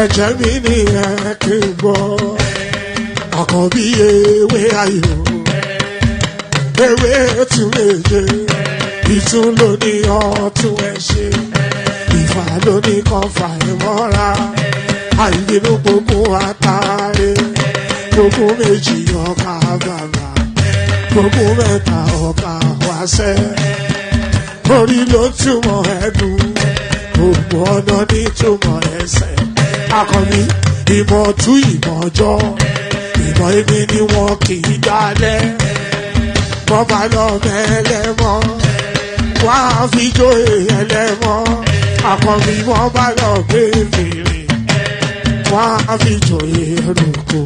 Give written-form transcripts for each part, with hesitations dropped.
ẹ̀jẹ̀ mi ni ẹ kí n gbọ́ àkọ́bí ewé ayò ewé tún méje ìtún ló ní ọtún ẹ ṣe ìfà ló ní kan fà ẹ mọ́ra àìbínú gbogbo àtàrẹ gbogbo méjì ọkà bàbà gbogbo mẹ́ta ọkà wáṣẹ́ orí ló túmọ̀ ẹ̀dùn gbogbo ọ̀nà ní túmọ̀ ẹsẹ̀ akọni ìmọ̀ tú ìmọ̀ ọjọ́ ìmọ̀ èmi ni wọn kì í dálẹ̀ wọ́n bá lọ mẹ́lẹ́mọ́ wọ́n á fi jó ẹlẹ́mọ́ akọni wọ́n bá lọ gbé fèrè wọ́n á fi jó ẹlòkó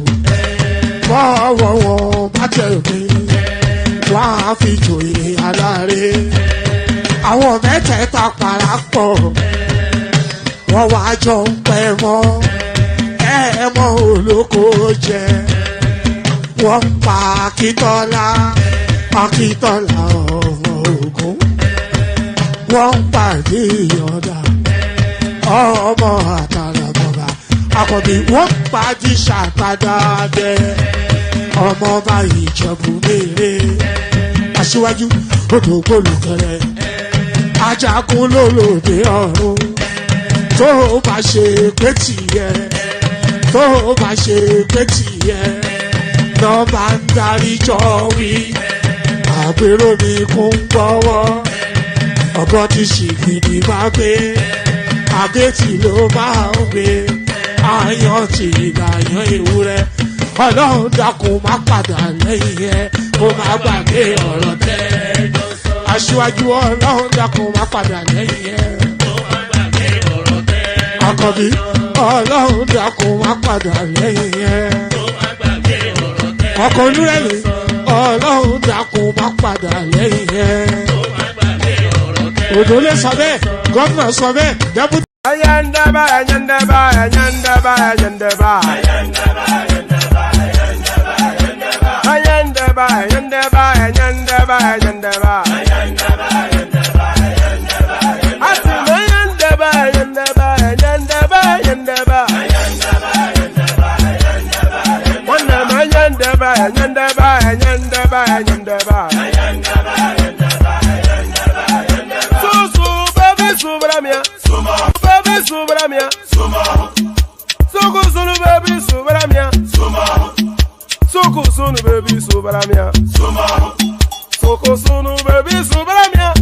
wọ́n wọ́n bá tẹ̀ mí wọ́n á fi jó aláre àwọn mẹ́tẹ̀ẹ̀ta parapọ̀ wọ́n wá jọ ń pẹ́ mọ́ ẹ̀ẹ́mọ́ olóko jẹ wọ́n pa Akíntọ́lá ọmọ Ògún wọ́n pàdé Ìyọ̀dà ọmọ Àtàlàbọ̀bà Àkànbí wọ́n pàdé Ṣàtàdàdẹ ọmọ ọba Ìjẹ̀bú Mèrè Aṣíwájú odò gbólùkẹrẹ ajagun lólòdì ọ̀run tó bá ṣe pé tìyẹ tó bá ṣe pé tìyẹ náà bá ń darí jọ wí àpérò ní kún gbọ́wọ́ ọ̀gọ́ ti ṣìgìdì bá gbé àbẹ́tì ló máa ń gbé àyàn ti ìlàyàn ewúrẹ́ Ọlọ́run dákun má padà lẹ́yìn ẹ kó má gbàgbé ọ̀rọ̀ tẹ́ Aṣíwájú Ọlọ́run dákun má padà lẹ́yìn ẹ Àkànbí Ọlọ́run dákun má padà lẹ́yìn ẹ ọkọ̀ olúrẹ̀lẹ̀ Ọlọ́run dákun má padà lẹ́yìn ẹ Òdòlé sọ bẹ́ẹ̀ gómìnà sọ bẹ́ẹ̀ dẹ́bù. Ayandaba ayandaba ayandaba ayandaba ayandaba ayandaba ayandaba ayandaba ayandaba Sunu baby subramia Soko sunu baby subramia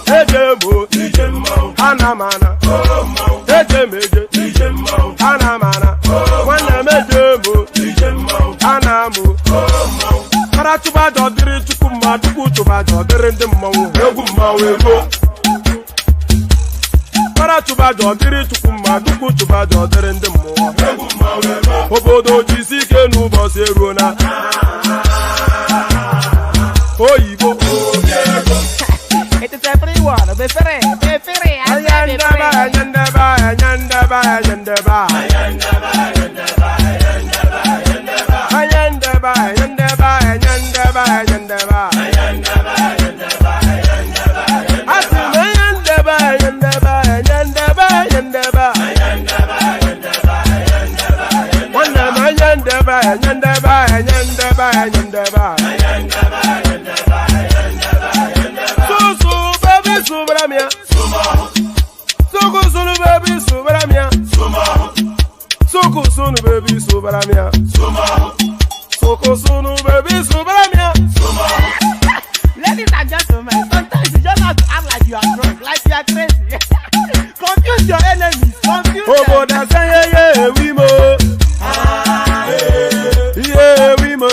Ejembo Anamana Ejemeje Anamana Wana mejembo Anamu Karatuba dodiri chukuma tukutuba dodiri ndimmawu Egummawu ego Karatuba dodiri chukuma tukutuba dodiri ndimmawu Egummawu ego Obodo jisike n'ụbọchị eruona Oyibo It is everyone, be free, Ayandaba, ayandaba, ayandaba, ayandaba Ayandaba, ayandaba, ayandaba Asim ayandaba, ayandaba, ayandaba, ayandaba Susu baby subramia Suku sunu baby subramia Suku sunu baby subramia Suku sunu baby subramia Ladies and gentlemen, sometimes you just have to act like you are drunk, like you are crazy. Confuse your enemies, confuse them. Obodo say yeah we mo yeah we mo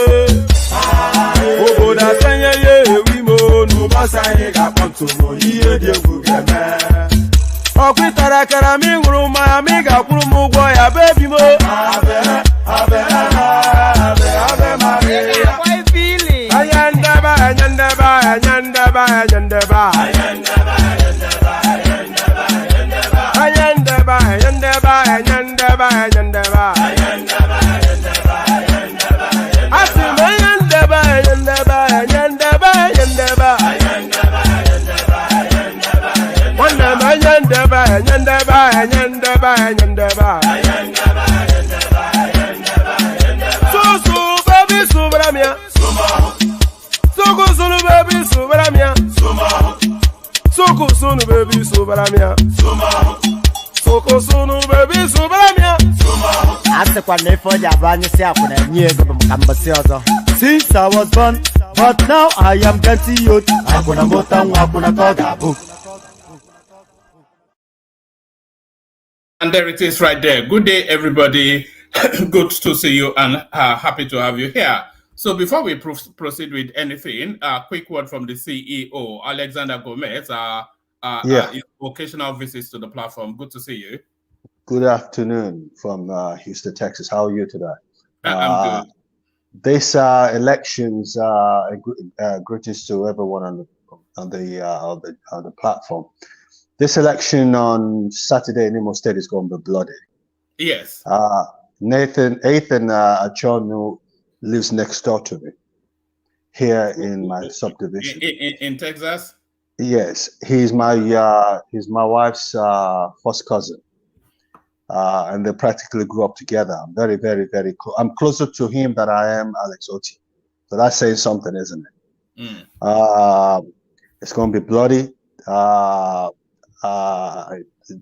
Obodo say yeah we mo no basa ye ga ponto mo iye de gugeme Okwitara kara mi nguru ma mi ga kwuru mu gwo ya baby mo abe Maria Boy feeling. Ayandaba ayandaba ayandaba ayandaba ayandaba ayandaba ayandaba ayandaba ayandaba Asim ayandaba ayandaba ayandaba ayandaba Wana ayandaba ayandaba ayandaba ayandaba Subaramia. Soko sunu baby Subaramia. Ase kwa nefo ya brand you say akuna nyego bamkambasi ozo. Since I was born, but now I am getting youth. Akuna motan akuna koga book. And there it is right there. Good day, everybody. Good to see you and happy to have you here. So before we proceed with anything, a quick word from the CEO, Alexander Gomez, his occasional visits to the platform. Good to see you. Good afternoon from Houston, Texas. How are you today? I'm good. This elections, greetings to everyone on the platform. This election on Saturday in Imo State is going to be bloody. Yes. Nathan Achon, who lives next door to me here in my subdivision. In Texas? Yes, he's my wife's first cousin. And they practically grew up together. I'm very, very, very close. I'm closer to him than I am Alex Oti. So that's saying something, isn't it? It's going to be bloody.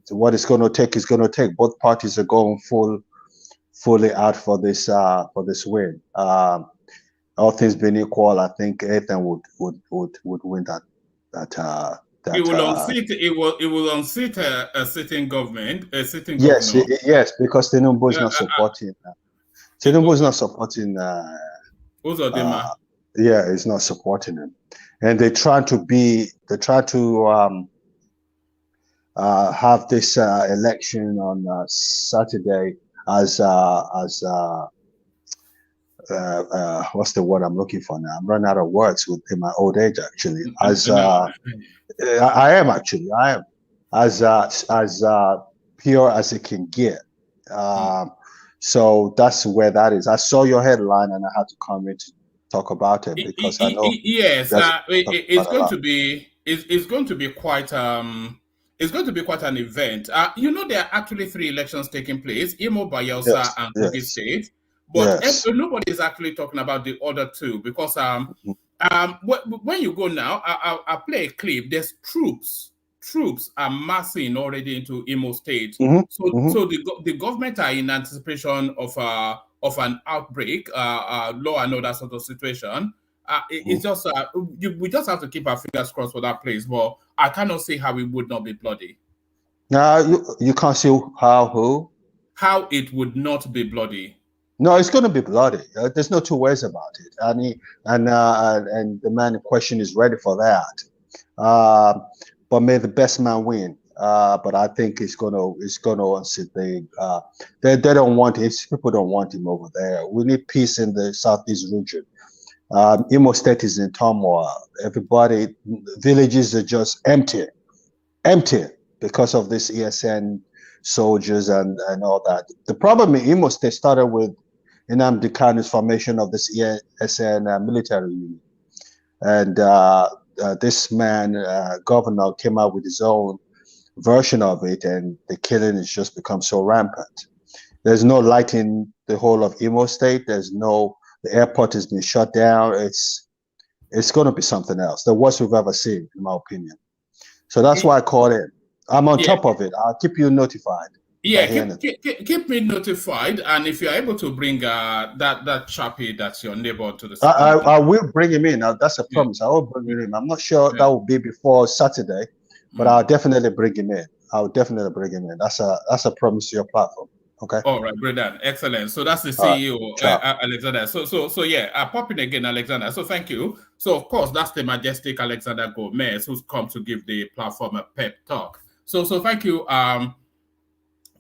What it's going to take is going to take. Both parties are going fully out for this win. All things being equal, I think Ethan would win that. It will unseat a sitting government, a sitting governor. Yes, because Tinubu is not supporting. Tinubu is not supporting. He's not supporting him, and they try to have this election on Saturday as what's the word I'm looking for now? I'm running out of words in my old age, actually. I am as pure as it can get. So that's where that is. I saw your headline and I had to come in to talk about it because I know. Yes, it's going to be quite an event. There are actually 3 elections taking place: Imo, Bayelsa, and Kogi State. But nobody is actually talking about the other 2 because when you go now, I'll play a clip. There's troops are massing already into Imo State. So the government are in anticipation of an outbreak, law and order sort of situation. It's just we just have to keep our fingers crossed for that place. But I cannot see how it would not be bloody. Now you can't see how it would not be bloody. No, it's going to be bloody. There's no 2 ways about it. And the man in question is ready for that. But may the best man win. But I think it's going to unseat they don't want him. People don't want him over there. We need peace in the southeast region. Imo State is in turmoil. Everybody, villages are just empty because of this ESN soldiers and all that. The problem in Imo State started with Nnamdi Kanu's formation of this ESN military unit. And this man, governor, came out with his own version of it, and the killing has just become so rampant. There's no light in the whole of Imo State. The airport has been shut down. It's going to be something else, the worst we've ever seen, in my opinion. So that's why I called in. I'm on top of it. I'll keep you notified. Yeah, keep me notified, and if you're able to bring that chappie that's your neighbor to the I will bring him in. Now, that's a promise. I will bring him in. I'm not sure that will be before Saturday, but I'll definitely bring him in. That's a promise to your platform. Okay. All right, brilliant, excellent. So that's the CEO, Alexander. So yeah, popping again, Alexander. So thank you. So of course, that's the majestic Alexander Gomez who's come to give the platform a pep talk. So thank you.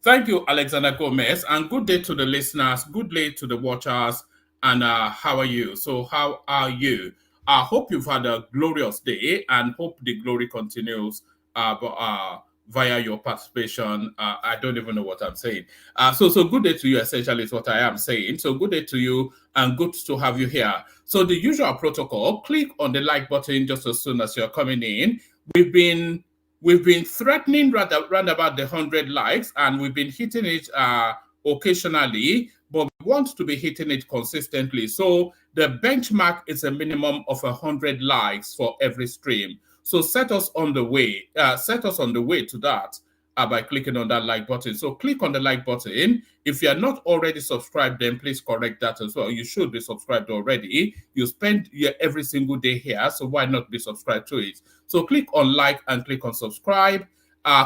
Thank you, Alexander Gomez, and good day to the listeners, good day to the watchers, and how are you? So how are you? I hope you've had a glorious day and hope the glory continues via your participation. I don't even know what I'm saying. So good day to you, essentially, is what I am saying. So good day to you and good to have you here. So the usual protocol, click on the like button just as soon as you're coming in. We've been threatening round about the 100 likes, and we've been hitting it occasionally, but we want to be hitting it consistently. So the benchmark is a minimum of 100 likes for every stream. So set us on the way. Set us on the way to that by clicking on that like button. So click on the like button. If you are not already subscribed, then please correct that as well. You should be subscribed already. You spend every single day here, so why not be subscribed to it? So click on like and click on subscribe.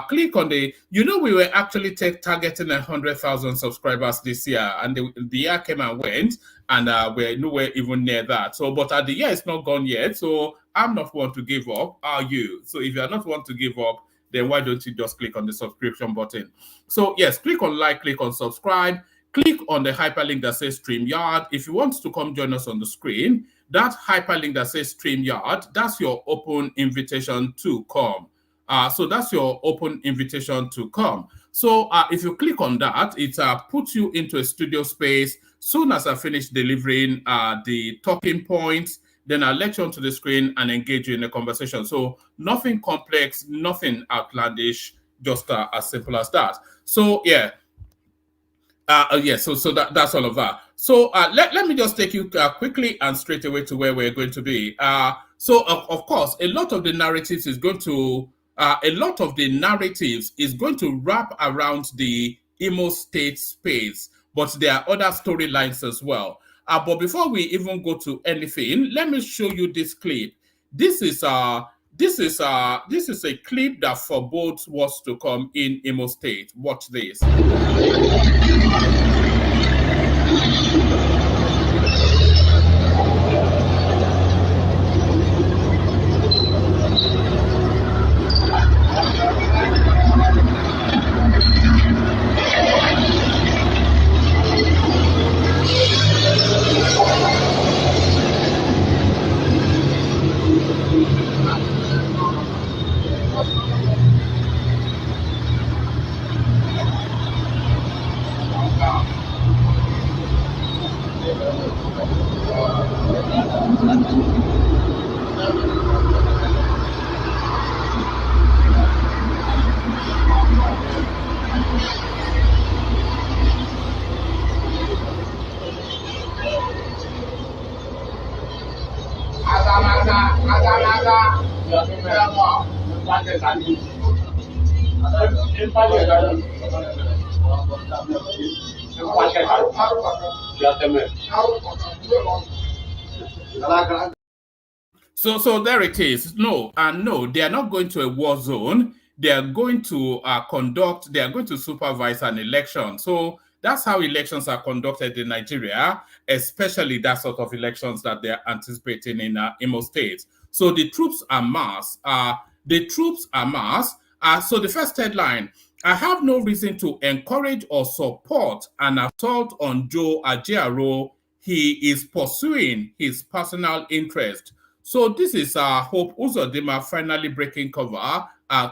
Click on we were actually targeting 100,000 subscribers this year, and the year came and went, and we're nowhere even near that. So, but the year is not gone yet, so I'm not one to give up. Are you? So if you are not one to give up, then why don't you just click on the subscription button? So yes, click on like, click on subscribe, click on the hyperlink that says StreamYard. If you want to come join us on the screen, that hyperlink that says StreamYard, that's your open invitation to come. So that's your open invitation to come. So if you click on that, it puts you into a studio space. Soon as I finish delivering the talking points, then I'll let you onto the screen and engage you in a conversation. So nothing complex, nothing outlandish, just as simple as that. So yeah. So that's all of that. So let me just take you quickly and straight away to where we're going to be. So of course, a lot of the narratives is going to wrap around the Imo State space, but there are other storylines as well. But before we even go to anything, let me show you this clip. This is a clip that forebodes what's to come in Imo State. Watch this. So there it is. No, they are not going to a war zone. They are going to supervise an election. So that's how elections are conducted in Nigeria, especially that sort of elections that they're anticipating in Imo State. So the troops are mass. So the first headline, I have no reason to encourage or support an assault on Joe Ajaero. He is pursuing his personal interest. So this is Hope Uzodimma finally breaking cover,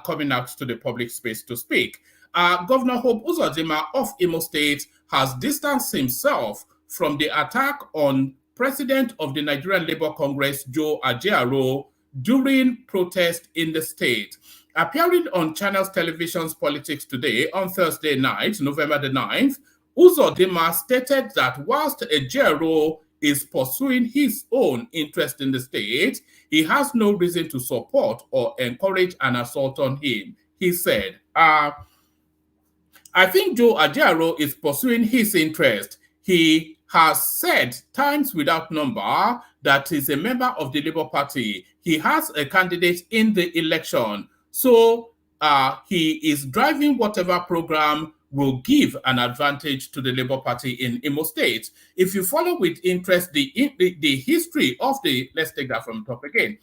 coming out to the public space to speak. Governor Hope Uzodimma of Imo State has distanced himself from the attack on President of the Nigerian Labour Congress, Joe Ajaero, during protest in the state. Appearing on Channels Television's Politics Today on Thursday night, November the 9th, Uzodimma stated that whilst Ajaero is pursuing his own interest in the state, he has no reason to support or encourage an assault on him. He said, I think Joe Ajaero is pursuing his interest. He has said times without number that he's a member of the Labour Party. He has a candidate in the election. So he is driving whatever program will give an advantage to the Labour Party in Imo State. If you follow with interest the history of let's take that from the top again.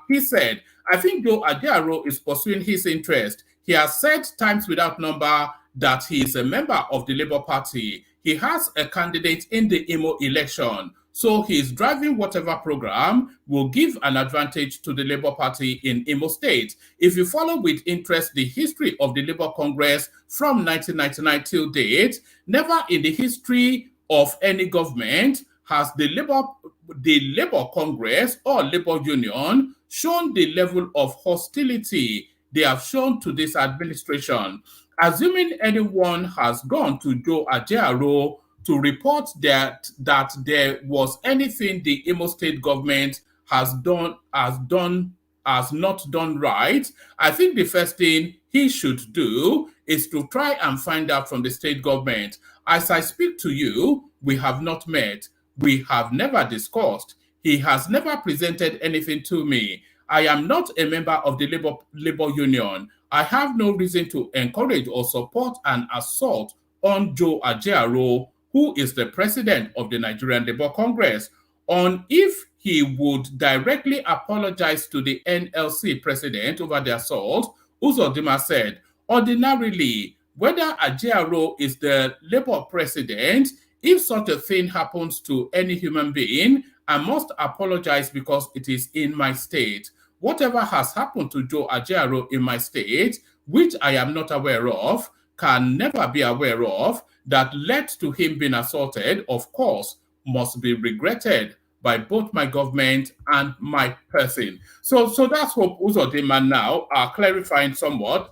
He said, I think Joe Ajaero is pursuing his interest. He has said times without number that he is a member of the Labour Party. He has a candidate in the Imo election. So he is driving whatever program will give an advantage to the Labour Party in Imo State. If you follow with interest the history of the Labour Congress from 1999 till date, never in the history of any government has the Labour Congress or Labour Union shown the level of hostility they have shown to this administration. Assuming anyone has gone to Joe Ajaero to report that there was anything the Imo State government has done has not done right, I think the first thing he should do is to try and find out from the state government. As I speak to you, we have not met. We have never discussed. He has never presented anything to me. I am not a member of the labor union. I have no reason to encourage or support an assault on Joe Ajaero, who is the president of the Nigerian Labour Congress, on if he would directly apologize to the NLC president over the assault. Uzodimma said, ordinarily, whether Ajaero is the Labour president, if such a thing happens to any human being, I must apologize because it is in my state. Whatever has happened to Joe Ajaero in my state, which I am not aware of, can never be aware of, that led to him being assaulted, of course, must be regretted by both my government and my person. So that's what Uzodimma now clarifying somewhat.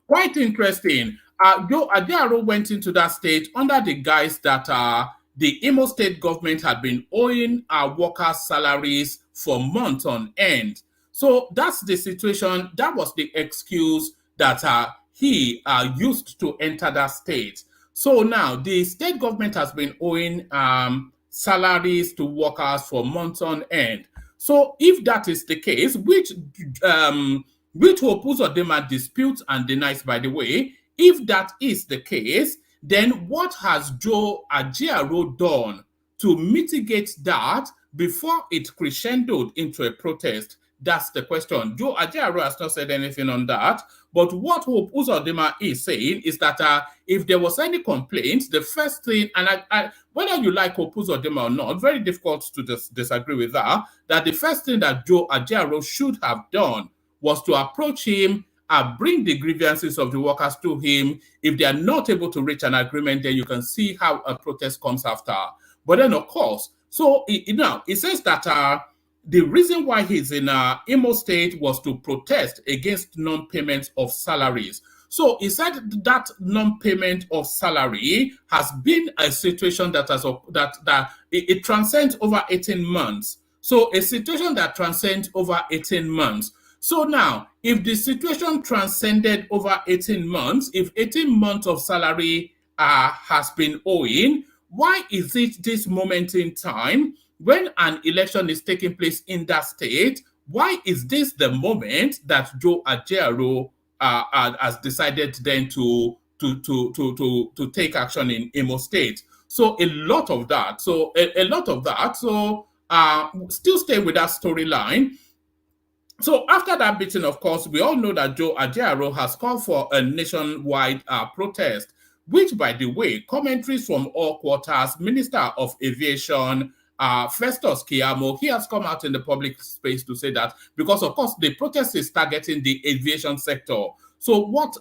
Quite interesting. Joe Ajaero went into that state under the guise that the Imo State government had been owing our workers' salaries for months on end. So that's the situation. That was the excuse that he used to enter that state. So now the state government has been owing salaries to workers for months on end. So if that is the case, which Hope Uzodimma disputes and denies, by the way, if that is the case, then what has Joe Ajaero done to mitigate that before it crescendoed into a protest? That's the question. Joe Ajaero has not said anything on that. But what Hope Uzodimma is saying is that if there was any complaint, the first thing, and whether you like Hope Uzodimma or not, very difficult to disagree with that the first thing that Joe Ajaero should have done was to approach him and bring the grievances of the workers to him. If they are not able to reach an agreement, then you can see how a protest comes after. But then, of course, so now it says that the reason why he's in Imo State was to protest against non-payment of salaries. So he said that non-payment of salary has been a situation that it transcends over 18 months. So a situation that transcends over 18 months. So now, if the situation transcended over 18 months, if 18 months of salary has been owing, why is it this moment in time when an election is taking place in that state? Why is this the moment that Joe Ajaero has decided then to take action in Imo State? So a lot of that. So still staying with that storyline. So after that meeting, of course, we all know that Joe Ajaero has called for a nationwide protest, which, by the way, commentaries from all quarters, Minister of Aviation, Festus Keyamo, he has come out in the public space to say that because, of course, the protest is targeting the aviation sector. So what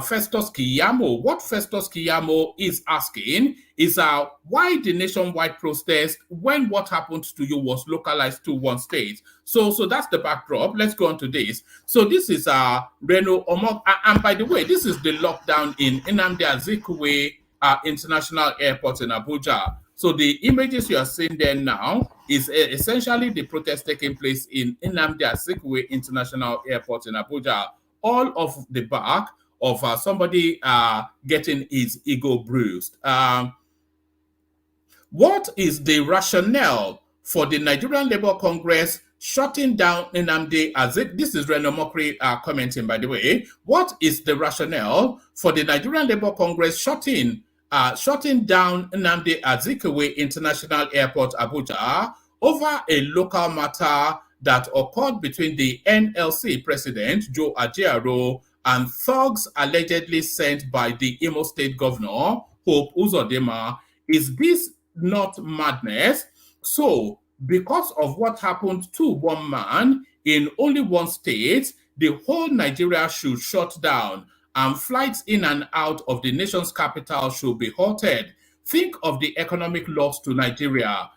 Festus Keyamo is asking is why the nationwide protest when what happened to you was localized to one state. So that's the backdrop. Let's go on to this. So this is Reno Omok, and by the way, this is the lockdown in Nnamdi Azikiwe International Airport in Abuja. So the images you are seeing there now is essentially the protest taking place in Nnamdi Azikiwe International Airport in Abuja. All of the back of somebody getting his ego bruised. What is the rationale for the Nigerian Labour Congress shutting down Nnamdi Azikiwe? This is Reno Mokri commenting, by the way. What is the rationale for the Nigerian Labour Congress shutting down Nnamdi Azikiwe International Airport, Abuja, over a local matter that occurred between the NLC president, Joe Ajaero, and thugs allegedly sent by the Imo State governor, Hope Uzodimma? Is this not madness? So, because of what happened to one man in only one state, the whole Nigeria should shut down and flights in and out of the nation's capital should be halted. Think of the economic loss to Nigeria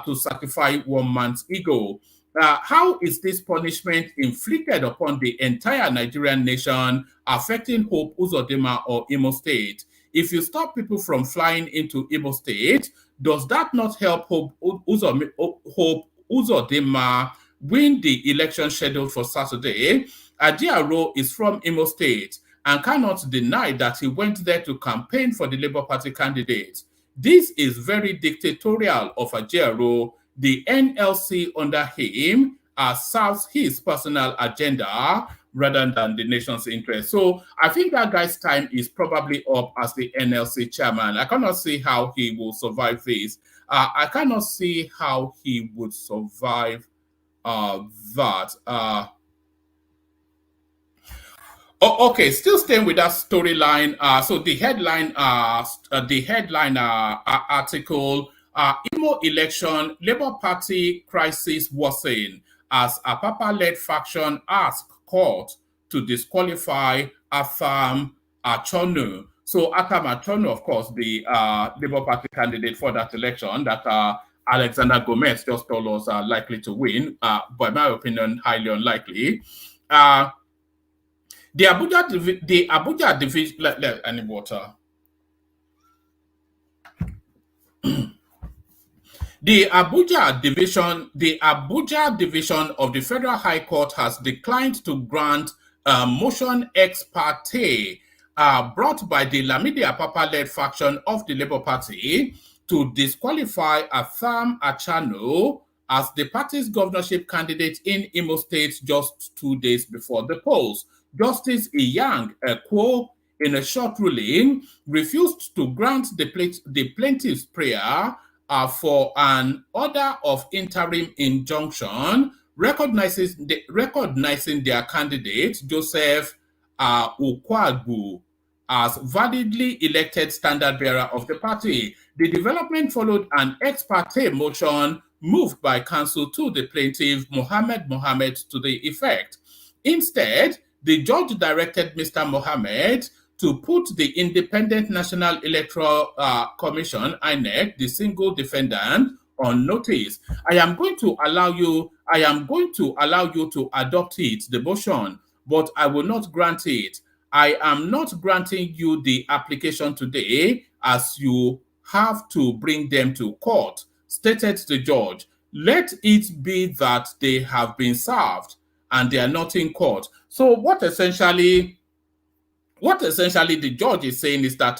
to sacrifice one man's ego. How is this punishment inflicted upon the entire Nigerian nation, affecting Hope Uzodimma or Imo State? If you stop people from flying into Imo State, does that not help Hope Uzodinma win the election scheduled for Saturday, Ajiaro is from Imo State and cannot deny that he went there to campaign for the Labour Party candidate. This is very dictatorial of Ajiaro. The NLC under him serves his personal agenda rather than the nation's interest. So I think that guy's time is probably up as the NLC chairman. I cannot see how he will survive this. I cannot see how he would survive that. Okay, still staying with that storyline. So the headline article: Imo election, Labour Party crisis worsen as Apapa-led faction ask court to disqualify Atham Achonu. So Atham Achonu, of course, the Labour Party candidate for that election that Alexander Gomez just told us are likely to win, by my opinion, highly unlikely. The Abuja division. Any water. The Abuja division of the Federal High Court has declined to grant a motion ex parte brought by the Lamidi Apapa-led faction of the Labour Party to disqualify Atham Achano as the party's governorship candidate in Imo State just 2 days before the polls. Justice Iyang Ekwo, in a short ruling, refused to grant the plaintiff's prayer for an order of interim injunction recognizing their candidate, Joseph Ukwagbu, as validly elected standard bearer of the party. The development followed an ex parte motion moved by counsel to the plaintiff, Mohammed to the effect. Instead, the judge directed Mr. Mohammed to put the Independent National Electoral Commission, INEC, the single defendant, on notice. I am going to allow you to adopt it, the motion, but I will not grant it. I am not granting you the application today, as you have to bring them to court, stated the judge. Let it be that they have been served and they are not in court. So what essentially the judge is saying is that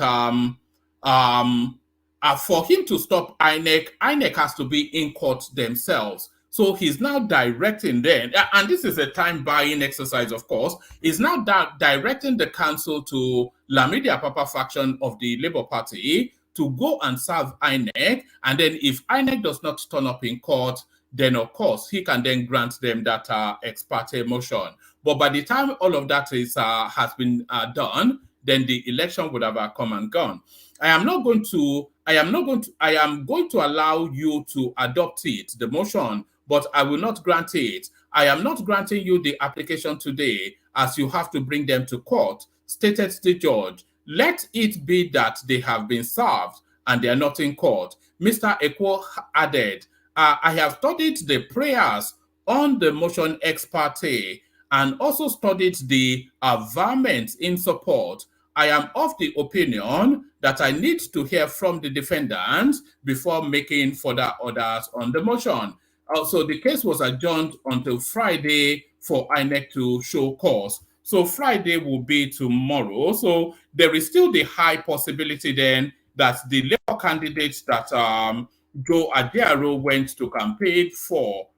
for him to stop INEC has to be in court themselves. So he's now directing them, and this is a time-buying exercise, of course, he's now directing the counsel to Lamidi Apapa faction of the Labour Party to go and serve INEC, and then if INEC does not turn up in court, then of course he can then grant them that ex parte motion. But by the time all of that has been done, then the election would have come and gone. I am going to allow you to adopt it, the motion, but I will not grant it. I am not granting you the application today, as you have to bring them to court, stated the judge. Let it be that they have been served and they are not in court. Mr. Ekwo added, I have studied the prayers on the motion ex parte and also studied the averments in support. I am of the opinion that I need to hear from the defendants before making further orders on the motion. Also, the case was adjourned until Friday for INEC to show cause. So Friday will be tomorrow. So there is still the high possibility then that the Labour candidates that Joe Ajaero went to campaign for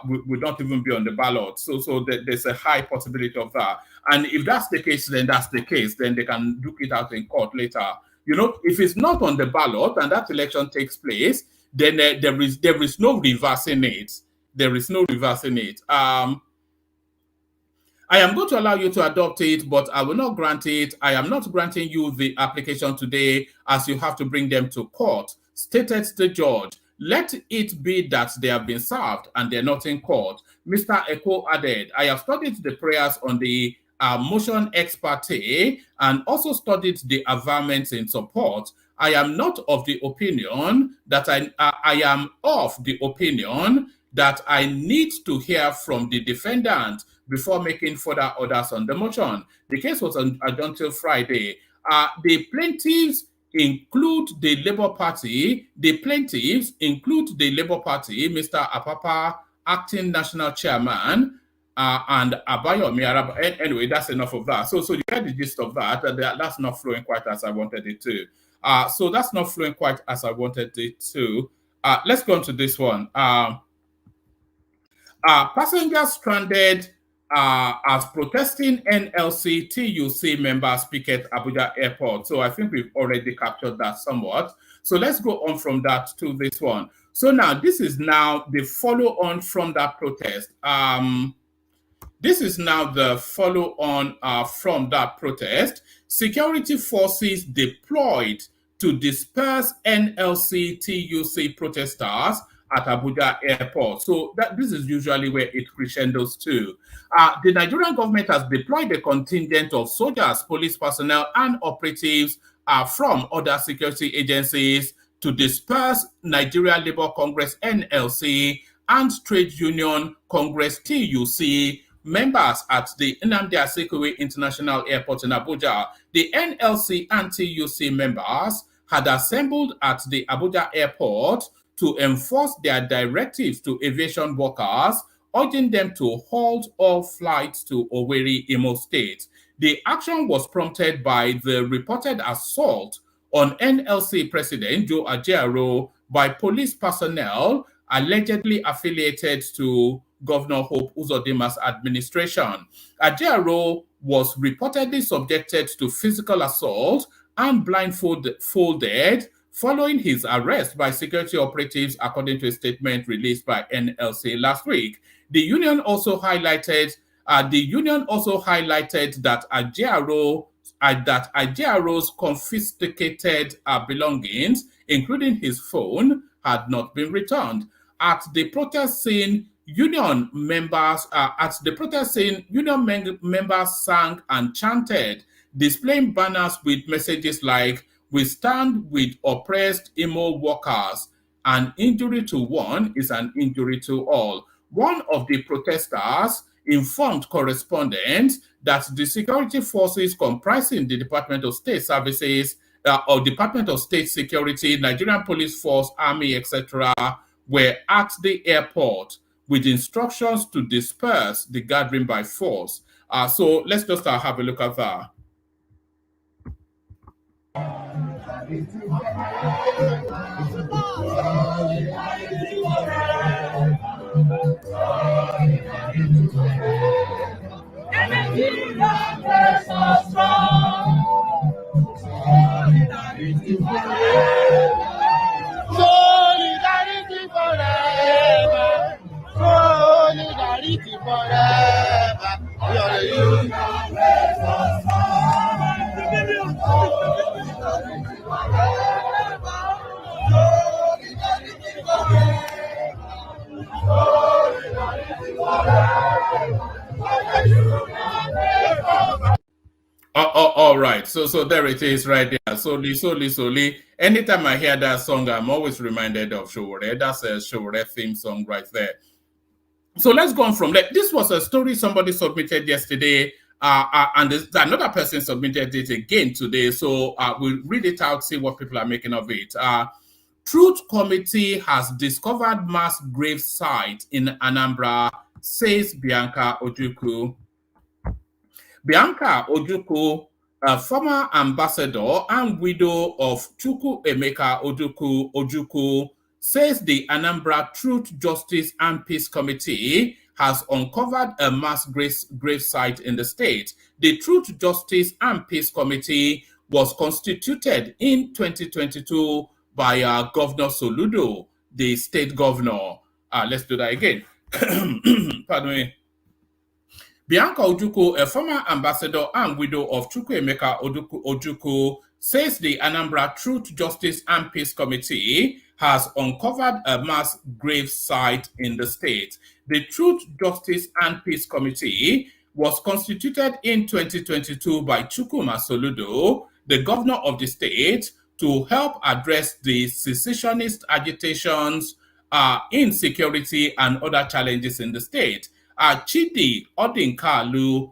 would not even be on the ballot. So there's a high possibility of that. And if that's the case, then that's the case. Then they can duke it out in court later. You know, if it's not on the ballot and that election takes place, then there is no reversing it. There is no reversing it. I am going to allow you to adopt it, but I will not grant it. I am not granting you the application today, as you have to bring them to court, stated the judge. Let it be that they have been served and they're not in court. Mr. Ekwo added, I have studied the prayers on the motion ex parte and also studied the averments in support. I am not of the opinion that I am of the opinion that I need to hear from the defendant before making further orders on the motion. The case was adjourned until Friday. The plaintiffs include the Labour Party. The plaintiffs include the Labour Party, Mr. Apapa, acting national chairman, and Abayomi Arab. Anyway, that's enough of that. So you get the gist of that. That's not flowing quite as I wanted it to. So that's not flowing quite as I wanted it to. Let's go on to this one. Passengers stranded as protesting NLC TUC members picket Abuja Airport. So I think we've already captured that somewhat. So let's go on from that to this one. So now this is now the follow on from that protest. This is now the follow on from that protest. Security forces deployed to disperse NLC TUC protesters at Abuja Airport. So this is usually where it crescendos to. The Nigerian government has deployed a contingent of soldiers, police personnel, and operatives from other security agencies to disperse Nigeria Labour Congress NLC and Trade Union Congress TUC members at the Nnamdi Azikiwe International Airport in Abuja. The NLC and TUC members had assembled at the Abuja Airport to enforce their directives to aviation workers, urging them to halt all flights to Owerri, Imo State. The action was prompted by the reported assault on NLC President Joe Ajaero by police personnel allegedly affiliated to Governor Hope Uzodinma's administration. Ajaero was reportedly subjected to physical assault and blindfolded following his arrest by security operatives, according to a statement released by NLC last week. The union also highlighted that Ajaero's confiscated belongings, including his phone, had not been returned. At the protest scene, union members sang and chanted, displaying banners with messages like, "We stand with oppressed Imo workers. An injury to one is an injury to all." One of the protesters informed correspondents that the security forces comprising the Department of State Services or Department of State Security, Nigerian Police Force, Army, etc., were at the airport with instructions to disperse the gathering by force. So let's just have a look at that. Solidarity forever. Solidarity forever. We are the union. All right, so there it is right there. Soli. Anytime I hear that song, I'm always reminded of Showore. That's a Showore theme song right there. So let's go on from there. This was a story somebody submitted yesterday, and another person submitted it again today. So we'll read it out, see what people are making of it. Truth Committee has discovered mass grave site in Anambra, says Bianca Ojukwu. Bianca Ojukwu, a former ambassador and widow of Chukwu Emeka Ojukwu, says the Anambra Truth, Justice and Peace Committee has uncovered a mass grave site in the state. The Truth, Justice and Peace Committee was constituted in 2022 by Governor Soludo, the state governor. Let's do that again. Pardon me. Bianca Ojukwu, a former ambassador and widow of Chukwuemeka Ojukwu, says the Anambra Truth, Justice and Peace Committee has uncovered a mass grave site in the state. The Truth, Justice and Peace Committee was constituted in 2022 by Chukwuma Soludo, the governor of the state, to help address the secessionist agitations, insecurity, and other challenges in the state. Chidi Odinkalu,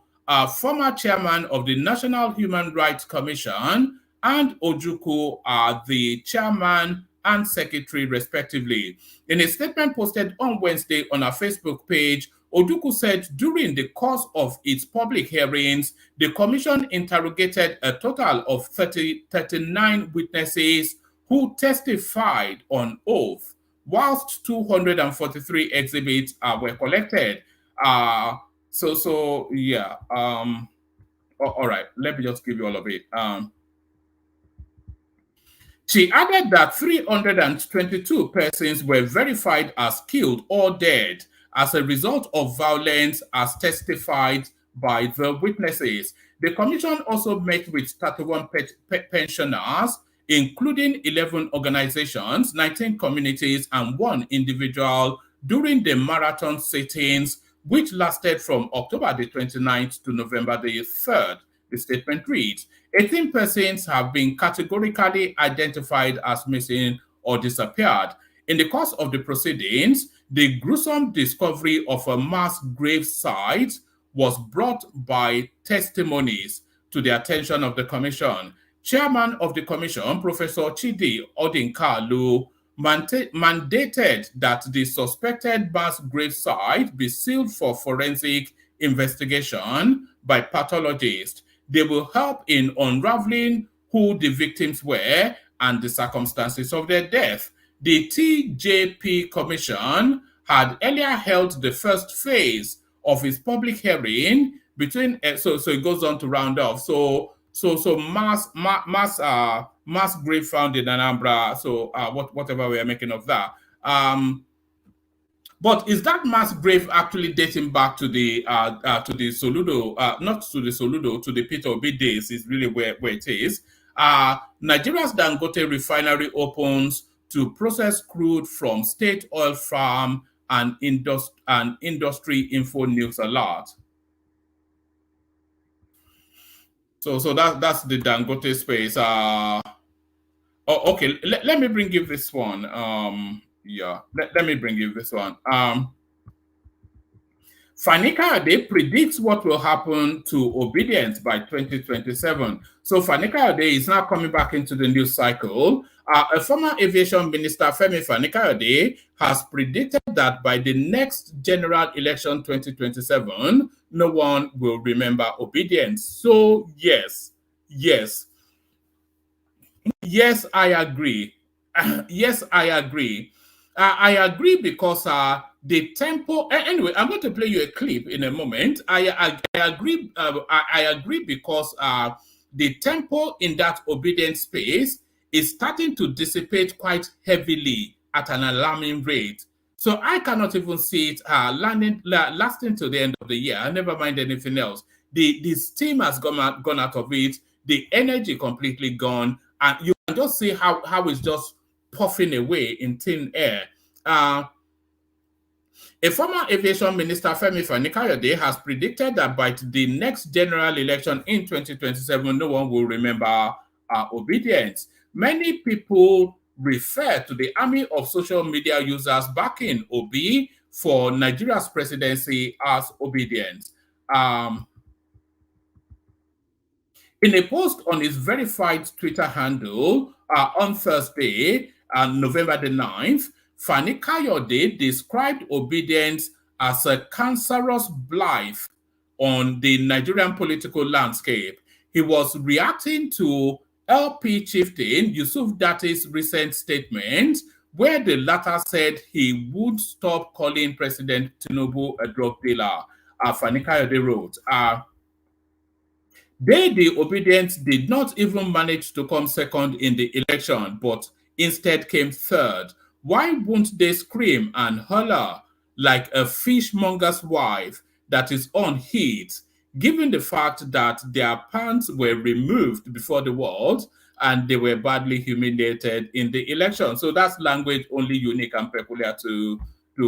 former chairman of the National Human Rights Commission, and Ojukwu are the chairman and secretary, respectively. In a statement posted on Wednesday on our Facebook page, Ojukwu said during the course of its public hearings, the commission interrogated a total of 39 witnesses who testified on oath, whilst 243 exhibits were collected. Yeah. All right, let me just give you all of it. She added that 322 persons were verified as killed or dead as a result of violence as testified by the witnesses. The commission also met with 31 pensioners, including 11 organizations, 19 communities, and 1 individual during the marathon sittings, which lasted from October the 29th to November the 3rd. The statement reads, 18 persons have been categorically identified as missing or disappeared. In the course of the proceedings, the gruesome discovery of a mass grave site was brought by testimonies to the attention of the commission. Chairman of the commission, Professor Chidi Odinkalu, mandated that the suspected mass grave site be sealed for forensic investigation by pathologists. They will help in unraveling who the victims were and the circumstances of their death. The TJP Commission had earlier held the first phase of its public hearing between. So it goes on to round off. So mass grave found in Anambra. So whatever we are making of that. But is that mass grave actually dating back to the Soludo, not to the Soludo, to the Peter Obi days is really where it is. Nigeria's Dangote refinery opens to process crude from state oil farm and industry info news alert. So that's the Dangote space. Okay, let me bring you this one. Yeah, let me bring you this one. Fanika Ade predicts what will happen to obedience by 2027. So Fanika Ade is now coming back into the news cycle. A former aviation minister, Femi Fanika Ade, has predicted that by the next general election 2027, no one will remember obedience. So yes, I agree. Yes, I agree. I agree because the tempo. Anyway, I'm going to play you a clip in a moment. I agree. I agree because the tempo in that obedience space is starting to dissipate quite heavily at an alarming rate. So I cannot even see it lasting till the end of the year. Never mind anything else. The steam has gone out of it. The energy completely gone, and you can just see how it's just puffing away in thin air. A former aviation minister, Femi Fanikayode, has predicted that by the next general election in 2027, no one will remember obedience. Many people refer to the army of social media users backing Obi for Nigeria's presidency as obedience. In a post on his verified Twitter handle on Thursday, November the 9th, Fani Kayode described obedience as a cancerous blight on the Nigerian political landscape. He was reacting to LP chieftain Yusuf Dati's recent statement, where the latter said he would stop calling President Tinubu a drug dealer. Fani Kayode wrote, the obedience did not even manage to come second in the election, but instead came third. Why won't they scream and holler like a fishmonger's wife that is on heat, given the fact that their pants were removed before the world and they were badly humiliated in the election? So that's language only unique and peculiar to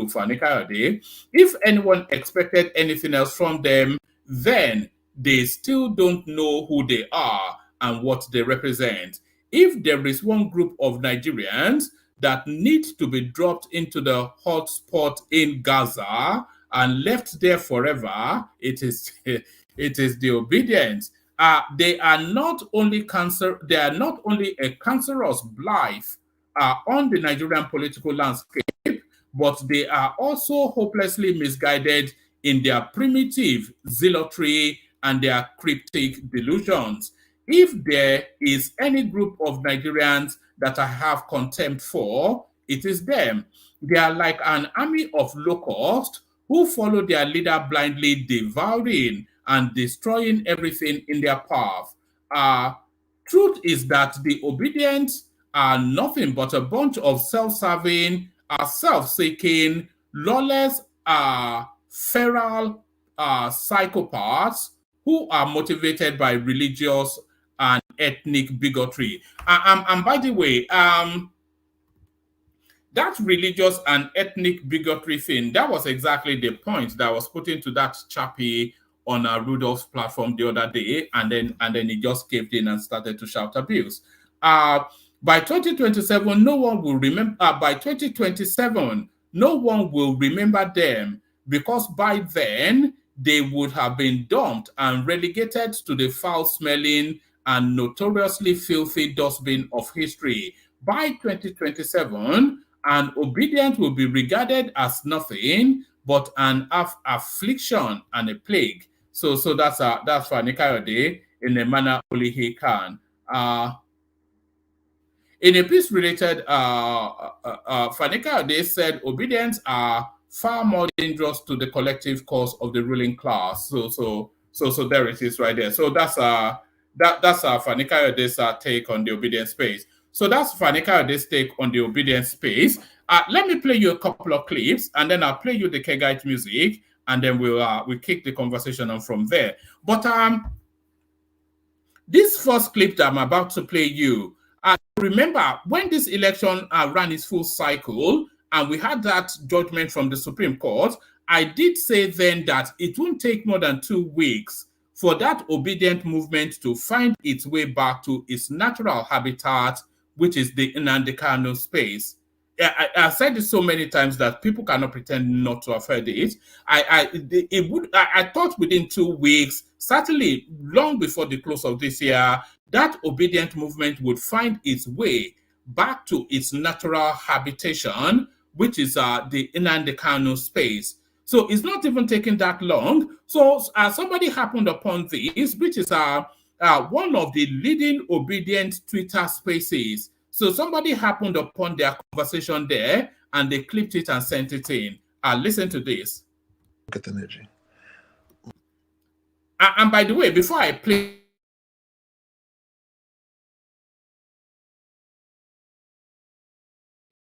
Fani Kayode. If anyone expected anything else from them, then they still don't know who they are and what they represent. If there is one group of Nigerians that need to be dropped into the hot spot in Gaza and left there forever, it is the obedience. they are not only a cancerous blight on the Nigerian political landscape, but they are also hopelessly misguided in their primitive zealotry and their cryptic delusions. If there is any group of Nigerians that I have contempt for, it is them. They are like an army of locusts who follow their leader blindly, devouring and destroying everything in their path. Truth is that the obedient are nothing but a bunch of self-serving, self-seeking, lawless, feral psychopaths who are motivated by religious and ethnic bigotry. And by the way, that religious and ethnic bigotry thing, that was exactly the point that was put into that chappie on Rudolph's platform the other day, and then he just caved in and started to shout abuse. By 2027, no one will remember. By 2027, no one will remember them, because by then they would have been dumped and relegated to the foul-smelling and notoriously filthy dustbin of history. By 2027, an obedient will be regarded as nothing but an affliction and a plague. So that's Fani Kayode in a manner only he can. In a piece related, Fani Kayode said obedience are far more dangerous to the collective cause of the ruling class. So there it is right there. So that's Fani Kayode's take on the obedience space. So that's Fani Kayode's take on the obedience space. Let me play you a couple of clips, and then I'll play you the Kegite music, and then we'll kick the conversation on from there. But this first clip that I'm about to play you, remember when this election ran its full cycle, and we had that judgment from the Supreme Court, I did say then that it won't take more than 2 weeks for that obedient movement to find its way back to its natural habitat, which is the Nnamdi Kanu space. I've said it so many times that people cannot pretend not to have heard it. I thought within 2 weeks, certainly long before the close of this year, that obedient movement would find its way back to its natural habitation, which is the Nnamdi Kanu space. So it's not even taking that long. So somebody happened upon this, which is one of the leading obedient Twitter spaces. So somebody happened upon their conversation there, and they clipped it and sent it in. Listen to this. Get energy. And by the way, before I play,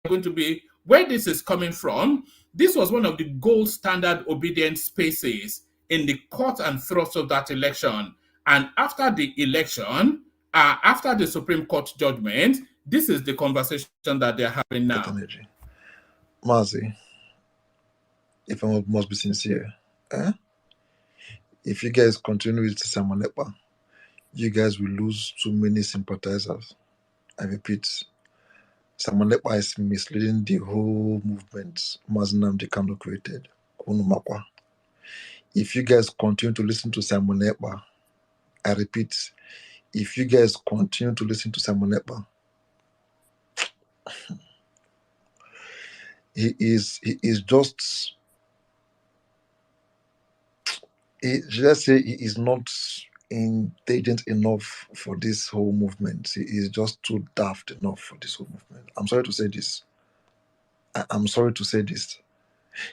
going to be where this is coming from. This was one of the gold standard obedient spaces in the cut and thrust of that election. And after the election, after the Supreme Court judgment, this is the conversation that they're having now. Energy. Mazi, if I must be sincere, if you guys continue with Simon Ekpa, you guys will lose too many sympathizers. I repeat, Simon Ekpa is misleading the whole movement Mazi Nnamdi Kanu created. If you guys continue to listen to Simon Ekpa, I repeat, if you guys continue to listen to Simon Ekpa, he is just, let's say he is not intelligent enough for this whole movement. He is just too daft enough for this whole movement. I'm sorry to say this. I'm sorry to say this.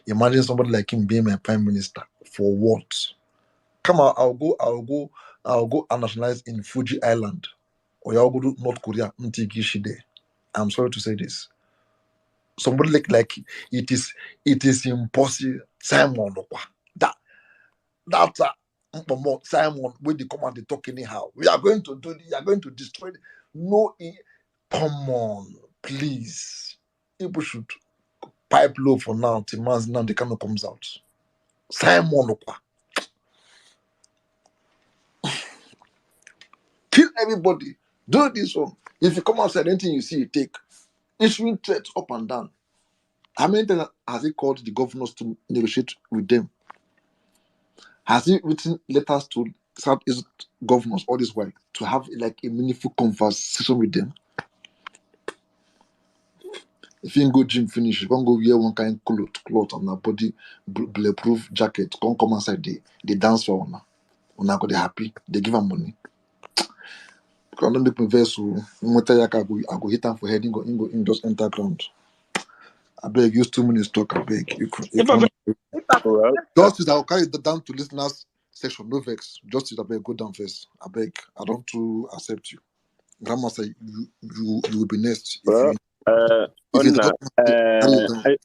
Imagine somebody like him being my prime minister. For what? Come on, I'll go and nationalize in Fuji Island. Or I'll go to North Korea. I'm sorry to say this. Somebody like it is impossible. Simon, that's Simon, when they come and they talk anyhow. We are going to do this, you are going to destroy it. No, come on, please. People should pipe low for now till now they cannot comes out. Simon, kill everybody. Do this one. If you come outside, anything you see, you take. Issuing threats up and down. How many times has he called the governors to negotiate with them? Has he written letters to Southeast governors all this while to have like a meaningful conversation with them. If you go gym finish, you can't go wear one kind cloth on a body bulletproof jacket. Can't come outside they dance for una. Una go they happy. They give them money. Because don't make me vex. So I go hit them for head. In just enter ground. I beg, use 2 minutes talk. I beg. Well, Justice, I'll carry it down to listeners section. No vex. Justice, I beg, go down first. I beg. I don't to accept you. Grandma say you will be next. well,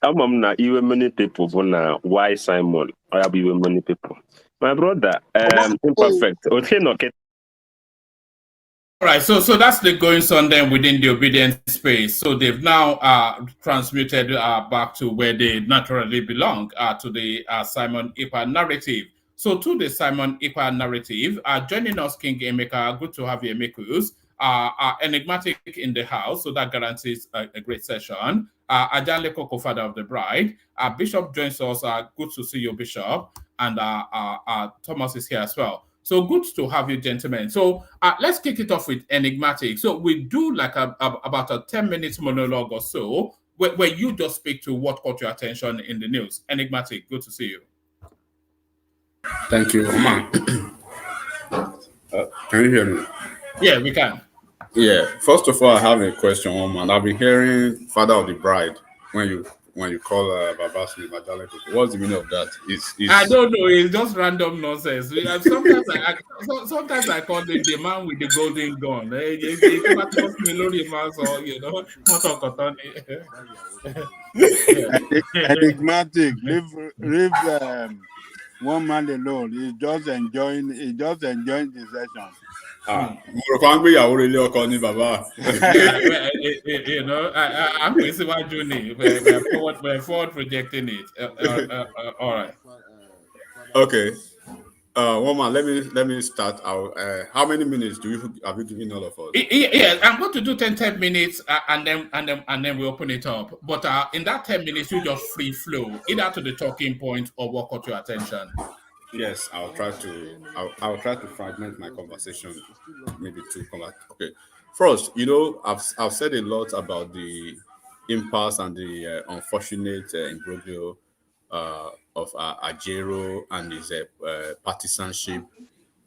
I'm not even many people for why Simon. I have even many people. My brother, imperfect. Okay, no, okay. All right, so that's the goings on then within the obedience space. So they've now transmuted back to where they naturally belong, to the Simon Ipa narrative. So to the Simon Ipa narrative, joining us, King Emeka, good to have you, Emekus. Enigmatic in the house, so that guarantees a great session. Ajanle Koko, father of the bride. Bishop joins us. Good to see you, Bishop. And Thomas is here as well. So good to have you, gentlemen. So let's kick it off with Enigmatic. So we do like about a 10-minute monologue or so, where you just speak to what caught your attention in the news. Enigmatic, good to see you. Thank you, Omar. Can you hear me? Yeah, we can. Yeah. First of all, I have a question, Omar. I've been hearing "Father of the Bride" when you call Babasmi Majale. What's the meaning of that? I don't know. It's just random nonsense. Sometimes I call him the man with the golden gun. Enigmatic. Leave one man alone. He's just enjoying the session. You know, I'm facing my journey. We're forward projecting it. All right. Okay. Woman, let me start out. How many minutes have you given all of us? Yeah, I'm going to do 10 minutes, and then we open it up. But in that 10 minutes, you just free flow, either to the talking point or what caught your attention. Yes, I'll try to fragment my conversation, maybe to come back. Okay. First, I've said a lot about the impasse and the unfortunate imbroglio of Ajero and his partisanship,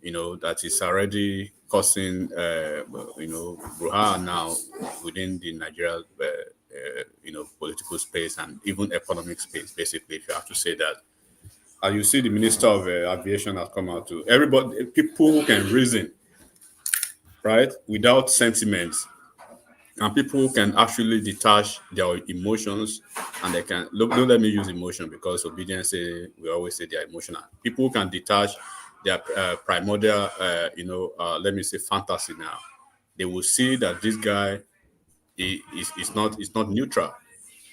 that is already causing, brouhaha now within the Nigeria, political space and even economic space, basically, if you have to say that. And you see the Minister of Aviation has come out to everybody, people who can reason, right, without sentiments, and people who can actually detach their emotions, and they can don't let me use emotion because obedience, we always say they are emotional. People who can detach their primordial, let me say fantasy now, they will see that this guy is not neutral.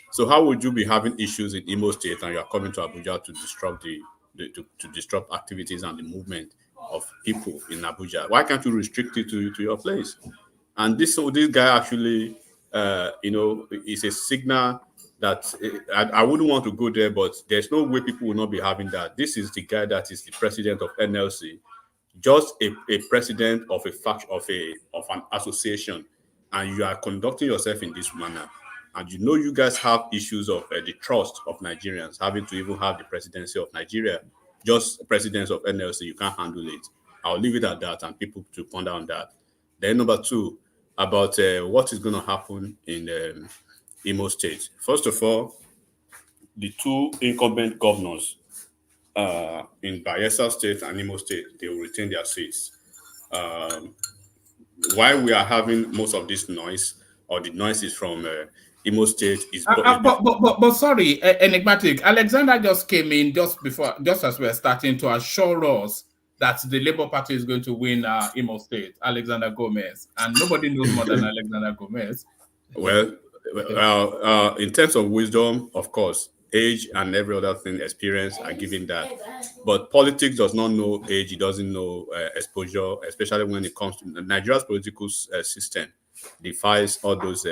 So how would you be having issues in Imo State and you are coming to Abuja to disrupt to disrupt activities and the movement of people in Abuja? Why can't you restrict it to your place? And this guy actually, is a signal that I wouldn't want to go there, but there's no way people will not be having that. This is the guy that is the president of NLC, just a president of a faction of an association, and you are conducting yourself in this manner. And you guys have issues of the trust of Nigerians, having to even have the presidency of Nigeria, just presidents of NLC, you can't handle it. I'll leave it at that and people to ponder on that. Then number two, about what is going to happen in Imo State. First of all, the two incumbent governors in Bayelsa State and Imo State, they will retain their seats. Why we are having most of this noise, or the noise is from Imo State is. But sorry, Enigmatic. Alexander just came in just as we're starting to assure us that the Labour Party is going to win Imo State. Alexander Gomez, and nobody knows more than Alexander Gomez. Well, in terms of wisdom, of course, age and every other thing, experience are given that. But politics does not know age; it doesn't know exposure, especially when it comes to Nigeria's political system. Defies all those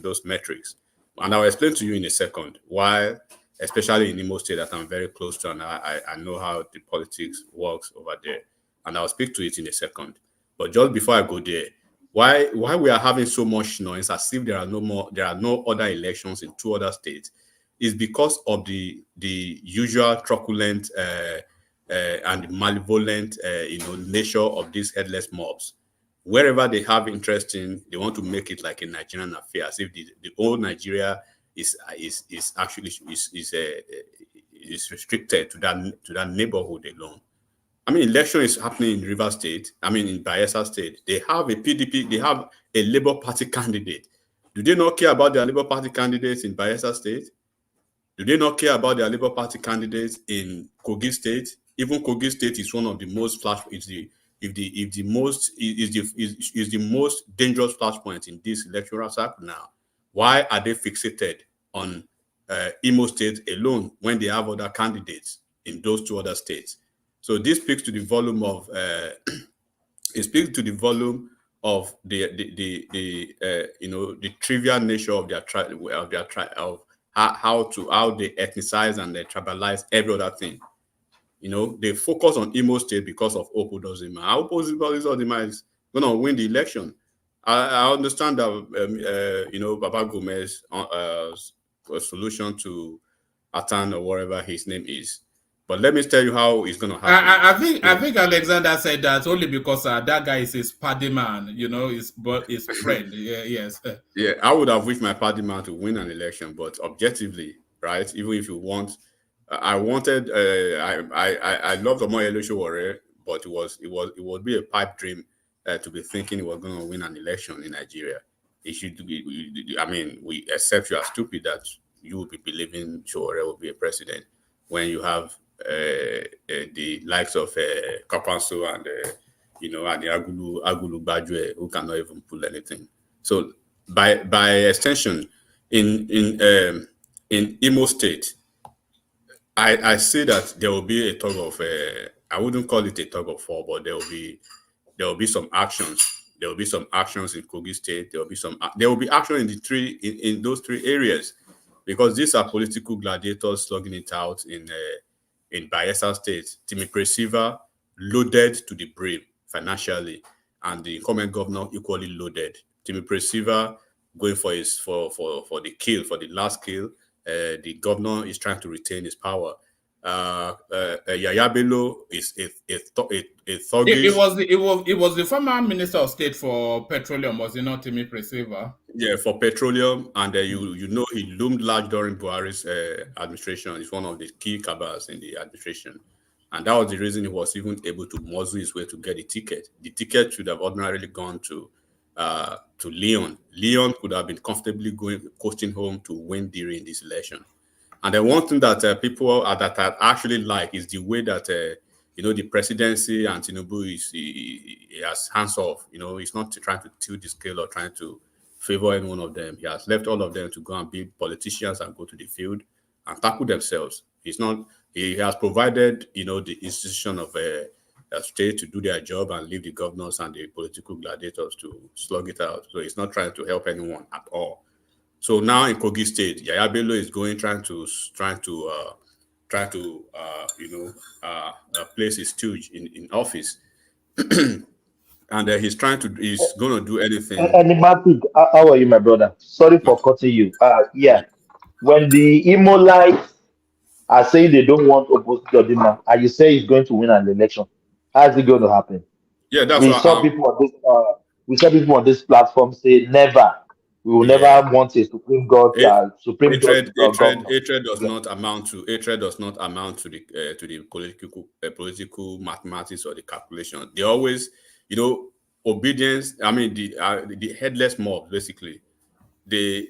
those metrics, and I'll explain to you in a second why especially in Imo State that I'm very close to, and I know how the politics works over there. And I'll speak to it in a second. But just before I go there, why we are having so much noise as if there are no other elections in 2 other states is because of the usual truculent and malevolent nature of these headless mobs. Wherever they have interest in, they want to make it like a Nigerian affair, as if the whole Nigeria is actually restricted to that neighborhood alone. I mean, election is happening in River State. I mean, in Bayelsa State, they have a PDP, they have a Labour Party candidate. Do they not care about their Labour Party candidates in Bayelsa State? Do they not care about their Labour Party candidates in Kogi State? Even Kogi State is one of the most the most dangerous flashpoint in this electoral cycle now. Why are they fixated on Imo State alone when they have other candidates in those 2 other states? So this speaks to the volume of it speaks to the volume of the trivial nature of how they ethnicize and they tribalize every other thing. They focus on Imo State because of Opo Dozima. How Opo Dozima is going to win the election? I understand that Baba Gomez solution to Atan or whatever his name is. But let me tell you how it's going to happen. I think Alexander said that only because that guy is his party man, his friend. Yes. Yeah, I would have wished my party man to win an election, but objectively, right? Even if you want, I wanted, I loved Omoyele Sowore, but it would be a pipe dream to be thinking he was going to win an election in Nigeria. It should be. I mean, we accept you are stupid that you would be believing Sowore will be a president when you have the likes of Kapanso and and the Agulu Bajwe who cannot even pull anything. So by extension, in Imo State, I see that there will be a tug of I wouldn't call it a tug of war, but there will be some actions. There will be some actions in Kogi State. There will be action in those 3 areas, because these are political gladiators slugging it out in Bayelsa State. Timi Presiva loaded to the brim financially, and the incumbent governor equally loaded. Timi Presiva going for the kill, for the last kill. The governor is trying to retain his power. Yaya Bello is a thuggish. It was the former Minister of State for Petroleum, was it not, Timi Presiva? Yeah, for petroleum, and he loomed large during Buhari's administration. He's one of the key cabals in the administration, and that was the reason he was even able to muzzle his way to get the ticket. The ticket should have ordinarily gone to Leon. Leon could have been comfortably coasting home to win during this election. And then one thing that people that I actually like is the way that the presidency and Tinubu he has hands off. He's not trying to tilt the scale or trying to favor any one of them. He has left all of them to go and be politicians and go to the field and tackle themselves. He has provided the institution of a state to do their job and leave the governors and the political gladiators to slug it out. So he's not trying to help anyone at all. So now in Kogi State, Yaya Bello is trying to place his stooge in office, and he's going to do anything. Enigmatic, how are you, my brother? Sorry for cutting you. When the Imolites are saying they don't want Oposito, and you say he's going to win an election, how's it going to happen? Yeah, that's we saw people on this platform say never. We will never want a Supreme God. Hatred does not amount to the political mathematics or the calculation. They always, obedience. I mean, the headless mob basically. Their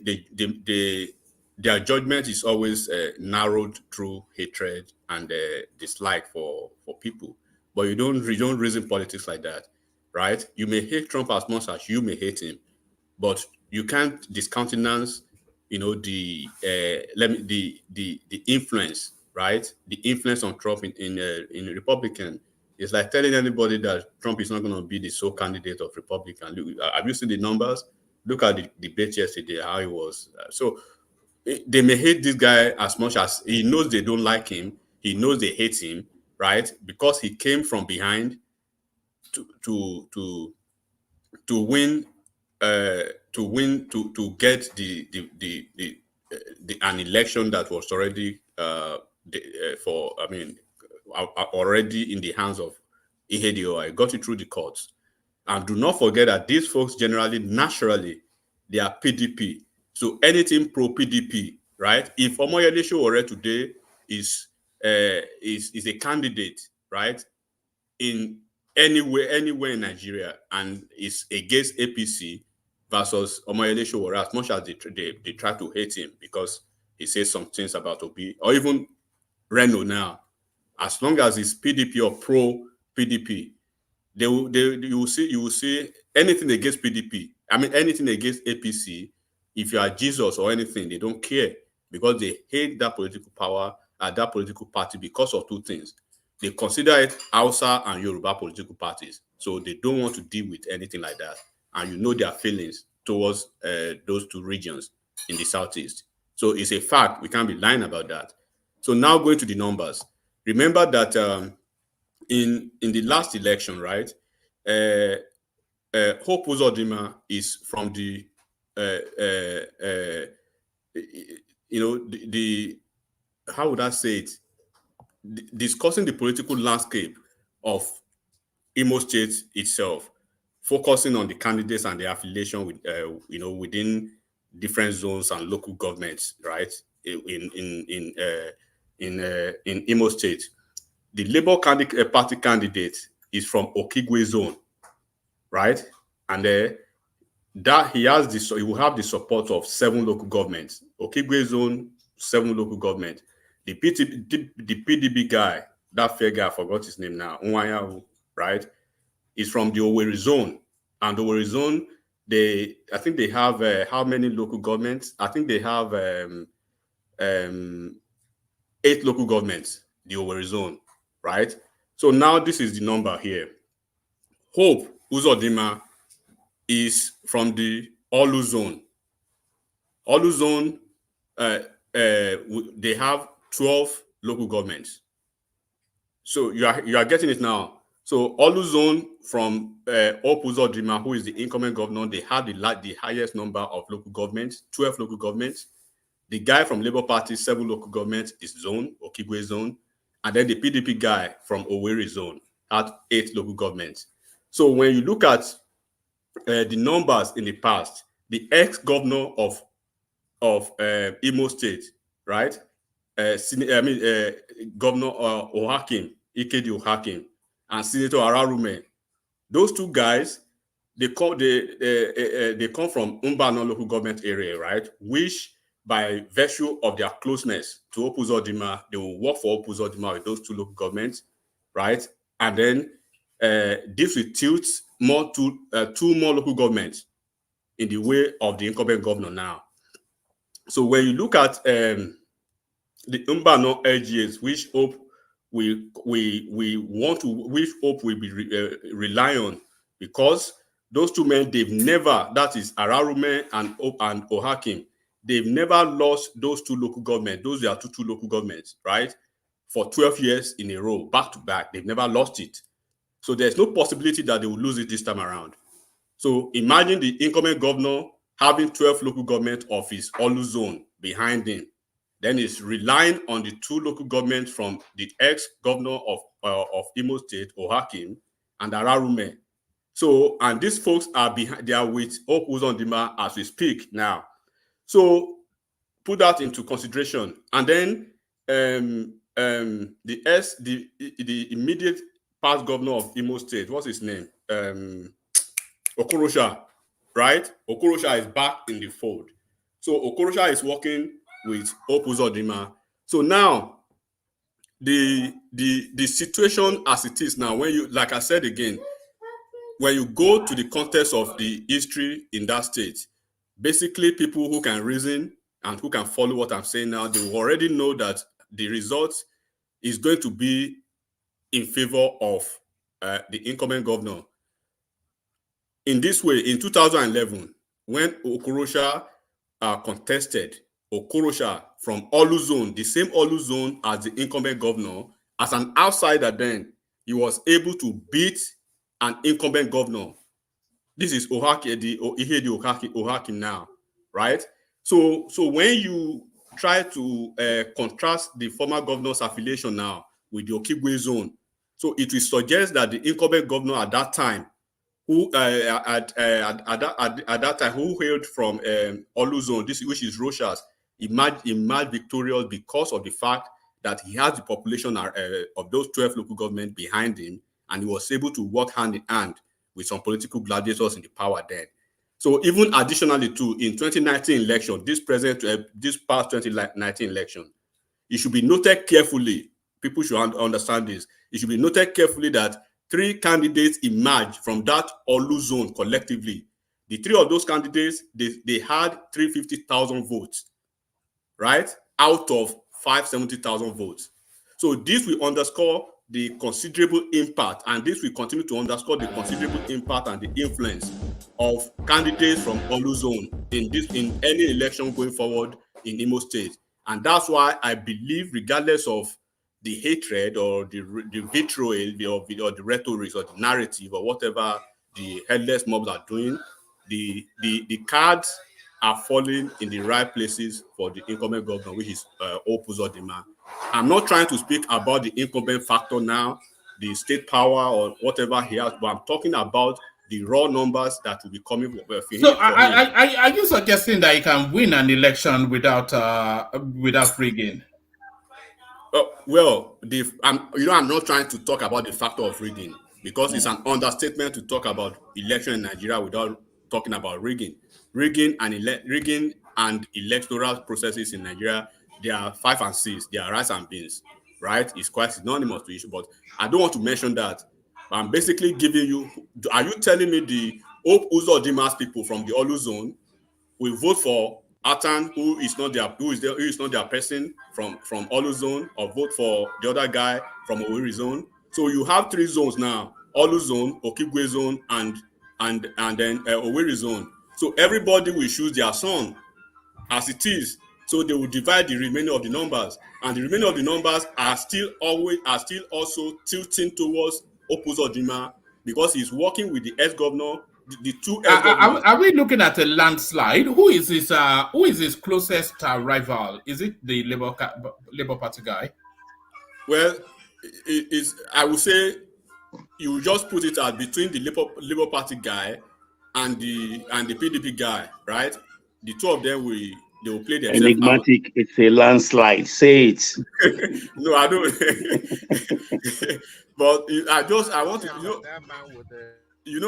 judgment is always narrowed through hatred and dislike for people. But you don't reason politics like that, right? You may hate Trump as much as you may hate him, but you can't discountenance, the influence, right? The influence on Trump in Republican. It's like telling anybody that Trump is not going to be the sole candidate of Republican. Have you seen the numbers? Look at the debate yesterday, how it was. So they may hate this guy as much as he knows they don't like him. He knows they hate him, right? Because he came from behind to win, to get an election that was already already in the hands of Ihedio. I got it through the courts. And do not forget that these folks generally, naturally, they are PDP. So anything pro PDP, right? If Omoyele Sowore today is a candidate, right, in anywhere in Nigeria, and is against APC versus Omoyele Sowore, as much as they try to hate him because he says some things about Obi, or even Reno now, as long as it's PDP or pro PDP, you will see anything against PDP. I mean, anything against APC. If you are Jesus or anything, they don't care because they hate that political power at that political party because of two things. They consider it Hausa and Yoruba political parties, so they don't want to deal with anything like that. And you know their feelings towards those two regions in the southeast. So it's a fact. We can't be lying about that. So now going to the numbers. Remember that in the last election, right? Hope Uzodinma is from the how would I say it? Discussing the political landscape of Imo State itself, focusing on the candidates and the affiliation with within different zones and local governments, right? In Imo State. The Labour Party candidate is from Okigwe zone, right? And that he will have the support of 7 local governments. Okigwe zone, 7 local governments. The PDB guy, that fair guy, I forgot his name now, Nwanyahu, right? Is from the Owerri zone. And the Owerri zone, I think they have how many local governments? I think they have 8 local governments, the Owerri zone, right? So now this is the number here. Hope Uzodinma is from the Olu zone. Olu zone, they have 12 local governments. So you are getting it now. So Olu zone from Hope Uzodinma, who is the incoming governor, they have the highest number of local governments, 12 local governments. The guy from Labour Party, 7 local governments, is zone, Okigwe zone. And then the PDP guy from Owerri zone had 8 local governments. So when you look at the numbers in the past, the ex-governor of Imo State, right? Governor Ohakim, Ikedi Ohakim, and Senator Ararume, those 2 guys, they come from Mbano local government area, right? Which, by virtue of their closeness to Hope Uzodinma, they will work for Hope Uzodinma with those 2 local governments, right? And then this will tilt more to 2 more local governments in the way of the incumbent governor now. So when you look at the Mbano LGAs, which Hope which Hope will be rely on, because those 2 men, they've never, that is Ararume and Ohakim, they've never lost those 2 local governments. Those are two local governments, right? For 12 years in a row, back to back, they've never lost it. So there's no possibility that they will lose it this time around. So imagine the incoming governor having 12 local governments of his Olu zone behind him. Then he's relying on the 2 local governments from the ex-governor of Imo State, Ohakim, and Ararume. So, and these folks are behind, they are with Hope Uzodinma as we speak now. So put that into consideration. And then the immediate past governor of Imo State, what's his name? Okorosha, right? Okorosha is back in the fold. So Okorosha is working with Hope Uzodinma. So now the situation as it is now, when you, like I said again, when you go to the context of the history in that state, basically people who can reason and who can follow what I'm saying now, they already know that the result is going to be in favor of the incoming governor. In this way, in 2011, when Okorosha contested Okorosha from Olu Zone, the same Olu Zone as the incumbent governor, as an outsider then, he was able to beat an incumbent governor. This is Ohaki now, right? So when you try to contrast the former governor's affiliation now with the Okigwe zone, so it will suggest that the incumbent governor at that time, who at that time who hailed from Olu zone, which is Rochas, emerged victorious because of the fact that he has the population of those 12 local governments behind him, and he was able to work hand in hand with some political gladiators in the power then. So even additionally too, in 2019 election, this past 2019 election, it should be noted carefully, people should understand this, it should be noted carefully that 3 candidates emerged from that Olu zone collectively. The 3 of those candidates, they had 350,000 votes, right? Out of 570,000 votes. So this will underscore the considerable impact, and this will continue to underscore the considerable impact and the influence of candidates from Olu zone in any election going forward in Imo State. And that's why I believe, regardless of the hatred or the vitriol or the rhetoric or the narrative or whatever the headless mobs are doing, the cards are falling in the right places for the incumbent governor, which is Hope Uzodinma. I'm not trying to speak about the incumbent factor now, the state power or whatever he has, but I'm talking about the raw numbers that will be coming for him. So are you suggesting that he can win an election without rigging? Well, I'm not trying to talk about the factor of rigging, because it's an understatement to talk about election in Nigeria without talking about rigging. Rigging and electoral processes in Nigeria, they are 5 and 6. They are rice and beans, right? It's quite synonymous to issue, but I don't want to mention that. I'm basically giving you. Are you telling me the Hope Uzodinma's people from the Olu zone will vote for Atan, who is not their person from Olu zone, or vote for the other guy from Owerri zone? So you have 3 zones now: Olu zone, Okigwe zone, and then Owerri zone. So everybody will choose their son as it is. So they will divide the remainder of the numbers, and the remainder of the numbers are still also tilting towards Hope Uzodinma, because he's working with the ex-governor, the 2 ex-governors. Are we looking at a landslide? Who is his closest rival? Is it the Labour Party guy? Well, I would say you just put it out between the Labour Party guy and the PDP guy, right? The 2 of them they will play themselves enigmatic out. It's a landslide. Say it. No, I don't. But I want to,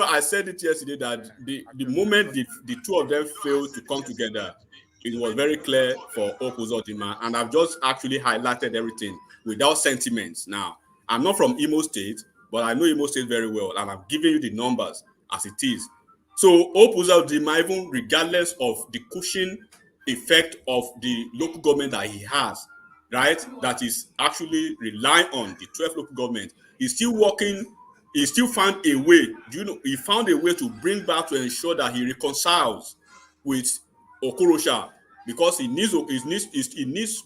I said it yesterday that the moment the 2 of them failed to come together, it was very clear for Hope Uzodinma, and I've just actually highlighted everything without sentiments. Now, I'm not from Imo State, but I know Imo State very well, and I'm giving you the numbers as it is. So Hope Uzodinma, even regardless of the cushion effect of the local government that he has, right, that is actually relying on the 12 local government, he's still working. He still found a way. He found a way to bring back, to ensure that he reconciles with Okorosha, because he needs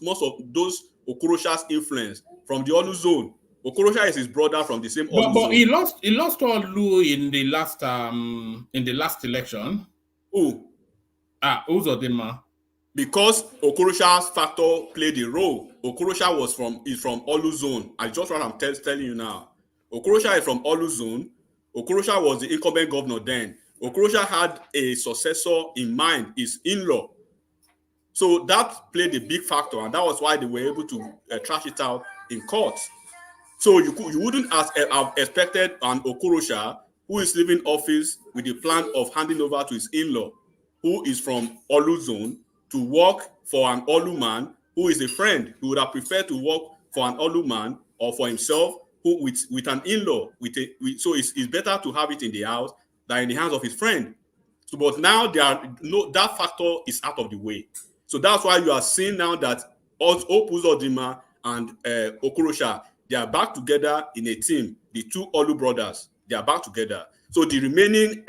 most of those Okorosha's influence from the Olu zone. Okorosha is his brother from the same Olu zone. But he lost Olu in the last election. Who? Uzodinma. Because Okorosha's factor played a role. Okorosha is from Olu zone. I just what I'm telling you now. Okorosha is from Olu zone. Okorosha was the incumbent governor then. Okorosha had a successor in mind, his in-law. So that played a big factor, and that was why they were able to trash it out in court. So you wouldn't have expected an Okorosha who is leaving office with the plan of handing over to his in-law, who is from Olu zone, to work for an Olu man who is a friend. He would have preferred to work for an Olu man or for himself who with an in-law. So it's better to have it in the house than in the hands of his friend. So, but now that factor is out of the way. So that's why you are seeing now that Hope Uzodinma and Okorosha, they are back together in a team. The 2 Olu brothers, they are back together. So the remaining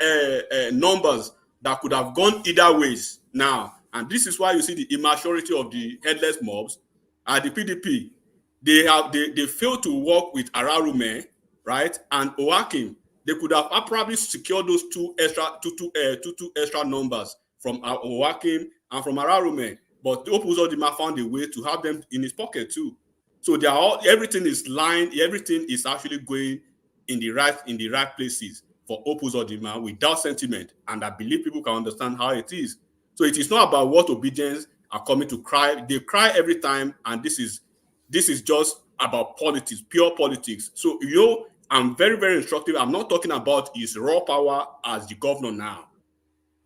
numbers that could have gone either ways now, And this is why you see the immaturity of the headless mobs at the PDP. They failed to work with Ararume, right, and Oakim. They could have probably secured those two extra numbers from Oakim and from Ararume, but Opuzodima found a way to have them in his pocket too. So they are everything is lined, everything is actually going in the right places for Opuzodima without sentiment, and I believe people can understand how it is. So it is not about what obedience are coming to cry. They cry every time, and this is just about politics, pure politics. So I'm very, very instructive. I'm not talking about his raw power as the governor now.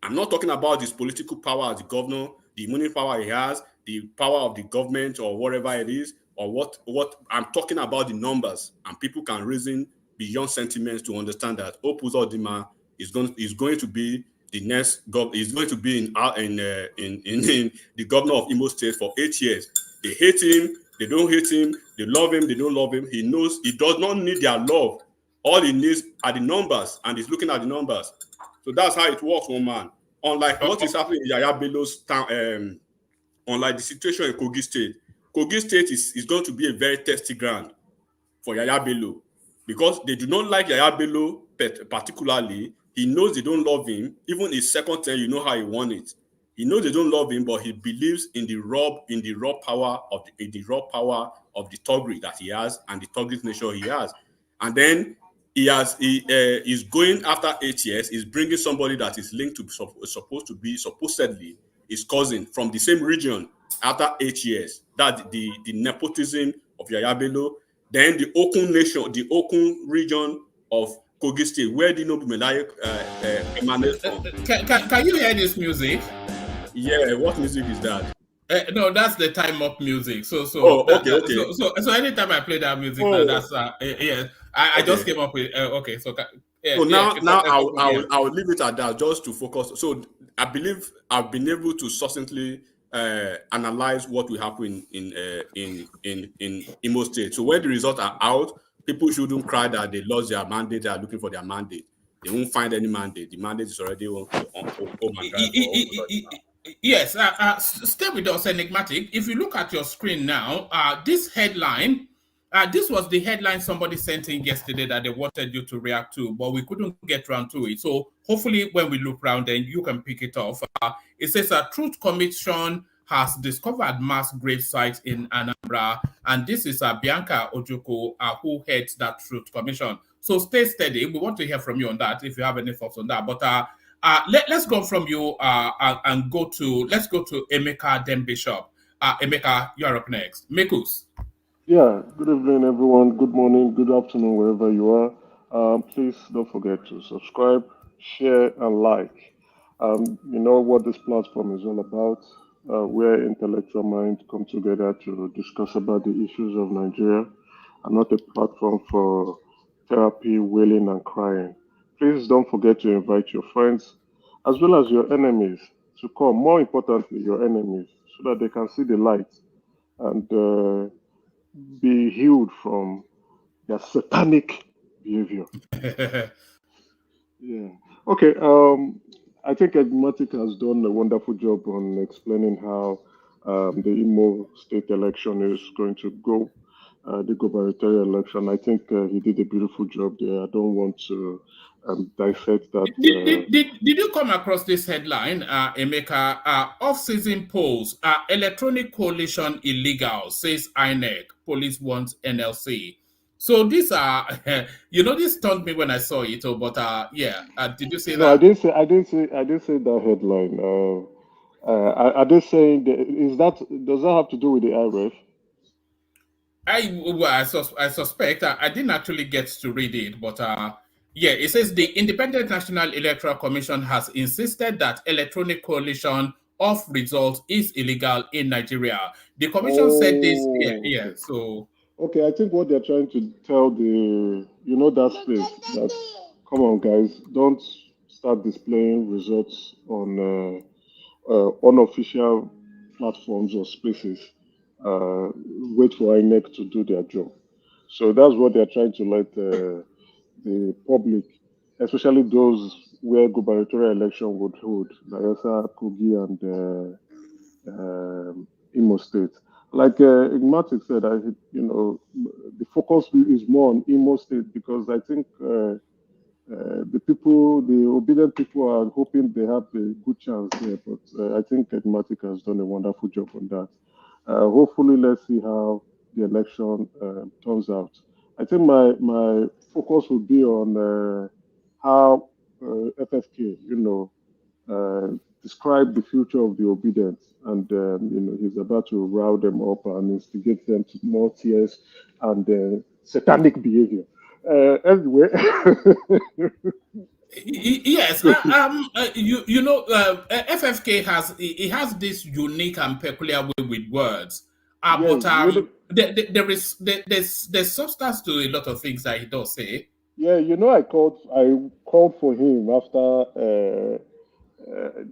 I'm not talking about his political power as the governor, the money power he has, the power of the government or whatever it is, or what I'm talking about the numbers, and people can reason beyond sentiments to understand that Opuzodima is going to be the next governor. Is going to be in the governor of Imo State for 8 years. They hate him, they don't hate him, they love him, they don't love him. He knows he does not need their love. All he needs are the numbers, and he's looking at the numbers. So that's how it works, one man. Unlike what is happening in Yaya Bello's town, unlike the situation in Kogi State. Kogi State is going to be a very testy ground for Yaya Bello because they do not like Yaya Bello particularly. He knows they don't love him. Even his second term, you know how he won it. He knows they don't love him, but he believes in the raw power of the Togri that he has and the Togri nation he has. And then he's going after 8 years. He's bringing somebody that is linked to supposedly his cousin from the same region after 8 years. That's the nepotism of Yaya Bello. Then the Okun nation, the Okun region of Kogi State, where the Nobu Melai emanates from. Can you hear this music? Yeah, what music is that? No, that's the time up music. So okay. So anytime I play that music, that's yeah. I just came up with okay. So now I'll leave it at that just to focus. So I believe I've been able to succinctly analyze what will happen in Imo State. So when the results are out, people shouldn't cry that they lost their mandate. They are looking for their mandate. They won't find any mandate. The mandate is already on Yes, stay with us, Enigmatic. If you look at your screen now, this headline, this was the headline somebody sent in yesterday that they wanted you to react to, but we couldn't get around to it. So hopefully when we look around, then you can pick it off. It says a Truth Commission has discovered mass grave sites in Anambra, and this is Bianca Ojoko, who heads that Truth Commission. So stay steady. We want to hear from you on that if you have any thoughts on that. But let's go from you and let's go to Emeka then Bishop. Emeka, you're up next. Mekus. Yeah, good evening, everyone. Good morning, good afternoon, wherever you are. Please don't forget to subscribe, share, and like. You know what this platform is all about, where intellectual minds come together to discuss about the issues of Nigeria, and not a platform for therapy, wailing, and crying. Please don't forget to invite your friends as well as your enemies to come. More importantly, your enemies, so that they can see the light and be healed from their satanic behavior. Yeah. Okay. I think Enigmatic has done a wonderful job on explaining how the Imo state election is going to go, the gubernatorial election. I think he did a beautiful job there. I don't want to dissect that. Did you come across this headline, Emeka? Off-season polls, electronic coalition illegal, says INEC. Police wants NLC. So these are, this stunned me when I saw it. But yeah, did you say that? No, I didn't say that headline. Are they saying does that have to do with the IRF? I suspect. I didn't actually get to read it, but yeah, it says the Independent National Electoral Commission has insisted that electronic coalition of results is illegal in Nigeria. The commission said this. Yeah. So okay, I think what they're trying to tell that space that come on, guys, don't start displaying results on unofficial platforms or spaces. Wait for INEC to do their job. So that's what they're trying to let the public, especially those where gubernatorial election would hold, Bayelsa, Kogi, and Imo State. Like Igmatic said, the focus is more on Imo State because I think the obedient people are hoping they have a good chance there. But I think Igmatic has done a wonderful job on that. Hopefully, let's see how the election turns out. I think my focus will be on how FFK, describe the future of the obedient, and he's about to rile them up and instigate them to more tears and satanic behavior. Anyway, Yes, FFK has this unique and peculiar way with words. yes, But there's substance to a lot of things that he does say. yeah, I called for him after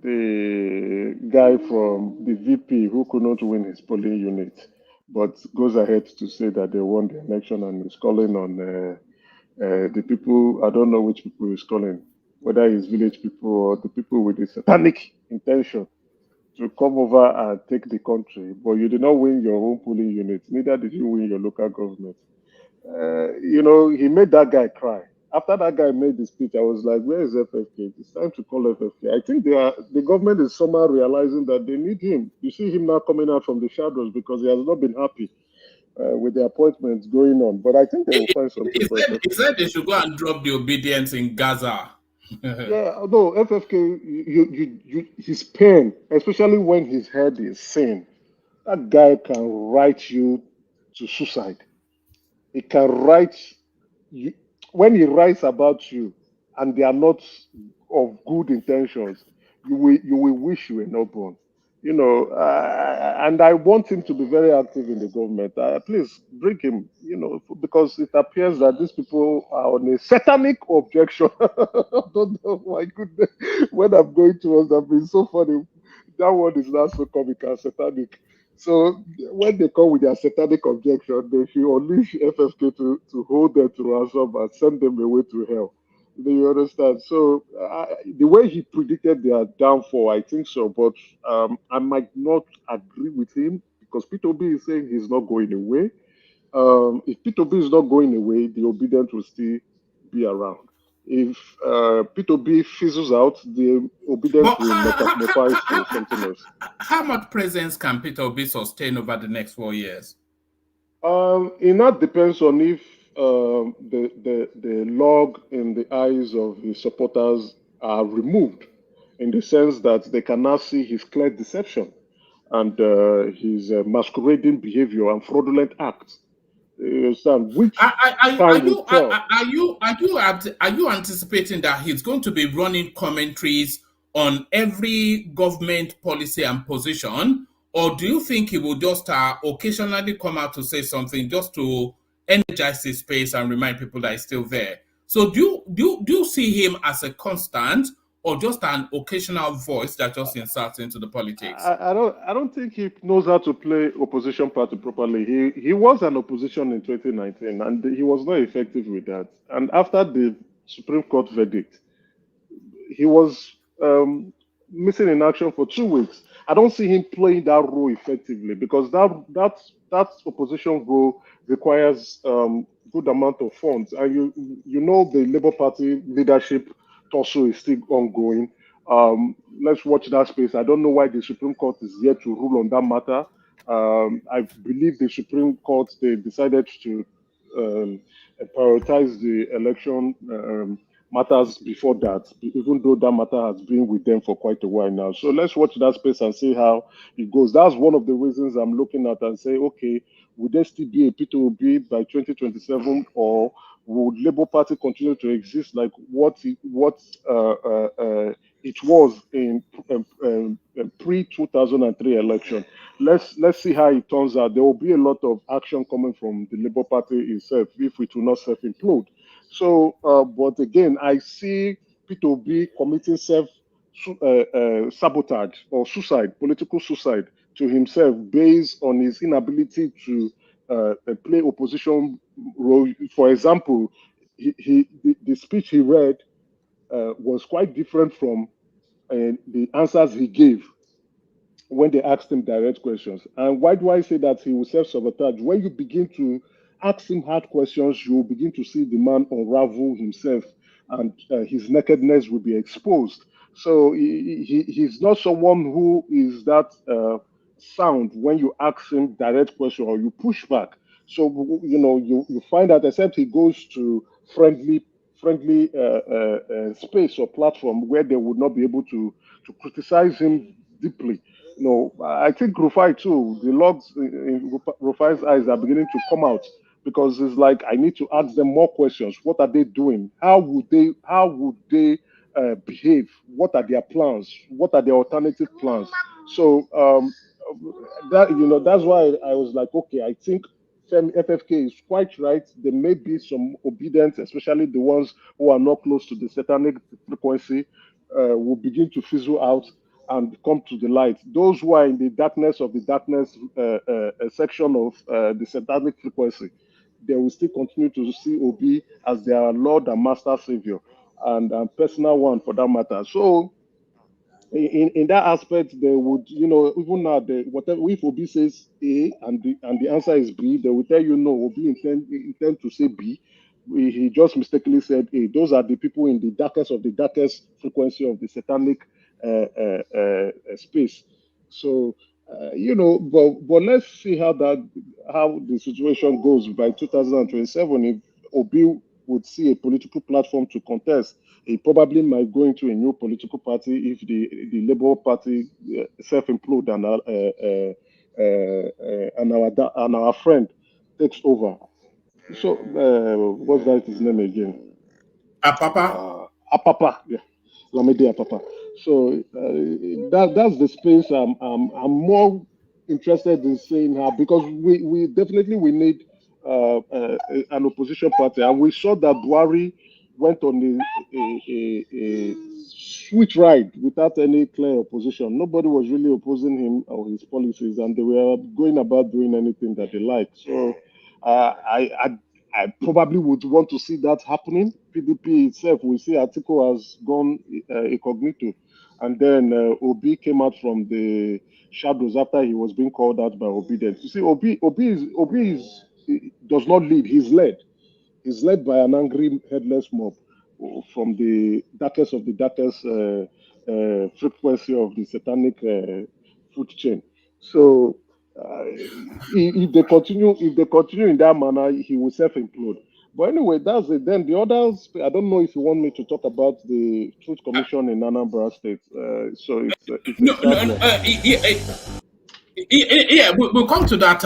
the guy from the VP who could not win his polling unit, but goes ahead to say that they won the election and is calling on the people. I don't know which people he's calling, whether it's village people or the people with the satanic intention to come over and take the country. But you did not win your own polling unit, neither did you win your local government. He made that guy cry. After that guy made the speech, I was like, where is FFK? It's time to call FFK. I think the government is somehow realizing that they need him. You see him now coming out from the shadows because he has not been happy with the appointments going on. But I think they will find something for FFK. He said they should go and drop the obedience in Gaza. Yeah, no, FFK, his pen, especially when his head is sane, that guy can write you to suicide. He can write you when he writes about you, and they are not of good intentions. You will wish you were not born. And I want him to be very active in the government. Please bring him. Because it appears that these people are on a satanic objection. I don't know. My goodness, when I'm going towards them, it's so funny. That one is not so comical, satanic. So when they come with their satanic objection, they should unleash FFK to hold them to ransom and send them away to hell. Do you understand? So the way he predicted their downfall, I think so, but I might not agree with him because P2B is saying he's not going away. If P2B is not going away, the obedient will still be around. If P2B fizzles out, the obedience will metamorphose to something else. How much presence can Peter Obi sustain over the next 4 years? It not depends on if the log in the eyes of his supporters are removed, in the sense that they can now see his clear deception and his masquerading behavior and fraudulent acts. You understand? Which are you anticipating that he's going to be running commentaries on every government policy and position, or do you think he will just occasionally come out to say something just to energize his space and remind people that he's still there? So do you see him as a constant or just an occasional voice that just inserts into the politics? I don't think he knows how to play opposition party properly. He was an opposition in 2019 and he was not effective with that. And after the Supreme Court verdict, he was missing in action for 2 weeks. I don't see him playing that role effectively because that opposition role requires good amount of funds, and the Labour Party leadership tussle is still ongoing. Let's watch that space. I don't know why the Supreme Court is yet to rule on that matter. I believe the Supreme Court, they decided to prioritize the election matters before that, even though that matter has been with them for quite a while now. So let's watch that space and see how it goes. That's one of the reasons I'm looking at and say, okay, would there still be a P2B by 2027, or would Labour Party continue to exist like what it was in pre-2003 election? Let's see how it turns out. There will be a lot of action coming from the Labour Party itself if it will not self-implode. So, but again, I see P2B committing sabotage or suicide, political suicide to himself based on his inability to play opposition role. For example, the speech he read was quite different from the answers he gave. when they asked him direct questions. And why do I say that he will self-sabotage? When you begin to ask him hard questions, you will begin to see the man unravel himself, and his nakedness will be exposed. So he's not someone who is that sound when you ask him direct question or you push back. So you find that except he goes to friendly space or platform where they would not be able to criticize him deeply. I think Rufai too. The logs in Rufai's eyes are beginning to come out because it's like I need to ask them more questions. What are they doing? How would they behave? What are their plans? What are their alternative plans? So that's why I was like, okay, I think FFK is quite right. There may be some obedience, especially the ones who are not close to the satanic frequency, will begin to fizzle out and come to the light. Those who are in the darkness of the darkness section of the satanic frequency, they will still continue to see Obi as their Lord and Master Savior and personal one for that matter. So in that aspect, they would, even now, whatever if Obi says A and the answer is B, they will tell you no. Obi intend to say B. He just mistakenly said A. Those are the people in the darkest of the darkest frequency of the satanic space. So but let's see how the situation goes by 2027. If Obi would see a political platform to contest, he probably might go into a new political party if the Labour Party self-implode and our friend takes over. So what's that his name again? Apapa. Apapa, yeah, Lamidi Apapa. So that's the space I'm more interested in seeing her because we definitely need an opposition party, and we saw that Buhari went on a sweet ride without any clear opposition. Nobody was really opposing him or his policies, and they were going about doing anything that they liked. So I probably would want to see that happening. PDP itself, we see Atiku has gone incognito, and then Obi came out from the shadows after he was being called out by obedience. You see, Obi does not lead; he's led. He's led by an angry headless mob from the darkest of the darkest frequency of the satanic food chain. So if they continue in that manner, he will self-implode. But anyway, that's it. Then the others, I don't know if you want me to talk about the Truth Commission in Anambra State. So it's No, a sad one. Yeah, we'll come to that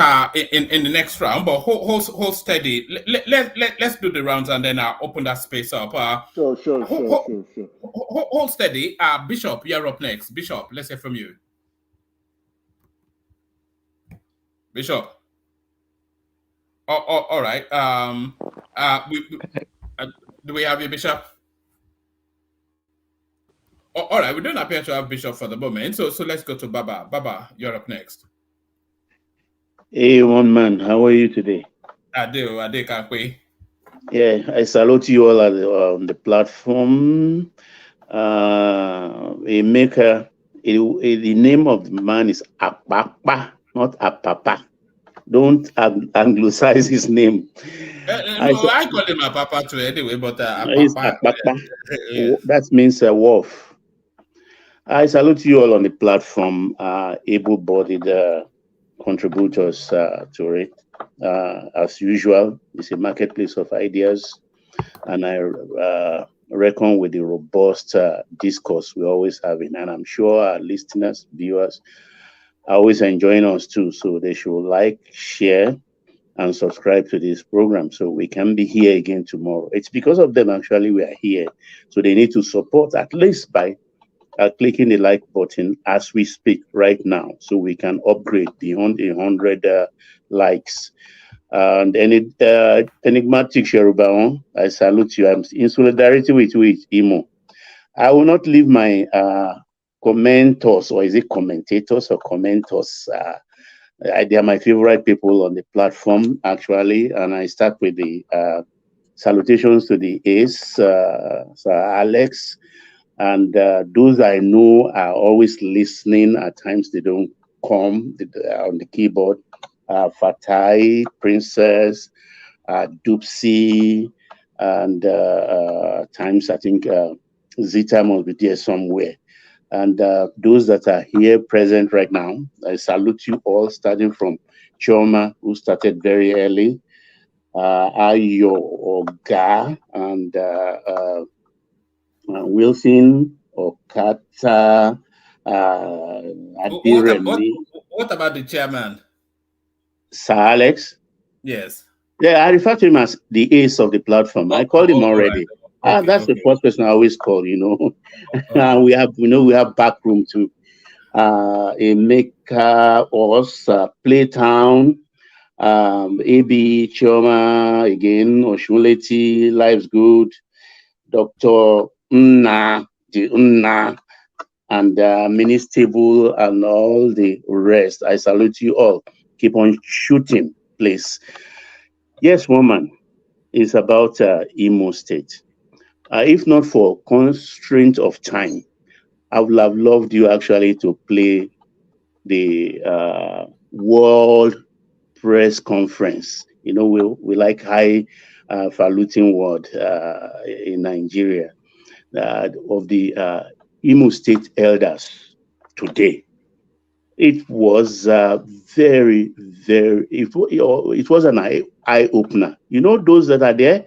in the next round, but hold steady. Let's do the rounds and then I'll open that space up. Sure. Hold steady. Bishop, you're up next. Bishop, let's hear from you. Bishop. Oh, all right. Do we have you, Bishop? Oh, all right. We don't appear to have Bishop for the moment, so let's go to Baba. Baba, you're up next. Hey, one man, how are you today? Ade Kakwe. Yeah, I salute you all on the platform. The name of the man is Apapa, not Apapa. Don't anglicize his name. I call him Apapa too anyway, but Apapa. That means a wolf. I salute you all on the platform, able-bodied contributors to it. As usual, it's a marketplace of ideas, and I reckon with the robust discourse we're always having. And I'm sure our listeners, viewers, are always enjoying us too. So they should like, share, and subscribe to this program so we can be here again tomorrow. It's because of them actually we are here. So they need to support at least by clicking the like button as we speak right now, so we can upgrade beyond 100 likes. And enigmatic Yoruba, I salute you. I'm in solidarity with you, Imo. I will not leave my commenters, or is it commentators or commenters? They are my favorite people on the platform, actually. And I start with the salutations to the Ace, Sir Alex, And those I know are always listening. At times they don't come on the keyboard. Fatai, Princess, Dupsy, and times I think Zita must be there somewhere. And those that are here present right now, I salute you all, starting from Choma, who started very early, Ayo Oga, and Wilson, Okata, Adiremi. What about the chairman? Sir Alex? Yes. Yeah, I refer to him as the ace of the platform. I called him already. Right. That's the first person I always call, you know. We have back room too. Emeka, us, Playtown, AB, Chioma, again, Oshunleti, Life's Good, Dr. Nna, and Ministable, and all the rest. I salute you all. Keep on shooting, please. Yes, woman, it's about Imo State. If not for constraint of time, I would have loved you actually to play the World Press Conference. You know, we like high falutin word in Nigeria of the Imo State elders today. It was very, very, it was an eye opener. You know, those that are there,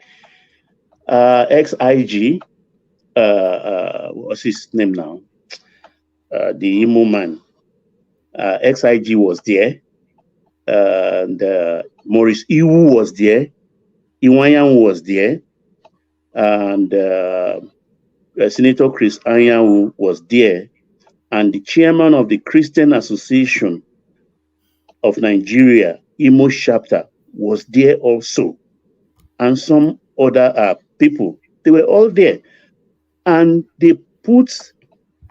XIG, what's his name now? The Imo man. XIG was there. And Maurice Iwu was there. Iwanyan was there. And Senator Chris Anyanwu was there. And the chairman of the Christian Association of Nigeria, Imo chapter, was there also. And some other people, they were all there. And they put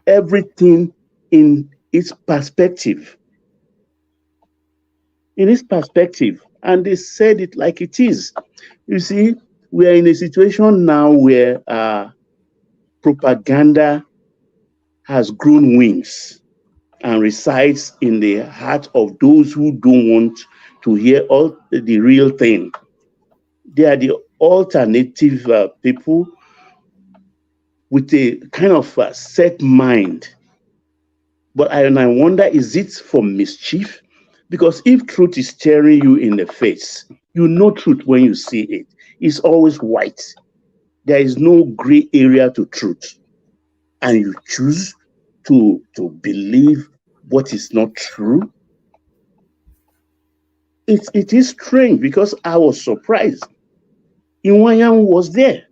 everything in its perspective. In its perspective. And they said it like it is. You see, we are in a situation now where propaganda has grown wings and resides in the heart of those who don't want to hear all the real thing. They are the alternative people with a kind of set mind. But I wonder, is it for mischief? Because if truth is staring you in the face, you know truth when you see it. It's always white. There is no gray area to truth. And you choose to believe what is not true. It is strange because I was surprised. Iwanyan was there.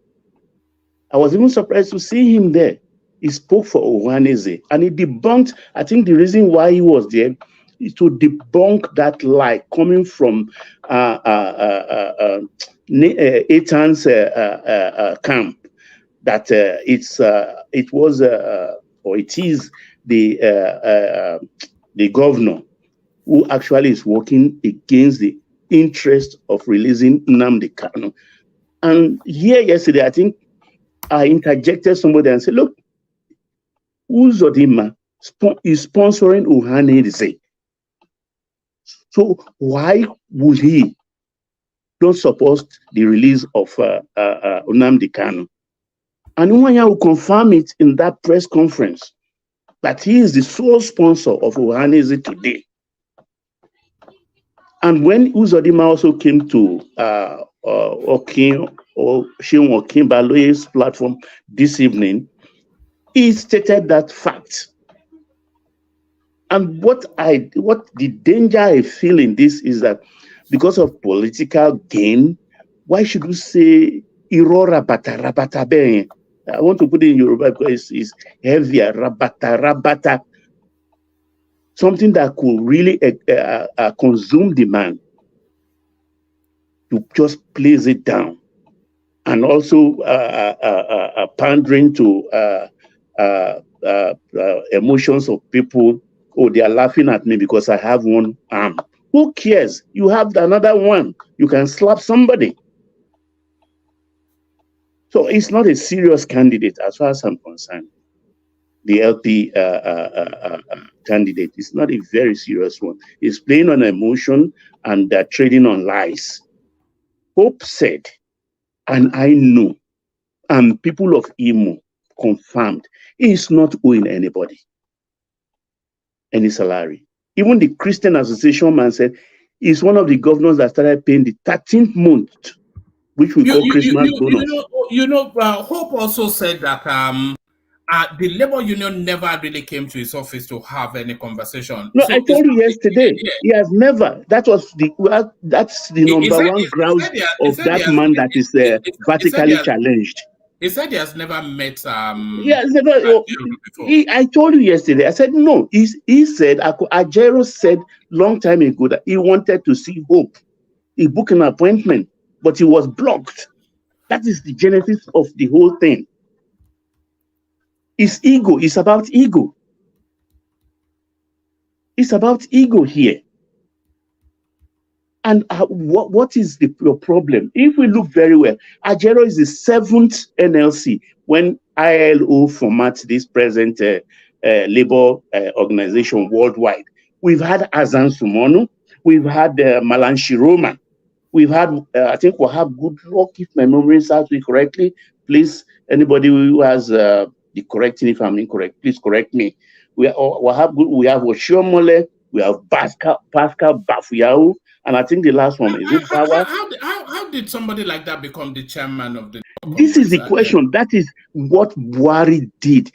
I was even surprised to see him there. He spoke for Ohaneze and he debunked, I think the reason why he was there is to debunk that lie coming from Etan's camp that it was or it is the governor who actually is working against the interest of releasing Nnamdi Kanu. And here yesterday, I think I interjected somebody and said, look, Uzodinma is sponsoring Ohaneze. So why would he not support the release of Nnamdi Kanu? And Iwanyan will confirm it in that press conference that he is the sole sponsor of Ohaneze today. And when Uzodinma also came to Sheon Okinbaloye's platform this evening, he stated that fact. And what the danger I feel in this is that because of political gain, why should you say Iro rabata rabata ben? I want to put it in Yoruba because it's heavier, rabata rabata. Something that could really consume the man. To just place it down. And also pandering to emotions of people. Oh, they are laughing at me because I have one arm. Who cares? You have another one. You can slap somebody. So it's not a serious candidate as far as I'm concerned. the LP candidate. It's not a very serious one. It's playing on emotion and trading on lies. Hope said, and I know, and people of Imo confirmed, he is not owing anybody any salary. Even the Christian Association man said he's one of the governors that started paying the 13th month, which we call Christmas bonus. Hope also said that the labor union never really came to his office to have any conversation. No, so I told you yesterday, he has never. That's the number one grouse of that man that is vertically challenged. He said he has never met. I told you yesterday. I said no. He said Ajero said long time ago that he wanted to see Hope. He booked an appointment, but he was blocked. That is the genesis of the whole thing. It's ego. It's about ego. It's about ego here. And what is your problem? If we look very well, Ajero is the 7th NLC when ILO formats this present labor organization worldwide. We've had Azan Sumonu, we've had Malan Shiroma, we've had, I think we'll have good luck if my memory serves me correctly. Please, anybody who has the correcting, if I'm incorrect, please correct me. We have Oshiomole, we have Pascal Bafuyao, and I think the last one is it Bawa? How did somebody like that become the chairman of the? This is the question. That is what Buhari did.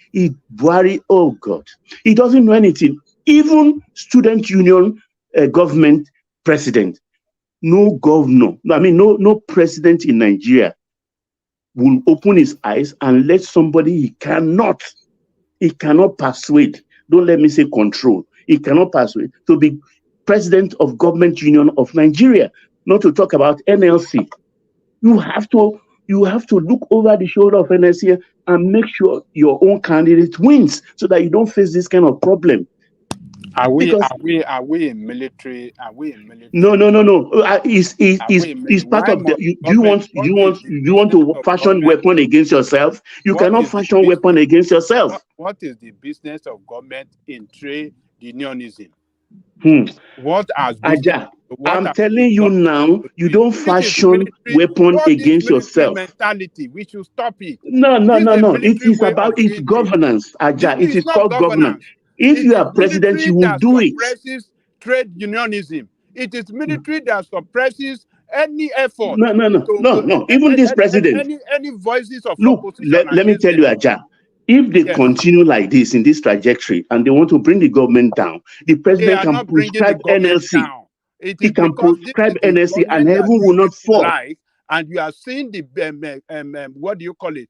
Buhari, oh God, he doesn't know anything. Even student union government president, no governor, no president in Nigeria will open his eyes and let somebody he cannot persuade. Don't let me say control. He cannot persuade to be president of Government Union of Nigeria, not to talk about NLC. You have to look over the shoulder of NLC and make sure your own candidate wins so that you don't face this kind of problem. Are we in military? Are we in military? No. It's part of the. You want to fashion weapon against yourself? You cannot fashion weapon against yourself. What is the business of government in trade unionism? What has Aja? I'm telling you now, you don't fashion weapon against yourself. Mentality. We should stop it. No. It is about its governance, Aja. It is called governance. If you are president, you will do it. Suppresses trade unionism. It is military that suppresses any effort. No. Even this president. Any voices of opposition. Let me tell you, Aja. If they continue like this in this trajectory and they want to bring the government down, the president can prescribe NLC. He can prescribe NLC and heaven will not fall. And you are seeing the what do you call it?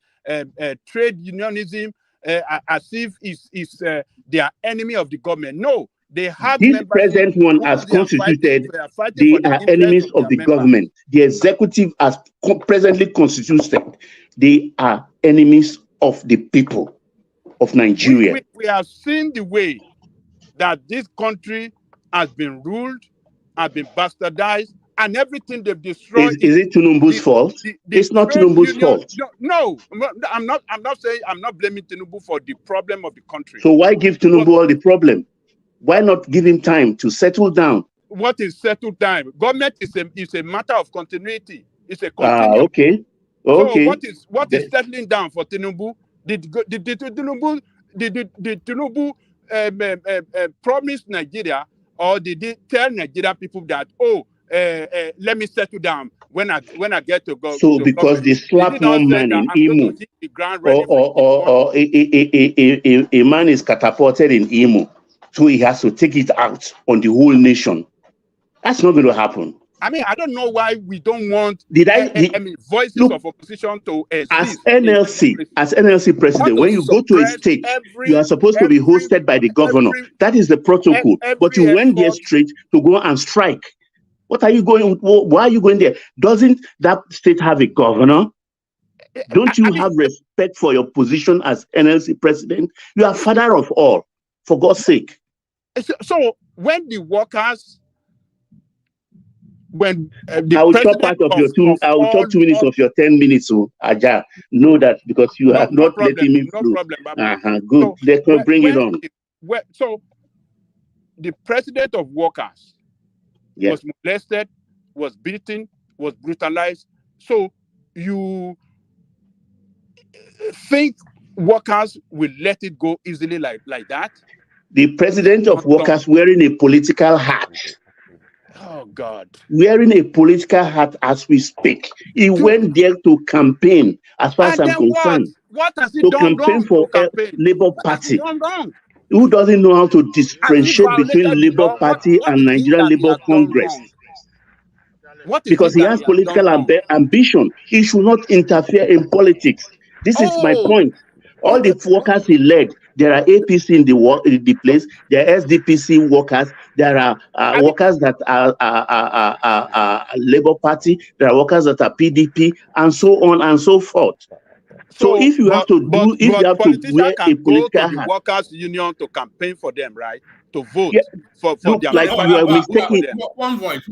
Trade unionism as if it's they are enemy of the government. No, they have this present one as constituted. They are enemies of the government. The executive as presently constituted. They are enemies of the people of Nigeria. We have seen the way that this country has been ruled, has been bastardized, and everything they've destroyed. Is it Tinubu's fault? It's not Tinubu's fault. No, I'm not saying, I'm not blaming Tinubu for the problem of the country. So why give Tinubu all the problem? Why not give him time to settle down? What is settled down? Government is a matter of continuity. It's a continuity. Okay. So what is settling down for Tinubu? Did Tinubu promise Nigeria, or did he tell Nigeria people that let me settle down when I get to go? So because they slap one man in Imo, or a man is catapulted in Imo, so he has to take it out on the whole nation. That's not going to happen. I mean, I don't know why we don't want voices of opposition to exist. As NLC president, when you go to a state, you are supposed to be hosted by the governor. That is the protocol. But you went there straight to go and strike. What are you going? Why are you going there? Doesn't that state have a governor? Don't you have respect for your position as NLC president? You are father of all, for God's sake. So when the workers when the I will chop president part of your two. of I will all, chop 2 minutes of your 10 minutes. So, Aja, know that because you are no not problem, letting me no flow. problem, Baba. Good. So Let me bring it on. so the president of workers was molested, was beaten, was brutalized. So you think workers will let it go easily like that? The president of workers wearing a political hat. Oh God. Wearing a political hat as we speak. He went there to campaign, as far as I'm concerned. What has he to done campaign wrong for to campaign? Labour What has he Party. done wrong? Who doesn't know how to Has he differentiate between violated the Labour law? Party What and is it Nigerian that he Labour has done Congress? wrong? What is Because it he that has he has done political wrong? ambition. He should not interfere in politics. This is my point. All the workers he led, there are APC in the place, there are SDPC workers, there are workers that are Labour Party, there are workers that are PDP, and so on and so forth. So if you have to politicians wear a can go political to the hat, workers' union to campaign for them, right? To vote for look their like members you are to vote for mistaking. them. One voice.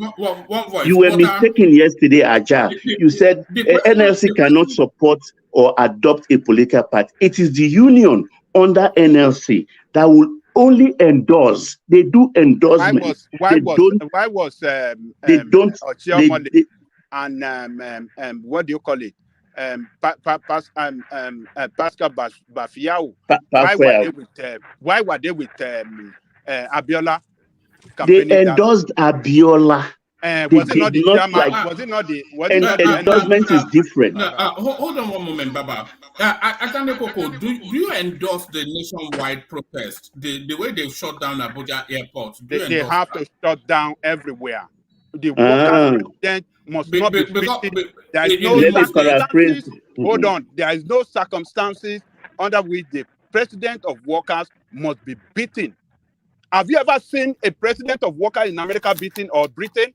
You were mistaken yesterday, Aja. You said NLC cannot support or adopt a political party. It is the union under NLC that will only endorse. They do endorsement. Why was Charman and what do you call it? Pascal Bafiao. Why were they with Abiola? They endorsed Abiola. Was it not the chairman? Was it not the endorsement is different? Hold on one moment, Baba. Akande Koko, do you endorse the nationwide protest? The way they've shut down Abuja airport? They have to shut down everywhere. The workers' president must not be beaten. There is no circumstances. Hold on. There is no circumstances under which the president of workers must be beaten. Have you ever seen a president of workers in America beaten or Britain?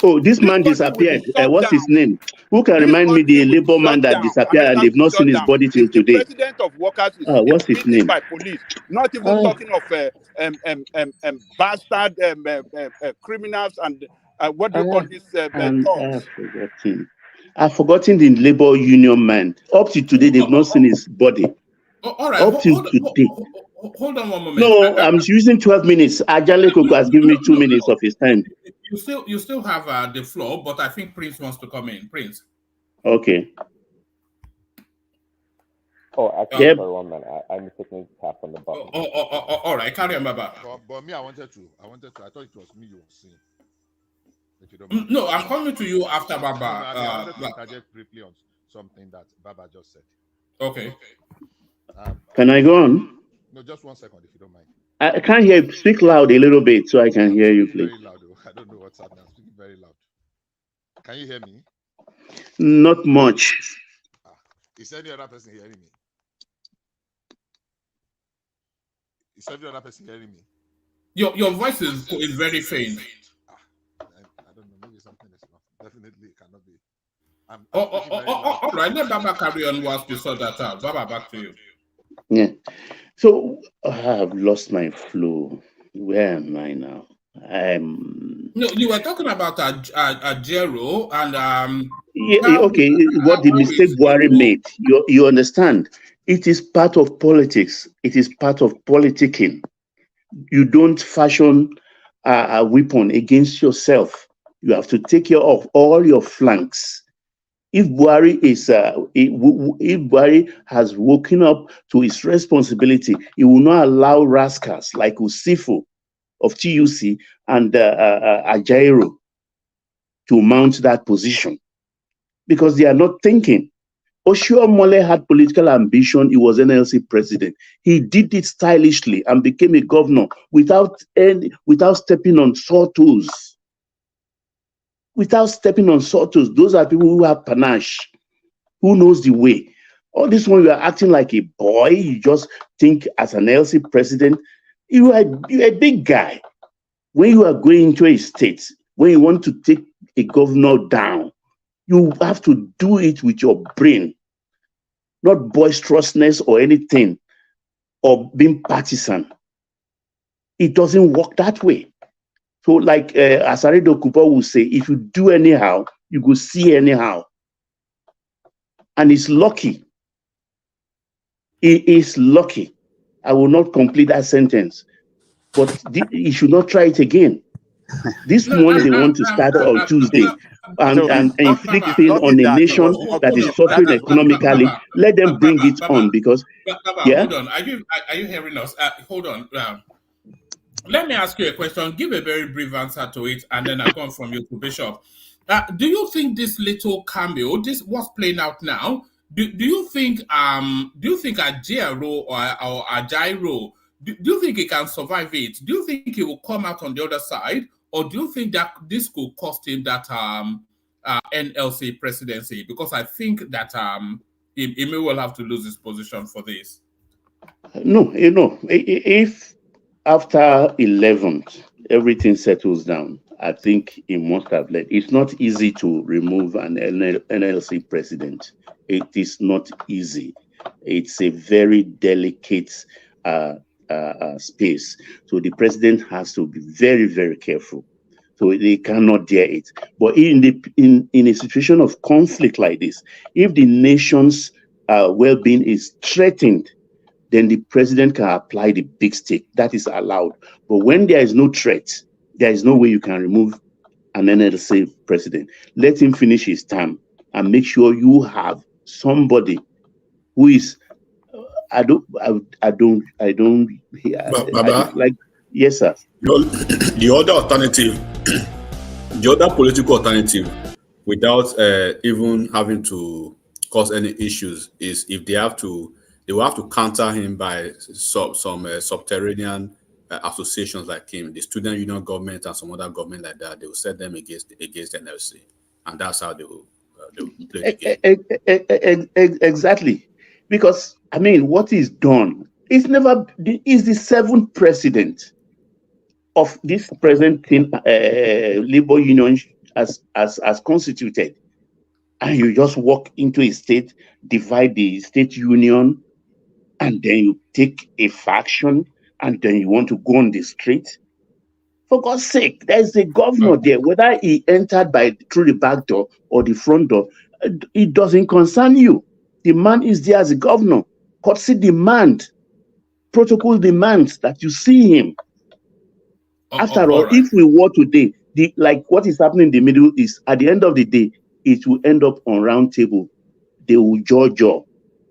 Oh, this man disappeared. What's his name? Who can remind me the Labour man that disappeared and they've not seen his body till today? The president of workers is what's his name? By police. Not even talking of bastard criminals and what do you call this? I've forgotten the Labour Union man. Up to today, they've not seen his body. All right. Up to today. Hold on one moment. No, I'm using 12 minutes. Ajale Koko has given me 2 minutes of his time. You still have the floor, but I think Prince wants to come in. Prince. Okay. Oh, actually, for one man, I mistakenly tapped on the button. All right. Carry on, Baba. But me, I wanted to. I thought it was me you were seeing. No, I'm coming to you after Baba. I wanted to interject briefly on something that Baba just said. Okay. Can I go on? No, just 1 second, if you don't mind. I can't hear you. Speak loud a little bit so I can hear you, please. Very loud. I don't know what's happening. I'm speaking very loud. Can you hear me? Not much. Is any other person hearing me? Is every other person hearing me? Your voice is very faint. I don't know. Maybe something is wrong. Definitely it cannot be. All right. Let Baba carry on whilst we sort that out. Baba, back to you. Yeah. So I've lost my flow. Where am I now? No, you were talking about Ajero and okay. What the mistake Buhari made. You understand? It is part of politics. It is part of politicking. You don't fashion a weapon against yourself. You have to take care of all your flanks. If Buhari if Buhari has woken up to his responsibility, he will not allow rascals like Usifu of TUC and Ajaero to mount that position because they are not thinking. Oshiomhole had political ambition. He was NLC president. He did it stylishly and became a governor without stepping on sawtooths. Without stepping on sawtooths. Those are people who have panache, who knows the way. All this one, you are acting like a boy. You just think as an LC president, you're a big guy. When you are going into a state, when you want to take a governor down, you have to do it with your brain, not boisterousness or anything, or being partisan. It doesn't work that way. So like Asaredo Kupo will say, if you do anyhow, you go see anyhow. And it's lucky. It is lucky. I will not complete that sentence. But he should not try it again. This one they want to start on Tuesday and inflict pain on a nation that is suffering economically. Let them bring it on because hold on. Are you hearing us? Hold on. Let me ask you a question. Give a very brief answer to it, and then I go on from you to Bishop. Do you think this little cameo, this what's playing out now? Do you think a Jairo or a Jairo? Do you think he can survive it? Do you think he will come out on the other side, or do you think that this could cost him that NLC presidency? Because I think that he may well have to lose his position for this. No, if after 11th everything settles down, I think he must have led. It's not easy to remove an NLC president. It is not easy. It's a very delicate space. So the president has to be very, very careful. So they cannot dare it. But in a situation of conflict like this, if the nation's well-being is threatened, then the president can apply the big stick. That is allowed. But when there is no threat, there is no way you can remove an NLC president. Let him finish his term and make sure you have somebody who is. Yes, sir. The other alternative, the other political alternative, without even having to cause any issues, is if they will have to counter him by some subterranean associations like him, the student union government and some other government like that. They will set them against NLC, and that's how they will play the game. Exactly, because I mean, what is done is never is the seventh president of this present labor union as constituted, and you just walk into a state, divide the state union, and then you take a faction, and then you want to go on the street. For God's sake, there's a governor there. Whether he entered through the back door or the front door, it doesn't concern you. The man is there as a governor. Courtesy demand, protocol demands that you see him. After all, if we were today, like what is happening in the Middle East, at the end of the day, it will end up on round table. They will judge.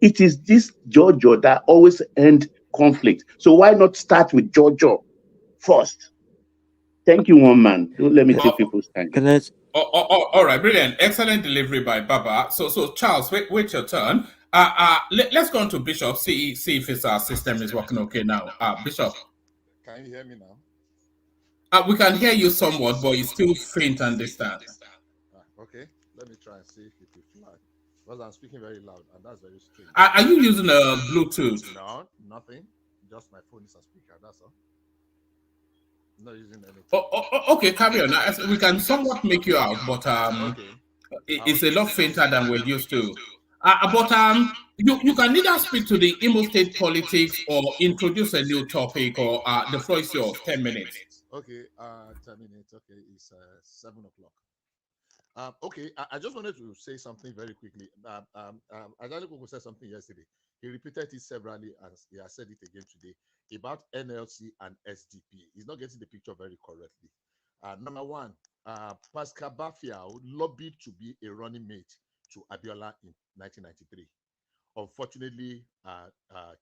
It is this judge that always end conflict. So why not start with judge first? Thank you, one man. Don't let me take people's time. All right, brilliant. Excellent delivery by Baba. So Charles, wait your turn. Let's go on to Bishop, see if his system is working okay now. Bishop. Can you hear me now? We can hear you somewhat, but it's still faint and distant. Okay, let me try and see if it will fly. Because I'm speaking very loud, and that's very strange. Are you using a Bluetooth? No, nothing. Just my phone is a speaker, that's all. I'm not using anything. Okay, carry on. We can somewhat make you out, but it's a lot fainter than we're used to. You can either speak to the Imo State politics or introduce a new topic, or the floor is yours. 10 minutes. Okay, 10 minutes. Okay, it's 7 o'clock. Okay, I just wanted to say something very quickly. Ajani Koko said something yesterday. He repeated it severally, and he has said it again today about NLC and SDP. He's not getting the picture very correctly. Number one, Pascal Bafiao lobbied to be a running mate to Abiola in 1993. Unfortunately,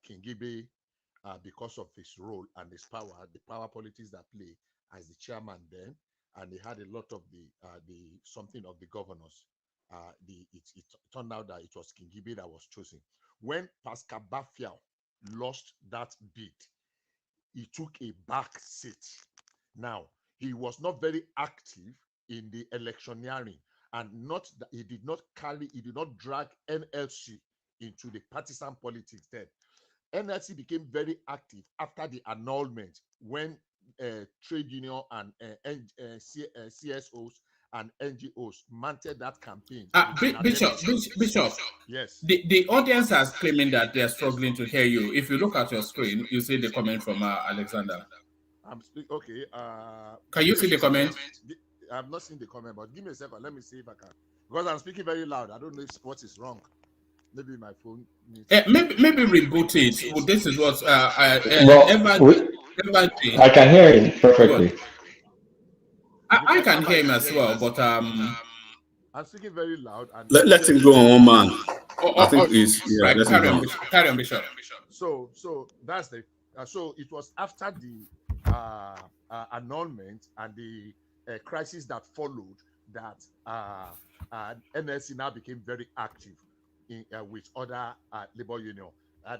King Gibe, because of his role and his power, the power politics that play as the chairman then, and he had a lot of something of the governors. It turned out that it was King Gibe that was chosen. When Pascal Bafiao lost that bid, he took a back seat. Now, he was not very active in the electioneering, and he did not drag NLC into the partisan politics then. NLC became very active after the annulment when trade union and CSOs and NGOs mounted that campaign. Bishop. Yes. The audience is claiming that they're struggling to hear you. If you look at your screen, you see the comment from Alexander. I'm speaking. Okay. Can you see the comment? I've not seen the comment, but give me a second. Let me see if I can. Because I'm speaking very loud. I don't know if what is wrong. Maybe my phone needs. Maybe reboot it. Well, this is what I can hear him perfectly. Good. I can hear him as well, but I'm speaking very loud. And let him go on, one man. I think it's right. let him go. Carry on, Bishop. So that's the. So it was after the annulment and the crisis that followed that NSC now became very active in with other labor union.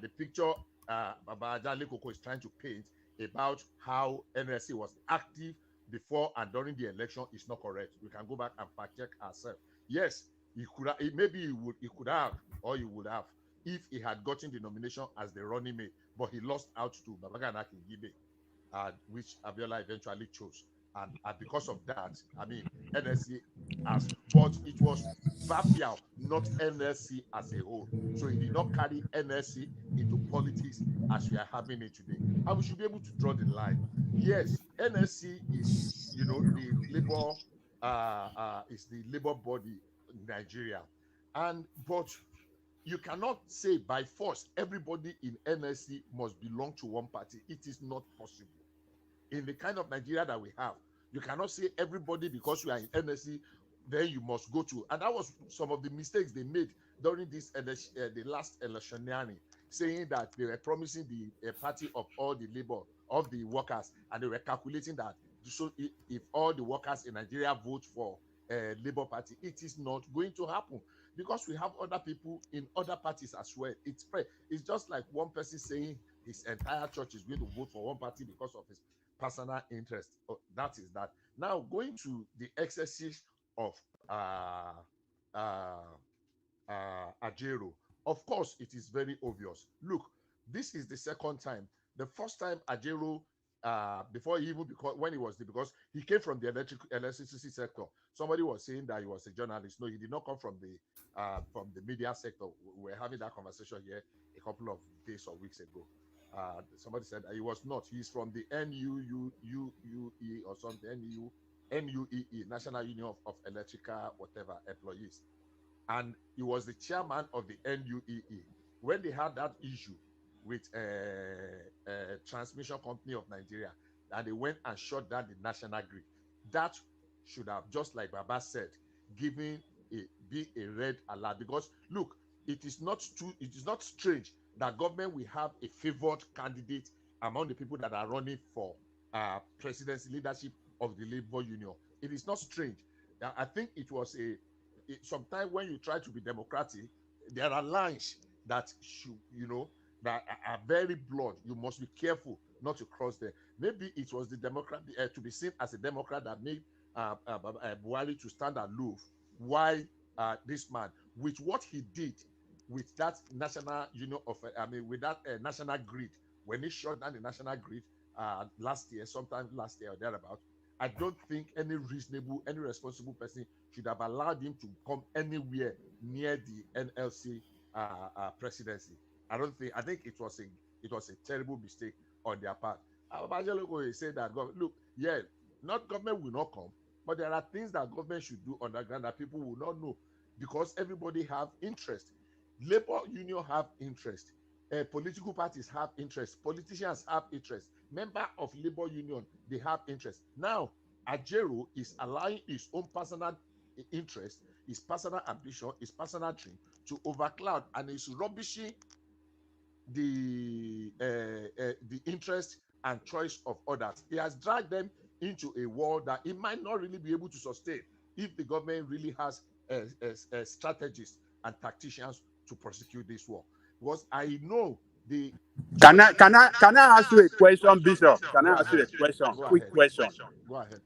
The picture Baba Ajale Koko is trying to paint about how NSC was active before and during the election is not correct. We can go back and fact check ourselves. Yes, he could have, maybe he could have, or he would have, if he had gotten the nomination as the running mate, but he lost out to Babagana Kingibe, which Abiola eventually chose. And because of that, I mean, NSC but it was Bafia, not NSC as a whole. So he did not carry NSC into politics as we are having it today. And we should be able to draw the line. Yes, NSC is, the labor, is the labor body in Nigeria. But you cannot say by force everybody in NSC must belong to one party. It is not possible. In the kind of Nigeria that we have, you cannot say everybody because you are in NSC, then you must go to. And that was some of the mistakes they made during this the last electioneering, saying that they were promising the party of all the labor, of the workers, and they were calculating that so if all the workers in Nigeria vote for Labour Party, it is not going to happen because we have other people in other parties as well. It's just like one person saying his entire church is going to vote for one party because of his personal interest. Oh, that is that. Now going to the excesses of Ajero. Of course, it is very obvious. Look, this is the second time. The first time Ajero, before he even when he was because he came from the electricity sector. Somebody was saying that he was a journalist. No, he did not come from the media sector. We were having that conversation here a couple of days or weeks ago. Somebody said that he was not. He's from the NUUE or something. NUEE, National Union of Electrical whatever employees, and he was the chairman of the NUEE when they had that issue with a transmission company of Nigeria, and they went and shut down the national grid. That should have, just like Baba said, be a red alert, because look, it is not strange that government will have a favored candidate among the people that are running for presidency leadership of the labor union. It is not strange. I think it was sometimes when you try to be democratic, there are lines that should, that are very blunt. You must be careful not to cross them. Maybe it was the Democrat to be seen as a Democrat that made Buhari to stand aloof. Why this man, with what he did with that national union of, with that national grid, when he shut down the national grid sometime last year or thereabout, I don't think any reasonable, any responsible person should have allowed him to come anywhere near the NLC presidency. I think it was a terrible mistake on their part. Abajalo said that, look, not government will not come, but there are things that government should do underground that people will not know, because everybody have interest. Labor union have interest. Political parties have interest. Politicians have interest. Member of labor union, they have interest. Now, Ajero is allowing his own personal interest, his personal ambition, his personal dream to overcloud, and is rubbishing the interest and choice of others. He has dragged them into a war that he might not really be able to sustain if the government really has strategists and tacticians to prosecute this war. Because I know the. Can I ask you a question, Bishop? Can I ask you a question? Quick question. Go ahead.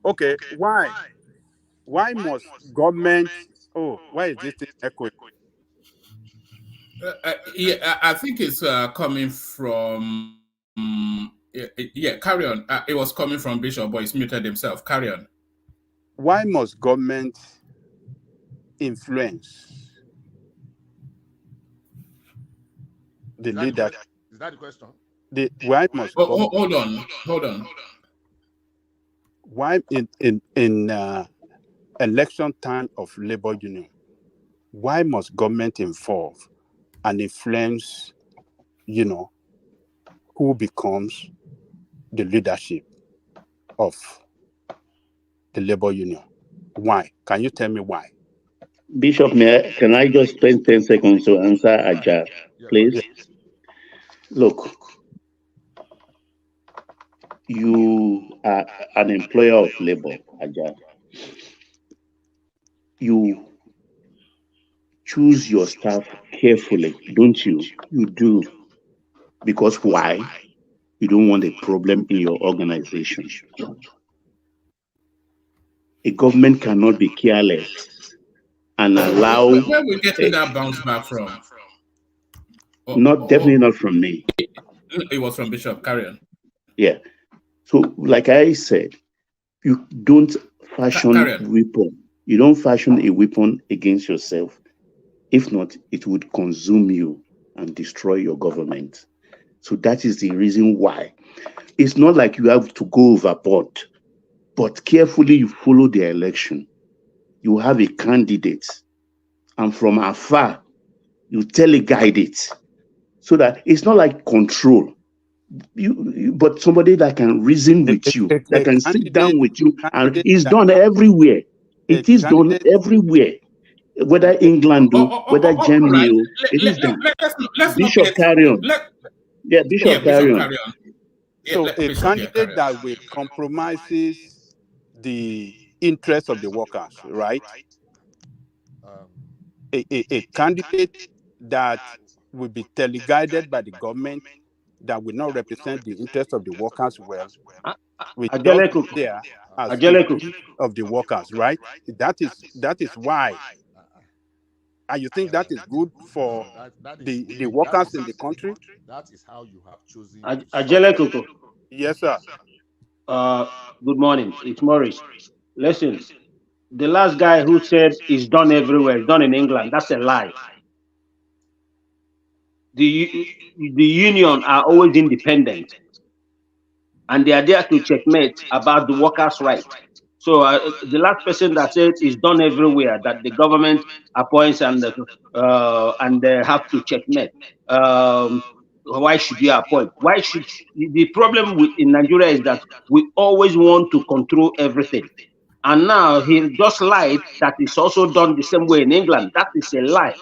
Okay, why must government? Oh, why is this thing echoing? I think it's coming from. Carry on. It was coming from Bishop, but he's muted himself. Carry on. Why must government influence the leader? Is that the question? why must government, hold on. why in election time of labor union, why must government involve and influence, who becomes the leadership of the labor union? Why? Can you tell me why? Bishop, can I just spend 10 seconds to answer Aja, please? Look, you are an employer of labor, Aja. You choose your staff carefully, don't you? You do. Because why? You don't want a problem in your organization. A government cannot be careless and allow. Where are we getting that bounce back from? Definitely not from me. It was from Bishop. Carry on. Yeah. So, like I said, you don't fashion weapon. You don't fashion a weapon against yourself. If not, it would consume you and destroy your government. So that is the reason why. It's not like you have to go overboard, but carefully you follow the election. You have a candidate, and from afar, you teleguide it, so that it's not like control. But somebody that can reason with you, that can sit down with you, and it's done everywhere. It is done everywhere. Whether England whether Germany, it is done. Bishop, carry on. Bishop, carry on. So a candidate that will compromises the interest of the workers, right? A candidate that will be teleguided by the government, that will not represent the interest of the workers well, we just there as of the workers, right? That is why. And you think that is good for the workers in the country? That is how you have chosen. Ajele. Yes, sir. Good morning. It's Maurice. Listen, the last guy who said it's done everywhere, it's done in England, that's a lie. The union are always independent, and they are there to checkmate about the workers' right. So the last person that said it's done everywhere, that the government appoints and they have to checkmate. Why should you appoint? Why should the problem in Nigeria is that we always want to control everything. And now he just lied that it's also done the same way in England. That is a lie.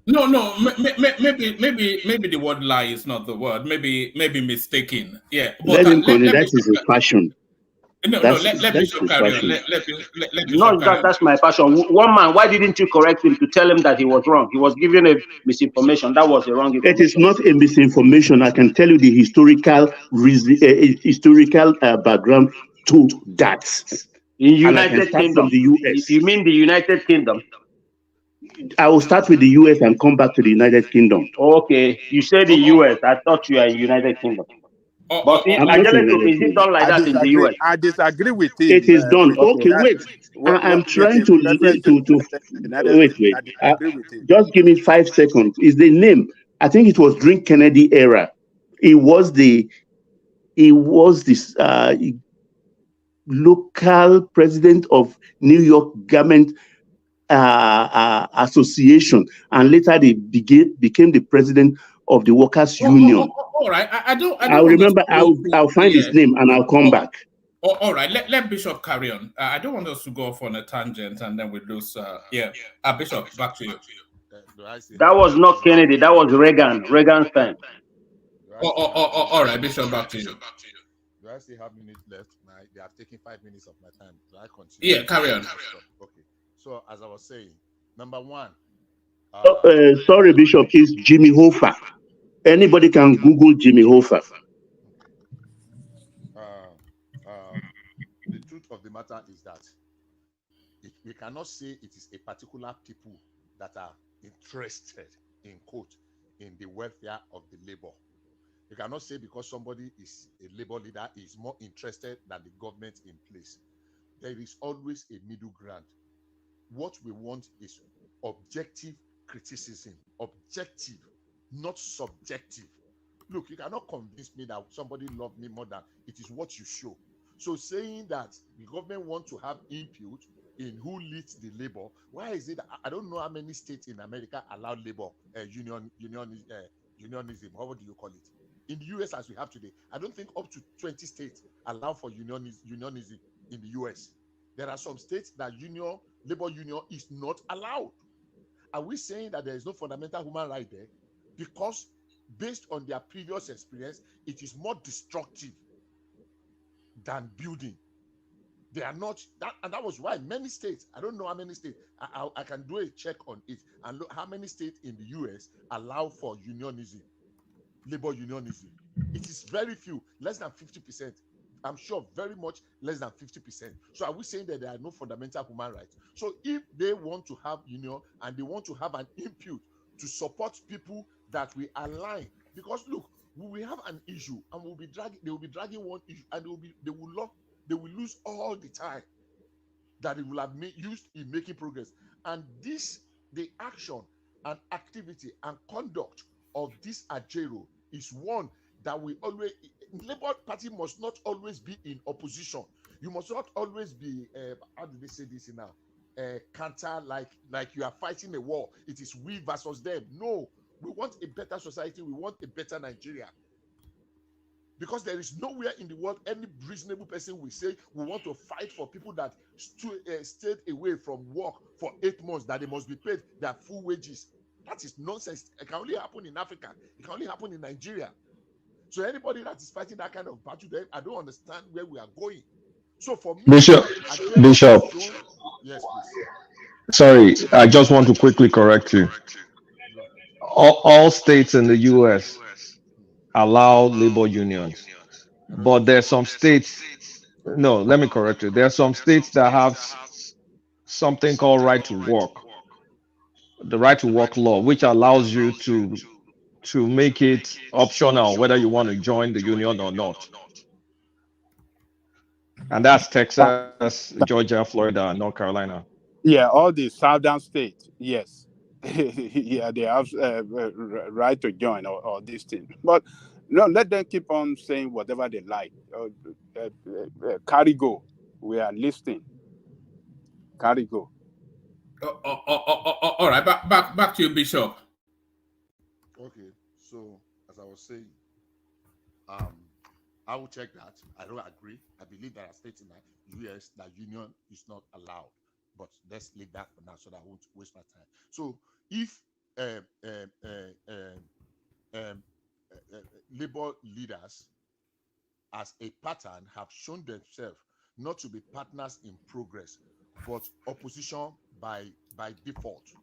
No. Maybe the word lie is not the word. Maybe mistaken. Yeah. But that is a fashion. Let Bishop carry on. No, that's my passion. One man, why didn't you correct him to tell him that he was wrong? He was giving a misinformation. That was the wrong information. It is not a misinformation. I can tell you the historical background to that. In United Kingdom, the US. You mean the United Kingdom? I will start with the US and come back to the United Kingdom. Okay, you said the US. I thought you are in United Kingdom. But is it done like that in the US? I disagree with it. It is done. Okay, wait. I'm trying to wait. Just give me 5 seconds. Is the name? I think it was during Kennedy era. It was this local president of New York Garment Association, and later they became the president of the Workers Union. All right, I'll remember. I'll find his name and I'll come back. All right, let Bishop carry on. I don't want us to go off on a tangent and then we lose. Bishop, back to you. That was not Kennedy. That was Reagan. Reagan's time. All right, Bishop, back to you. Do I still have minutes left? They have taken 5 minutes of my time. Do I continue? Yeah, carry on. Okay. So as I was saying, number one. Sorry, Bishop, is Jimmy Hoffa. Anybody can Google Jimmy Hoffa. The truth of the matter is that we cannot say it is a particular people that are interested, in quote, in the welfare of the labor. You cannot say because somebody is a labor leader is more interested than the government in place. There is always a middle ground. What we want is objective criticism, objective, not subjective. look, you cannot convince me that somebody loved me more than it is what you show. So saying that the government wants to have input in who leads the labor, why is it? I don't know how many states in America allow labor unionism. How do you call it? In the US, as we have today, I don't think up to 20 states allow for unionism in the US. There are some states that labor union is not allowed. Are we saying that there is no fundamental human right there? Because based on their previous experience, it is more destructive than building. They are not that, and that was why many states, I don't know how many states, I can do a check on it and look how many states in the US allow for unionism, labor unionism. It is very few, less than 50%. I'm sure very much less than 50%. So are we saying that there are no fundamental human rights? So if they want to have union and they want to have an input to support people that we align, because look, we will have an issue and they will be dragging one issue and they will lose all the time that it will have used in making progress. And the action and activity and conduct of this Ajero is one that we always, Labour Party must not always be in opposition. You must not always be, how do they say this now? Counter, like you are fighting a war. It is we versus them. No, we want a better society. We want a better Nigeria. Because there is nowhere in the world any reasonable person will say we want to fight for people that stayed away from work for 8 months, that they must be paid their full wages. That is nonsense. It can only happen in Africa. It can only happen in Nigeria. So anybody that is fighting that kind of battle, then I don't understand where we are going. So for me, Bishop, yes, please. Sorry, I just want to quickly correct you. All states in the U.S. allow labor unions, but there's some states. No, let me correct you. There are some states that have something called right to work, the right to work law, which allows you to make it optional whether you want to join the union or not. And that's Texas, Georgia, Florida, and North Carolina. Yeah, all the southern states, yes. Yeah, they have right to join or this thing. But no, let them keep on saying whatever they like. Carry go. We are listening. Carry go. All right, back to you, Bishop. Okay, so as I was saying, I will check that. I don't agree. I believe there are states in the US that union is not allowed. But let's leave that for now so that I won't waste my time. So if labor leaders as a pattern have shown themselves not to be partners in progress, but opposition by default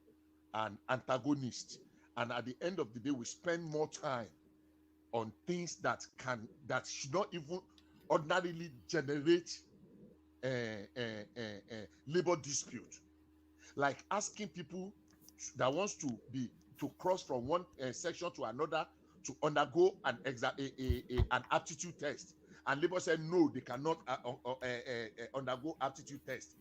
and antagonist, and at the end of the day we spend more time on things that should not even ordinarily generate labor dispute, like asking people that wants to cross from one section to another to undergo an aptitude test, and labor said no, they cannot undergo aptitude test.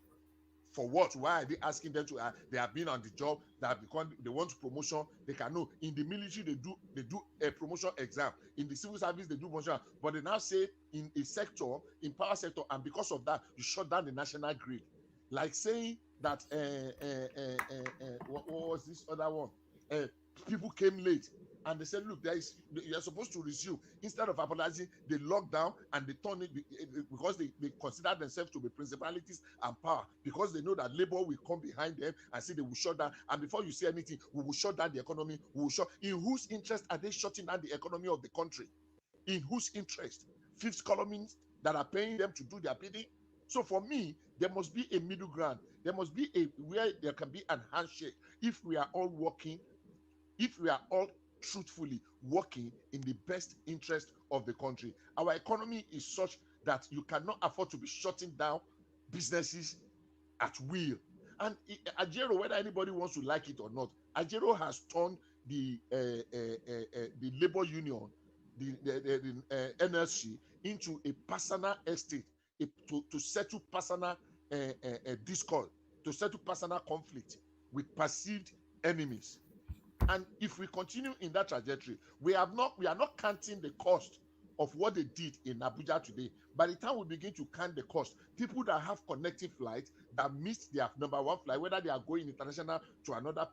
For what? Why are they asking them to? They have been on the job. They want promotion. They can know. In the military, they do a promotion exam. In the civil service, they do promotion. But they now say in a sector, in power sector, and because of that, you shut down the national grid. Like saying that what was this other one? People came late. And they said, look, you're supposed to resume. Instead of apologizing, they locked down and they turned it because they consider themselves to be principalities and power, because they know that labor will come behind them and say they will shut down. And before you say anything, we will shut down the economy. We will shut. In whose interest are they shutting down the economy of the country? In whose interest? Fifth columnists that are paying them to do their bidding? So for me, there must be a middle ground. There must be where there can be an handshake. If we are all working, if we are all truthfully working in the best interest of the country. Our economy is such that you cannot afford to be shutting down businesses at will. And Ajero, whether anybody wants to like it or not, Ajero has turned the labor union, the NLC, into a personal estate to settle personal discord, to settle personal conflict with perceived enemies. And if we continue in that trajectory, we are not counting the cost of what they did in Abuja today. By the time we begin to count the cost, people that have connecting flights that missed their number one flight, whether they are going international to another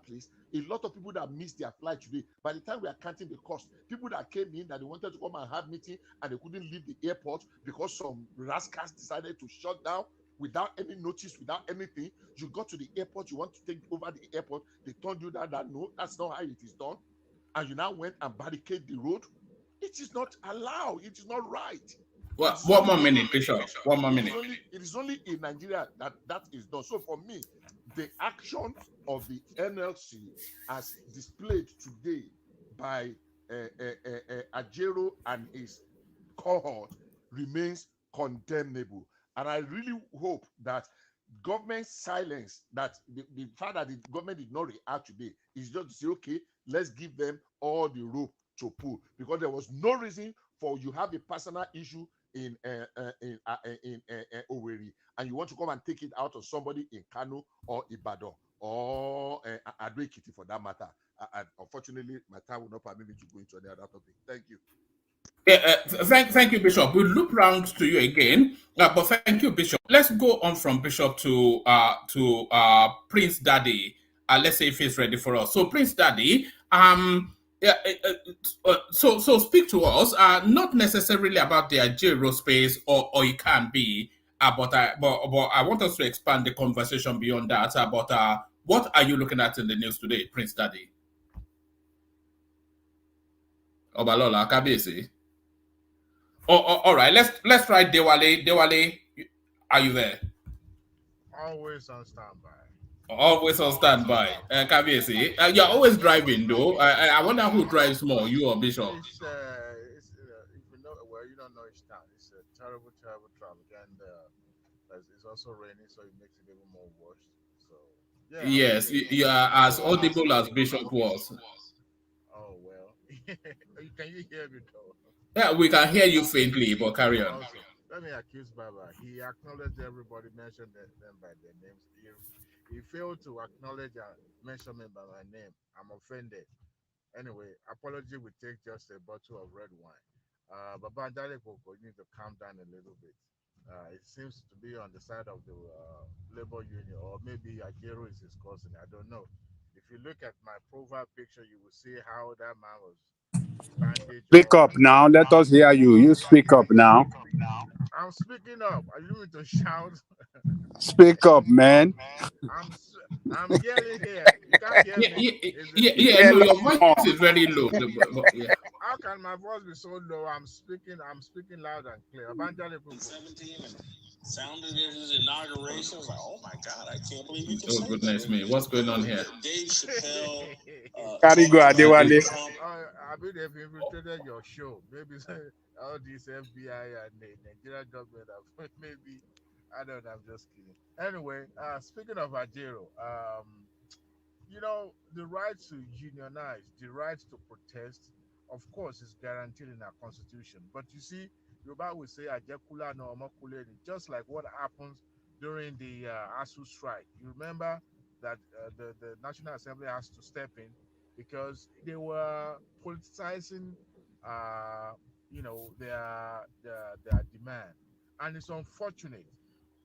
place, a lot of people that missed their flight today. By the time we are counting the cost, people that came in that they wanted to come and have meeting and they couldn't leave the airport because some rascals decided to shut down without any notice, without anything. You got to the airport, you want to take over the airport, they told you that no, that's not how it is done, and you now went and barricade the road. It is not allowed. It is not right. Well, one more minute, Bishop. One more minute. It is only in Nigeria that is done. So for me, the action of the NLC as displayed today by Ajero and his cohort remains condemnable. And I really hope that government silence, that the fact that the government did not react today is just to say, okay, let's give them all the rope to pull, because there was no reason for you have a personal issue in Owerri, and you want to come and take it out of somebody in Kano or Ibadan or Ado Ekiti for that matter. And unfortunately, my time will not permit me to go into any other topic. Thank you. Thank you, Bishop. We'll loop round to you again, but thank you, Bishop. Let's go on from Bishop to Prince Daddy. Let's see if he's ready for us. So, Prince Daddy, so speak to us. Not necessarily about the Ajero space, or it can be, but I want us to expand the conversation beyond that. But what are you looking at in the news today, Prince Daddy? Obalola Kabesi. All right. Let's try Dewale. Dewale, are you there? Always on standby. Always on standby. Kabesi, you're always driving though. I wonder who drives more, you or Bishop? If you know, well, you don't know each town. It's a terrible traffic, and it's also raining, so it makes it even more worse. So yeah. Yes, you are as audible as Bishop was. Oh well. Can you hear me though? Yeah, we can hear you faintly, but carry on. Also, let me accuse Baba. He acknowledged everybody, mentioned them by their names. He failed to acknowledge and mention me by my name. I'm offended. Anyway, apology will take just a bottle of red wine. Baba Ndale Koko, you need to calm down a little bit. It seems to be on the side of the labor union, or maybe Ajero is his cousin. I don't know. If you look at my profile picture, you will see how that man was bandaged. Speak up now. Let us hear you. You speak up now. I'm speaking up. Are you going to shout? Speak up, man. I'm yelling here. You can't hear me. Yeah, no, your voice is very low. Yeah. How can my voice be so low? I'm speaking loud and clear. 17 and sounded at his inauguration. I was like, oh my God, I can't believe you can say goodness that. Me, what's going on here? Dave Chappelle. Carigo Adewale. I mean, they've infiltrated your show. Maybe all these FBI and the Nigerian government have maybe. I don't know, I'm just kidding. Anyway, speaking of Ajero, you know, the right to unionize, the right to protest, of course, is guaranteed in our constitution. But you see, Yoruba will say Ajekula no Omokule, just like what happens during the ASU strike. You remember that the National Assembly has to step in because they were politicizing, you know, their demand, and it's unfortunate.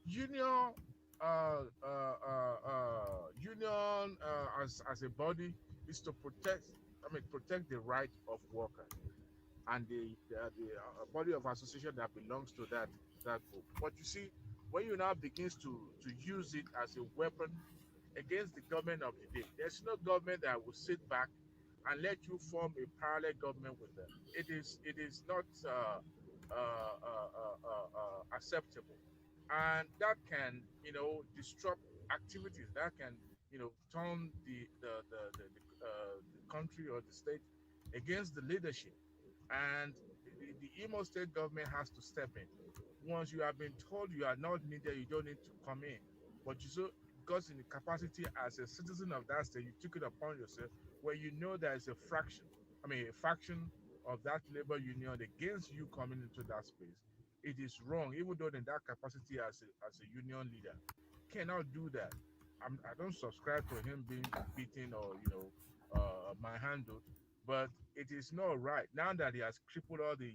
Union as a body is to protect the right of workers and the body of association that belongs to that group. But you see, when you now begins to use it as a weapon against the government of the day, there's no government that will sit back and let you form a parallel government with them. It is not acceptable, and that can, you know, disrupt activities, that can, you know, turn the country or the state against the leadership. And the Imo state government has to step in. Once you have been told you are not needed, you don't need to come in. But you so, because in the capacity as a citizen of that state, you took it upon yourself where you know there is a faction of that labor union against you coming into that space. It is wrong, even though in that capacity as a union leader, cannot do that. I don't subscribe to him being beaten or, you know, manhandled. But it is not right now that he has crippled all the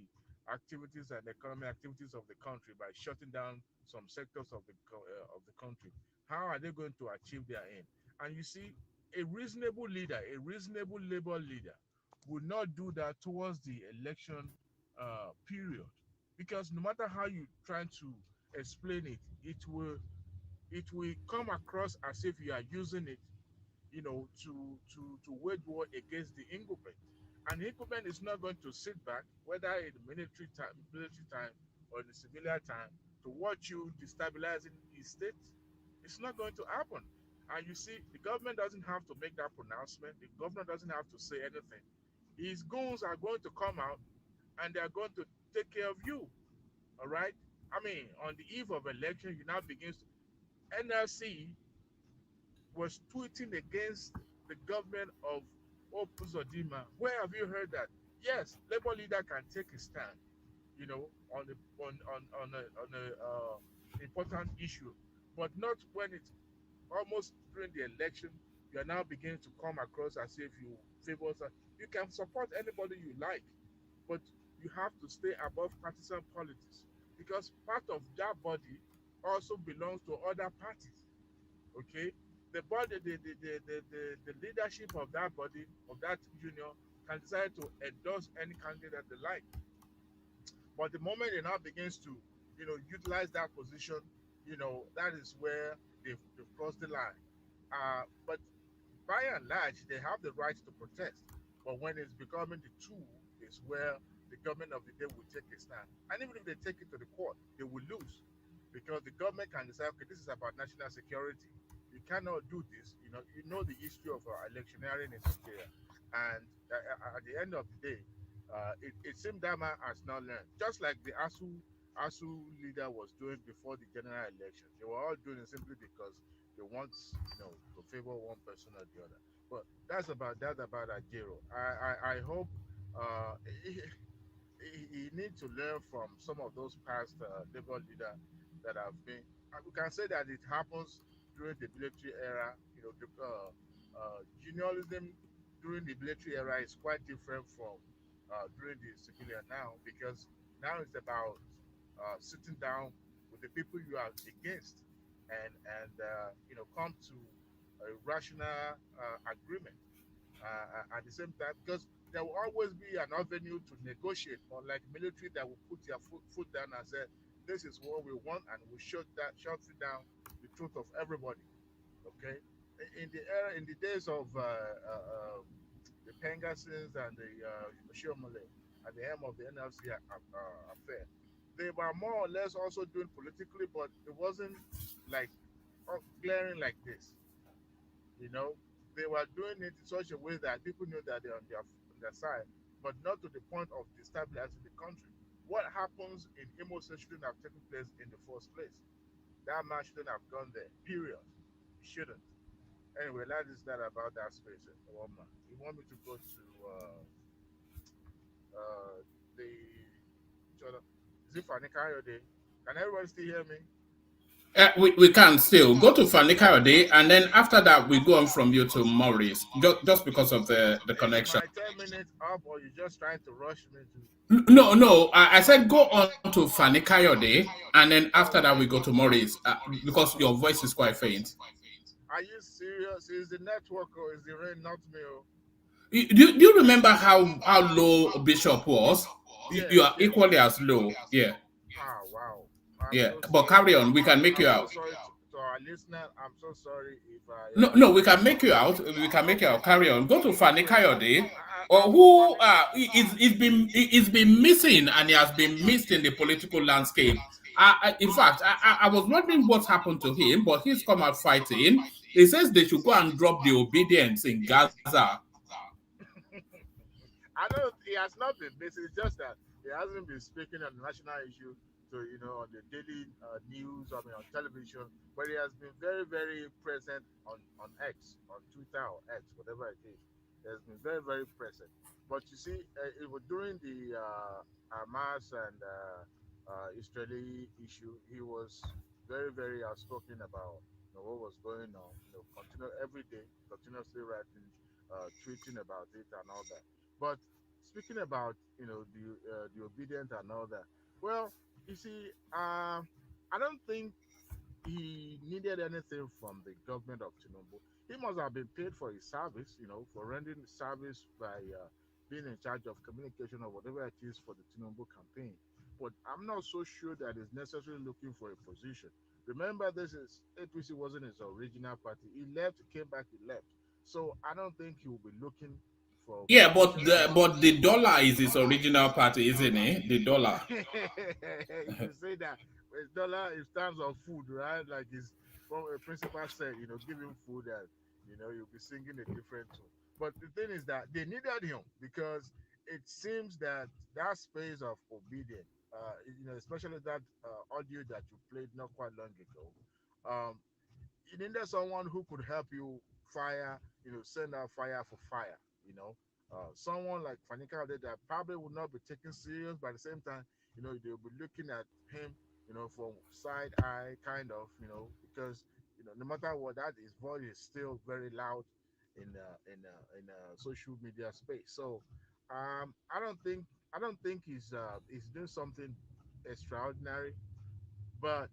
activities and economic activities of the country by shutting down some sectors of the country. How are they going to achieve their aim? And you see, a reasonable leader, a reasonable labor leader, would not do that towards the election period, because no matter how you try to explain it, it will come across as if you are using it, to wage war against the incumbent. And the incumbent is not going to sit back, whether in military time or in the civilian time, to watch you destabilizing his state. It's not going to happen. And you see, the government doesn't have to make that pronouncement. The governor doesn't have to say anything. His goons are going to come out and they are going to take care of you. All right? I mean, on the eve of election, you now begins NLC was tweeting against the government of Opuzodima. Where have you heard that? Yes, labor leader can take a stand, on a important issue, but not when it's almost during the election. You are now beginning to come across as if you favor. You can support anybody you like, but you have to stay above partisan politics, because part of that body also belongs to other parties. Okay, the body, the leadership of that body, of that union, can decide to endorse any candidate that they like. But the moment it now begins to, utilize that position, that is where they've crossed the line. But by and large, they have the right to protest. But when it's becoming the tool, is where the government of the day will take a stand. And even if they take it to the court, they will lose, because the government can decide, okay, this is about national security. You cannot do this. You know the history of electioneering in Nigeria, and at the end of the day, it seemed that man has not learned. Just like the ASU leader was doing before the general election, they were all doing it simply because they want, to favor one person or the other. But that's about Ajero. I hope uh, he needs to learn from some of those past labor leaders that have been. We can say that it happens during the military era. Unionism during the military era is quite different from during the civilian now, because now it's about sitting down with the people you are against, and come to a rational agreement at the same time, because there will always be an avenue to negotiate, unlike military that will put their foot down and say, this is what we want, and we shut down the truth of everybody. Okay, in the days of the Pengasins and the Shiomole at the end of the NLC affair, they were more or less also doing politically, but it wasn't like glaring like this. You know, they were doing it in such a way that people knew that they're on their side, but not to the point of destabilizing the country. What happens in Imo State shouldn't have taken place in the first place. That man shouldn't have gone there. Period. He shouldn't. Anyway, that is that about that space. One man. You want me to go to the is it Fanny Coyote? Can everybody still hear me? We can still go to Fanny Coyote, and then after that we go on from you to Maurice, just because of the Is connection. my 10 minutes up, or you just trying to rush me to? No. I said go on to Fanny Coyote, and then after that we go to Maurice, because your voice is quite faint. Are you serious? Is the network or is the rain not me? Do you remember how low Bishop was? You Yes, are yes. equally as low. Yeah. Ah, wow. I'm Yeah. so But sorry. carry on. We can make I'm you so out. sorry to our listener. I'm so sorry if I. No, we can make you out. We can make you out. Carry on. Go to Fanny Anyway, Coyote, or I'm on who Fanny. he's been missing, and he has been missed in the political landscape. In fact, I was wondering what happened to him, but he's come out fighting. He says they should go and drop the obedience in Gaza. I know he has not been busy. It's just that he hasn't been speaking on the national issue to on the daily news. I mean, on television, but he has been very, very present on X, on Twitter or X, whatever it is. He has been very, very present. But you see, it was during the Hamas and Israeli issue, he was very, very outspoken about what was going on. Continue every day, continuously writing tweeting about it and all that. But speaking about the obedient and all that, well, you see, I don't think he needed anything from the government of Tinubu. He must have been paid for his service, for rendering service by being in charge of communication or whatever it is for the Tinubu campaign. But I'm not so sure that he's necessarily looking for a position. Remember, this is APC wasn't his original party. He left, came back, he left. So I don't think he will be looking for Yeah, position. but the dollar is his original party, isn't it? The dollar. You say that with dollar it stands on food, right? Like his principal said, give him food and you'll be singing a different tune. But the thing is that they needed him because it seems that that space of obedience, especially that audio that you played not quite long ago, um, you needed someone who could help you fire, send out fire for fire, someone like Fanika Ode that probably would not be taken serious, but at the same time, they'll be looking at him, from side eye, kind of, because, no matter what, that his voice is still very loud in social media space. So, I don't think he's doing something extraordinary, but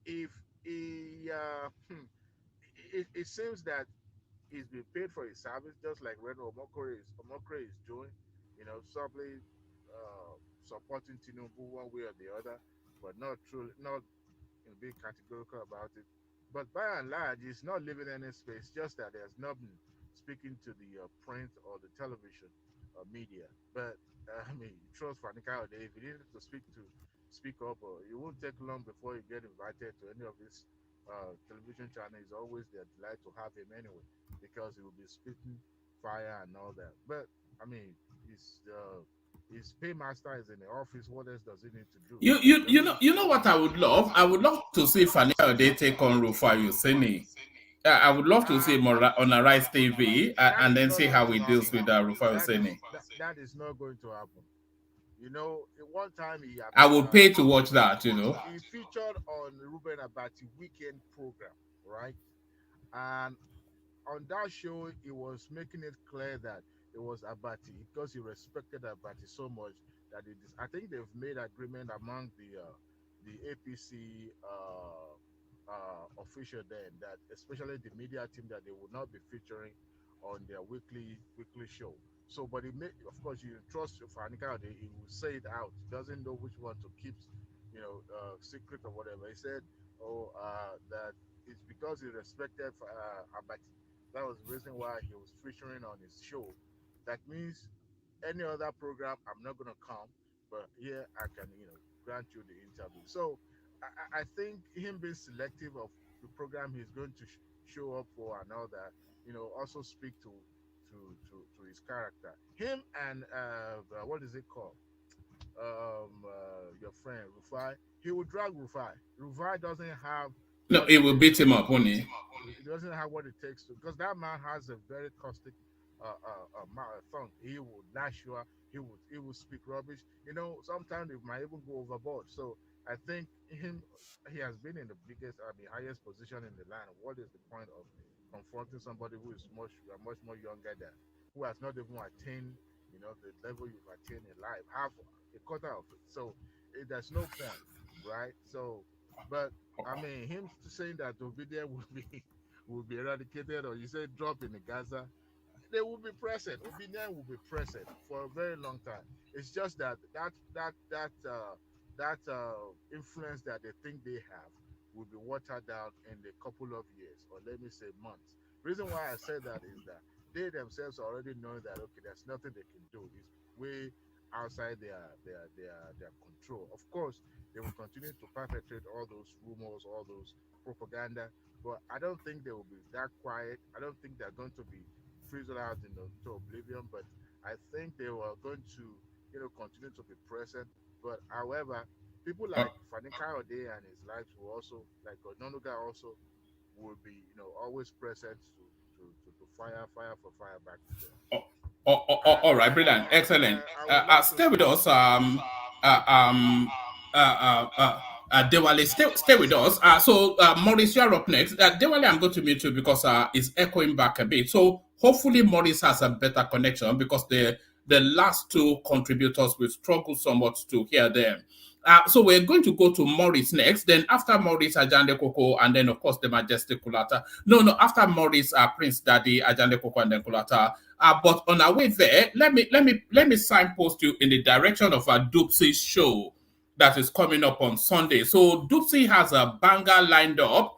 if he it seems that he's been paid for his service, just like Reno Omokore is doing, simply supporting Tinubu one way or the other, but not being categorical about it. But by and large, he's not leaving any space. Just that there's not been speaking to the print or the television media. But I mean, you trust Fanika Ode. If you needed to speak up, it won't take long before you get invited to any of his television channel. It's always their delight to have him anyway, because he will be spitting fire and all that. But I mean, his paymaster is in the office. What else does he need to do? You know what I would love? I would love to see Fanika Ode take on Rufai Yuseni. Yeah, I would love to see him on a Rise TV and then see how he deals with Rufai Yuseni. That is not going to happen. At one time I would pay to watch that. He featured on Ruben Abati weekend program, right? And on that show, he was making it clear that it was Abati because he respected Abati so much that I think they've made agreement among the APC official then, that especially the media team, that they would not be featuring on their weekly show. So, but of course, you trust Fanika, he will say it out. He doesn't know which one to keep, secret or whatever. He said, that it's because he respected Abati. That was the reason why he was featuring on his show. That means any other program, I'm not going to come, but here I can, grant you the interview. So I think him being selective of the program he's going to show up for and all that, also speak to his character. Him and what is it called? Your friend Rufai. He will drag Rufai. Rufai doesn't have. No, it will beat him up, won't it? He doesn't have what it takes to, because that man has a very caustic tongue. He will lash you up. He will speak rubbish. Sometimes it might even go overboard. So I think he has been in the highest position in the land. What is the point of confronting somebody who is much more younger than, who has not even attained, the level you've attained in life, half a quarter of it. So there's no point, right? So, but I mean, him saying that obedience will be eradicated, or you say drop in the Gaza, they will be present. Obedience will be present for a very long time. It's just that influence that they think they have will be watered down in a couple of years, or let me say months. Reason why I said that is that they themselves already know that, okay, there's nothing they can do. It's way outside their control. Of course, they will continue to perpetrate all those rumors, all those propaganda, but I don't think they will be that quiet. I don't think they're going to be frizzled out into oblivion, but I think they were going to, continue to be present. But however, people like Fanika Ode and his lives will also, like Ononuga also, will be, always present to fire for fire back to them. All right, brilliant, excellent. Stay with us. Dewale, stay with us. So Maurice, you're up next. Dewale, I'm going to mute you because it's echoing back a bit. So hopefully Maurice has a better connection because the last two contributors will struggle somewhat to hear them. So we're going to go to Maurice next. Then after Maurice, Ajande Koko, and then of course the Majestic Kulata. No, after Maurice, Prince Daddy, Ajande Koko, and then Kulata. But on our way there, let me signpost you in the direction of our Dupsy show that is coming up on Sunday. So Dupsy has a banger lined up.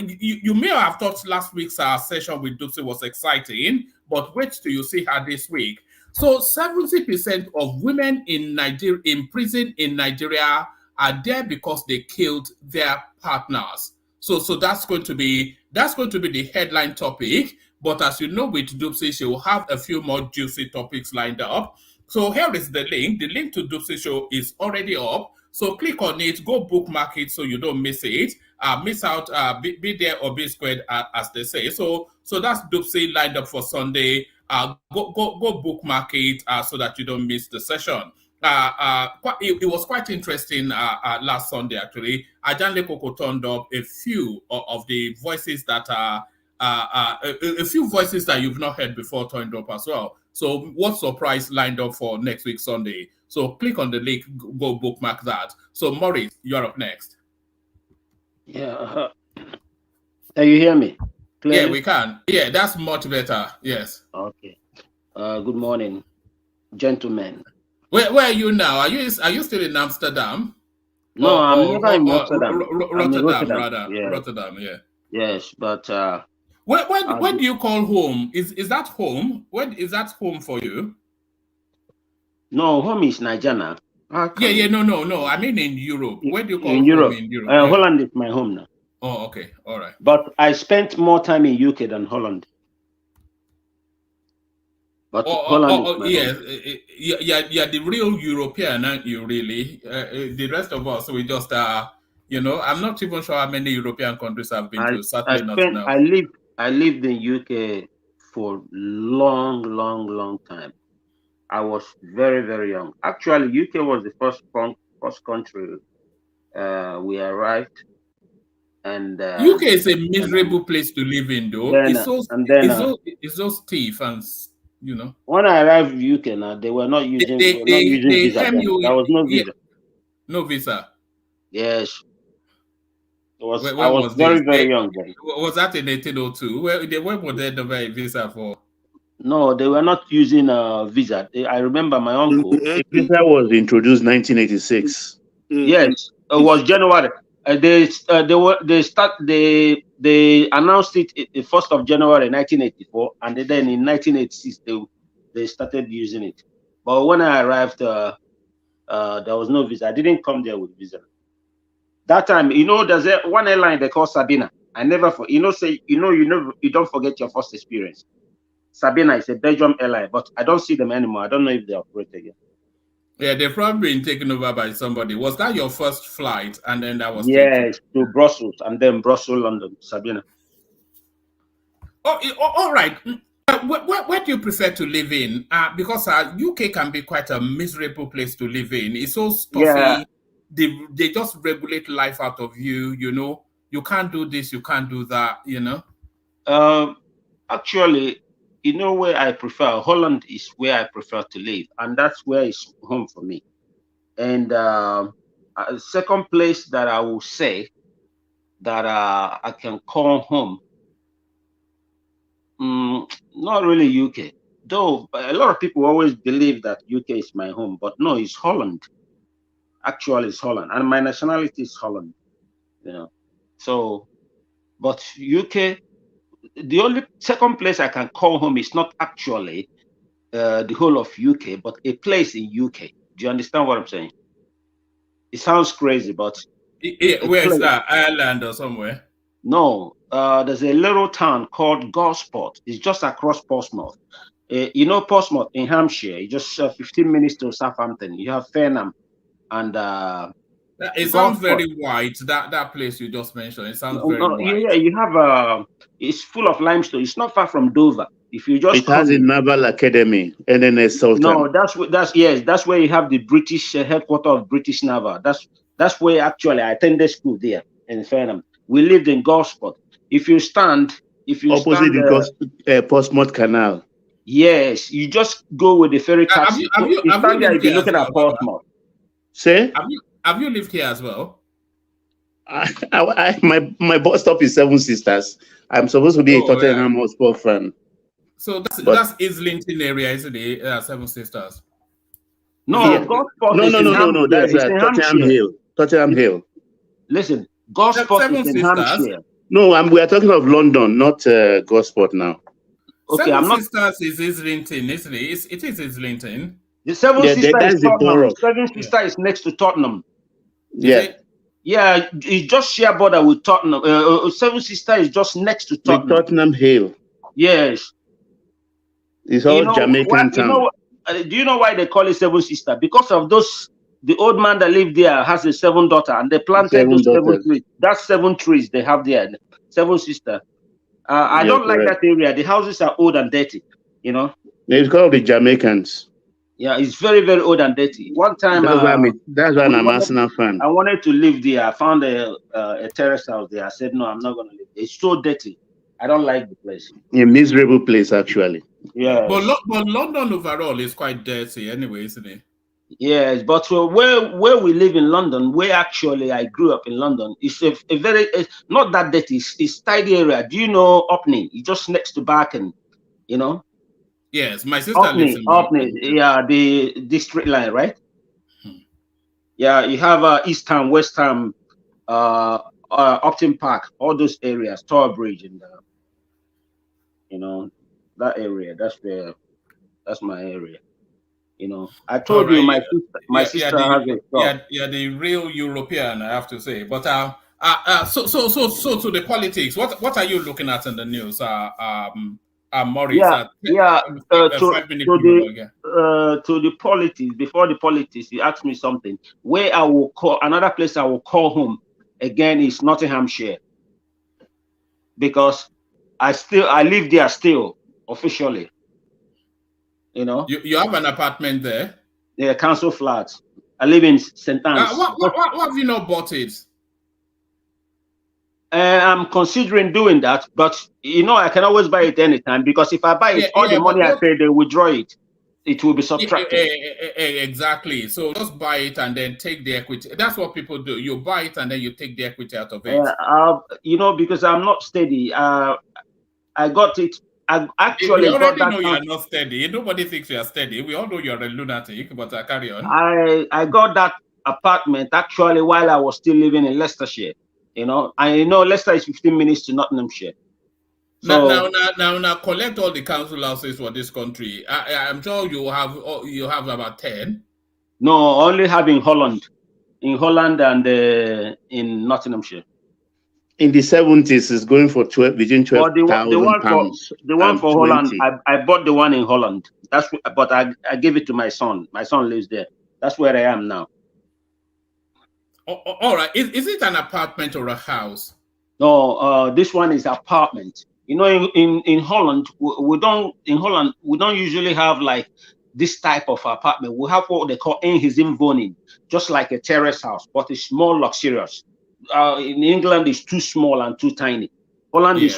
You may have thought last week's session with Dupsy was exciting, but wait till you see her this week. So 70% of women in Nigeria, in prison in Nigeria, are there because they killed their partners. So that's going to be the headline topic. But as you know, with Dupsy, she will have a few more juicy topics lined up. So here is the link. The link to Dupsy show is already up. So click on it, go bookmark it so you don't miss it. Miss out, be there or be squared, as they say. So that's Dupsy lined up for Sunday. Go bookmark it so that you don't miss the session. It was quite interesting last Sunday, actually. Ajanle Koko turned up a few of the voices that are a few voices that you've not heard before turned up as well. So what surprise lined up for next week Sunday? So click on the link, go bookmark that. So Maurice, you're up next. Yeah. Can you hear me? Clearly? Yeah, we can. Yeah, that's much better. Yes. Okay. Good morning, gentlemen. Where are you now? Are you still in Amsterdam? No, I'm never in Amsterdam. Rotterdam, rather. Yeah. Rotterdam, yeah. Yes, but when do you call home? Is that home? When is that home for you? No, home is Nigeria. Yeah, no. I mean in Europe. Where do you call in home Europe? in Europe? Yeah. Holland is my home now. Oh, okay, all right. But I spent more time in UK than Holland. But Holland is my home. Yeah, the real European, aren't you? Really, the rest of us, we just I'm not even sure how many European countries I've been to. Certainly not now. I lived in UK for long time. I was very, very young. Actually, UK was the first country we arrived. And UK is a miserable place to live in, though. It's so stiff and When I arrived in UK, now they were not using visa. There was no visa. No visa. Yes. I was very young then. Was that in 1802? When were they never a visa for? No, they were not using a visa. I remember my uncle. The visa was introduced 1986. Yes, it was January. They announced it the 1st of January 1984, and then in 1986 they started using it. But when I arrived, there was no visa. I didn't come there with visa. That time, there's one airline they call Sabina. I never, you don't forget your first experience. Sabina is a Belgium airline, but I don't see them anymore. I don't know if they operate again. Yeah, they've probably been taken over by somebody. Was that your first flight? And then that was yes, to Brussels, and then Brussels, London, Sabina. Oh, all right. Where do you prefer to live in? Because UK can be quite a miserable place to live in. It's so stuffy. Yeah. They just regulate life out of you. You can't do this, you can't do that. Actually, where I prefer? Holland is where I prefer to live, and that's where it's home for me. And second place that I will say that I can call home, not really UK. Though a lot of people always believe that UK is my home, but no, it's Holland. Actually, it's Holland, and my nationality is Holland. So, but UK. The only second place I can call home is not actually the whole of UK, but a place in UK. Do you understand what I'm saying? It sounds crazy, but where is that? Ireland or somewhere? No, there's a little town called Gosport. It's just across Portsmouth. Portsmouth in Hampshire. It's just 15 minutes to Southampton. You have Farnham, and it sounds very white. That place you just mentioned. It sounds very white. Yeah, you have it's full of limestone. It's not far from Dover. If you just has a naval academy, NNS Sultan. No, that's where you have the British headquarters of British Naval. That's where actually I attended school there in Fenham. We lived in Gosport. If you stand opposite the Portsmouth Canal. Yes, you just go with the ferry taxi. Have you stand there, lived you'll be here as looking well, at Baba? Portsmouth. Say? Have you lived here as well? My bus stop is Seven Sisters. I'm supposed to be a Tottenham Hotspur fan. So that's Islington area, isn't it? Seven Sisters. No, Gosport is in Hampshire. That's it's in Tottenham Hampshire. Hill. Tottenham Hill. Listen, Gosport is in Hampshire. No, we are talking of London, not Gosport now. Okay, Seven Sisters is Islington, isn't it? It is Islington. The Seven Sisters is Tottenham. Seven Sisters is next to Tottenham. Yeah. Yeah, it's just share border with Tottenham. Seven Sisters is just next to Tottenham. Tottenham Hill. Yes. It's all Jamaican town. Do you know why they call it Seven Sisters? Because of the old man that lived there has a 7 daughter, and they planted those 7 trees. That's 7 trees they have there. 7 Sisters. I don't like that area. The houses are old and dirty, you know. It's called the Jamaicans. Yeah, it's very, very old and dirty. One time, that's why I'm an Arsenal fan. I wanted to live there. I found a terrace house there. I said, no, I'm not going to live there. It's so dirty. I don't like the place. A miserable place, actually. Yeah. But London overall is quite dirty anyway, isn't it? Yes, but where we live in London, where actually I grew up in London, it's it's not that dirty. It's tidy area. Do you know Opney? It's just next to Barking, you know. Yes, my sister lives in Opney. Yeah, the district line, right? Yeah, you have East Ham, West Ham, Upton Park, all those areas, Tower Bridge, and you know that area. That's my area. You know, I told you my sister has a job. Yeah, the real European, I have to say. But so to the politics. What are you looking at in the news? Maurice. To the politics. Before the politics, you asked me something. Where I will call another place I will call home again is Nottinghamshire, because I live there still officially. You know, you have an apartment there. Yeah, council flats. I live in St. Anne's. What have you not bought it? I'm considering doing that, but you know, I can always buy it anytime, because if I buy it, all the money I pay, they withdraw it. It will be subtracted. Exactly. So just buy it and then take the equity. That's what people do. You buy it and then you take the equity out of it. You know, because I'm not steady. I got it. I actually we already got that. know you are not steady. Nobody thinks you are steady. We all know you're a lunatic, but carry on. I got that apartment actually while I was still living in Leicestershire. You know, I know Leicester is 15 minutes to Nottinghamshire. So now collect all the council houses for this country. I'm sure you have about 10. No, only have in Holland and in Nottinghamshire. In the 70s, it's going for between 12,000 pounds. The one for Holland, I bought the one in Holland. But I gave it to my son. My son lives there. That's where I am now. All right. Is it an apartment or a house? No, this one is apartment. You know, in Holland, we don't usually have like this type of apartment. We have what they call eengezinswoning, just like a terrace house, but it's more luxurious. In England, it's too small and too tiny. Holland is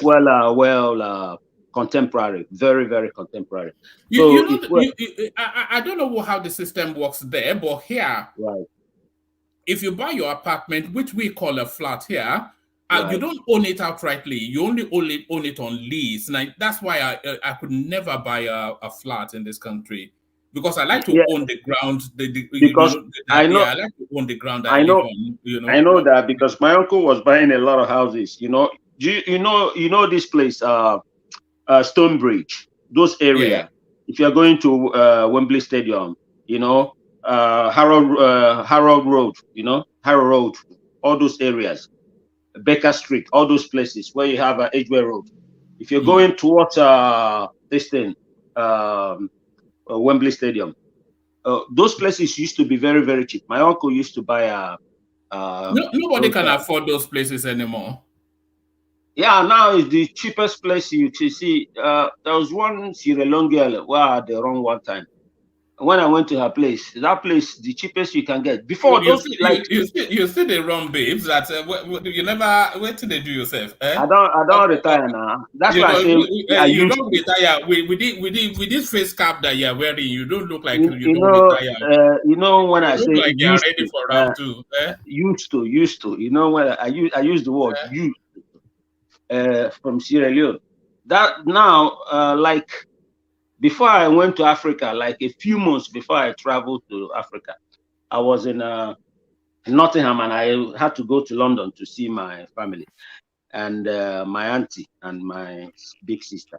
contemporary, very, very contemporary. I don't know how the system works there, but here, right. If you buy your apartment, which we call a flat here, you don't own it outrightly. You only own it on lease. And that's why I could never buy a flat in this country, because I like to own the ground. I like to own the ground. I know that because my uncle was buying a lot of houses. You know, you know this place, Stonebridge, those areas. Yeah. If you're going to Wembley Stadium, you know, Harrow Road, you know, Harrow Road, all those areas, Baker Street, all those places where you have Edgware Road. If you're going towards Wembley Stadium, those places used to be very, very cheap. My uncle used to buy nobody can afford those places anymore. Yeah, now it's the cheapest place you see. There was one Sierra Leone girl where they wrong one time. when I went to her place, that place, the cheapest you can get. Before those, you see the wrong babes that you never. What did they do yourself? Eh? I don't retire now. That's why I say you don't retire. With this face cap that you're wearing, you don't look like you don't retire. You know when I say like you're ready for round two. Eh? Used to. You know when I use the word used from Sierra Leone. That now, like before I went to Africa, like a few months before I traveled to Africa, I was in Nottingham, and I had to go to London to see my family and my auntie and my big sister.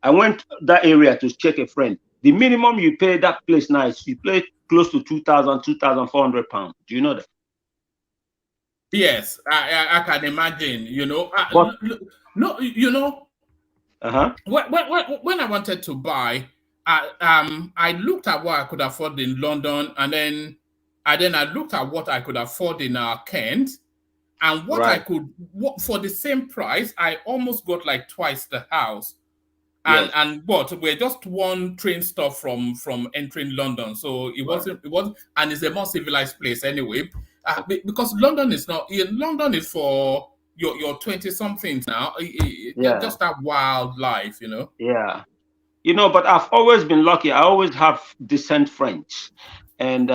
I went that area to check a friend. The minimum you pay that place now is you pay close to 2,000, 2,400 pounds. Do you know that? Yes, I can imagine. You know, no, you know. When I wanted to buy, I looked at what I could afford in London, and then I looked at what I could afford in Kent, and what I could for the same price. I almost got like twice the house, and but we're just one train stop from entering London, so it wasn't, and it's a more civilized place anyway. Because London is not. London is for your 20-somethings now. Just that wild life, you know. Yeah, you know, but I've always been lucky. I always have decent French, and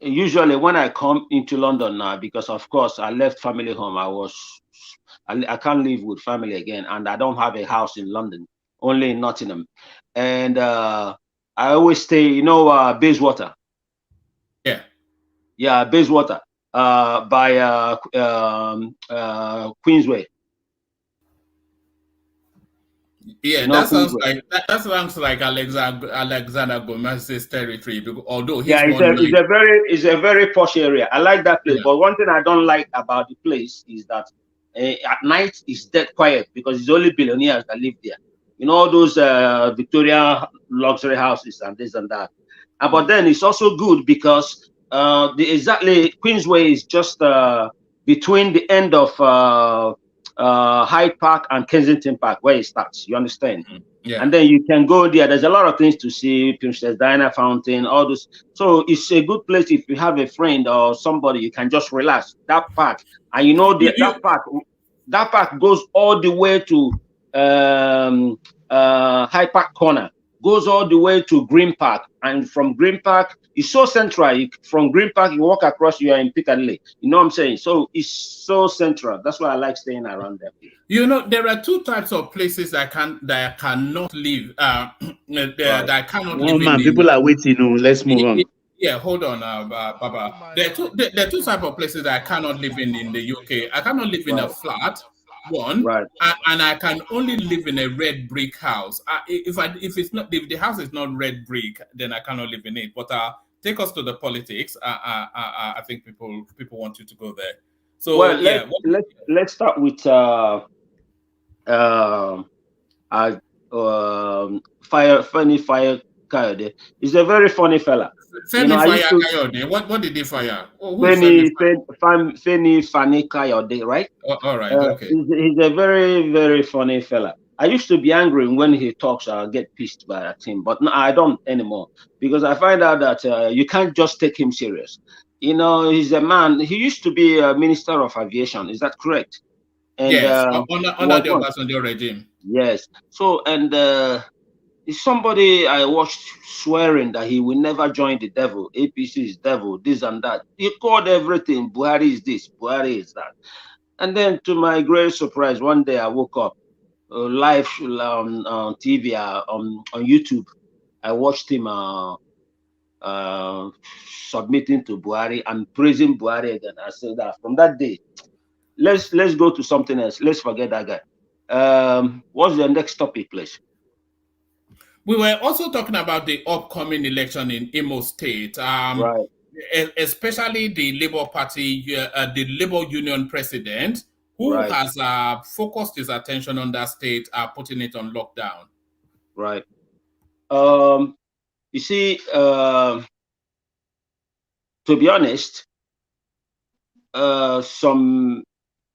usually when I come into London now, because of course I left family home, I can't live with family again, and I don't have a house in London, only in Nottingham, and I always stay, you know, Bayswater. Yeah, Bayswater, by Queensway. Yeah, that sounds like Alexander Gomez's territory. Although he's it's a very posh area. I like that place, but one thing I don't like about the place is that at night it's dead quiet because it's only billionaires that live there. You know, all those Victoria luxury houses and this and that. But then it's also good because Queensway is just between the end of Hyde Park and Kensington Park where it starts. You understand? And then you can go there. There's a lot of things to see, Princess Diana Fountain, all this. So it's a good place if you have a friend or somebody, you can just relax. That park, and you know that park goes all the way to Hyde Park Corner, goes all the way to Green Park, and from Green Park it's so central. From Green Park you walk across, you are in Piccadilly. You know what I'm saying? So it's so central. That's why I like staying around there. You know, there are two types of places that I cannot live. That I cannot live in. People are waiting. Let's move on. Yeah, hold on, Baba. There are two types of places that I cannot live in the UK. I cannot live in a flat, one, and I can only live in a red brick house. If the house is not red brick, then I cannot live in it. But take us to the politics. I think people want you to go there. So let's start with Funny Fire Kayode. He's a very funny fella. Kayode. What did he fire? Funny Kayode, right? All right, okay. He's a very, very funny fella. I used to be angry when he talks. I get pissed by him, but no, I don't anymore because I find out that you can't just take him serious. You know, he's a man. He used to be a minister of aviation. Is that correct? And, yes, under the Obasanjo regime. Yes. So, and somebody I watched swearing that he will never join the devil. APC is devil, this and that. He called everything. Buhari is this, Buhari is that. And then, to my great surprise, one day I woke up live on TV, on YouTube. I watched him submitting to Buhari and praising Buhari again. I said that from that day, let's go to something else. Let's forget that guy. What's the next topic, please? We were also talking about the upcoming election in Imo State, especially the Labour Party, the Labour Union president, who has focused his attention on that state, putting it on lockdown. Right. You see, to be honest, some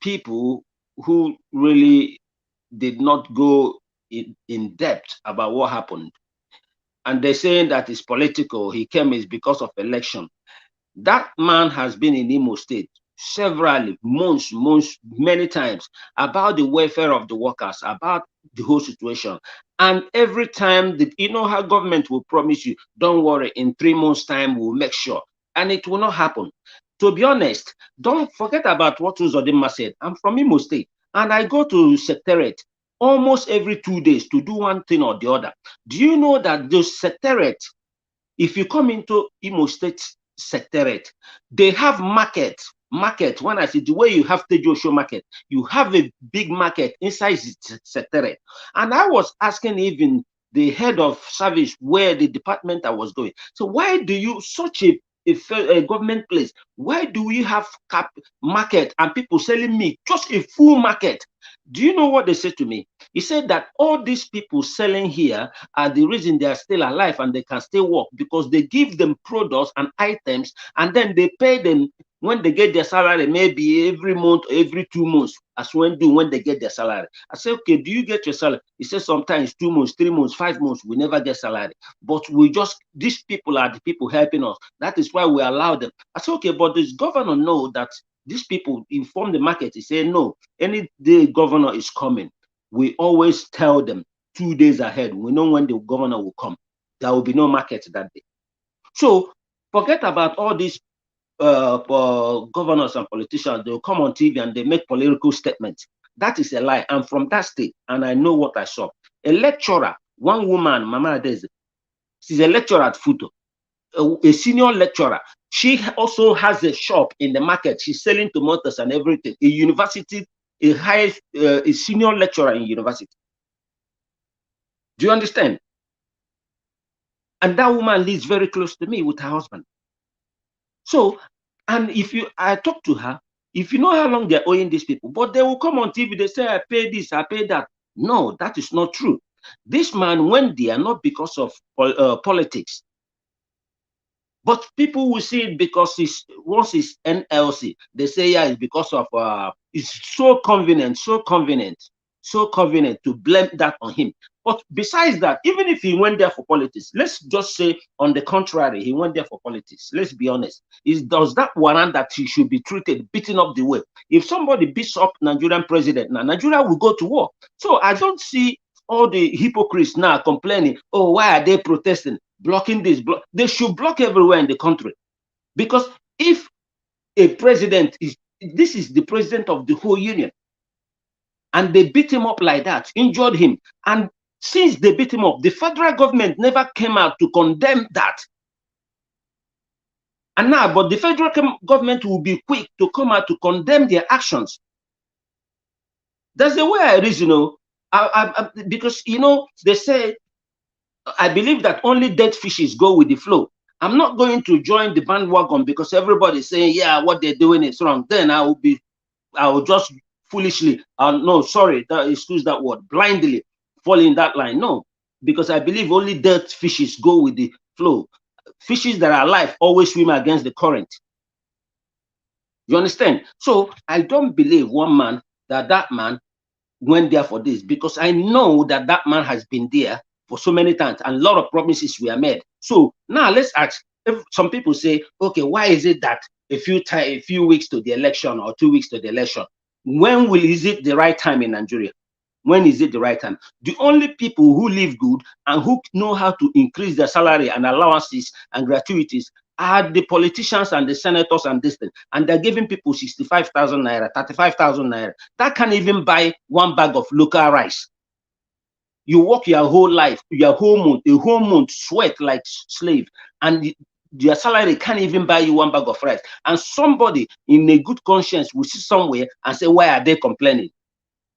people who really did not go in depth about what happened and they're saying that it's political. He came is because of election. That man has been in Imo State several months, many times about the welfare of the workers, about the whole situation. And every time, you know how government will promise you, don't worry, in 3 months' time, we'll make sure. And it will not happen. To be honest, don't forget about what Uzodinma said. I'm from Imo State, and I go to Secretariat almost every 2 days to do one thing or the other. Do you know that those Secretariat, if you come into Imo State Secretariat, they have market. When I say the way you have Tejo market, you have a big market inside the Secretariat. And I was asking even the head of service where the department I was going. So why do you, such a government place, why do we have market and people selling meat, just a full market? Do you know what they said to me? He said that all these people selling here are the reason they are still alive and they can still work, because they give them products and items, and then they pay them when they get their salary, maybe every month or every 2 months, as when they get their salary. I said, okay, do you get your salary? He said sometimes 2 months, 3 months, 5 months, we never get salary. But these people are the people helping us. That is why we allow them. I said, okay, but does governor know that these people inform the market? He said, no, any day governor is coming, we always tell them 2 days ahead. We know when the governor will come. There will be no market that day. So forget about all these governors and politicians. They will come on TV and they make political statements. That is a lie. I'm from that state and I know what I saw. A lecturer, one woman, Mama Adeze, she's a lecturer at Futo, a senior lecturer. She also has a shop in the market. She's selling tomatoes and everything. A university, a senior lecturer in university. Do you understand? And that woman lives very close to me with her husband. So, and I talk to her, if you know how long they're owing these people, but they will come on TV, they say, I pay this, I pay that. No, that is not true. This man went there not because of politics, but people will see it because once it's NLC, they say, yeah, it's because of, it's so convenient to blame that on him. But besides that, even if he went there for politics, let's just say on the contrary, he went there for politics. Let's be honest. Does that warrant that he should be treated, beaten up the way? If somebody beats up Nigerian president, now Nigeria will go to war. So I don't see all the hypocrites now complaining, oh, why are they protesting, blocking this? They should block everywhere in the country. Because if a president this is the president of the whole union, and they beat him up like that, injured him, and since they beat him up, the federal government never came out to condemn that. And now, but the federal government will be quick to come out to condemn their actions. That's the way I reason, because, they say, I believe that only dead fishes go with the flow. I'm not going to join the bandwagon because everybody's saying, yeah, what they're doing is wrong. Then I will just foolishly, no, sorry, excuse that word, blindly fall in that line. No, because I believe only dead fishes go with the flow. Fishes that are alive always swim against the current. You understand? So I don't believe that man went there for this, because I know that man has been there for so many times and a lot of promises were made. So now let's ask, if some people say, okay, why is it that a few weeks to the election or 2 weeks to the election, is it the right time in Nigeria? When is it the right time? The only people who live good and who know how to increase their salary and allowances and gratuities are the politicians and the senators and this thing. And they're giving people 65,000 naira, 35,000 naira. That can't even buy one bag of local rice. You work your whole life, a whole month, sweat like slave, and your salary can't even buy you one bag of rice. And somebody in a good conscience will see somewhere and say, why are they complaining?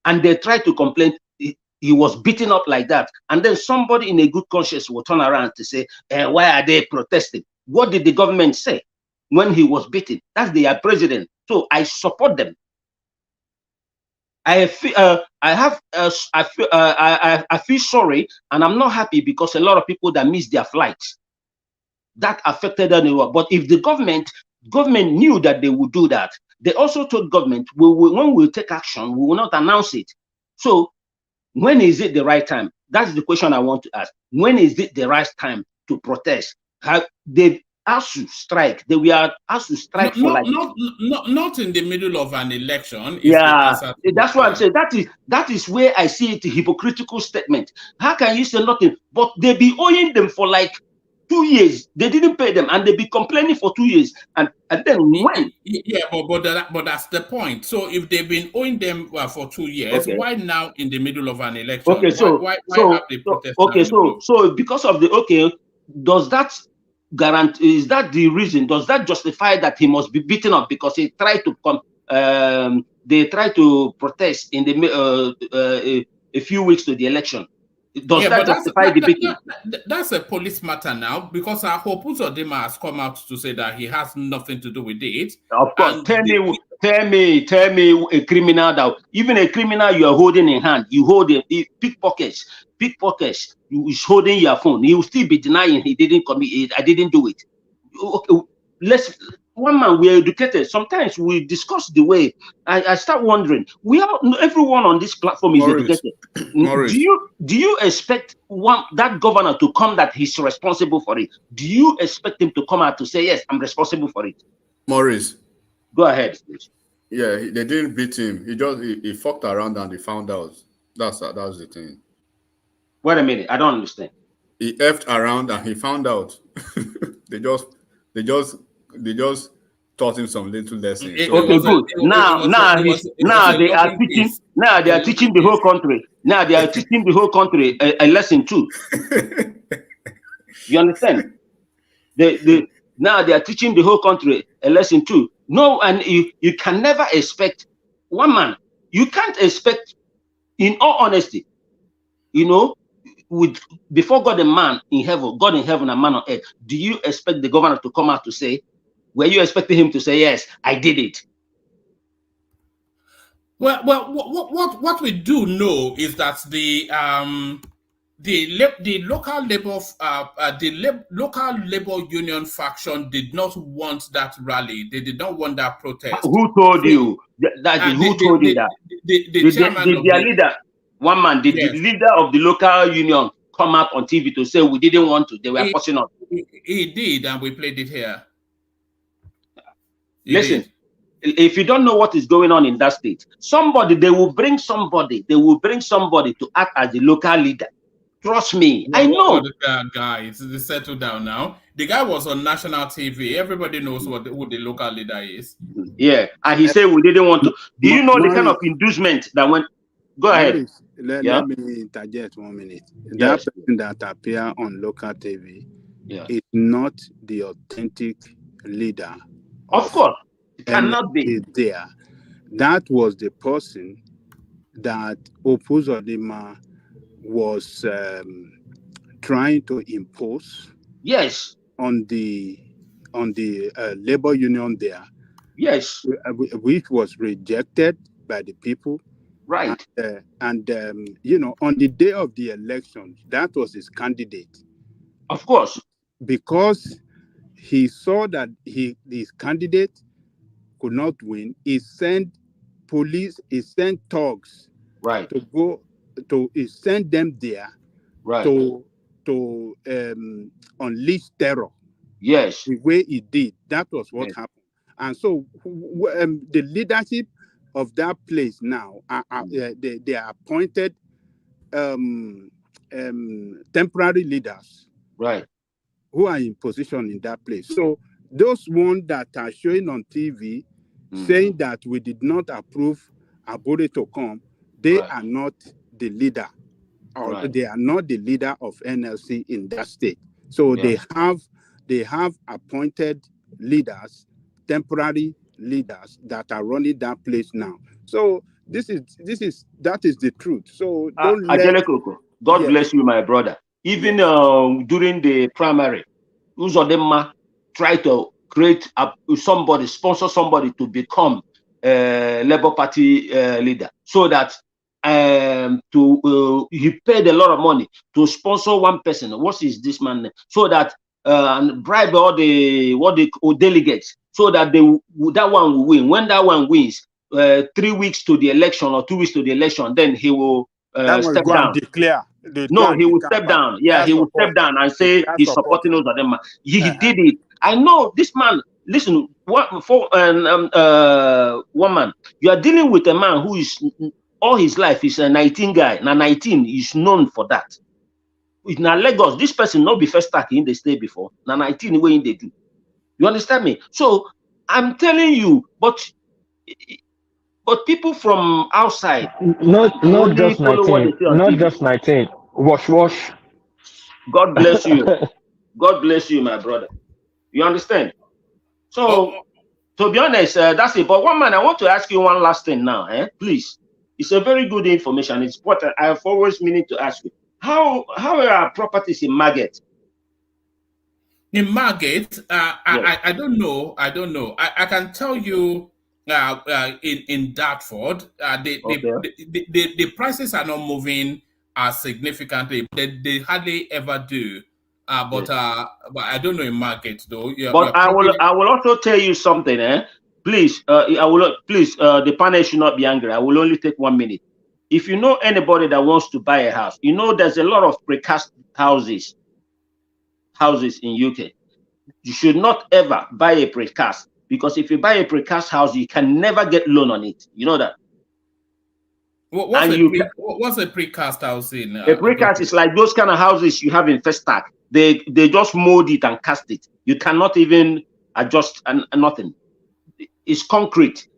And they try to complain, he was beaten up like that. And then somebody in a good conscience will turn around to say, why are they protesting? What did the government say when he was beaten? That's their president. So I support them. I feel sorry, and I'm not happy because a lot of people that missed their flights, that affected them. But if the government knew that they would do that, they also told government, when we take action, we will not announce it. So when is it the right time? That's the question I want to ask. When is it the right time to protest? Have they asked to strike? They were asked to strike for like not in the middle of an election. Is yeah, the answer to that's what I'm saying. That is where I see it, hypocritical statement. How can you say nothing? But they be owing them for like 2 years. They didn't pay them, and they be complaining for 2 years. And then when? Yeah, but that's the point. So if they've been owing them for 2 years, Okay. why now in the middle of an election? Okay, Why have the protest? Okay, so because of the does that guarantee? Is that the reason? Does that justify that he must be beaten up because he tried to come? They tried to protest in the a few weeks to the election. Does that justify the beating? That's a police matter now, because Hope Uzodinma has come out to say that he has nothing to do with it. Of course, tell me a criminal that even a criminal you are holding in hand, you hold him, pickpockets, you is holding your phone. He will still be denying he didn't commit it. I didn't do it. Okay, one man, we are educated. Sometimes we discuss the way. I start wondering. Everyone on this platform is educated. Do you expect that governor to come that he's responsible for it? Do you expect him to come out to say yes, I'm responsible for it? Maurice, go ahead, please. Yeah, they didn't beat him. He fucked around and they found out. That's the thing. Wait a minute, I don't understand. He effed around and he found out. They just taught him some little lessons. Okay, good. Now they are teaching. Now they are teaching the whole country. Now they are teaching the whole country a lesson too. You understand? Now they are teaching the whole country a lesson too. No, and you can never expect one man. You can't expect, in all honesty, before God and man in heaven, God in heaven and man on earth, do you expect the governor to come out to say? Were you expecting him to say, yes, I did it? Well, what we do know is that the local labor union faction did not want that rally. They did not want that protest. Who told you that? Who told you that? The chairman of their leader, one man, the leader of the local union come out on TV to say we didn't want to. They were forcing us. He did, and we played it here. Listen, if you don't know what is going on in that state, they will bring somebody to act as the local leader. Trust me, I know. The guy, it's settled down now. The guy was on national TV. Everybody knows who the local leader is. Yeah, and he said we didn't want to. Do you know the kind of inducement that went? Go ahead. Let me interject 1 minute. That person that appear on local TV is not the authentic leader. Of course, it cannot be there. That was the person that Hope Uzodinma was trying to impose. Yes. On the labor union there. Yes. Which was rejected by the people. Right. And on the day of the election, that was his candidate. Of course. Because he saw that his candidate could not win, he sent police, he sent thugs, right, to go to, he sent them there, right, to unleash terror. Yes, the way he did, that was what happened. And so the leadership of that place now, they are appointed temporary leaders, right, who are in position in that place. So those ones that are showing on TV saying that we did not approve Abode to come, they are not the leader, or they are not the leader of NLC in that state. So they have appointed leaders, temporary leaders that are running that place now. So that is the truth. So don't God bless you, my brother. Even during the primary, Uzodinma tried to create sponsor somebody to become Labour Party leader, so that he paid a lot of money to sponsor one person. What is this man name? So that bribe all the delegates, so that that one will win. When that one wins, 3 weeks to the election or 2 weeks to the election, then he will step down. No, he will step down. Yeah, he will step down and say he's supporting Uzodinma. He did it. I know this man. Listen, one man. You are dealing with a man who is all his life is a 19 guy. Now 19 is known for that. Now Lagos, this person not be first stack in the state before. Now 19 way in they do. You understand me? So I'm telling you, but people from outside Not only just follow what 19, they see on not TV. just 19. Wash. God bless you. God bless you, my brother. You understand? So, to be honest, that's it. But one man, I want to ask you one last thing now, please. It's a very good information. It's what I've always meaning to ask you. How are properties in Margate? In Margate, Yes. I don't know. I can tell you in Dartford, the prices are not moving significantly. They hardly ever do. But I don't know in Margate though. But I will also tell you something, Please, the panel should not be angry. I will only take 1 minute. If you know anybody that wants to buy a house, you know there's a lot of precast houses in UK. You should not ever buy a precast, because if you buy a precast house, you can never get loan on it. You know that. What's a precast house in? A precast is like those kind of houses you have in Festac. They just mold it and cast it. You cannot even adjust and nothing. It's concrete.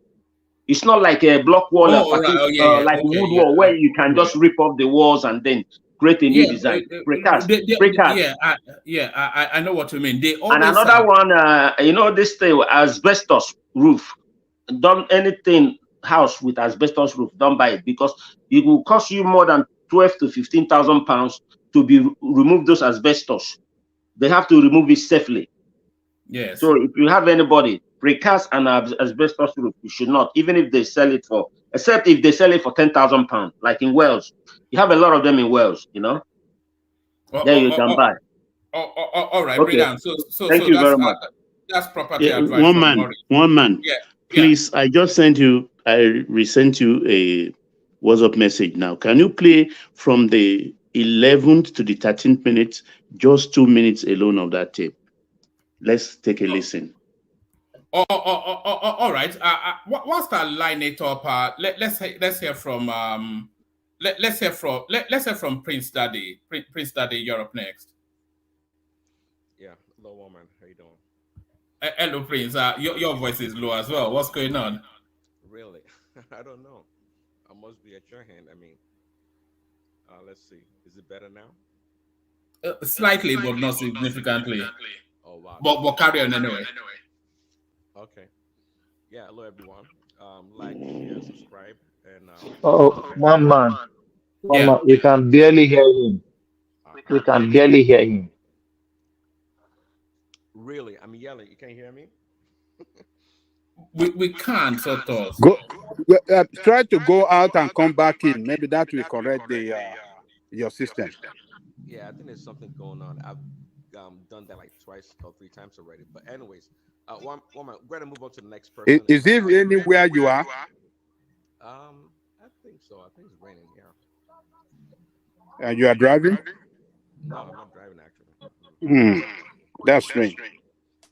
It's not like a block wall, wood wall, where you can just rip off the walls and then create a new design. Precast. I know what you mean. They always and another one, this thing, asbestos roof. Don't anything house with asbestos roof, don't buy it, because it will cost you more than 12 to 15,000 pounds to remove those asbestos. They have to remove it safely. Yes. So if you have anybody precast and asbestos roof, you should not, even if they sell it for, except if they sell it for 10,000 pounds, like in Wales. You have a lot of them in Wales, There you can buy. All right, okay. Brilliant. So Thank you very much. That's property Yeah, advice. one man. Yeah. Please, I resent you a WhatsApp message now. Can you play from the 11th to the 13th minute, just 2 minutes alone of that tape? Let's take a listen. All right. Whilst I line it up, let's hear from let's hear from Prince Daddy. Prince Daddy, you're up next. Yeah, hello, woman. How you doing? Hello, Prince. Your voice is low as well. What's going on? Really? I don't know. I must be at your hand. I mean, let's see. Is it better now? Slightly, but not significantly. Oh wow. But carry on anyway. Okay. Yeah. Hello, everyone. Like, share, subscribe, and one man. We can barely hear him. We can barely hear him. Really? I'm yelling. You can't hear me? we can't, sort of. Try to go out and come back in. Maybe that will correct your system. Yeah, I think there's something going on. I've done that like twice or 3 times already. But anyways, we're going to move on to the next person. Is it anywhere you are? I think so. I think it's raining here. And you are driving? No, I'm not driving actually. That's strange.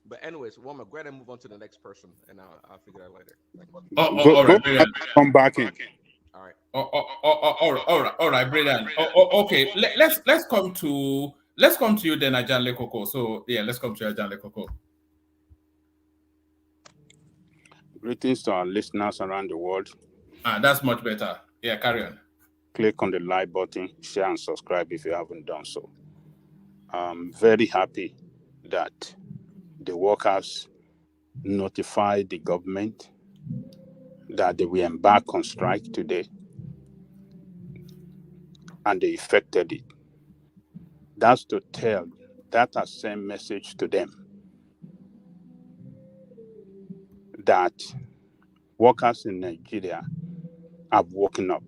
But anyways, we're going to move on to the next person, and I'll figure that later. All right, brilliant. Come back in. All right. All right, brilliant. Okay, let's come to you then, Ajanle Koko. So yeah, let's come to you, Ajanle Koko. Greetings to our listeners around the world. That's much better. Yeah, carry on. Click on the like button, share and subscribe if you haven't done so. I'm very happy that the workers notified the government that they will embark on strike today, and they effected it. That's to tell that I send message to them that workers in Nigeria have woken up.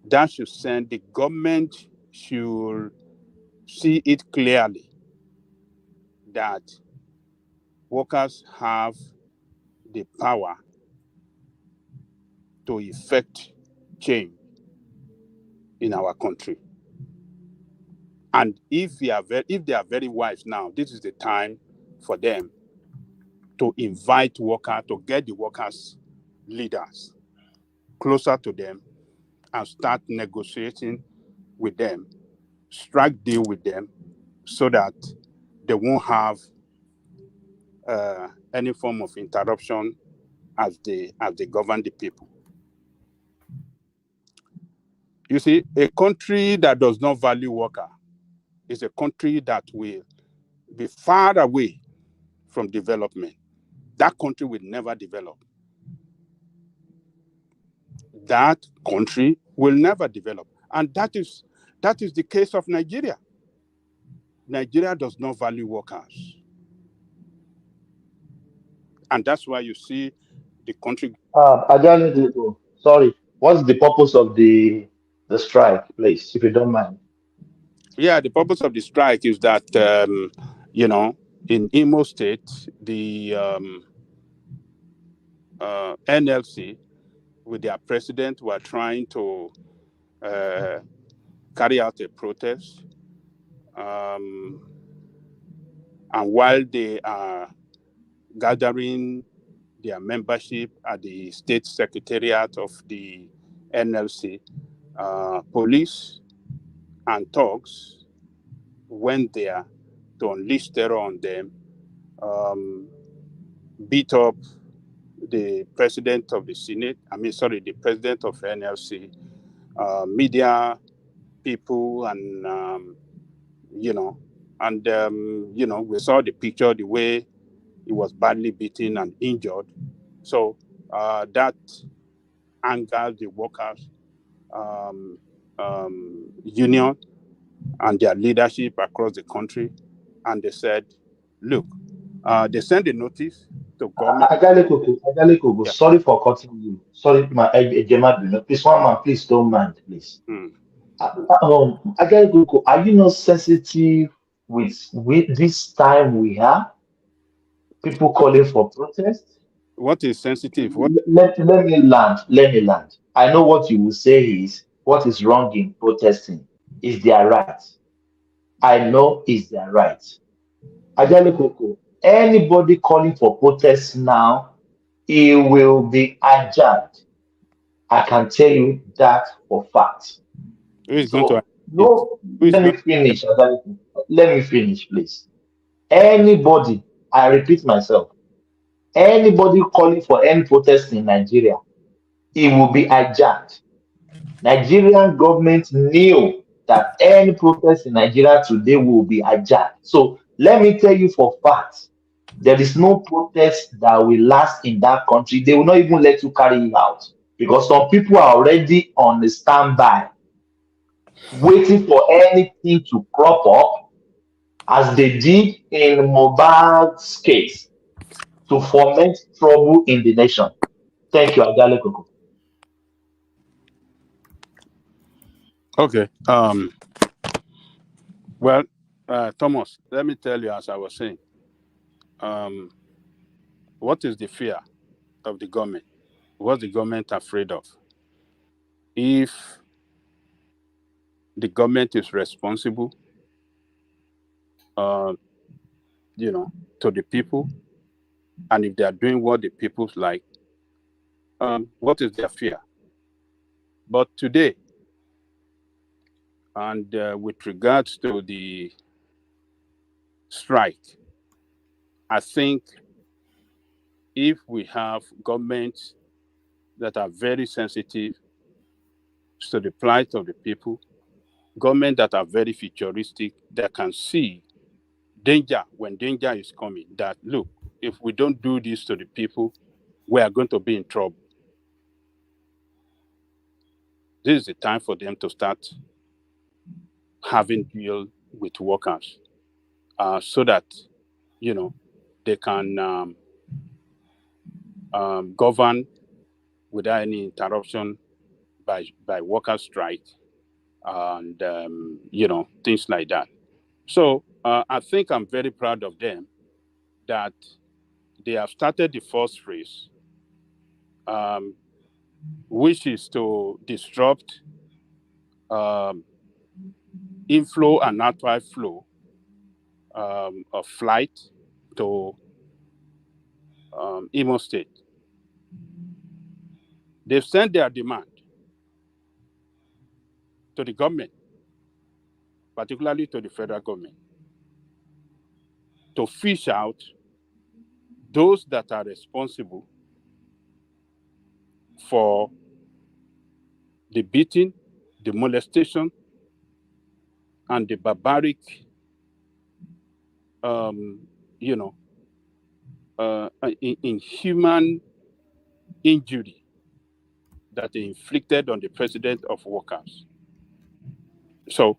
That should send the government should see it clearly that workers have the power to effect change. in our country. And if they are very wise now, this is the time for them to invite workers, to get the workers' leaders closer to them and start negotiating with them, strike deal with them, so that they won't have any form of interruption as they govern the people. You see, a country that does not value worker is a country that will be far away from development. That country will never develop. That country will never develop. And that is the case of Nigeria. Nigeria does not value workers. And that's why you see the country. Sorry, what's the purpose of the strike, please, if you don't mind? Yeah, the purpose of the strike is that, in Imo State, the NLC, with their president, were trying to carry out a protest. And while they are gathering their membership at the state secretariat of the NLC, police and thugs went there to unleash terror on them, beat up the president of the Senate, the president of NLC, media people, and, we saw the picture, the way he was badly beaten and injured. So that angered the workers' union and their leadership across the country. And they said, look, they sent a notice to government. Agalekoko, sorry for cutting you. Sorry, my Ejema, please, one man, please don't mind, please. Agalekoko, are you not sensitive with this time we have? People calling for protest? What is sensitive? Let me land. I know what you will say is what is wrong in protesting is their right. I know is their right. Agalekoko, anybody calling for protest now, it will be hijacked. I can tell you that for fact. Let me finish. Let me finish, please. Anybody, I repeat myself, anybody calling for any protest in Nigeria, it will be hijacked. Nigerian government knew that any protest in Nigeria today will be hijacked. So let me tell you for fact, there is no protest that will last in that country. They will not even let you carry it out because some people are already on the standby, waiting for anything to crop up, as they did in Mohbad's case, to foment trouble in the nation. Thank you, Agale Koko. Okay. Well, Thomas, let me tell you, as I was saying, what is the fear of the government? What's the government afraid of? If the government is responsible, to the people, and if they are doing what the people like, what is their fear? But today, and with regards to the strike, I think if we have governments that are very sensitive to the plight of the people, governments that are very futuristic, that can see danger when danger is coming, that, look, if we don't do this to the people, we are going to be in trouble. This is the time for them to start having deal with workers, so that, they can govern without any interruption by workers' strike and, things like that. So I think I'm very proud of them that they have started the first phase, which is to disrupt inflow and outward flow of flight to Imo State. They've sent their demand to the government, particularly to the federal government, to fish out those that are responsible for the beating, the molestation, and the barbaric, inhuman injury that they inflicted on the president of workers. So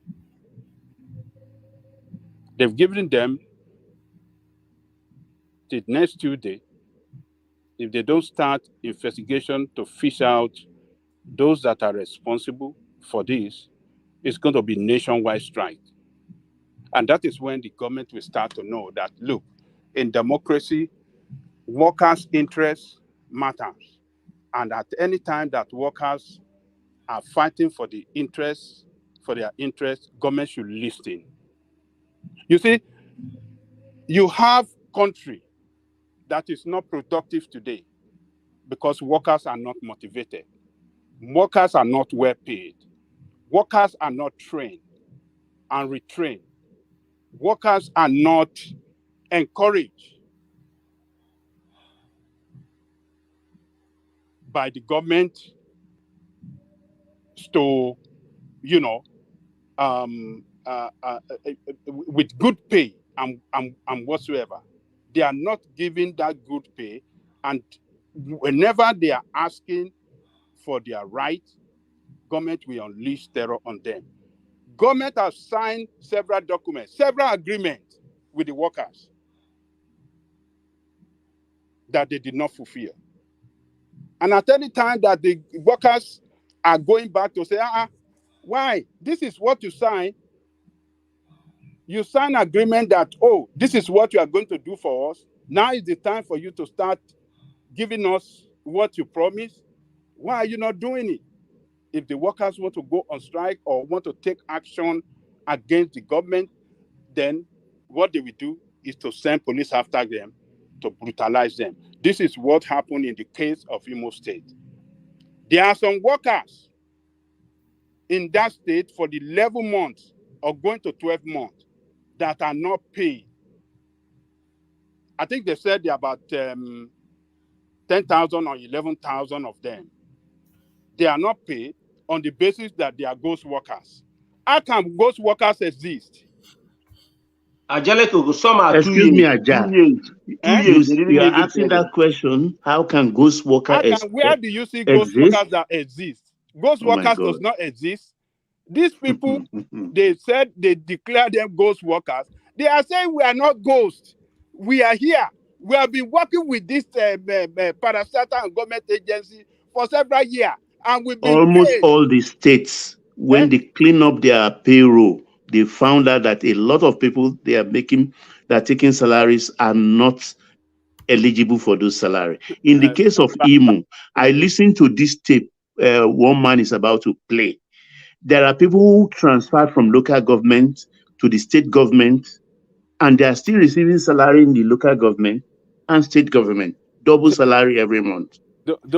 they've given them the next Tuesday. If they don't start investigation to fish out those that are responsible for this, it's going to be nationwide strike. And that is when the government will start to know that, look, in democracy, workers' interests matters. And at any time that workers are fighting for their interests, government should listen. You see, you have country that is not productive today because workers are not motivated. Workers are not well paid. Workers are not trained and retrained. Workers are not encouraged by the government to, with good pay and whatsoever. They are not giving that good pay, and whenever they are asking for their right, government will unleash terror on them. Government has signed several documents, several agreements with the workers that they did not fulfill. And at any time that the workers are going back to say, why? This is what you signed. You sign agreement that, oh, this is what you are going to do for us. Now is the time for you to start giving us what you promised. Why are you not doing it? If the workers want to go on strike or want to take action against the government, then what they will do is to send police after them to brutalize them. This is what happened in the case of Imo State. There are some workers in that state for the 11 months or going to 12 months that are not paid. I think they said there are about 10,000 or 11,000 of them. They are not paid on the basis that they are ghost workers. How can ghost workers exist? Angelico, some are Excuse me, Aja. 2 years. You are asking that question. How can ghost workers where do you see ghost workers that exist? Ghost workers does not exist. These people, they said they declare them ghost workers. They are saying we are not ghosts. We are here. We have been working with this parastatal and government agency for several years, and we've been almost paid. all the states, when they clean up their payroll, they found out that a lot of people they are taking salaries are not eligible for those salaries. In the case of Imo, I listened to this tape one man is about to play. There are people who transferred from local government to the state government, and they are still receiving salary in the local government and state government, double salary every month.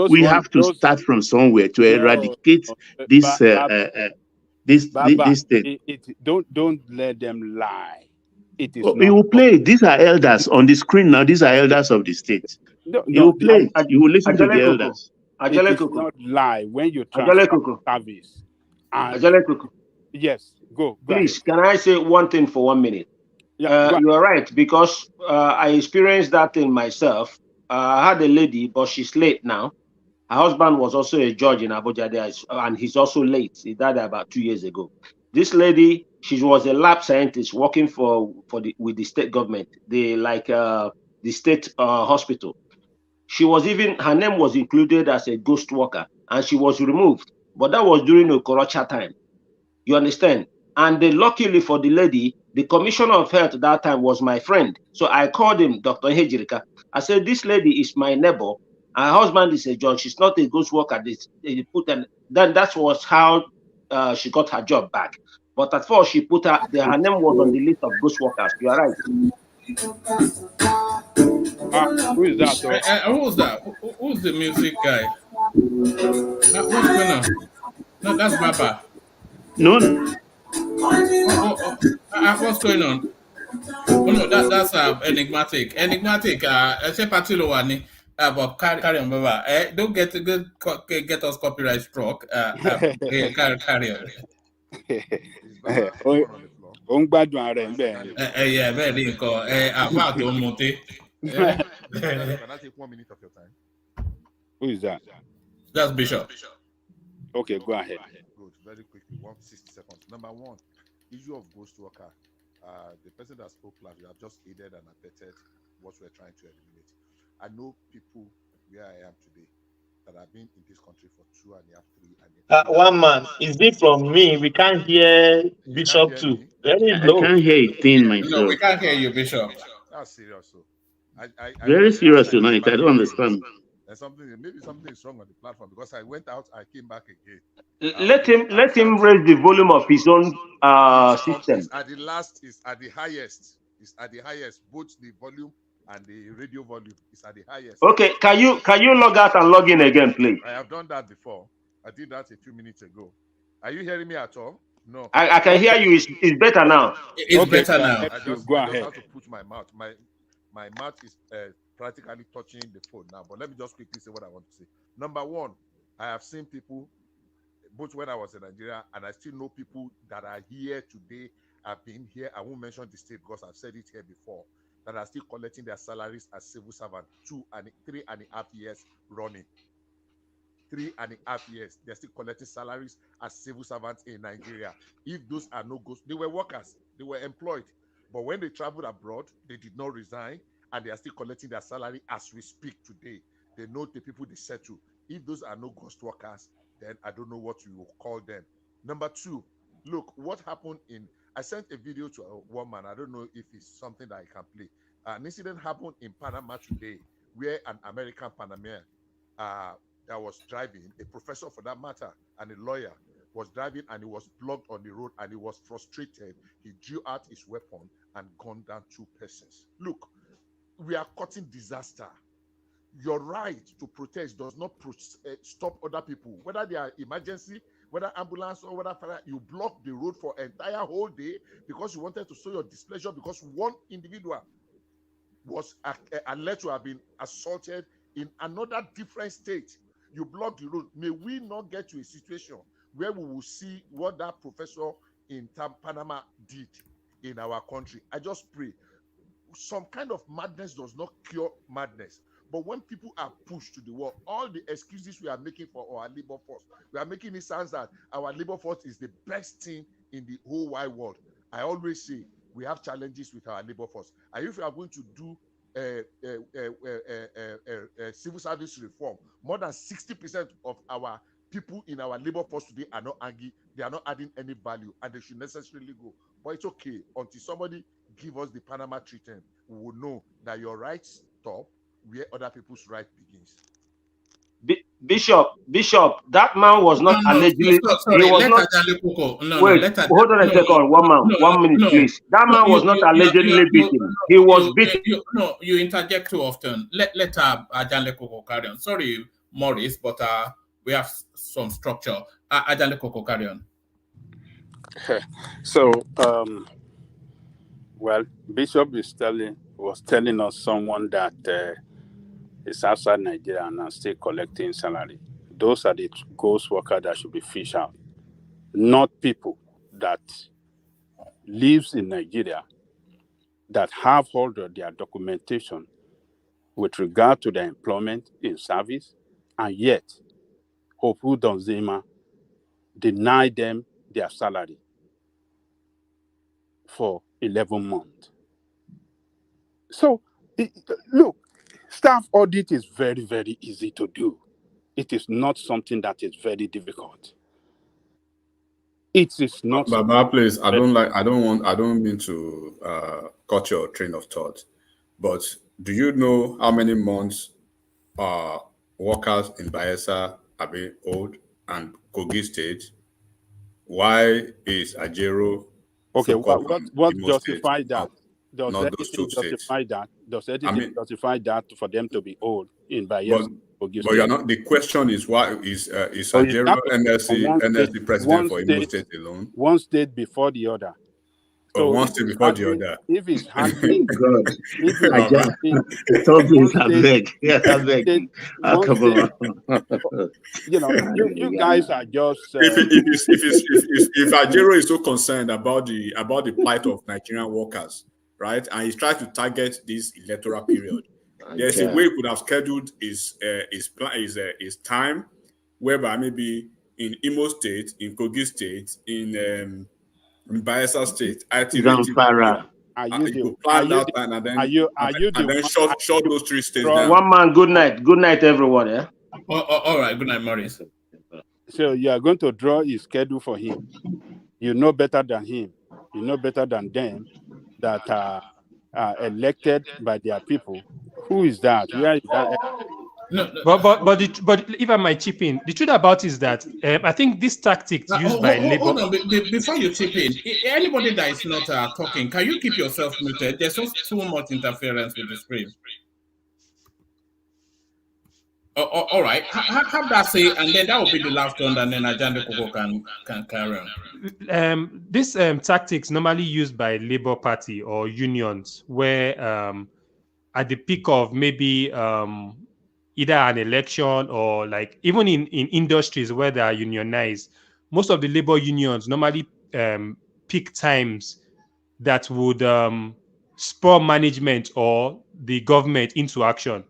We have to start from somewhere to eradicate this state. Don't let them lie. It is You will play it. These are elders on the screen now. These are elders of the state. You will play it. You will listen to the elders. It is not lie when you transfer service. Yes, go. Please, can I say one thing for 1 minute? Yeah, you are right, because I experienced that in myself. I had a lady, but she's late now. Her husband was also a judge in Abuja there, and he's also late. He died about 2 years ago. This lady, she was a lab scientist working with the state government, the state hospital. Her name was included as a ghost worker, and she was removed. But that was during Okorocha time. You understand? And luckily for the lady, the commissioner of health at that time was my friend. So I called him, Dr. Hejirika. I said, this lady is my neighbor. Her husband is a judge. She's not a ghost worker. That was how she got her job back. But at first, her name was on the list of ghost workers. You are right. Who is that? Who's that? Who's the music guy? What's going on? No, that's Baba. No. What's going on? Oh no, that's enigmatic. Enigmatic. Say Patilo Wani. But carry on, Baba. Don't get us copyright struck. Carry on. Yeah, very cool. About to Monte. Can I take 1 minute of your time? Who is that? That's Bishop. Okay, go ahead. Good. Very quickly, 160 seconds. Number one, issue of ghost worker. The person that spoke last, you have just aided and abetted what we're trying to eliminate. I know people where I am today that have been in this country for 2.5, 3 One man, is it from me? We can't hear Bishop too. Very low. I can't hear a thing myself. No, we can't hear you, Bishop. That's serious. So, Very serious tonight. I don't understand. There's maybe something is wrong on the platform because I went out, I came back again. Let him raise the volume of his own system. It's at the last, is at the highest. It's at the highest. Both the volume and the radio volume is at the highest. Okay, can you log out and log in again, please? I have done that before. I did that a few minutes ago. Are you hearing me at all? No. I can hear you. It's better now. It's better now. I just have to put my mouth. My mouth is practically touching the phone now. But let me just quickly say what I want to say. Number one, I have seen people, both when I was in Nigeria, and I still know people that are here today. I've been here. I won't mention the state because I've said it here before. That are still collecting their salaries as civil servants 3.5 years running. 3.5 years. They're still collecting salaries as civil servants in Nigeria. If those are no ghosts, they were workers. They were employed. But when they traveled abroad, they did not resign, and they are still collecting their salary as we speak today. They know the people they settle. If those are no ghost workers, then I don't know what you will call them. Number two, look, what happened I sent a video to a woman. I don't know if it's something that I can play. An incident happened in Panama today where an American Panamanian that was driving, a professor for that matter, and a lawyer was driving, and he was blocked on the road, and he was frustrated. He drew out his weapon and gunned down 2 persons. Look, we are causing disaster. Your right to protest does not stop other people, whether they are emergency, whether ambulance, or whether fire. You block the road for an entire whole day because you wanted to show your displeasure because one individual was alleged to have been assaulted in another different state. You block the road. May we not get to a situation where we will see what that professor in Panama did in our country. I just pray. Some kind of madness does not cure madness. But when people are pushed to the wall, all the excuses we are making for our labor force, we are making it sound that our labor force is the best thing in the whole wide world. I always say we have challenges with our labor force. And if we are going to do civil service reform, more than 60% of our people in our labor force today are not angry. They are not adding any value, and they should necessarily go. But it's okay until somebody give us the Panama treatment. We will know that your rights stop where other people's right begins. Bishop, that man was not allegedly. Sorry, he was not. Wait, hold on a second. 1 minute, please. That man was not allegedly beaten. He was beaten. You interject too often. Let Ajanle Koko carry on. Sorry, Maurice, but we have some structure. Ajanle Koko carry on. So, well, Bishop was telling us someone that is outside Nigeria and still collecting salary. Those are the ghost workers that should be fished out, not people that lives in Nigeria that have all of their documentation with regard to their employment in service, and yet Hopu Donzima denied them their salary for 11 months. So, look, staff audit is very, very easy to do. It is not something that is very difficult. It is not. Baba, please, I don't mean to cut your train of thought, but do you know how many months workers in Bayelsa have been owed and Kogi State? why is Ajero Okay, focused on what Imo State, justified that? Does not those two anything states? justify that? Does I anything mean, justify that for them to be old in but Bayelsa, Kogi but you're State? not. The question is why is So you Ajero have to pick on NLC president for Imo State alone, one state before the other. or So one if state it's before the handling, other? if it's handling, God, if it's All right. handling stop one this, I state, beg. Yeah, I beg. one Come state, on. you guys are just. If Ajero is so concerned about the plight of Nigerian workers, right, and he's trying to target this electoral period, there's a way he could have scheduled his time, whereby maybe in Imo State, in Kogi State, in Bayelsa State, Zamfara. you could plan that time and then short those three states down. One man, good night. Good night, everyone. Yeah. All right. Good night, Maurice. So you are going to draw his schedule for him. You know better than him. You know better than them that are elected by their people. Who is that? Where is that? But if I might chip in, the truth about it is that I think this tactics used by Labour. Hold on, before you chip in, anybody that is not talking, can you keep yourself muted? There's just too much interference with the screen. All right, have that say, and then that will be the last one, and then Ajande Koko can carry on. This tactics normally used by Labour Party or unions, where at the peak of maybe either an election or like even in industries where they are unionized, most of the labor unions normally pick times that would spur management or the government into action.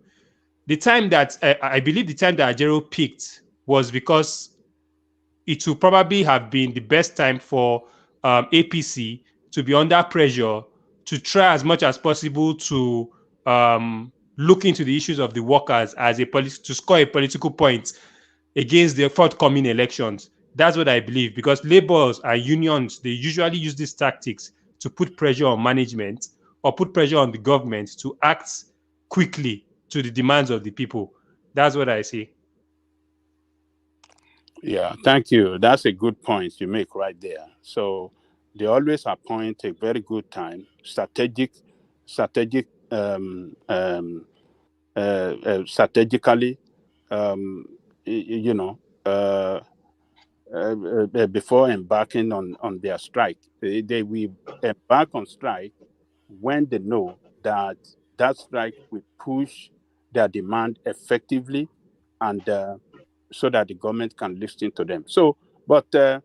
The time that I believe the time that Ajero picked was because it will probably have been the best time for APC to be under pressure to try as much as possible to look into the issues of the workers as to score a political point against the forthcoming elections. That's what I believe, because laborers and unions, they usually use these tactics to put pressure on management or put pressure on the government to act quickly to the demands of the people. That's what I see. Yeah, thank you. That's a good point you make right there. So they always appoint a very good time, strategically, before embarking on their strike. They will embark on strike when they know that strike will push their demand effectively and so that the government can listen to them. So, but I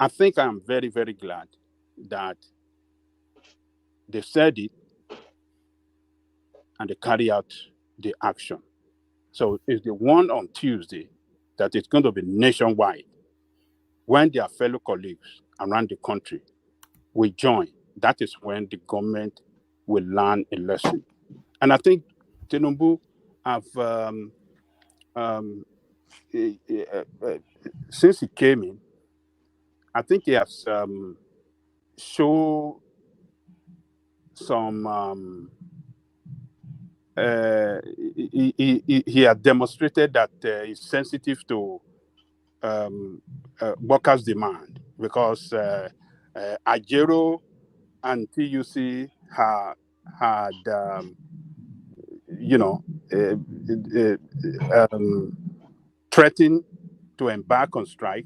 think I'm very, very glad that they said it and they carry out the action. So it's the one on Tuesday that is going to be nationwide. When their fellow colleagues around the country will join, that is when the government will learn a lesson. And I think Tinubu have, since he came in, I think he has shown some, he has demonstrated that he's sensitive to workers' demand, because Ajero and TUC had threatened to embark on strike,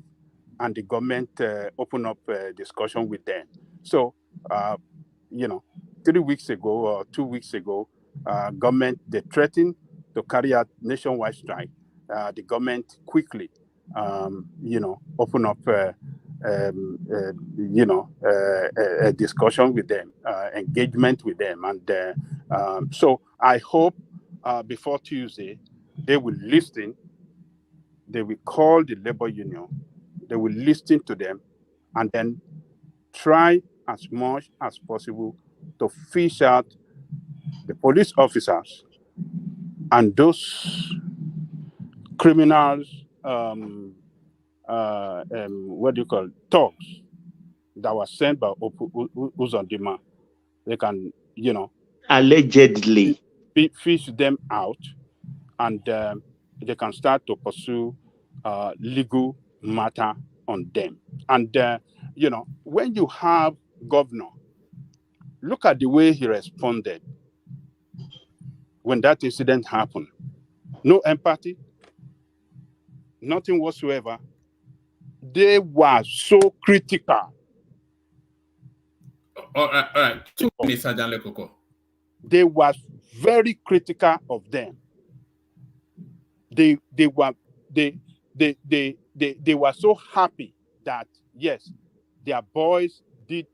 and the government opened up a discussion with them. So, 3 weeks ago or 2 weeks ago, government, they threatened to carry out nationwide strike. The government quickly, open up, a discussion with them, engagement with them. And so I hope before Tuesday, they will listen. They will call the labor union. They will listen to them and then try as much as possible to fish out the police officers and those criminals, thugs that were sent by Uzondima. They can, allegedly fish them out, and they can start to pursue legal matter on them. And when you have governor, look at the way he responded when that incident happened. No empathy, nothing whatsoever. They were so critical. All right. 2 minutes, Sergeant Lekoko. They were very critical of them. They were so happy that yes, their boys did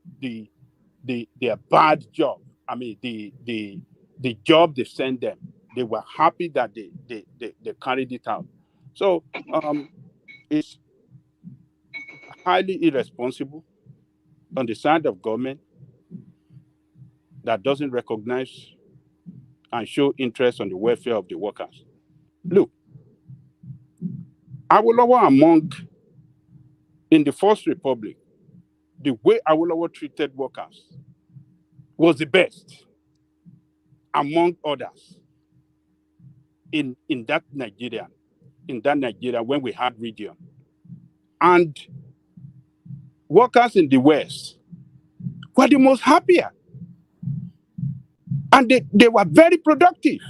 their bad job. I mean, the job they sent them. They were happy that they carried it out. So it's highly irresponsible on the side of government that doesn't recognize and show interest on the welfare of the workers. Look, Awolowo in the First Republic, the way Awolowo treated workers was the best among others in that Nigeria when we had region. And workers in the West were the most happier. And they were very productive.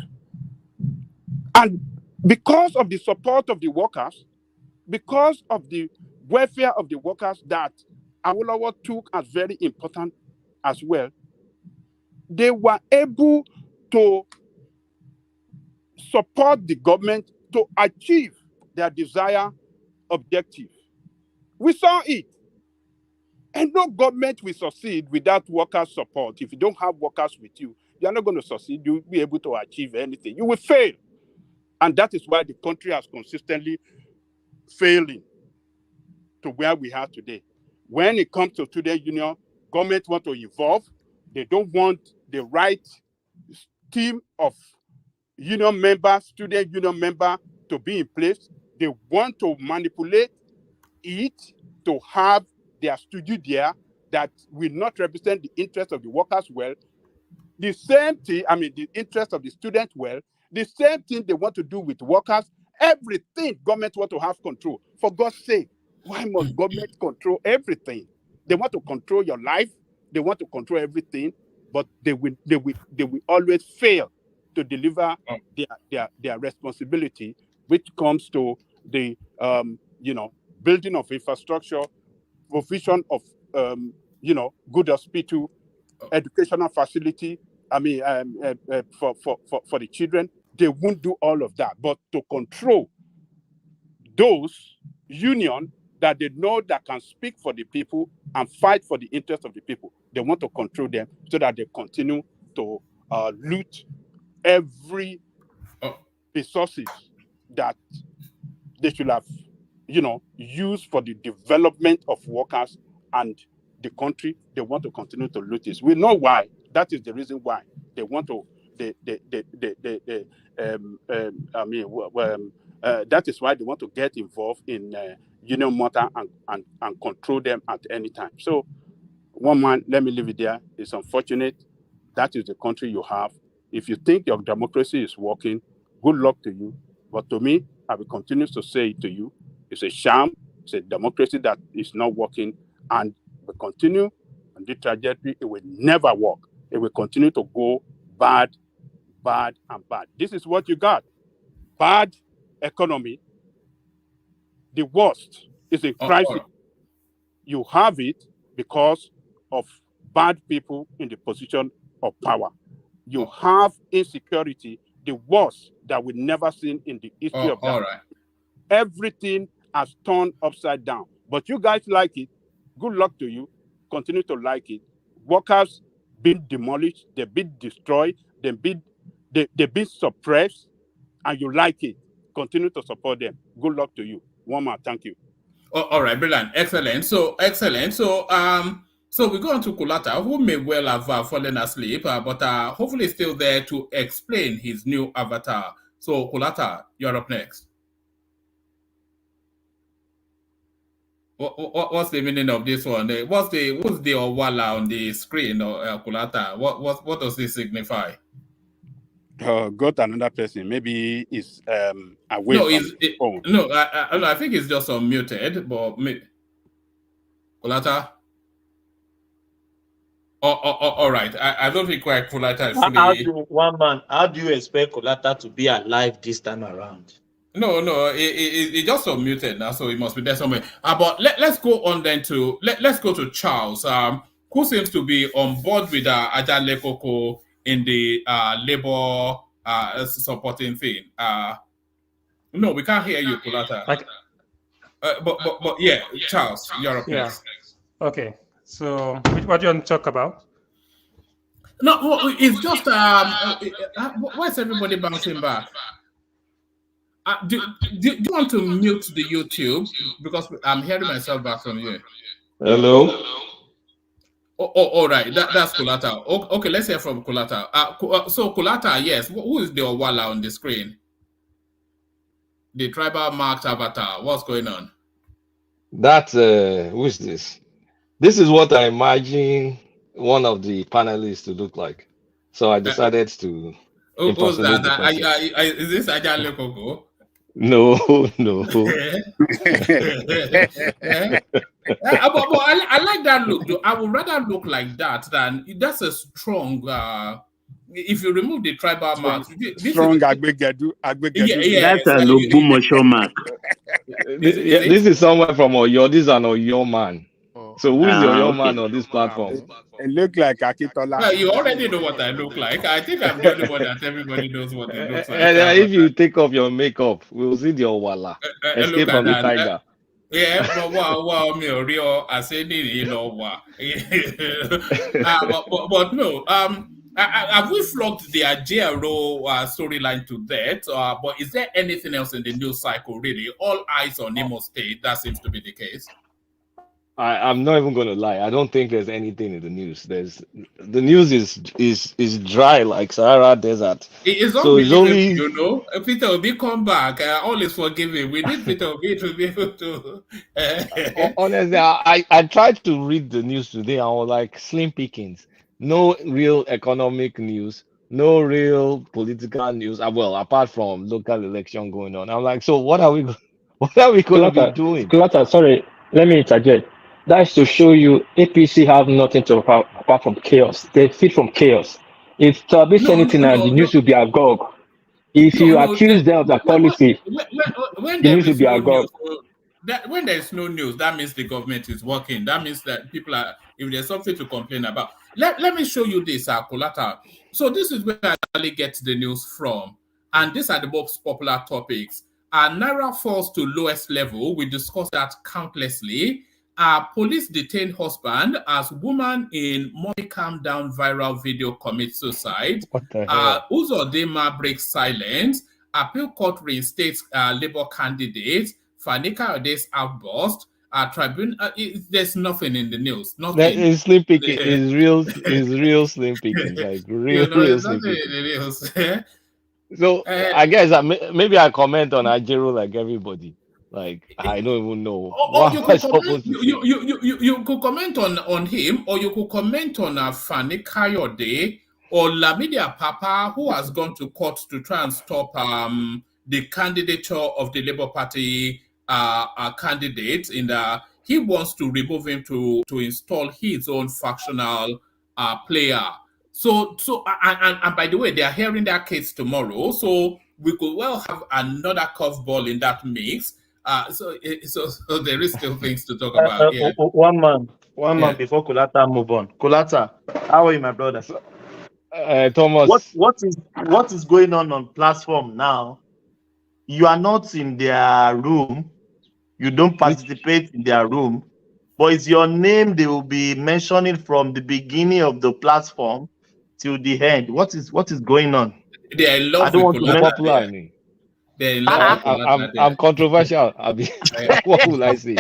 And because of the support of the workers, because of the welfare of the workers that Awolowo took as very important as well, they were able to support the government to achieve their desired objective. We saw it. And no government will succeed without workers' support. If you don't have workers with you, you're not going to succeed. You'll be able to achieve anything. You will fail. And that is why the country has consistently failing to where we are today. When it comes to student union, government want to evolve. They don't want the right team of union members, student union member to be in place. They want to manipulate it to have their studio there that will not represent the interest of the workers well. The same thing, I mean, the interest of the student well. The same thing they want to do with workers. Everything government want to have control. For God's sake, why must government control everything? They want to control your life. They want to control everything, but they will always fail to deliver their responsibility, which comes to the building of infrastructure, provision of good hospital, educational facility. I mean, for the children, they won't do all of that. But to control those union that they know that can speak for the people and fight for the interest of the people, they want to control them so that they continue to loot every resources that they should have, used for the development of workers and the country. They want to continue to loot this. We know why. That is the reason why they want to. That is why they want to get involved in union matter and control them at any time. So, one man, let me leave it there. It's unfortunate. That is the country you have. If you think your democracy is working, good luck to you. But to me, I will continue to say it to you. It's a sham. It's a democracy that is not working, and we continue on the trajectory. It will never work. It will continue to go bad, bad, and bad. This is what you got. Bad economy. The worst is a crisis. You have it because of bad people in the position of power. You have insecurity, the worst that we've never seen in the history of that. All right. Everything has turned upside down. But you guys like it. Good luck to you. Continue to like it. Workers been demolished, they've been destroyed, they've been suppressed, and you like it. Continue to support them. Good luck to you. One more. Thank you. All right, brilliant, excellent. So So we go on to Kulata, who may well have fallen asleep, but hopefully still there to explain his new avatar. So Kulata, you're up next. What's the meaning of this one? What's the Owala on the screen, Kulata? What does this signify? Got another person. Maybe it's away from the phone. No, I think it's just unmuted, but Kulata? All right. I don't think Kulata is How fully. how do you expect Kolata to be alive this time around? No, it just unmuted now, so it must be there somewhere. But let's go on then to let's go to Charles, who seems to be on board with Ajale Koko in the labor supporting thing. No, we can't hear you, Kulata. But yeah, Charles, you're up next. Okay. So, what do you want to talk about? No, it's just why is everybody bouncing back? Do you want to mute the YouTube because I'm hearing myself back from you? Hello. Oh, all right. That's Kulata. Okay, let's hear from Kulata. So Kulata, yes. Who is the Owala on the screen? The tribal marked avatar. What's going on? That's who is this? This is what I imagine one of the panelists to look like. So I decided to impersonate the person. Is this Ajale Koko? No. But I like that look. Though. I would rather look like that than that's a strong. If you remove the tribal marks, strong Agbegedu. That's an Ogbomoso mark. This is someone from Oyo. This is an Oyo man. So who is the Oyo man on this platform? It look like Akitola. Well, you already know what I look like. I think I'm the only one that everybody knows what it looks like. And if you take off your makeup, we'll see the Owala. Escape from the tiger. Yeah, but wow, me real. I said it, but no. Have we flogged the Ajero storyline to that? But is there anything else in the news cycle? Really, all eyes on Imo State. That seems to be the case. I'm not even going to lie. I don't think there's anything in the news. The news is dry like Sahara Desert. It's so it's only you know. Peter Obi come back. All is forgiven. We need Peter Obi to be able to. Honestly, I tried to read the news today. I was like slim pickings. No real economic news. No real political news. Well, apart from local election going on. I'm like, so what are we going to be doing? Kulata, sorry, let me interject. That's to show you APC have nothing to apart from chaos. They feed from chaos. If Tabi says anything, the news will be agog. If you accuse them of that policy, when the news will be agog. When there's no news, that means the government is working. That means that people are, if there's something to complain about. Let me show you this, Kulata. So this is where I actually get the news from. And these are the most popular topics. Naira falls to lowest level. We discussed that countlessly. Police detain husband as woman in mommy calm down viral video commits suicide. What the hell? Uzodinma breaks silence. Appeal court reinstates Labour candidate. Fanika Ode's outburst. Tribune. There's nothing in the news. Nothing. It's slim picking. It's real slim picking. Like real slim picking. So I guess maybe I comment on Ajero like everybody. Like I don't even know. You could comment on him, or you could comment on Fani Kayode or Lamidi Apapa, who has gone to court to try and stop the candidature of the Labour Party candidate. He wants to remove him to install his own factional player. So and by the way, they are hearing their case tomorrow. So we could well have another curveball in that mix. So there is still things to talk about here. One man before Kulata move on. Kulata, how are you, my brother? Thomas, what is going on platform now? You are not in their room. You don't participate in their room, but it's your name they will be mentioning from the beginning of the platform till the end. What is going on? They are in love. I don't want to be popular. I'm controversial. What will I say?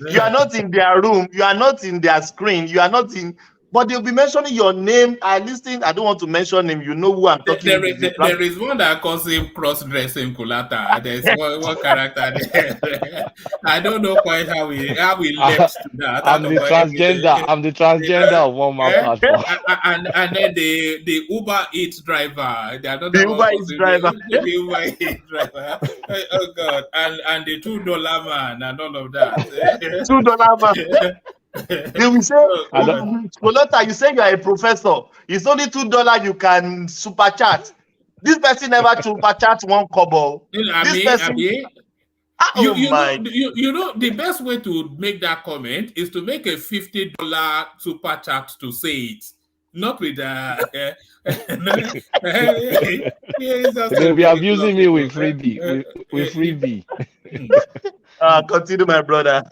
You are not in their room. You are not in their screen. You are not in. But they'll be mentioning your name. I don't want to mention him. You know who I'm talking about. There is one that calls him cross-dressing Kulata. There's one character there. I don't know quite how we left to that. I'm the transgender of one man platform. And then the Uber Eats driver. The Uber Eats driver. The Uber Eats driver. Oh God. And the $2 man and all of that. $2 man. They will say, Kolota, you say you are a professor. It's only $2 you can super chat. This person never super chat one kobo. This person, you know the best way to make that comment is to make a $50 super chat to say it, not with They'll be abusing me with freebie. With freebie. Continue, my brother.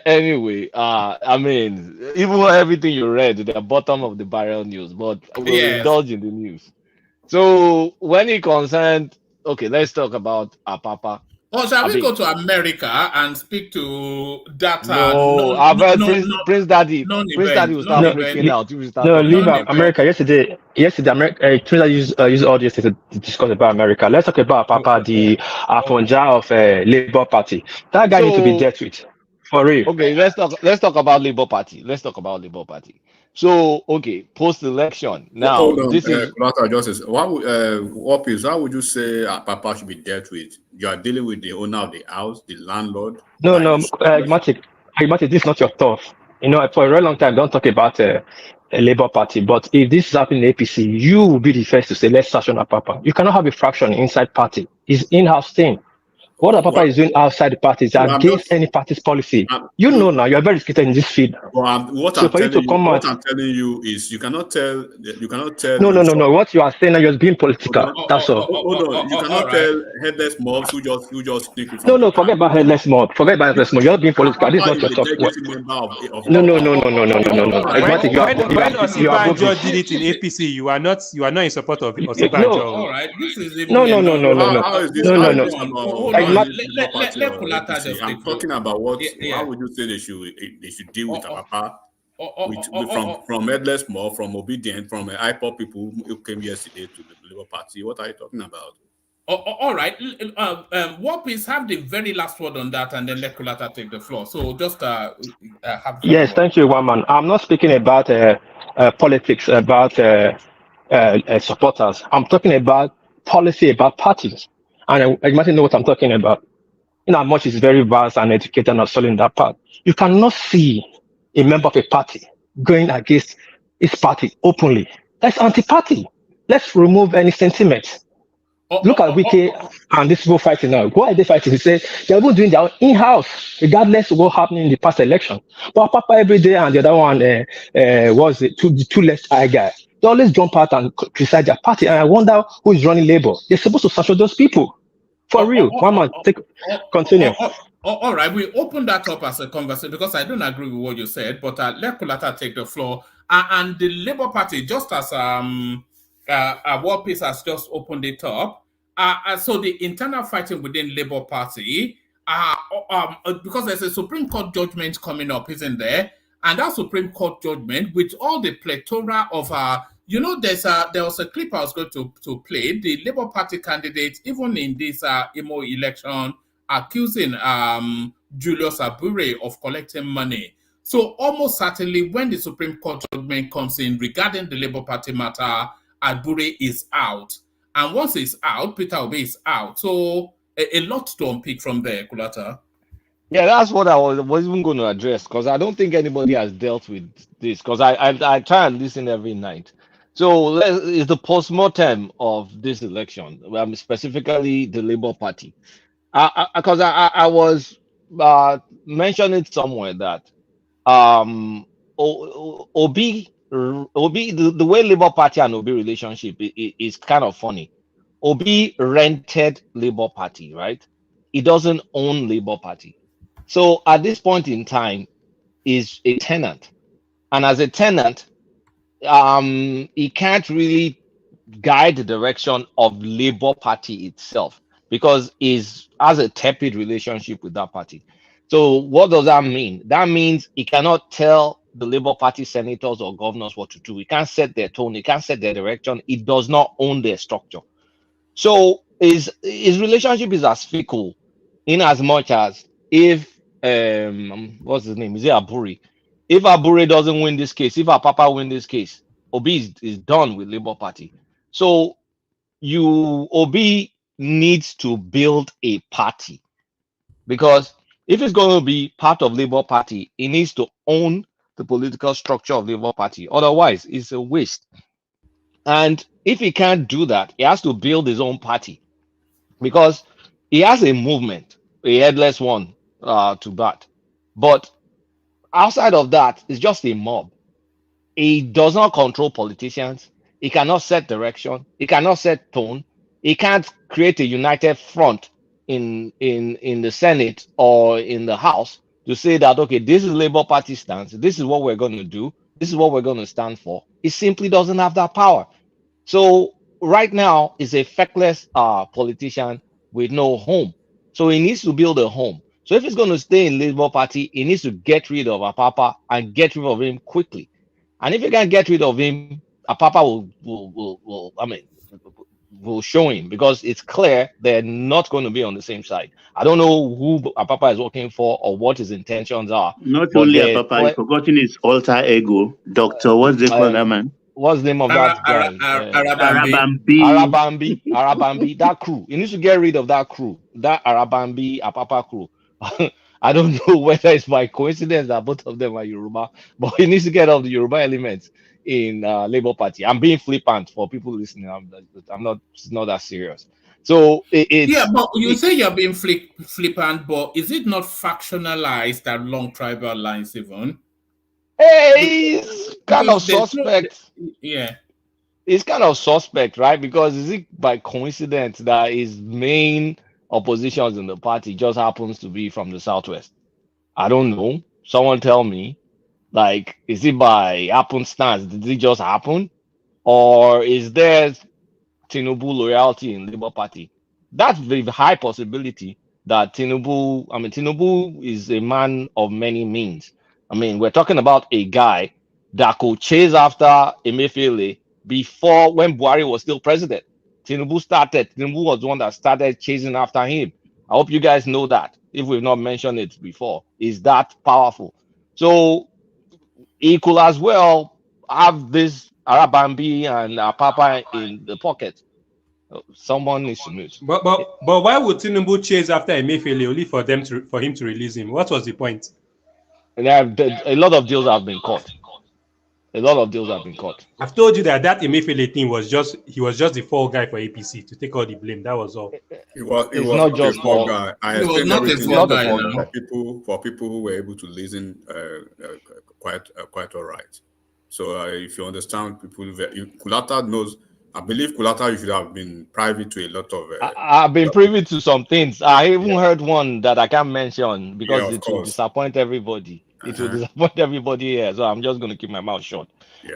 Anyway, I mean, even everything you read, the bottom of the barrel news, but we'll indulge in the news. So when it concerned, okay, let's talk about Apapa. Or shall we go to America and speak to data? No, I've heard Prince Daddy. Prince Daddy will start freaking out. Leave America. Yesterday, America. Twitter used all this to discuss about America. Let's talk about Apapa, the Afonja of Labour Party. That guy needs to be dealt with, for real. Okay, let's talk about Labour Party. So, okay, post-election. Now, hold on, this is Justice. How would you say Apapa should be dealt with? You are dealing with the owner of the house, the landlord. No, Matic, this is not your thought. You know, for a very long time, don't talk about a Labour Party. But if this is happening in APC, you will be the first to say, let's sanction Apapa. You cannot have a fraction inside party. It's in-house thing. What Apapa is doing outside the party is against any party's policy. You know now, you are very educated in this field. What I'm telling you is you cannot tell. No. What you are saying now, you're being political. That's all. Hold on. You cannot tell headless mobs who just sneak it. No. Forget about headless mob. You're being political. This is not your topic. No. When Osibanjo did it in APC, you are not in support of Osibanjo. All right. This is no. How is this? No. I'm talking about what. How would you say they should deal with Apapa? From headless mob, from obedient, from IPOP people who came yesterday to the Labour Party. What are you talking about? All right. Wapis, have the very last word on that, and then let Kulata take the floor. So just have. Yes, thank you, Waman. I'm not speaking about politics, about supporters. I'm talking about policy, about parties. And I might know what I'm talking about. In how much is very vast and educated and solid in that part. You cannot see a member of a party going against his party openly. That's anti-party. Let's remove any sentiment. Look at Wiki and these people fighting now. Why are they fighting? They say they're even doing their own in-house, regardless of what happened in the past election. But Papa every day and the other one was the two left eye guy. They always jump out and criticize their party. And I wonder who is running Labour. They're supposed to sanction those people. For real. Continue. All right. We open that up as a conversation because I don't agree with what you said, but let Kulata take the floor. And the Labour Party, just as War Peace has just opened it up, so the internal fighting within Labour Party, because there's a Supreme Court judgment coming up, isn't there? And that Supreme Court judgment, with all the plethora of there was a clip I was going to play. The Labour Party candidates, even in this Imo election, accusing Julius Abure of collecting money. So almost certainly when the Supreme Court judgment comes in regarding the Labour Party matter, Abure is out. And once he's out, Peter Obi is out. So a lot to unpick from there, Kulata. Yeah, that's what I was even going to address, because I don't think anybody has dealt with this, because I try and listen every night. So it's the post-mortem of this election, specifically the Labour Party. Because I was mentioning somewhere that Obi, the way Labour Party and Obi relationship is kind of funny. Obi rented Labour Party, right? He doesn't own Labour Party. So at this point in time, is a tenant. And as a tenant, he can't really guide the direction of Labour Party itself because he has a tepid relationship with that party. So what does that mean? That means he cannot tell the Labour Party senators or governors what to do. He can't set their tone. He can't set their direction. He does not own their structure. So his relationship is as fickle in as much as if what's his name? Is it Abure? If Abure doesn't win this case, if Apapa win this case, Obi is done with Labour Party. So Obi needs to build a party, because If it's going to be part of Labour Party, it needs to own the political structure of Labour Party. Otherwise, it's a waste. And if he can't do that, he has to build his own party because he has a movement, a headless one to bat. But outside of that, it's just a mob. He does not control politicians. He cannot set direction. He cannot set tone. He can't create a united front in the Senate or in the House to say that, okay, this is Labour Party stance. This is what we're going to do. This is what we're going to stand for. He simply doesn't have that power. So right now is a feckless politician with no home. So he needs to build a home. So if he's going to stay in Labour Party, he needs to get rid of Apapa and get rid of him quickly. And if you can get rid of him, Apapa will show him because it's clear they're not going to be on the same side. I don't know who Apapa is working for or what his intentions are. Not only Apapa, I've forgotten his alter ego, Doctor. What's the call that man? What's the name of that guy? Arabambi. That crew. He needs to get rid of that crew. That Arabambi, Apapa crew. I don't know whether it's by coincidence that both of them are Yoruba, but he needs to get off the Yoruba elements in Labour Party. I'm being flippant for people listening. I'm not. It's not that serious. So but you say you're being flippant, but is it not factionalized along tribal lines even? Hey, it's kind of suspect. Yeah. It's kind of suspect, right? Because is it by coincidence that his main oppositions in the party just happens to be from the Southwest? I don't know. Someone tell me. Like, is it by happenstance? Did it just happen? Or is there Tinubu loyalty in Labour Party? That's the high possibility that Tinubu is a man of many means. I mean, we're talking about a guy that could chase after Emefiele before when Buhari was still president. Tinubu was the one that started chasing after him. I hope you guys know that. If we've not mentioned it before, is that powerful? So he could as well have this Arabambi and Apapa in the pocket. Someone needs to mute. But why would Tinubu chase after Emefiele only for him to release him? What was the point? And a lot of deals have been caught. I've told you that Emefiele thing was just the fall guy for APC to take all the blame. That was all. It was not just a fall guy. I explained everything for people who were able to listen quite all right. So if you understand, Kulata knows. I believe Kulata, you should have been privy to a lot of. I've been privy to some things. I even heard one that I can't mention because it will disappoint everybody. It will disappoint everybody here. So I'm just going to keep my mouth shut.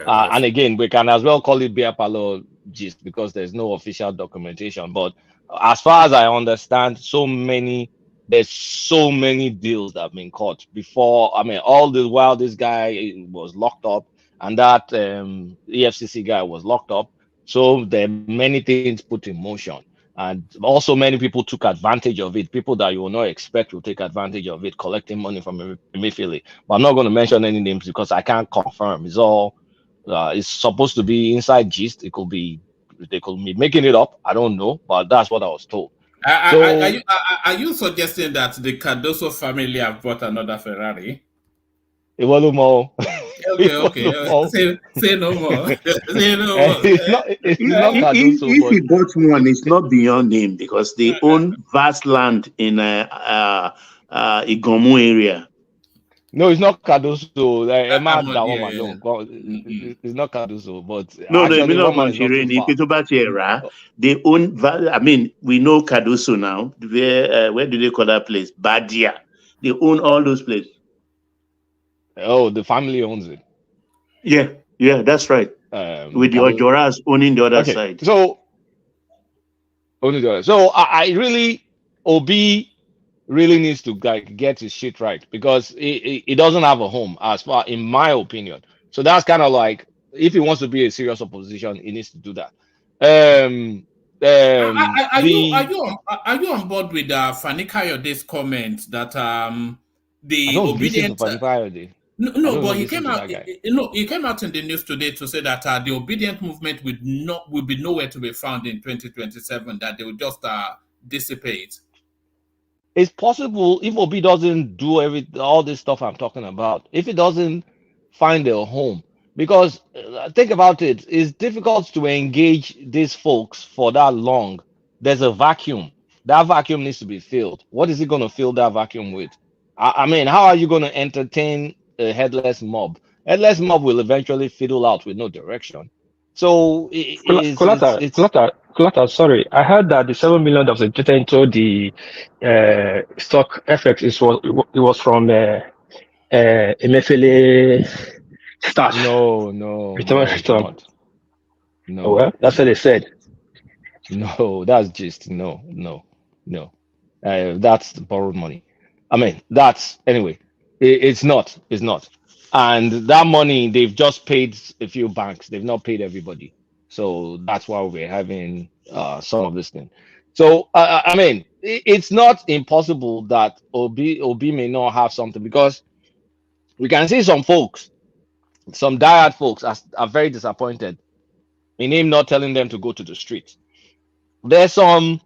And again, we can as well call it Beer Palo gist because there's no official documentation. But as far as I understand, there's so many deals that have been caught before. I mean, all the while this guy was locked up and that EFCC guy was locked up. So there are many things put in motion. And also many people took advantage of it. People that you will not expect will take advantage of it, collecting money from Emefiele. But I'm not going to mention any names because I can't confirm. It's all it's supposed to be inside gist. They could be making it up. I don't know, but that's what I was told. Are you suggesting that the Cardoso family have bought another Ferrari? Iwalumo. Okay. Say no more. Say no more. It's not Cardoso, if he bought one, it's not beyond him because they own vast land in Igomu area. No, it's not Cardoso. It's not Cardoso, but they own. I mean, we know Cardoso now. Where do they call that place? Badia. They own all those places. Oh, the family owns it. Yeah, that's right. With the Ojoras owning the other side. So, owning the other. So I really, Obi really needs to get his shit right because he doesn't have a home, as far in my opinion. So that's kind of like if he wants to be a serious opposition, he needs to do that. Are you on board with Fani Kayode's comment that the obedient? No, but he came out. He came out in the news today to say that the obedient movement will be nowhere to be found in 2027. That they will just dissipate. it's possible if Obi doesn't do all this stuff I'm talking about, if it doesn't find a home, because think about it, it's difficult to engage these folks for that long. There's a vacuum. That vacuum needs to be filled. What is it going to fill that vacuum with? I mean, how are you going to entertain a headless mob? Headless mob will eventually fiddle out with no direction. So it's Colata, sorry. I heard that the 7 million that was injected into the stock FX it was from Emefiele stash. no, Retirement it's system. not. Oh, well, No, that's what they no. said. No, that's just no. That's borrowed money. I mean, that's anyway. It's not. It's not. And that money they've just paid a few banks. They've not paid everybody. So that's why we're having some of this thing. So I mean, it's not impossible that Obi may not have something because we can see some folks, some diehard folks, are very disappointed in him not telling them to go to the streets. There's some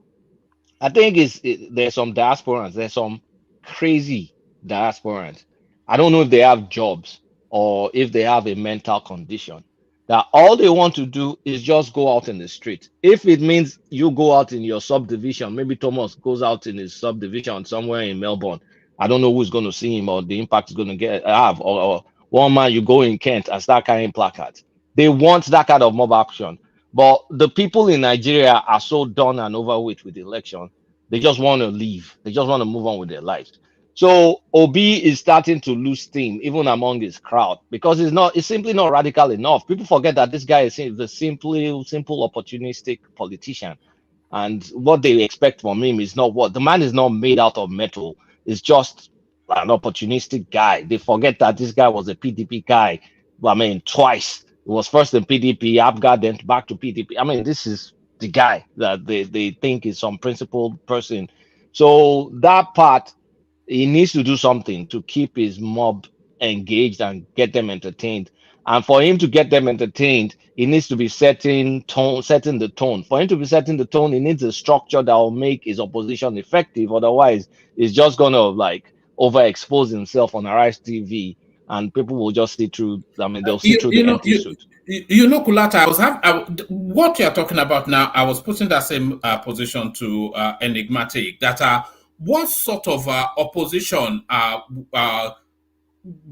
I think there's some diasporans, there's some crazy diasporans. I don't know if they have jobs or if they have a mental condition that all they want to do is just go out in the street. If it means you go out in your subdivision, maybe Thomas goes out in his subdivision somewhere in Melbourne. I don't know who's going to see him or the impact is going to have. Or one man you go in Kent and start carrying placards. They want that kind of mob action. But the people in Nigeria are so done and over with the election. They just want to leave. They just want to move on with their lives. So Obi is starting to lose steam even among his crowd because it's simply not radical enough. People forget that this guy is the simple opportunistic politician. And what they expect from him is not what the man is not made out of metal. It's just an opportunistic guy. They forget that this guy was a PDP guy. I mean, twice. He was first in PDP, Abga, then back to PDP. I mean, this is the guy that they think is some principled person. So that part, he needs to do something to keep his mob engaged and get them entertained. And for him to get them entertained, he needs to be setting the tone. For him to be setting the tone, he needs a structure that will make his opposition effective. Otherwise, he's just gonna like overexpose himself on Arise TV, and people will just see through. I mean, they'll see through the empty suit. Kulata, what you're talking about now. I was putting that same position to Enigmatic. That what sort of opposition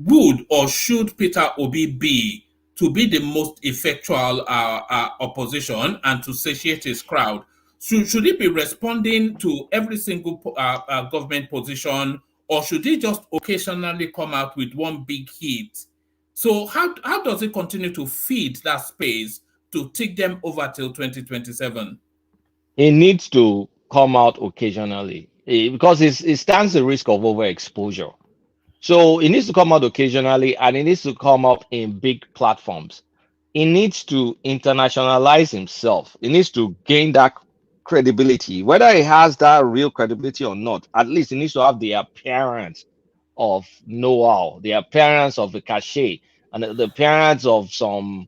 would or should Peter Obi be to be the most effectual opposition and to satiate his crowd? Should he be responding to every single government position, or should he just occasionally come out with one big hit? So how does he continue to feed that space to take them over till 2027? He needs to come out occasionally because it stands the risk of overexposure. So he needs to come out occasionally and he needs to come up in big platforms. He needs to internationalize himself. He needs to gain that credibility. Whether he has that real credibility or not, at least he needs to have the appearance of know-how, the appearance of a cachet, and the appearance of some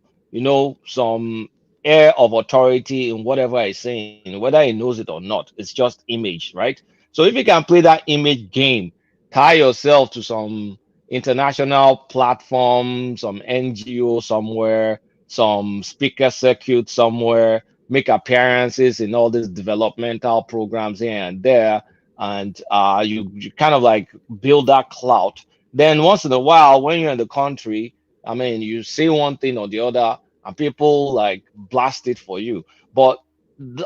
air of authority in whatever he's saying, whether he knows it or not. It's just image, right? So if you can play that image game, tie yourself to some international platform, some NGO somewhere, some speaker circuit somewhere, make appearances in all these developmental programs here and there, and you kind of like build that clout. Then once in a while, when you're in the country, I mean, you say one thing or the other, and people like blast it for you. But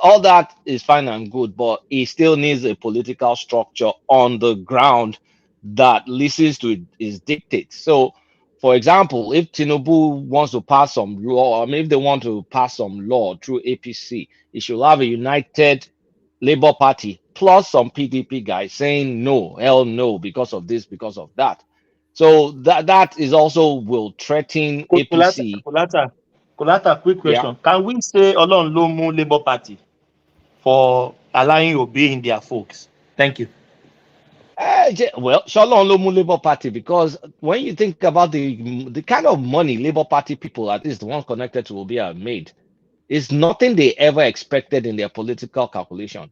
all that is fine and good, but he still needs a political structure on the ground that listens to his dictates. So, for example, if Tinubu wants to pass some law, or maybe they want to pass some law through APC, it should have a united Labour Party plus some PDP guys saying no, hell no, because of this, because of that. So that is also will threaten APC. Kolata, quick question. Yeah. Can we say Olorun lo mu Labour Party for allowing Obi in their folks? Thank you. Well, Shalom Lomu Labour Party, because when you think about the kind of money Labour Party people, at least the ones connected to Obi, have made, is nothing they ever expected in their political calculation.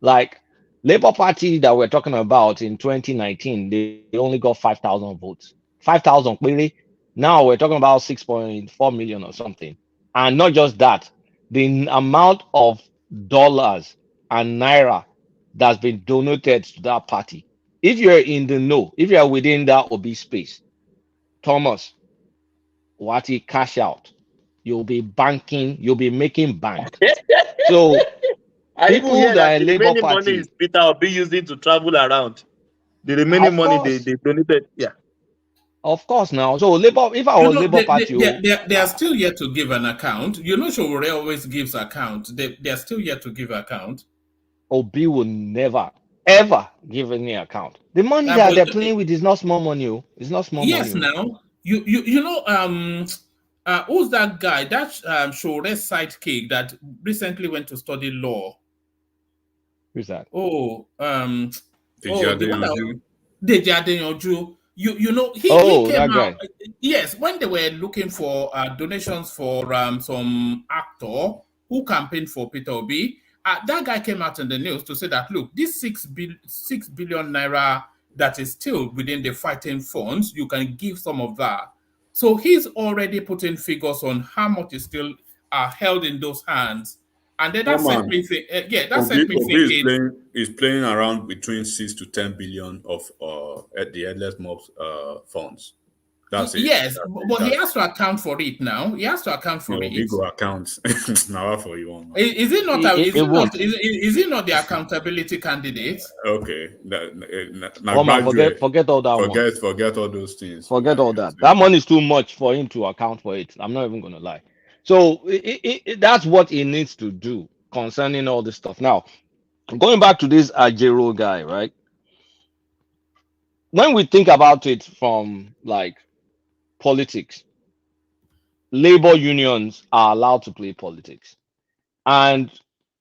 Like Labour Party that we're talking about in 2019, they only got 5,000 votes. 5,000 really. Now we're talking about 6.4 million or something. And not just that, the amount of dollars and naira that's been donated to that party. If you're in the know, if you're within that obese space, Thomas, Wati, cash out. You'll be banking, you'll be making bank. So I even people hear that that are the Labour remaining money is Party, Peter will be using to travel around. The remaining of money course, they donated. Yeah. of course now. So Labour, if I You was know, Labour Party, they are still yet to give an account. You know, Showore always gives account. They are still yet to give account. Obi will never, ever give any account. The money that But they're playing with is not small money. Oh. It's not small money. yes, Oh. now you know who's that guy? That Shore's sidekick that recently went to study law. Who's that? Oh, the one that Deji Deji Adeyanju. You know he Oh, came that out. guy. Yes, when they were looking for donations for some actor who campaigned for Peter Obi, that guy came out in the news to say that look, this 6 billion naira that is still within the fighting funds, you can give some of that. So he's already putting figures on how much is still held in those hands, and then that set man. me that Obi, set me Obi thinking. is playing around between 6 to 10 billion of at the headless mobs funds. That's it. Yes, but he has to account for it now. He has to account for it. Big account now for you one. Is it not? Won't. Is it not the accountability candidate? Okay. Oh man, forget all that one. Forget all those things. Forget all that. That money is too much for him to account for it. I'm not even gonna lie. So that's what he needs to do concerning all this stuff. Now, going back to this Ajero guy, right? When we think about it from like politics, labor unions are allowed to play politics, and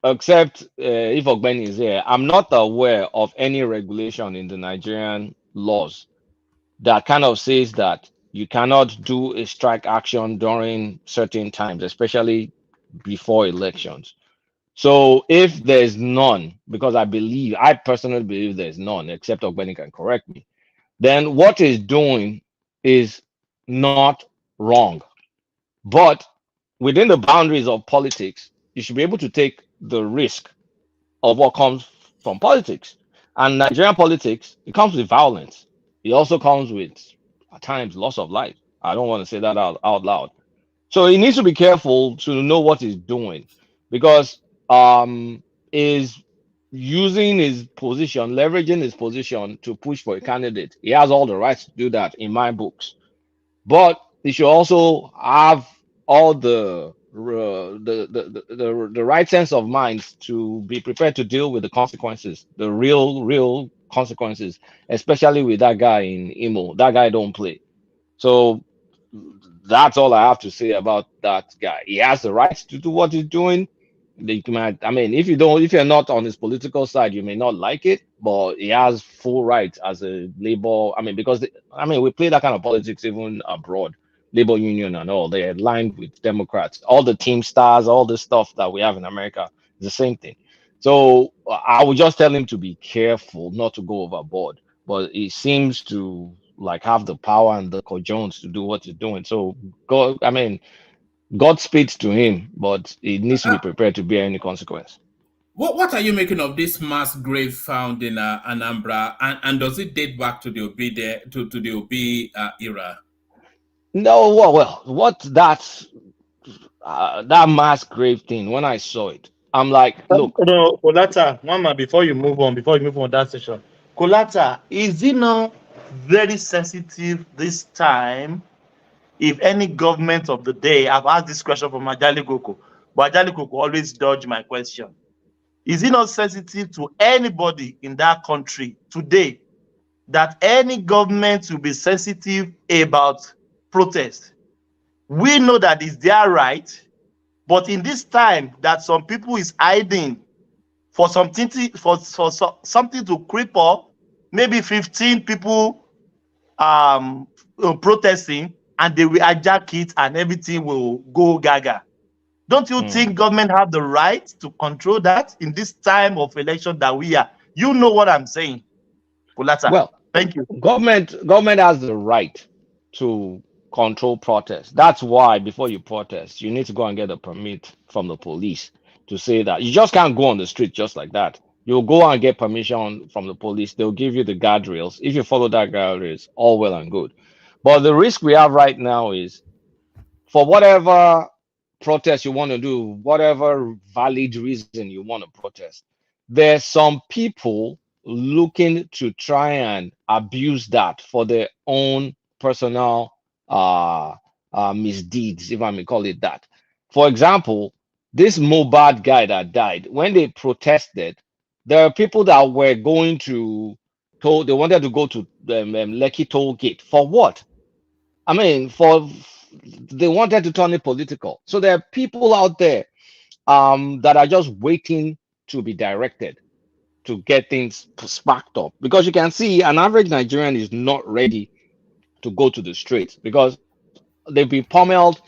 except if Ogbeni is here, I'm not aware of any regulation in the Nigerian laws that kind of says that you cannot do a strike action during certain times, especially before elections. So if there's none, because I personally believe there's none, except Ogbeni can correct me, then what is doing is not wrong. But within the boundaries of politics, you should be able to take the risk of what comes from politics. And Nigerian politics, it comes with violence. It also comes with, at times, loss of life. I don't want to say that out loud. So he needs to be careful to know what he's doing, because is using his position, leveraging his position to push for a candidate. He has all the rights to do that in my books. But he should also have all the right sense of mind to be prepared to deal with the consequences, the real consequences, especially with that guy in Imo. That guy don't play. So that's all I have to say about that guy. He has the right to do what he's doing. I mean, if you're not on his political side, you may not like it, but he has full right as a labor. I mean, because we play that kind of politics even abroad, labor union and all. They're aligned with Democrats. All the team stars, all the stuff that we have in America is the same thing. So I would just tell him to be careful, not to go overboard. But he seems to like have the power and the cajons to do what he's doing. So God speaks to him, but he needs to be prepared to bear any consequence. What are you making of this mass grave found in Anambra, and does it date back to the Obi to the Obi era? No, well, what that mass grave thing? When I saw it, I'm like, look. No, Kolata, Mama, before you move on that session, Kolata, is it not very sensitive this time? If any government of the day, I've asked this question from Ajali Koko, but Ajali Koko always dodge my question. Is it not sensitive to anybody in that country today that any government will be sensitive about protest? We know that it's their right, but in this time that some people is hiding for something to creep up, maybe 15 people protesting, and they will hijack it and everything will go gaga. Don't you think government have the right to control that in this time of election that we are? You know what I'm saying, Pulata. Well, Thank you. government has the right to control protest. That's why before you protest, you need to go and get a permit from the police to say that you just can't go on the street just like that. You'll go and get permission from the police. They'll give you the guardrails. If you follow that guardrails, all well and good. But the risk we have right now is for whatever protest you want to do, whatever valid reason you want to protest, there's some people looking to try and abuse that for their own personal misdeeds, if I may call it that. For example, this Mobad guy that died, when they protested, there are people that were going to they wanted to go to the Lekki toll gate. For what? I mean, they wanted to turn it political. So there are people out there that are just waiting to be directed to get things sparked up, because you can see an average Nigerian is not ready to go to the streets because they've been pummeled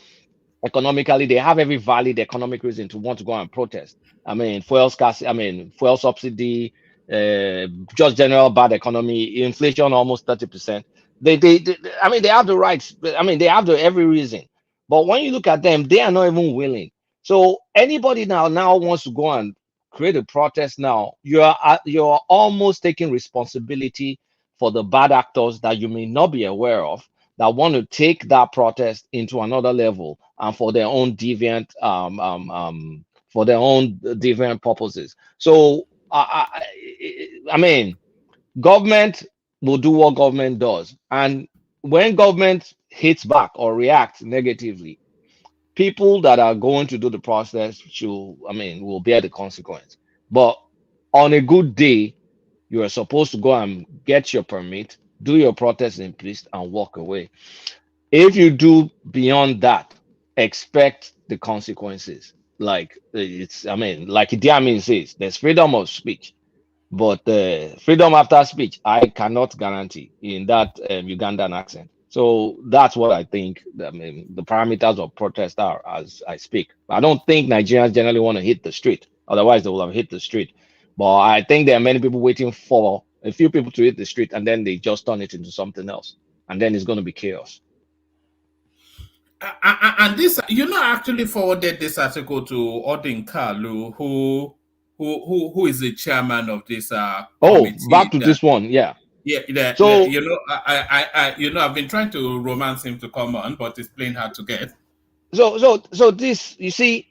economically. They have every valid economic reason to want to go and protest. I mean, fuel scarcity, I mean, fuel subsidy, just general bad economy, inflation almost 30%. I mean, they have the rights. I mean, they have the every reason. But when you look at them, they are not even willing. So anybody now wants to go and create a protest now, you're almost taking responsibility for the bad actors that you may not be aware of that want to take that protest into another level and for their own deviant purposes. So I mean, government will do what government does, and when government hits back or reacts negatively, people that are going to do the process will bear the consequence. But on a good day, you are supposed to go and get your permit, do your protest in peace, and walk away. If you do beyond that, expect the consequences. Like like Idi Amin says, there's freedom of speech, but freedom after speech, I cannot guarantee in that Ugandan accent. So that's what I think. I mean, the parameters of protest are as I speak. I don't think Nigerians generally want to hit the street. Otherwise, they will have hit the street. But I think there are many people waiting for a few people to hit the street, and then they just turn it into something else, and then it's going to be chaos. And this, I actually forwarded this article to Odin Kalu, who is the chairman of this committee. Back to this one, yeah. Yeah, so I've been trying to romance him to come on, but it's plain hard to get. So this, you see,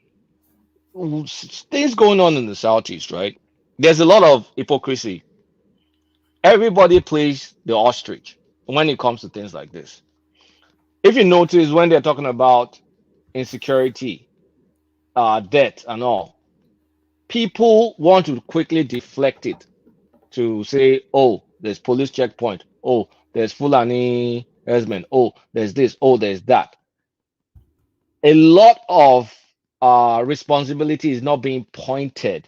things going on in the Southeast, right? There's a lot of hypocrisy. Everybody plays the ostrich when it comes to things like this. If you notice, when they're talking about insecurity, debt, and all, people want to quickly deflect it to say, oh, there's police checkpoint. Oh, there's Fulani herdsmen. Oh, there's this. Oh, there's that. A lot of responsibility is not being pointed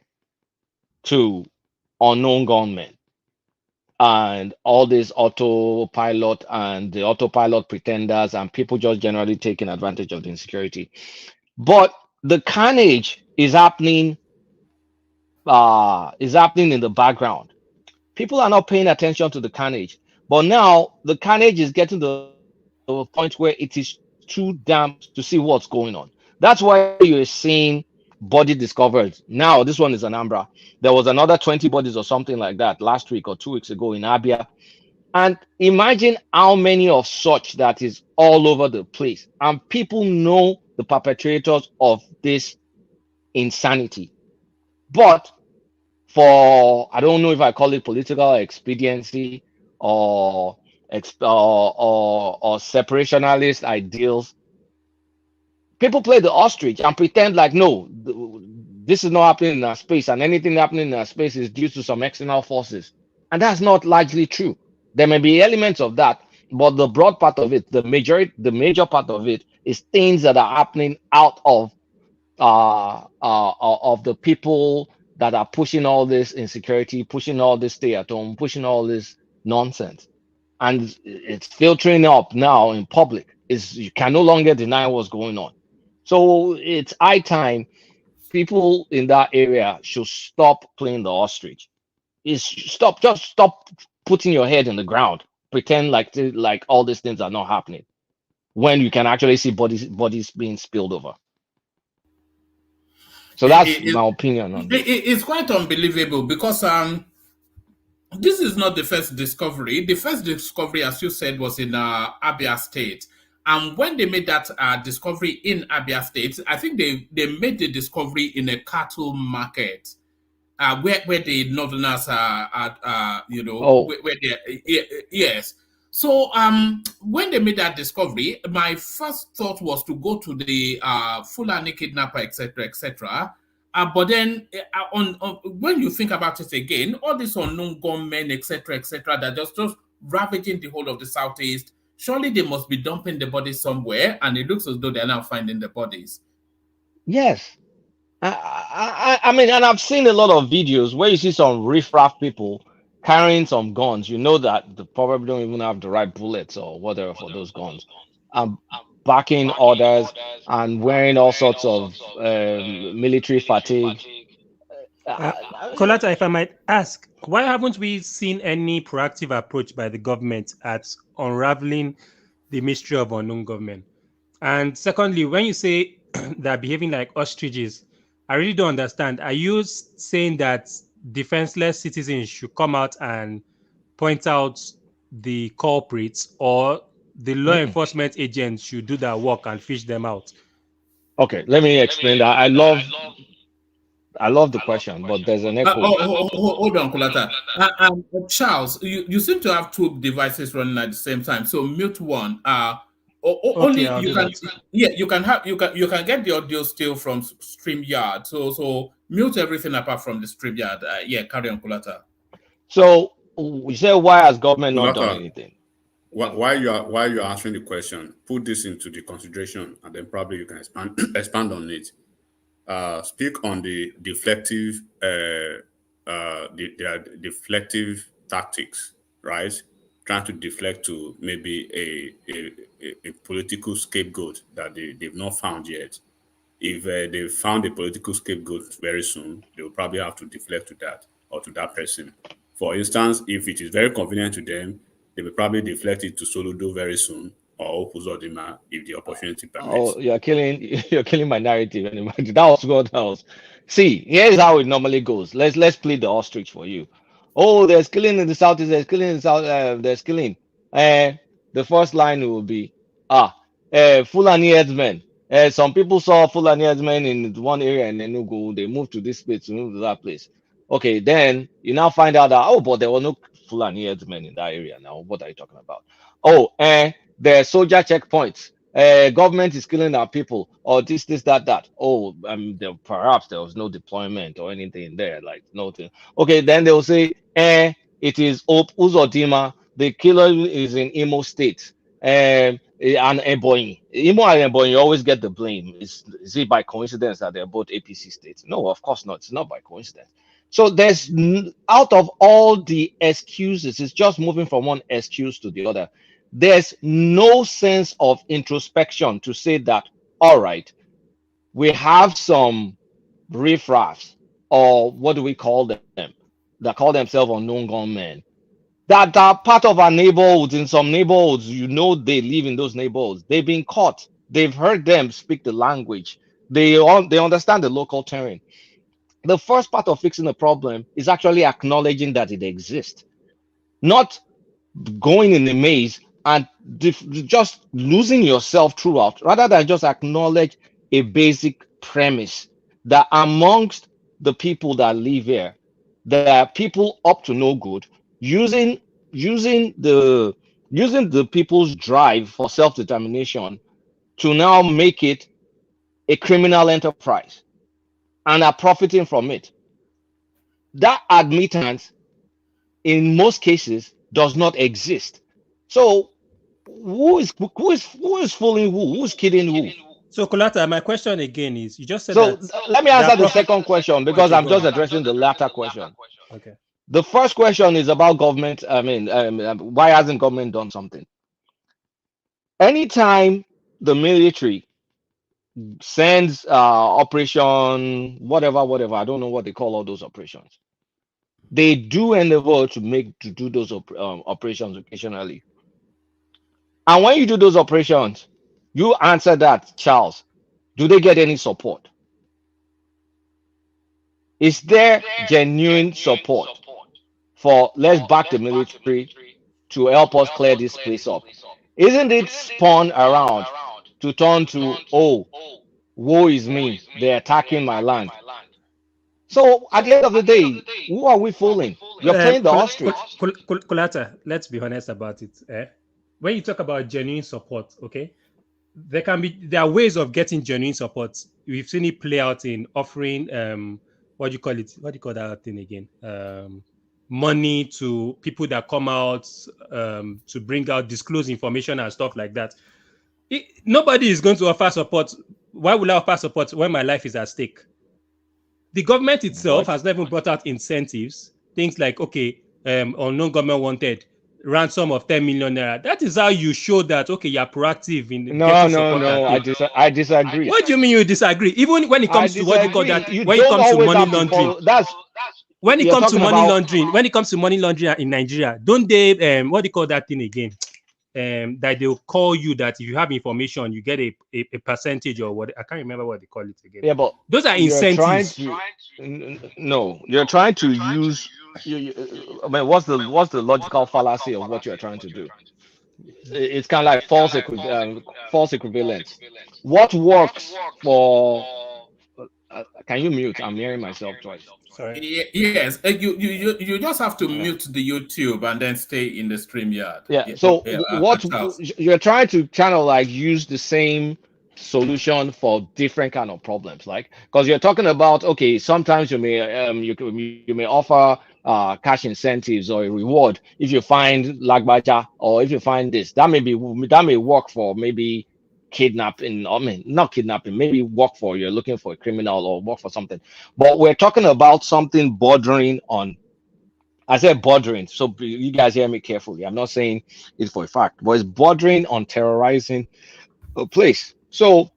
to unknown gunmen and all this autopilot and the autopilot pretenders and people just generally taking advantage of the insecurity. But the carnage is happening in the background. People are not paying attention to the carnage. But now the carnage is getting to the point where it is too damn to see what's going on. That's why you're seeing body discovered. Now, this one is Anambra. There was another 20 bodies or something like that last week or 2 weeks ago in Abia. And imagine how many of such that is all over the place. And people know the perpetrators of this insanity. But for, I don't know if I call it political expediency or separationalist ideals, people play the ostrich and pretend like, no, this is not happening in our space, and anything happening in our space is due to some external forces. And that's not largely true. There may be elements of that, but the broad part of it, the major part of it is things that are happening out of the people that are pushing all this insecurity, pushing all this stay at home, pushing all this nonsense. And it's filtering up now in public. You can no longer deny what's going on. So it's high time people in that area should stop playing the ostrich is stop. Just stop putting your head in the ground. Pretend like all these things are not happening when you can actually see bodies being spilled over. So that's my opinion on this. It's quite unbelievable because this is not the first discovery. The first discovery, as you said, was in Abia State. And when they made that discovery in Abia State, I think they made the discovery in a cattle market, where the Northerners are, where they, yes. So when they made that discovery, my first thought was to go to the Fulani kidnapper, etc., etc. But then, on when you think about it again, all these unknown gunmen, etc., etc., that just ravaging the whole of the southeast. Surely they must be dumping the bodies somewhere, and it looks as though they're now finding the bodies. Yes. I mean, and I've seen a lot of videos where you see some riffraff people carrying some guns. You know that they probably don't even have the right bullets or whatever for those guns. Backing orders and wearing all sorts of military fatigue. Kolata, if I might ask, why haven't we seen any proactive approach by the government at unraveling the mystery of unknown government? And secondly, when you say they're behaving like ostriches, I really don't understand. Are you saying that defenseless citizens should come out and point out the culprits, or the law enforcement agents should do that work and fish them out? Okay, let me explain that. I love the question, but there's an echo. Hold on, Kulata. Charles, you seem to have two devices running at the same time. So mute one. Only Okay, you can. Yeah, you can get the audio still from StreamYard. So mute everything apart from the StreamYard. Yeah, carry on, Kulata. So you say, why has government not done anything? While you are answering the question, put this into the consideration, and then probably you can expand on it. Speak on the deflective deflective tactics, right? Trying to deflect to maybe a political scapegoat that they've not found yet. If they found a political scapegoat very soon, they will probably have to deflect to that or to that person. For instance, if it is very convenient to them, they will probably deflect it to Soludo very soon, or Opuzodima if the opportunity permits. Oh, you're killing my narrative. That was what else. See, here's how it normally goes. Let's play the ostrich for you. Oh, there's killing in the southeast. There's killing in the south. There's killing. The first line will be Fulani headsmen. Some people saw Fulani headsmen in one area in Enugu. They moved to this place, to move to that place. Okay, then you now find out that but there were no Fulani headsmen in that area. Now, what are you talking about? Oh, the soldier checkpoints. Government is killing our people, or this, that. Oh, perhaps there was no deployment or anything there, like nothing. Okay, then they'll say, it is Uzodima. The killer is in Imo State. And Ebonyi. Imo and Ebonyi, you always get the blame. Is it by coincidence that they're both APC states? No, of course not. It's not by coincidence. So there's, out of all the excuses, it's just moving from one excuse to the other. There's no sense of introspection to say that, all right, we have some riffraffs, or what do we call them, that call themselves unknown gunmen, that are part of our neighborhoods. In some neighborhoods, they live in those neighborhoods. They've been caught. They've heard them speak the language. They understand the local terrain. The first part of fixing the problem is actually acknowledging that it exists, not going in the maze and just losing yourself throughout, rather than just acknowledge a basic premise that amongst the people that live here, there are people up to no good using the people's drive for self-determination to now make it a criminal enterprise and are profiting from it. That admittance, in most cases, does not exist. So who is fooling who? Who's kidding who? So Kolata, my question again is, you just said so that. Let me answer the second question, because I'm just addressing the latter question. Okay. The first question is about government. I mean, why hasn't government done something? Anytime the military sends operation whatever, I don't know what they call all those operations, They do endeavor to do those operations occasionally. And when you do those operations, you answer that, Charles. Do they get any support? Is there genuine support for let's back the military to help us clear this place up? Isn't it spun around to turn to, oh, woe is me, they're attacking my land? So at the end of the day, who are we fooling? You're playing the ostrich. Kulata, let's be honest about it. When you talk about genuine support, okay, there are ways of getting genuine support. We've seen it play out in offering what do you call it? What do you call that thing again? Money to people that come out to bring out disclose information and stuff like that. Nobody is going to offer support. Why would I offer support when my life is at stake? The government itself has never brought out incentives, things like, okay, unknown government wanted ransom of 10 million naira. That is how you show that, okay, you're proactive in getting support. I disagree. What do you mean you disagree? Even when it comes to what you call that, when it comes to money laundering, when it comes to money laundering in Nigeria, don't they what do you call that thing again? That they'll call you that if you have information, you get a percentage or what, I can't remember what they call it again. Yeah, but those are incentives. You're trying to use. I mean, what's the logical fallacy of what you're trying to do? It's kind of like false equivalence. What works for? Can you mute? I'm hearing myself twice. Sorry. Yes, you just have to mute the YouTube and then stay in the StreamYard. Yeah. So what you're trying to kind of like use the same solution for different kind of problems, like because you're talking about, okay, sometimes you may offer cash incentives or a reward if you find lagbaja, or if you find this, that may work for maybe kidnapping. I mean, not kidnapping, maybe work for, you're looking for a criminal or work for something. But we're talking about something bordering on, I said bordering, so you guys hear me carefully. I'm not saying it for a fact, but it's bordering on terrorizing a place. So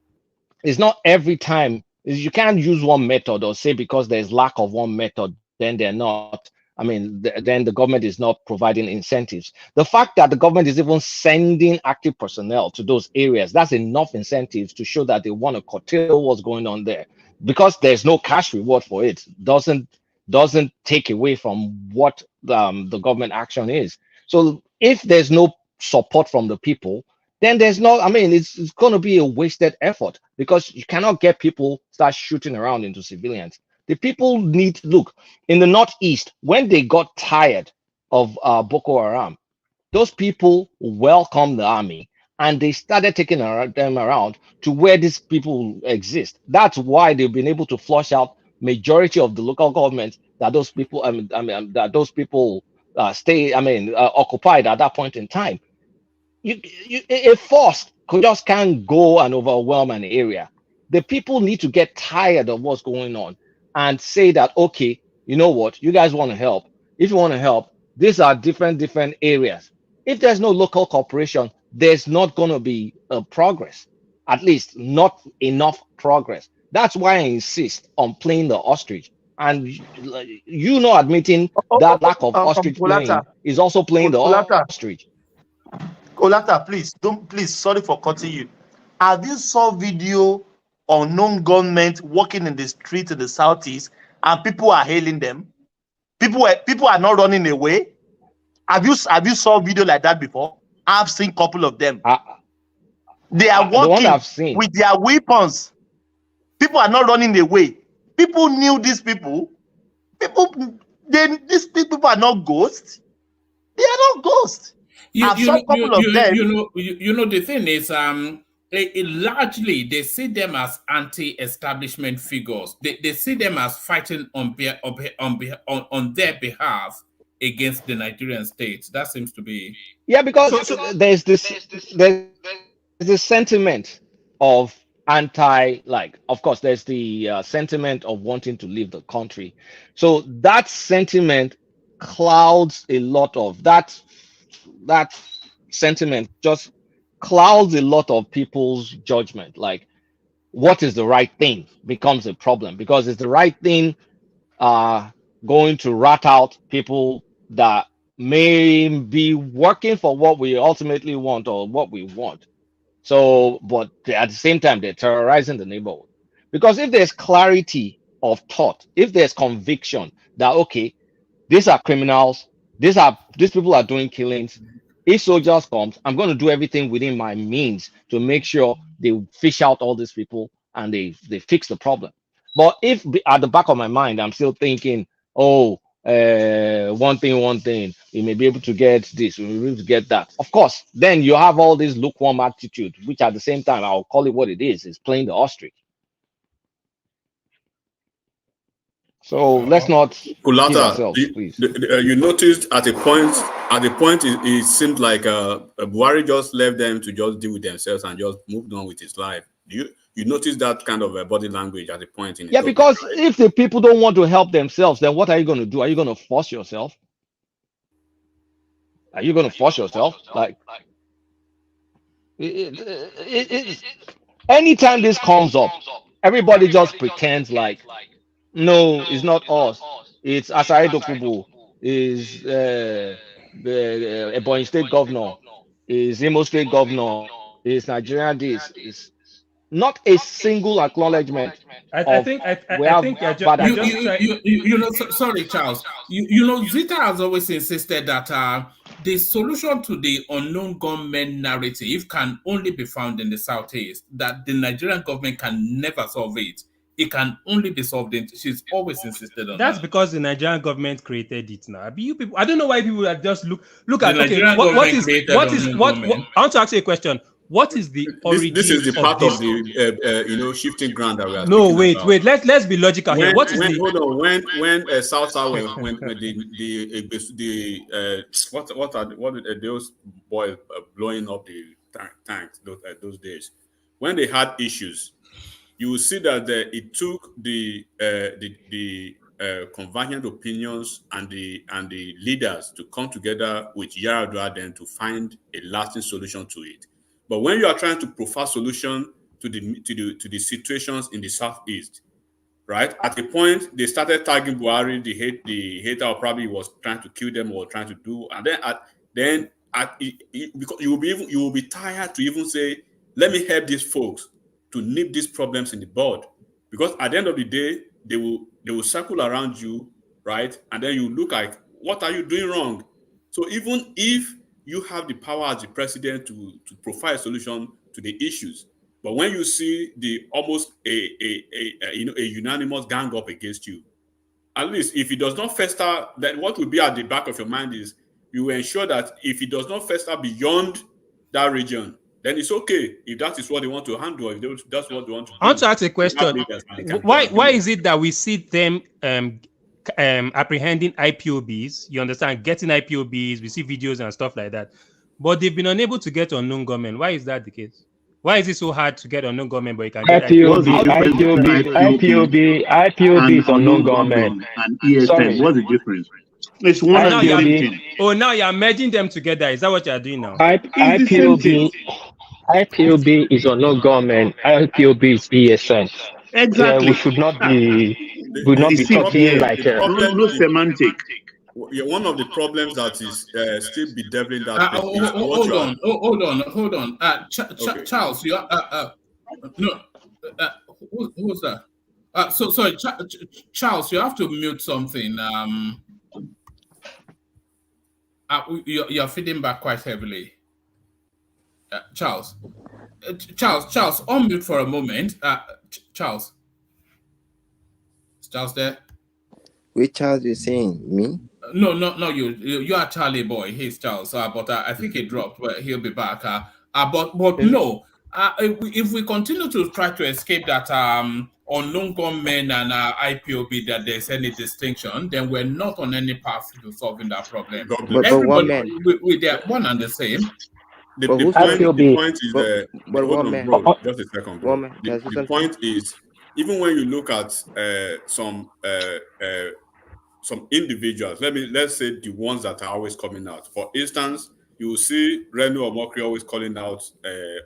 it's not every time. You can't use one method or say because there's lack of one method, then they're not. I mean, then the government is not providing incentives. The fact that the government is even sending active personnel to those areas, that's enough incentives to show that they want to curtail what's going on there. Because there's no cash reward for it, doesn't take away from what the government action is. So if there's no support from the people, then there's no, I mean, it's going to be a wasted effort, because you cannot get people start shooting around into civilians. The people need, look, in the Northeast, when they got tired of Boko Haram, those people welcomed the army and they started taking them around to where these people exist. That's why they've been able to flush out majority of the local governments that those people, occupied at that point in time. A force can't go and overwhelm an area. The people need to get tired of what's going on and say that, okay, you know what, you guys want to help. If you want to help, these are different areas. If there's no local cooperation, there's not going to be progress, at least not enough progress. That's why I insist on playing the ostrich. And admitting that lack of ostrich playing is also playing the ostrich. Kolata, please, sorry for cutting you. Have you saw video unknown gunmen walking in the street in the southeast and people are hailing them? People are not running away. Have you saw video like that before? I've seen a couple of them. They are walking with their weapons. People are not running away. People knew these people. These people are not ghosts. They are not ghosts. I've saw a couple of them. The thing is, largely they see them as anti-establishment figures. They see them as fighting on their behalf against the Nigerian state. That seems to be because there's this sentiment of of course there's the sentiment of wanting to leave the country. So that sentiment clouds a lot of that sentiment, just clouds a lot of people's judgment. Like, what is the right thing becomes a problem, because it's the right thing going to rat out people that may be working for what we ultimately want or what we want. So, but at the same time, they're terrorizing the neighborhood. Because if there's clarity of thought, if there's conviction that, okay, these are criminals, these people are doing killings. If soldiers comes, I'm going to do everything within my means to make sure they fish out all these people and they fix the problem. But if at the back of my mind, I'm still thinking, oh, one thing, we may be able to get this, we may be able to get that. Of course, then you have all this lukewarm attitude, which at the same time, I'll call it what it is playing the ostrich. So let's not kid Kulata, ourselves, please. you noticed at a point, it seemed like Buhari just left them to just deal with themselves and just moved on with his life. You notice that kind of body language at a point in? Yeah, because if the people don't want to help themselves, then what are you going to do? Are you going to force yourself? Are you going to force yourself? Like, anytime this comes up, everybody just pretends like, no, it's not us. It's Asari Dokubo. Is the Ebonyi State Governor. Is Imo State Governor. Is Nigerian this. Is not a single acknowledgement I think you're sorry, Charles. You know, Zita has always insisted that the solution to the unknown gunmen narrative can only be found in the Southeast, that the Nigerian government can never solve it. It can only be solved in. She's always insisted on that's that. because the Nigerian government created it now. You people, I don't know why people are just look The at Nigerian what government is created what is unknown what gunmen. I want to ask you a question. What is the origin This is the part this? of the shifting ground that we are No, speaking about. wait. Let's be logical here. What is the hold on when South when what did those boys blowing up the tanks those days, when they had issues, you will see that it took the convergent opinions and the leaders to come together with Yaradua then to find a lasting solution to it. But when you are trying to provide solution to the situations in the Southeast, right? At a point, they started tagging Buhari, the hater probably was trying to kill them or trying to do, and then because you will be tired to even say, let me help these folks to nip these problems in the bud, because at the end of the day, they will circle around you, right? And then you look like, what are you doing wrong? So even if you have the power as the president to provide a solution to the issues, but when you see the almost a unanimous gang up against you, at least if it does not fester, then what will be at the back of your mind is you will ensure that if it does not fester beyond that region, then it's okay if that is what they want to handle. If that's what they want to do. I want to ask a question. Why is it that we see them apprehending IPOBs? You understand, getting IPOBs, we see videos and stuff like that, but they've been unable to get unknown gunmen. Why is that the case? Why is it so hard to get unknown gunmen, but you can get IPOB is unknown gunmen and ESN? What's the difference? It's one and the same thing. Oh, now you're merging them together. Is that what you're doing now? IPOB is unknown gunmen. IPOB is ESN. Exactly. Yeah, we should not be talking like no semantic. Yeah, one of the problems that is still bedeviling that. Hold on. Charles, you are no. Who's that? Sorry, Charles, you have to mute something. You're feeding back quite heavily. Charles, unmute for a moment. Charles there? Which Charles you saying? Me? No, you are Charlie boy. He's Charles. But I think he dropped. But he'll be back. But no. If we continue to try to escape that unknown gunmen and IPOB, that there's any distinction, then we're not on any path to solving that problem. Everybody, they're one and the same. The point is just a second, bro. The point is, even when you look at some individuals, let's say the ones that are always coming out. For instance, you will see Renu Omokri always calling out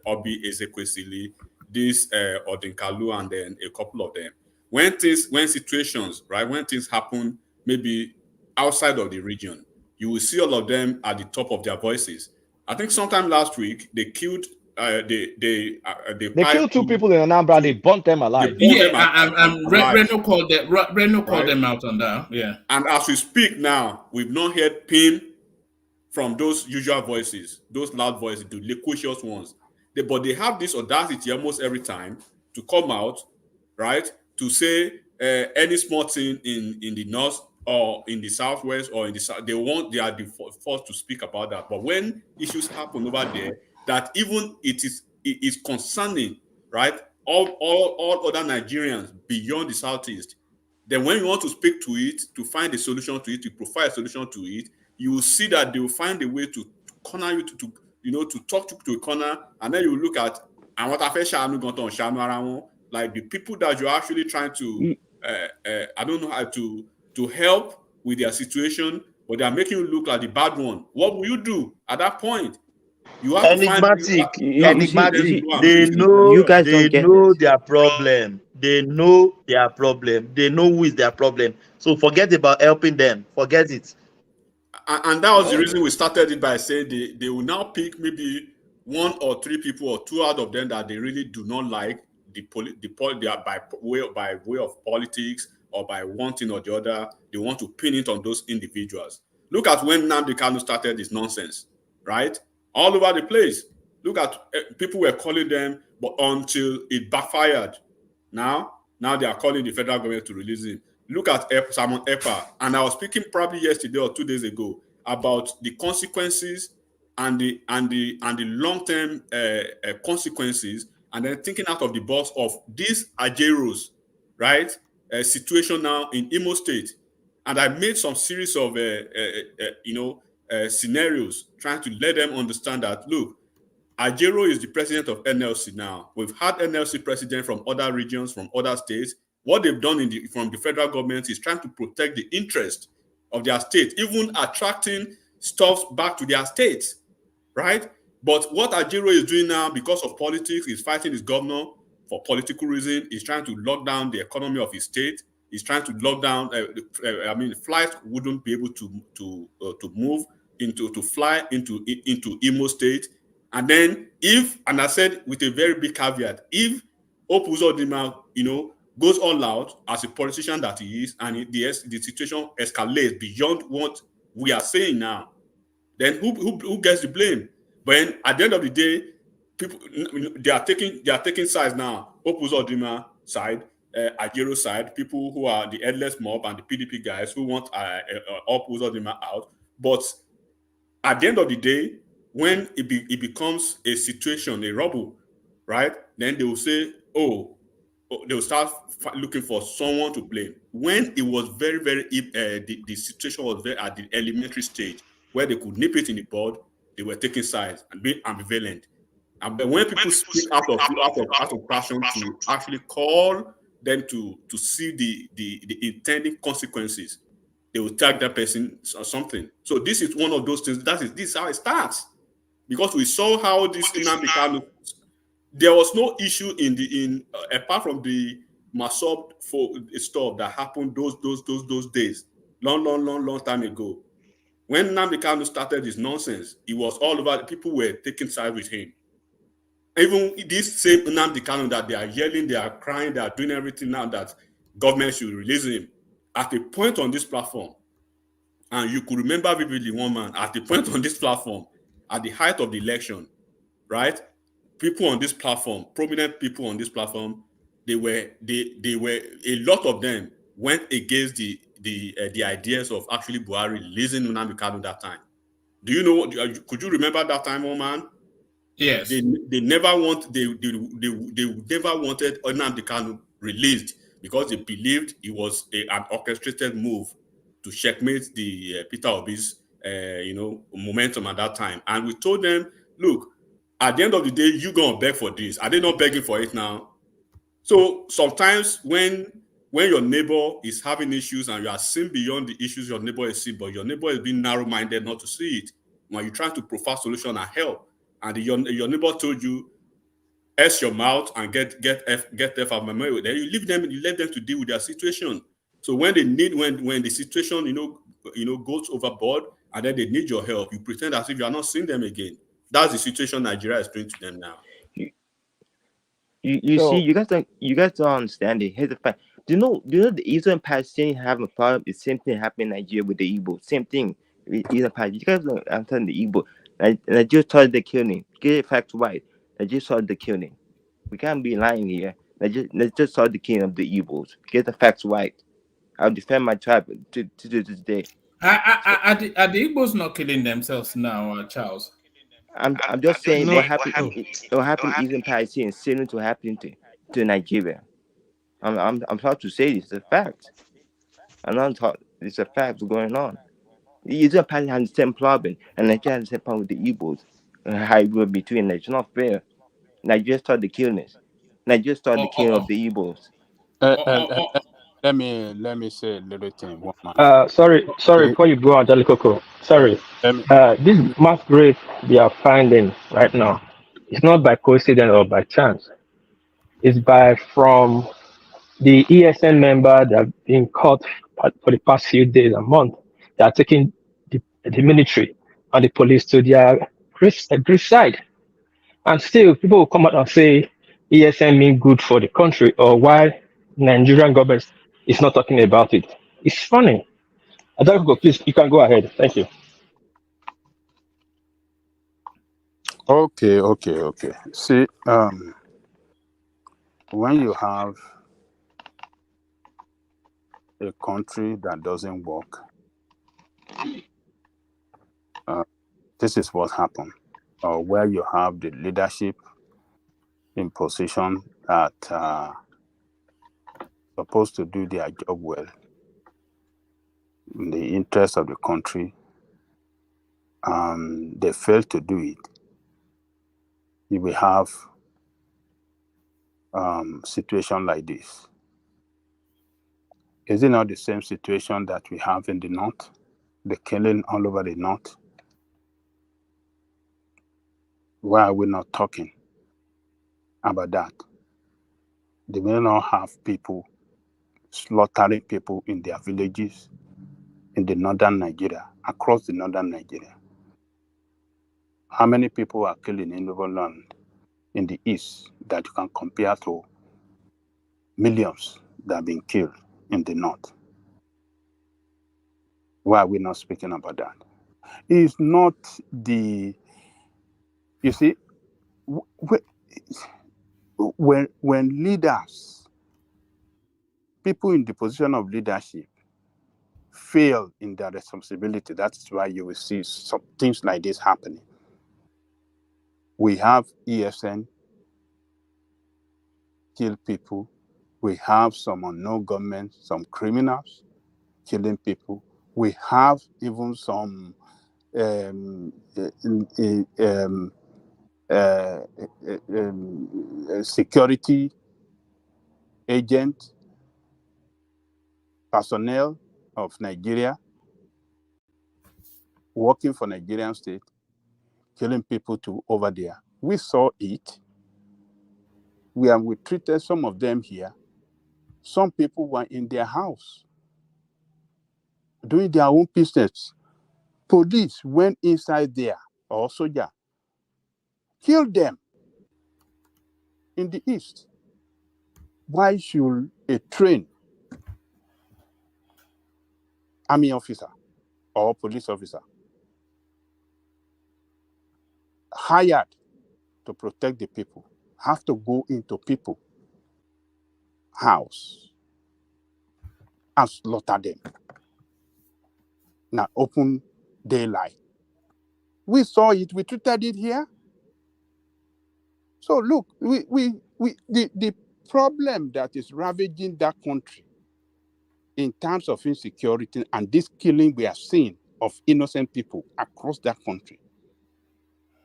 Obi Ezekwesili, this Odinkalu, and then a couple of them. When situations, right, when things happen maybe outside of the region, you will see all of them at the top of their voices. I think sometime last week they killed they killed two people in Anambra. They burnt them alive. Reno called them. Called them out on that. Yeah. And as we speak now, we've not heard PIM from those usual voices, those loud voices, the loquacious ones. But they have this audacity almost every time to come out, right, to say any small thing in the north or in the southwest or in the south, they are the first to speak about that. But when issues happen over there, that even it is concerning, right, all other Nigerians beyond the southeast, then when you want to speak to it, to find a solution to it, to provide a solution to it, you will see that they will find a way to corner you to talk to a corner, and then you look at and what I like the people that you're actually trying to I don't know how to help with their situation, but they are making you look like the bad one. What will you do at that point? You have enigmatic. to They know their problem. They know their problem. They know who is their problem. So forget about helping them. Forget it. And that was the reason we started it by saying they will now pick maybe 1 or 3 people or 2 out of them that they really do not like by way of politics or by one thing or the other. They want to pin it on those individuals. Look at when Nnamdi Kanu started this nonsense, right? All over the place. Look at people were calling them, but until it backfired. Now they are calling the federal government to release him. Look at Simon Apapa, and I was speaking probably yesterday or 2 days ago about the consequences and the long-term consequences, and then thinking out of the box of these Ajeros, right? Situation now in Imo State, and I made some series of scenarios trying to let them understand that look, Ajero is the president of NLC now. We've had NLC president from other regions, from other states. What they've done from the federal government is trying to protect the interest of their state, even attracting stuff back to their states, right? But what Ajero is doing now, because of politics, is fighting his governor for political reason. He's trying to lock down the economy of his state. He's trying to lock down. Flights wouldn't be able to move to fly into Imo State. And then and I said with a very big caveat, if Hope Uzodinma, goes all out as a politician that he is, and the situation escalates beyond what we are saying now, then who gets the blame? But at the end of the day, people they are taking sides now. Hope Uzodinma side, Ajero side, people who are the headless mob and the PDP guys who want Hope Uzodinma out. But at the end of the day, when it becomes a situation, a rubble, right? Then they will say, they will start looking for someone to blame. When it was very, very, the situation was very at the elementary stage where they could nip it in the bud, they were taking sides and being ambivalent. And when people speak out of passion to actually call them to see the intended consequences, they will tag that person or something. So this is one of those things. This is how it starts. Because we saw how this Nnamdi Kanu, there was no issue apart from the Masob stuff that happened those days, long time ago. When Nnamdi Kanu started this nonsense, it was all over. People were taking sides with him. Even this same Nnamdi Kanu that they are yelling, they are crying, they are doing everything now that government should release him. At a point on this platform, and you could remember vividly one man, at the point on this platform, at the height of the election, right? People on this platform, prominent people on this platform, they were a lot of them went against the ideas of actually Buhari releasing Nnamdi Kanu that time. Do you know? Could you remember that time, old man? Yes. They never wanted Nnamdi Kanu released because they believed it was an orchestrated move to checkmate the Peter Obi's momentum at that time. And we told them, look, at the end of the day, you're going to beg for this. Are they not begging for it now? So sometimes when your neighbor is having issues and you are seeing beyond the issues your neighbor is seeing, but your neighbor is being narrow-minded not to see it, when you're trying to provide solution and help, and your neighbor told you, S your mouth and get F out of my way, then you let them to deal with their situation. So when they need, when the situation, goes overboard, and then they need your help, you pretend as if you are not seeing them again. That's the situation Nigeria is doing to them now. You see, you guys don't understand it. Here's the fact. Do you know the Eastern Palestinians have a problem? The same thing happened in Nigeria with the Igbo. Same thing. Eastern Palestinians. You guys don't understand the Igbo. Nigeria started the killing. Get the facts right. Nigeria started the killing. We can't be lying here. Nigeria started the killing of the Igbos. Get the facts right. I'll defend my tribe to this day. Are the Igbos not killing themselves now, Charles? I'm just saying what happened. What happened in Eastern Palestine is similar to happening to Nigeria. I'm proud to say this is a fact. I'm not talking. It's a fact going on. Eastern Palestine has the same problem, and Nigeria has the same problem with the Igbos. How it will between. It's not fair. Nigeria started the killings. Nigeria started the killing of the Igbos. Let me say a little thing. One man. Sorry, before you go on, Charlie Coco. Sorry. This mass grave they are finding right now, it's not by coincidence or by chance. It's from the ESN member that have been caught for the past few days and months. They are taking the military and the police to their grave side. And still, people will come out and say ESN mean good for the country, or why Nigerian government is not talking about it. It's funny. Adolfo, please, you can go ahead. Thank you. Okay. See, when you have a country that doesn't work, this is what happened. Where you have the leadership in position that supposed to do their job well in the interest of the country, they fail to do it. You will have situation like this. Is it not the same situation that we have in the north? The killing all over the north? Why are we not talking about that? They may not have people slaughtering people in their villages in the northern Nigeria, across the northern Nigeria. How many people are killing in Land in the east that you can compare to millions that have been killed in the north? Why are we not speaking about that? It's not the, you see, when leaders, people in the position of leadership, fail in their responsibility, that's why you will see some things like this happening. We have ESN kill people. We have some unknown government, some criminals killing people. We have even some security agent personnel of Nigeria working for Nigerian state, killing people over there. We saw it. We treated some of them here. Some people were in their house doing their own business. Police went inside there, or soldier, killed them in the east. Why should a trained army officer or police officer hired to protect the people have to go into people's house and slaughter them? Now, open daylight. We saw it. We treated it here. So look, the problem that is ravaging that country in terms of insecurity and this killing we are seeing of innocent people across that country,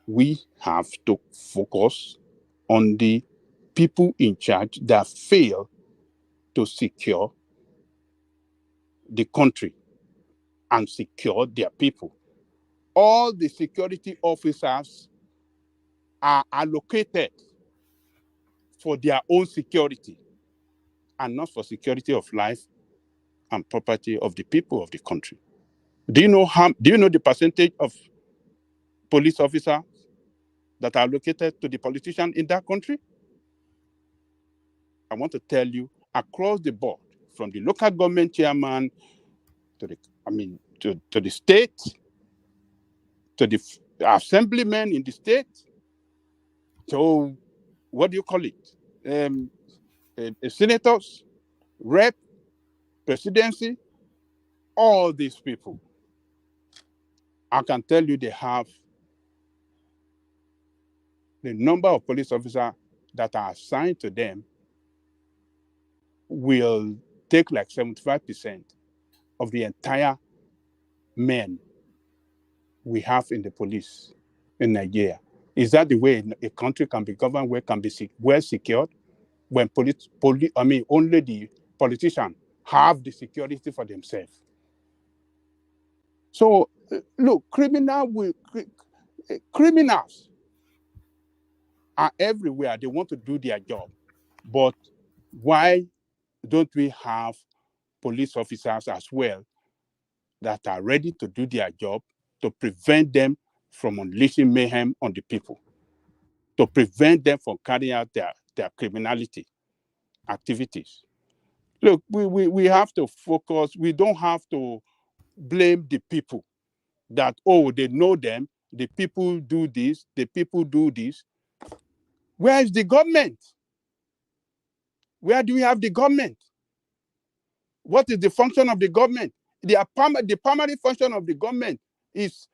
we have to focus on the people in charge that fail to secure the country and secure their people. All the security officers are allocated for their own security and not for security of life and property of the people of the country. Do you know the percentage of police officers that are allocated to the politician in that country? I want to tell you, across the board, from the local government chairman to the state, to the assemblymen in the state, to what do you call it? Senators, rep, presidency, all these people. I can tell you they have the number of police officers that are assigned to them will take like 75% of the entire men we have in the police in Nigeria. Is that the way a country can be governed, where can be well secured, when only the politicians have the security for themselves? So look, criminals are everywhere. They want to do their job, but why don't we have police officers as well that are ready to do their job, to prevent them from unleashing mayhem on the people, to prevent them from carrying out their criminality activities? Look, we have to focus. We don't have to blame the people that, oh, they know them, the people do this, the people do this. Where is the government? Where do we have the government? What is the function of the government? The primary function of the government is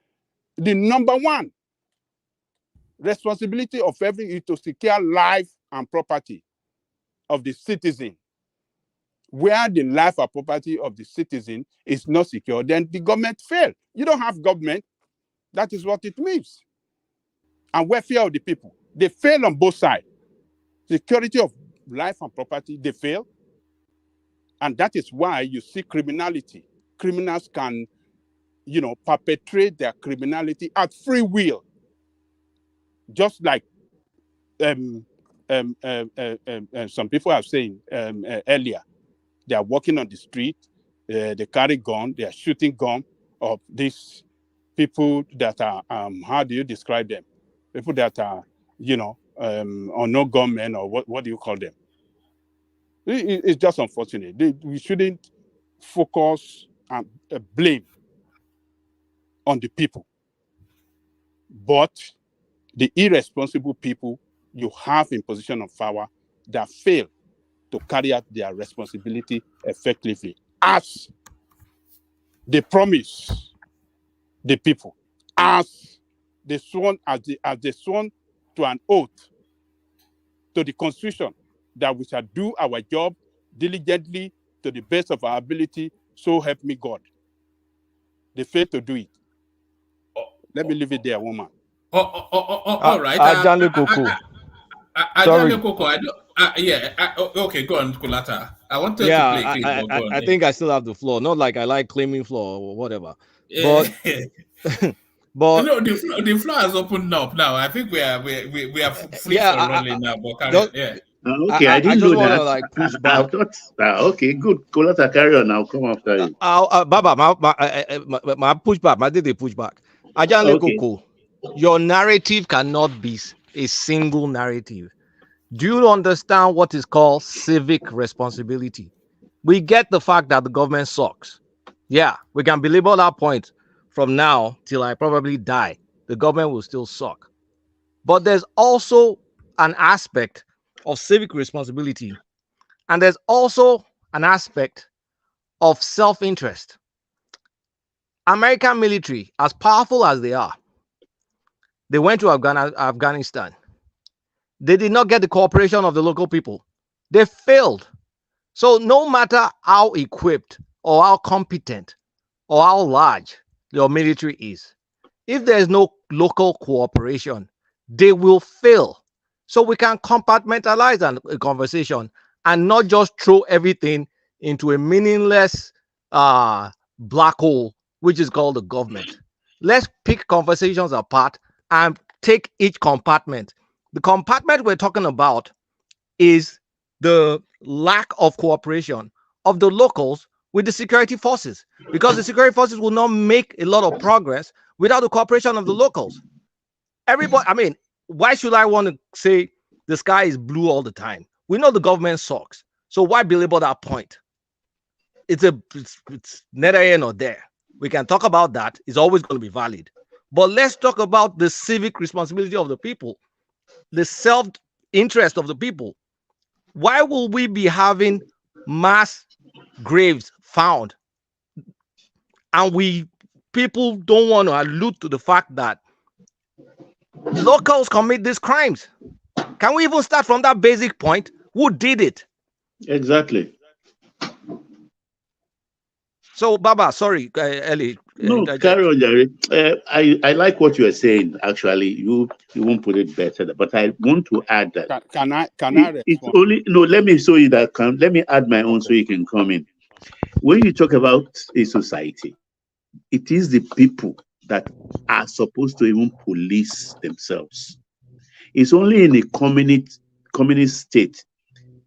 the number one responsibility of every is to secure life and property of the citizen. Where the life and property of the citizen is not secure, then the government fails. You don't have government. That is what it means. And welfare of the people. They fail on both sides. Security of life and property, they fail. And that is why you see criminality. Criminals can, perpetrate their criminality at free will. Just like some people are saying earlier, they are walking on the street, they carry gun, they are shooting gun of these people that are, how do you describe them? People that are, or no gunmen, or what do you call them? It's just unfortunate. We shouldn't focus and blame on the people, but the irresponsible people you have in position of power that fail to carry out their responsibility effectively as they promise the people, as they sworn to an oath to the Constitution that we shall do our job diligently to the best of our ability, so help me God. They fail to do it. Let me leave it there, woman. All right. Ajale Koko. Sorry. Koko, okay, go on, Kulata. I wanted to play a clip. I think I still have the floor. Not like I like claiming floor or whatever. Yeah. But no, the floor has opened up now. I think we are free for rolling now. But okay, I didn't know that. Like push back. Okay, good. Kolata, carry on. I'll come after you. Baba, my pushback. My did they pushback? Ajale Koko, your narrative cannot be a single narrative. Do you understand what is called civic responsibility? We get the fact that the government sucks. Yeah, we can belabor that point from now till I probably die. The government will still suck. But there's also an aspect of civic responsibility, and there's also an aspect of self-interest. American military, as powerful as they are, they went to Afghanistan. They did not get the cooperation of the local people. They failed. So no matter how equipped or how competent or how large your military is, if there is no local cooperation, they will fail. So we can compartmentalize a conversation and not just throw everything into a meaningless black hole, which is called the government. Let's pick conversations apart and take each compartment. The compartment we're talking about is the lack of cooperation of the locals with the security forces, because the security forces will not make a lot of progress without the cooperation of the locals. Everybody, I mean, why should I want to say the sky is blue all the time? We know the government sucks. So why belabor that point? It's neither here nor there. We can talk about that. It's always going to be valid. But let's talk about the civic responsibility of the people, the self-interest of the people. Why will we be having mass graves found? And people don't want to allude to the fact that locals commit these crimes. Can we even start from that basic point? Who did it? Exactly. So, Baba, sorry, Ellie. No, carry on, Jerry. I like what you are saying. Actually, you won't put it better, but I want to add that. Can I respond? It's only no. Let me show you that. Let me add my own so you can come in. When you talk about a society, it is the people that are supposed to even police themselves. It's only in a communist state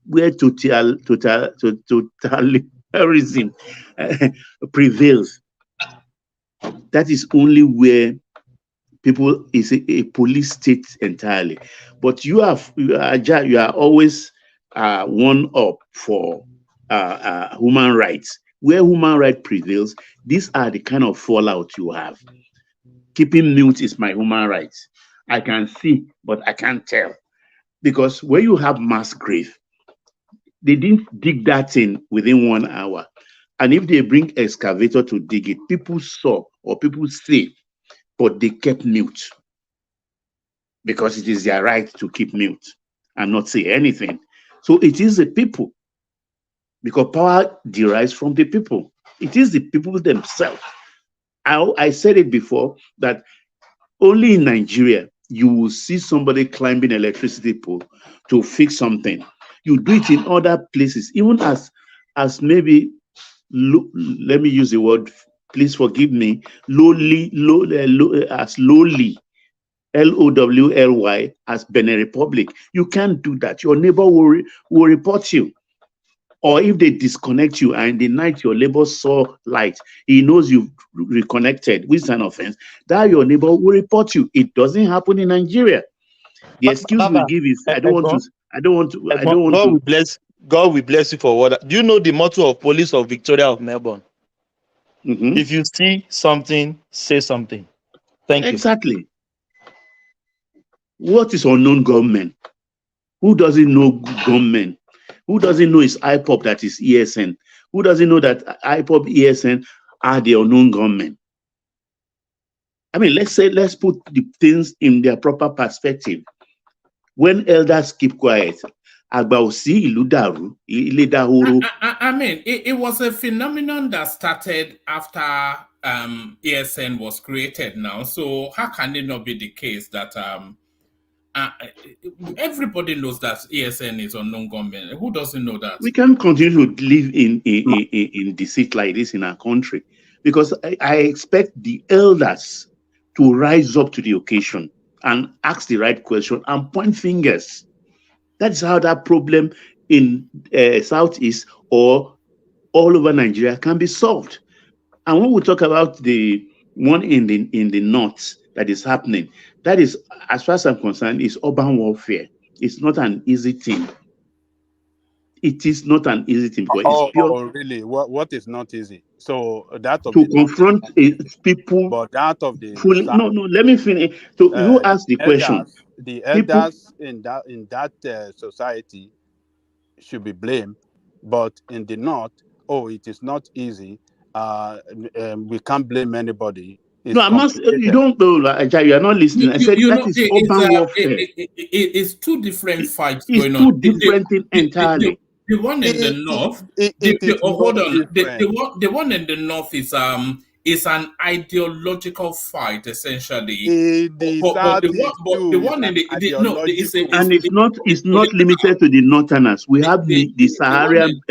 where totalitarianism prevails. That is only where people is a police state entirely. But you are always one up for human rights. Where human right prevails, these are the kind of fallout you have. Keeping mute is my human rights. I can see, but I can't tell. Because when you have mass grave, they didn't dig that in within 1 hour. And if they bring excavator to dig it, people saw or people say, but they kept mute. Because it is their right to keep mute and not say anything. So it is the people. Because power derives from the people. It is the people themselves. I said it before that only in Nigeria, you will see somebody climbing electricity pole to fix something. You do it in other places, even as maybe, let me use the word, please forgive me, lowly, as lowly, LOWLY, as Benin Republic. You can't do that. Your neighbor will report you. Or if they disconnect you and in the night your neighbor saw light, he knows you've reconnected, which is an offense, that your neighbor will report you. It doesn't happen in Nigeria. The excuse we give is I don't want to. God will bless you for what. Do you know the motto of Police of Victoria of Melbourne? Mm-hmm. If you see something, say something. Thank you. Exactly. What is unknown gunmen? Who doesn't know gunmen? Who doesn't know it's IPOP that is ESN? Who doesn't know that IPOP, ESN are the unknown gunmen? I mean, let's put the things in their proper perspective. When elders keep quiet, I mean, it was a phenomenon that started after ESN was created now. So how can it not be the case that everybody knows that ESN is unknown government? Who doesn't know that? We can't continue to live in deceit like this in our country, because I expect the elders to rise up to the occasion and ask the right question and point fingers. That's how that problem in Southeast or all over Nigeria can be solved. And when we talk about the one in the north that is happening, that is, as far as I'm concerned, is urban warfare. It's not an easy thing. It is not an easy thing because it's pure. Oh, really? What is not easy? So that of to confront people, but that of the no. Let me finish. So you ask the question. The elders in that society should be blamed, but in the north, it is not easy. We can't blame anybody. No, I'm not. You don't know, Ajay. You are not listening. I said that is urban warfare. It's two different fights going on. It's two different things entirely. The one in the north. Hold on. The one in the north is an ideological fight essentially. The one in the and it's not limited to the northerners. We have the Saharan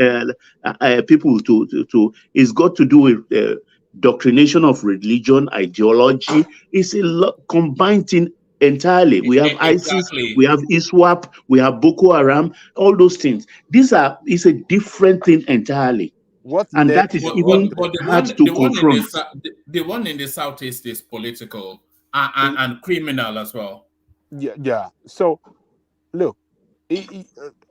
people to. It's got to do with doctrination of religion, ideology. It's a lot combined in entirely. We have ISIS, we have ISWAP, we have Boko Haram, all those things. It's a different thing entirely. what And led that is to even but hard to confront. the one in the southeast is political and criminal as well. yeah. So look,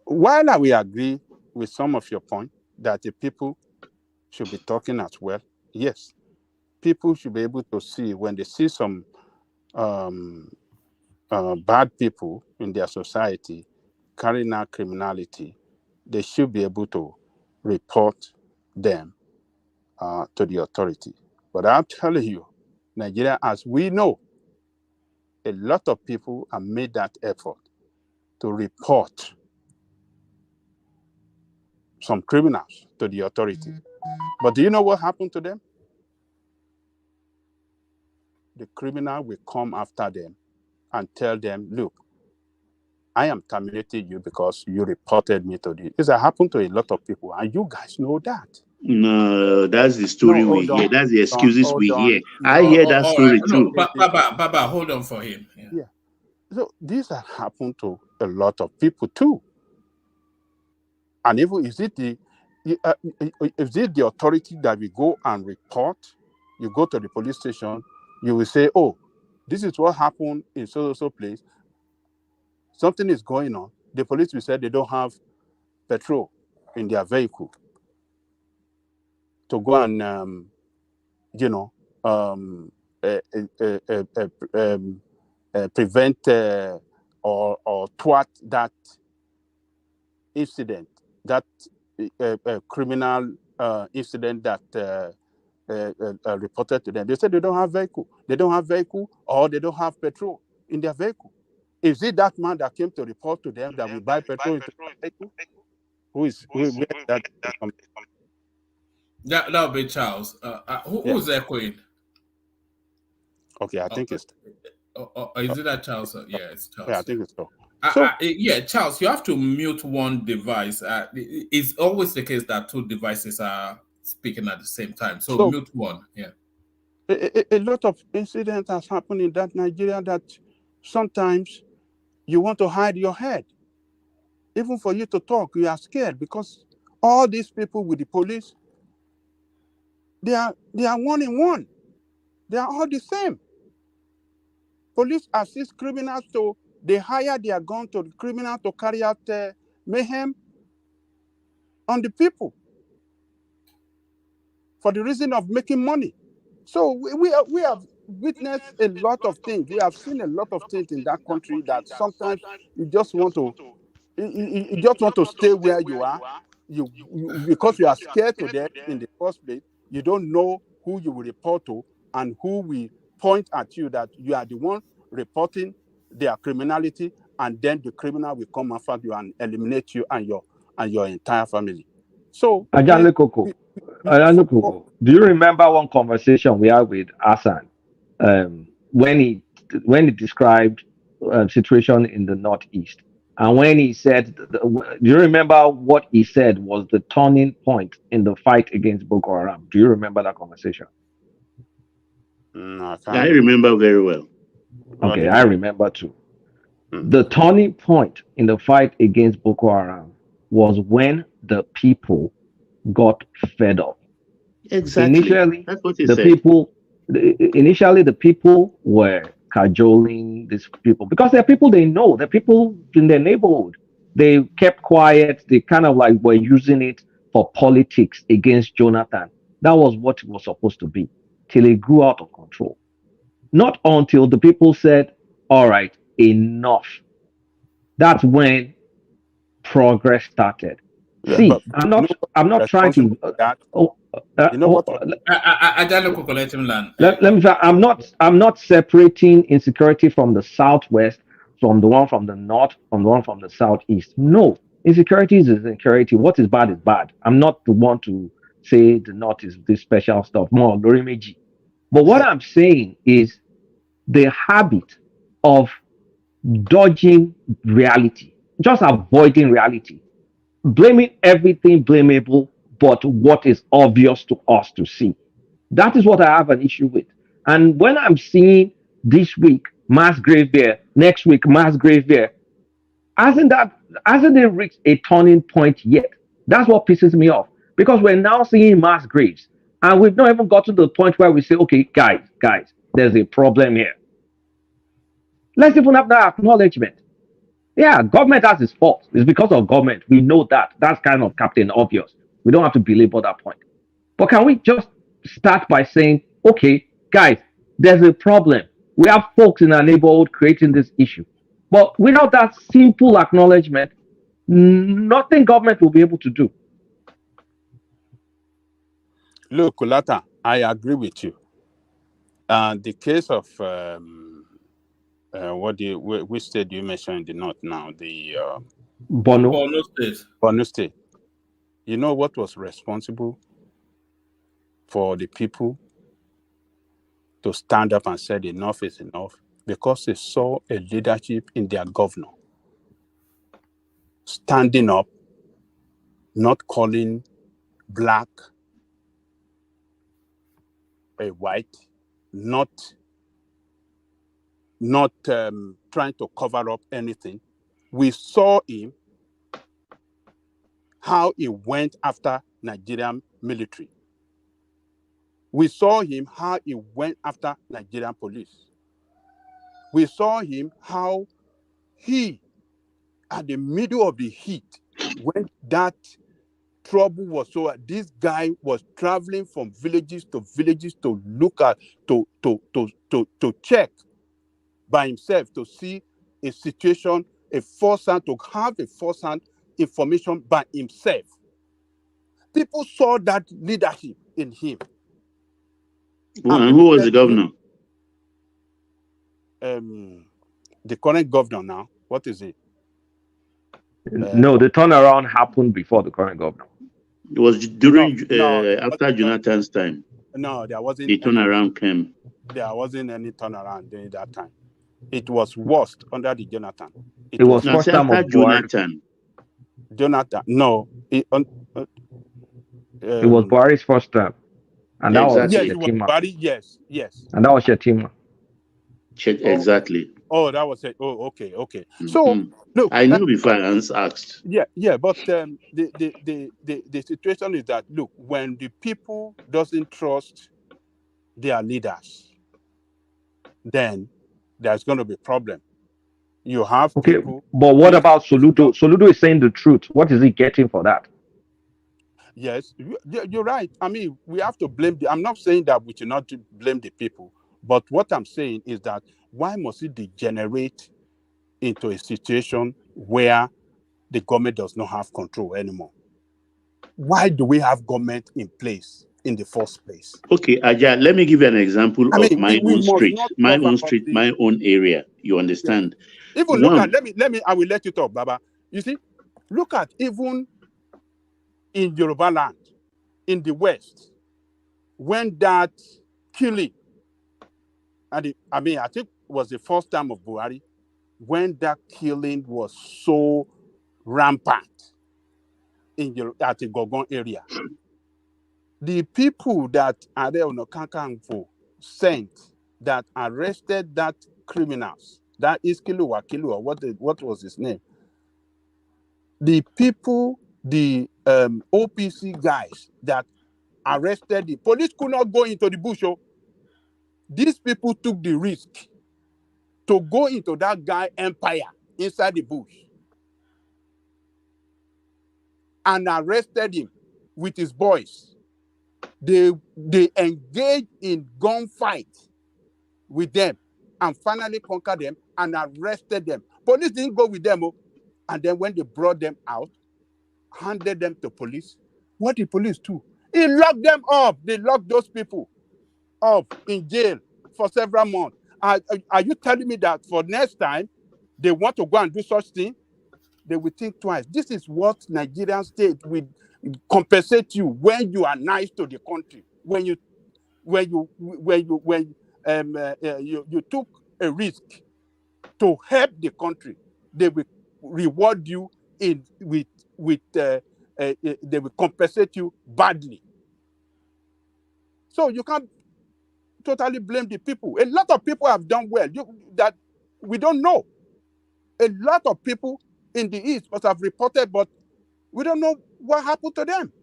while I will agree with some of your point that the people should be talking as well, yes, people should be able to see when they see some bad people in their society carrying out criminality, they should be able to report them to the authority. But I'm telling you, Nigeria, as we know, a lot of people have made that effort to report some criminals to the authority. But do you know what happened to them? The criminal will come after them and tell them, look, I am terminating you because you reported me to the... This has happened to a lot of people, and you guys know that. No, that's the story we hear. That's the excuses we hear. I hear that story too. Baba, hold on for him. Yeah. So these have happened to a lot of people too. And even is it the authority that we go and report? You go to the police station, you will say, oh, this is what happened in so place. Something is going on. The police will say they don't have petrol in their vehicle to go and prevent or thwart that incident, that criminal incident that reported to them. They said they don't have vehicle. They don't have vehicle, or they don't have petrol in their vehicle. Is it that man that came to report to them that we buy petrol into the vehicle? Who is that? That'll be Charles. Who's echoing? Okay, I think it's. Is it that Charles? Yeah, it's Charles. Yeah, I think it's so. Yeah, Charles, you have to mute one device. It's always the case that two devices are speaking at the same time. So mute one. Yeah. A lot of incidents has happened in that Nigeria that sometimes you want to hide your head. Even for you to talk, you are scared because all these people with the police, they are one in one. They are all the same. Police assist criminals to, they hire their gun to the criminal to carry out mayhem on the people for the reason of making money. So we have witnessed a lot of things. We have seen a lot of things in that country that sometimes you just want to stay where you are. You because you are scared to death in the first place. You don't know who you will report to and who will point at you that you are the one reporting their criminality, and then the criminal will come after you and eliminate you and your entire family. So Ajahn Koko, do you remember one conversation we had with Hassan when he described situation in the Northeast, and when he said, do you remember what he said was the turning point in the fight against Boko Haram? Do you remember that conversation? No, I remember very well. Okay, I remember too. The turning point in the fight against Boko Haram was when the people got fed up. Exactly. Initially, that's what he the said. the people were cajoling these people because they're people they know, they're people in their neighborhood. They kept quiet. They kind of like were using it for politics against Jonathan. That was what it was supposed to be till it grew out of control. Not until the people said, all right, enough. That's when progress started. Yeah, See, but I'm not trying to. You know what? Let me say, I'm not separating insecurity from the southwest, from the one from the north, from the one from the southeast. No, insecurity is insecurity. What is bad is bad. I'm not the one to say the north is this special stuff. More Lorimeji. But what I'm saying is the habit of dodging reality, just avoiding reality, blaming everything blamable but what is obvious to us to see. That is what I have an issue with. And when I'm seeing this week mass grave there, next week mass grave there, hasn't it reached a turning point yet? That's what pisses me off. because we're now seeing mass graves. And we've not even got to the point where we say, okay, guys, there's a problem here. Let's even have that acknowledgement. Yeah, government has its fault. It's because of government. We know that. That's kind of Captain Obvious. We don't have to belabor that point. But can we just start by saying, okay, guys, there's a problem. We have folks in our neighborhood creating this issue. But without that simple acknowledgement, nothing government will be able to do. Look, Kulata, I agree with you. The case of which state do you mention in the north now? The Borno State. Borno State. You know what was responsible for the people to stand up and say enough is enough? Because they saw a leadership in their governor standing up, not calling black a white, not trying to cover up anything. We saw him how he went after Nigerian military. We saw him how he went after Nigerian police. We saw him how he, at the middle of the heat, when that trouble was so, this guy was traveling from villages to villages to look at, to check by himself to see a situation, a first-hand, to have a first-hand information by himself. People saw that leadership in him. And who was the governor? The current governor now. What is it? No, the turnaround happened before the current governor. It was during after Jonathan's time. No, there wasn't. The turnaround came. There wasn't any turnaround during that time. It was worst under the Jonathan. It was first time after of Jonathan. No. It was Buhari's first term. And that was Buhari, yes. And that was Shetima. Exactly. Oh, that was it. Oh, okay. Mm-hmm. So look, I knew before I asked. Yeah, but the situation is that, look, when the people doesn't trust their leaders, then there's going to be a problem. You have people. But what about Soludo? Soludo is saying the truth. What is he getting for that? Yes, you're right. I mean, we have to blame I'm not saying that we should not blame the people, but what I'm saying is that why must it degenerate into a situation where the government does not have control anymore? Why do we have government in place in the first place? Okay, Aja, let me give you an example of my own street, my own area. You understand? Yeah. Even look at, let me, I will let you talk, Baba. You see, look at even in Yoruba land, in the West, when that killing, and I think it was the first time of Buhari, when that killing was so rampant at the Gogon area. The people that are there on Okankanfo sent that arrested that criminals, that Iskilu Wakilu, or what was his name? The people, the OPC guys that arrested the police could not go into the bush. These people took the risk to go into that guy empire inside the bush and arrested him with his boys. They engaged in gunfight with them and finally conquered them and arrested them. Police didn't go with them, and then when they brought them out, handed them to police. What did police do? He locked them up. They locked those people up in jail for several months. Are you telling me that for next time they want to go and do such thing? They will think twice. This is what Nigerian state will compensate you when you are nice to the country. When you took a risk to help the country, they will reward you they will compensate you badly. So you can't totally blame the people. A lot of people have done well that we don't know. A lot of people in the East must have reported, but we don't know what happened to them.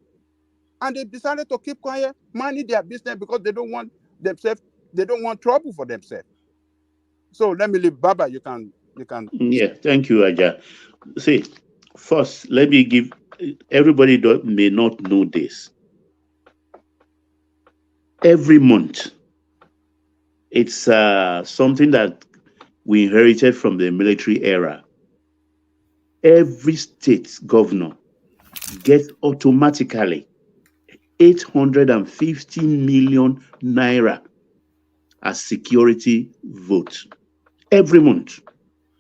and they decided to keep quiet, minding their business because they don't want themselves, they don't want trouble for themselves. So let me leave. Baba, you can. Yeah, thank you, Aja. See, first, let me give everybody may not know this. Every month, it's something that we inherited from the military era. Every state governor gets automatically 850 million naira as security vote every month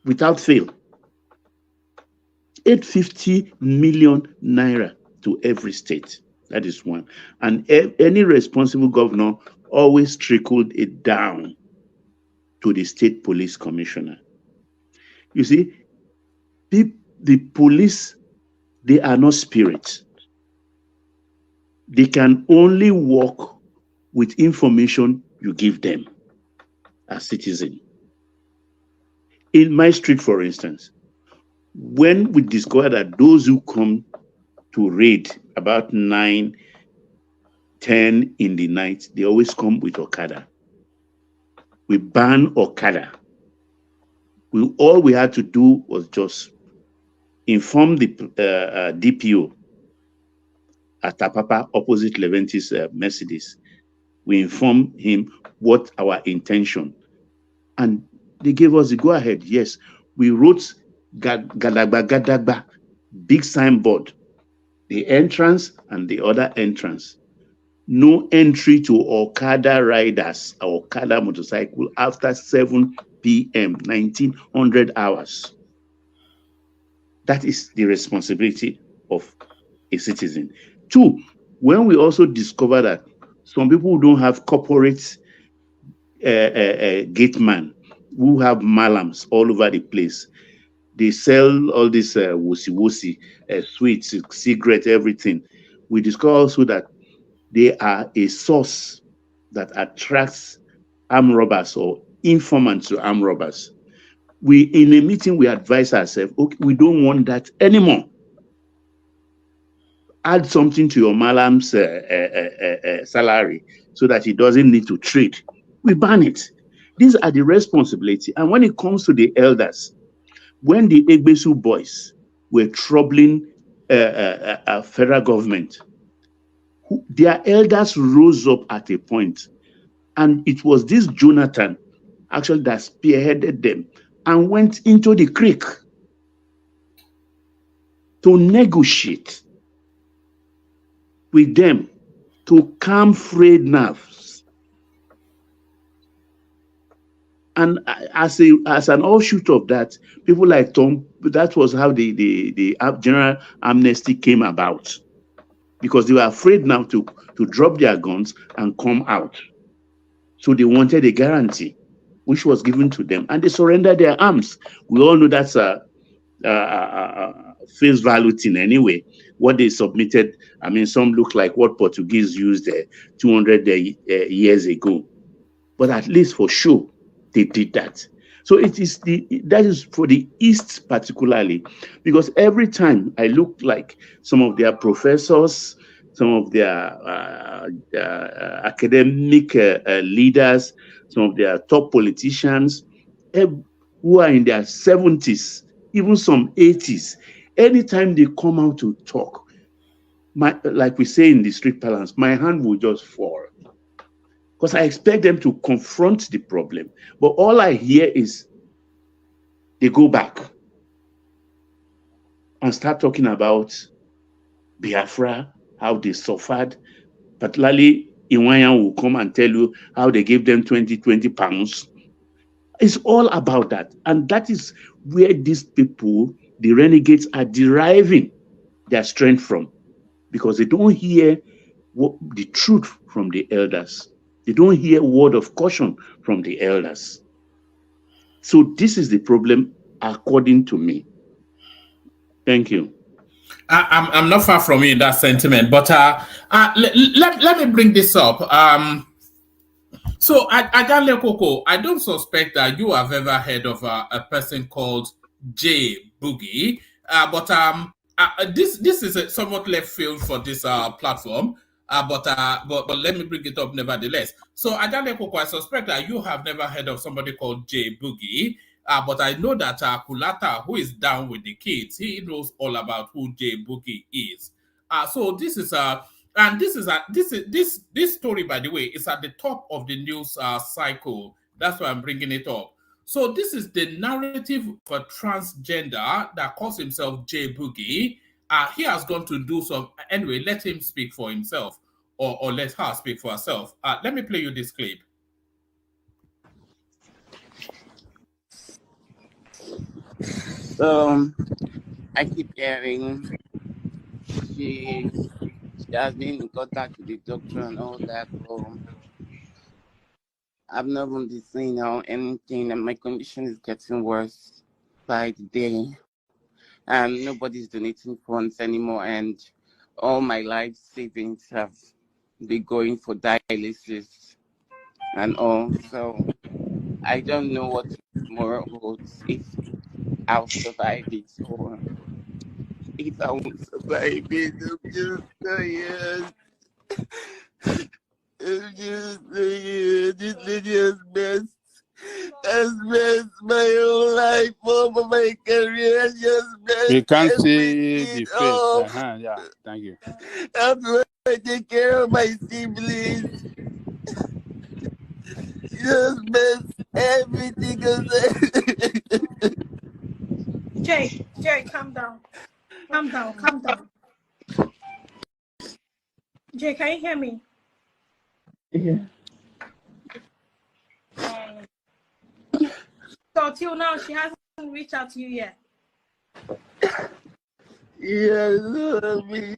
without fail. 850 million naira to every state. That is one. And any responsible governor always trickled it down to the state police commissioner. You see, the police, they are not spirits. They can only work with information you give them as citizen. In my street, for instance, when we discover that those who come to raid about 9, 10 in the night, they always come with Okada. We ban Okada. All we had to do was just inform the DPO at Apapa opposite Leventis Mercedes. We informed him what our intention, and they gave us the go ahead. Yes, we wrote Gadagba Gadagba, big signboard, the entrance and the other entrance. No entry to Okada riders or Okada motorcycle after 7 p.m., 1900 hours. That is the responsibility of a citizen. 2, when we also discover that some people who don't have corporate gateman, who have malams all over the place, they sell all this wusi, sweets, cigarette, everything. We discover also that they are a source that attracts armed robbers or informants to armed robbers. In a meeting, we advise ourselves, okay, we don't want that anymore. Add something to your malam's salary so that he doesn't need to trade. We ban it. These are the responsibility. And when it comes to the elders, when the Egbesu boys were troubling federal government, their elders rose up at a point, and it was this Jonathan actually that spearheaded them and went into the creek to negotiate with them to calm frayed nerves. And as an offshoot of that, people like Tom, that was how the general amnesty came about, because they were afraid now to drop their guns and come out. So they wanted a guarantee, which was given to them, and they surrendered their arms. We all know that's a face value thing anyway. What they submitted, I mean, some look like what Portuguese used 200 years ago, but at least for sure they did that. So that is for the East particularly, because every time I look like some of their professors, some of their academic leaders, some of their top politicians who are in their 70s, even some 80s, anytime they come out to talk, like we say in the street parlance, my hand will just fall. Because I expect them to confront the problem. But all I hear is they go back and start talking about Biafra, how they suffered. Particularly, Iwanyan will come and tell you how they gave them 20 pounds. It's all about that. And that is where these people, the renegades, are deriving their strength from. Because they don't hear the truth from the elders. They don't hear a word of caution from the elders. So this is the problem, according to me. Thank you. I'm not far from you in that sentiment, but let me bring this up. So, Ajanle Koko, I don't suspect that you have ever heard of a person called J Boogie, but this is a somewhat left field for this platform. But let me bring it up nevertheless. So Ajale Koko, I suspect that you have never heard of somebody called J Boogie. But I know that Kulata, who is down with the kids, he knows all about who J Boogie is. So this is this story, by the way, is at the top of the news cycle. That's why I'm bringing it up. So this is the narrative for transgender that calls himself J Boogie. He has gone to do some. Anyway, let him speak for himself, or let her speak for herself. Let me play you this clip. I keep hearing she has been in contact with the doctor and all that. I've not even been seeing anything, and my condition is getting worse by the day. And nobody's donating funds anymore, and all my life savings have been going for dialysis and all. So I don't know what tomorrow holds, if I'll survive it or if I won't survive it. I'm just tired. I'm just tired. This lady has messed my whole life over, my career just messed We can't see everything the face. up. Yeah, thank you. How do I take care of my siblings? Just messed everything up. Jay, calm down. Calm down. Jay, can you hear me? Yeah. So till now, she hasn't reached out to you yet. Yes, me.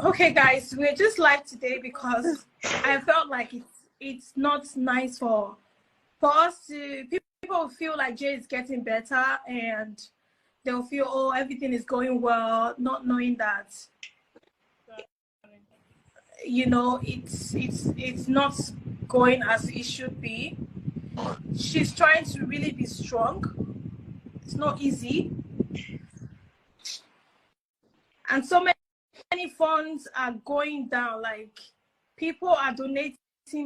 Okay, guys, we're just live today because I felt like it's not nice for us to, people feel like Jay is getting better and they'll feel, oh, everything is going well, not knowing that, you know, it's not going as it should be. She's trying to really be strong. It's not easy. And so many funds are going down, like people are donating,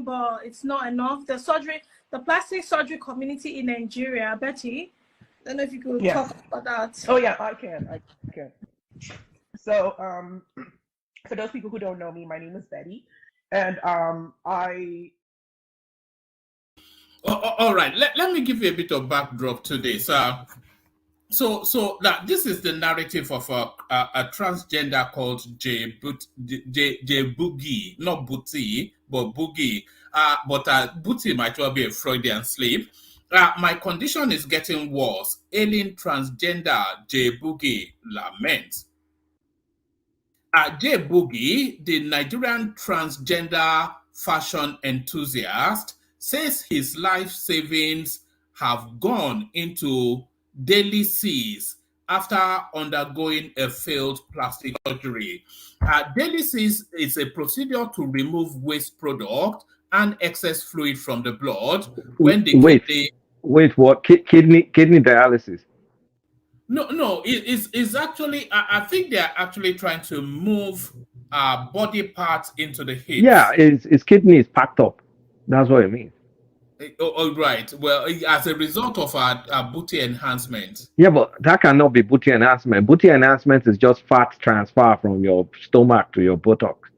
but it's not enough. The plastic surgery community in Nigeria, Betty, I don't know if you could talk about that. Oh yeah, I can. So for those people who don't know me, my name is Betty, and I. All right, let me give you a bit of backdrop to this. So that this is the narrative of a transgender called J Boogie, not Booty, but Boogie. But Booty might well be a Freudian slip. My condition is getting worse. Ailing transgender J Boogie laments. J Boogie, the Nigerian transgender fashion enthusiast, says his life savings have gone into daily seas after undergoing a failed plastic surgery. Dialysis is a procedure to remove waste product and excess fluid from the blood when the kidney. Wait, what? Kidney dialysis? No, it's actually, I think they're actually trying to move body parts into the hips. Yeah, his kidney is packed up. That's what it means. Oh, right. Well, as a result of a booty enhancement. Yeah, but that cannot be booty enhancement. Booty enhancement is just fat transfer from your stomach to your buttocks.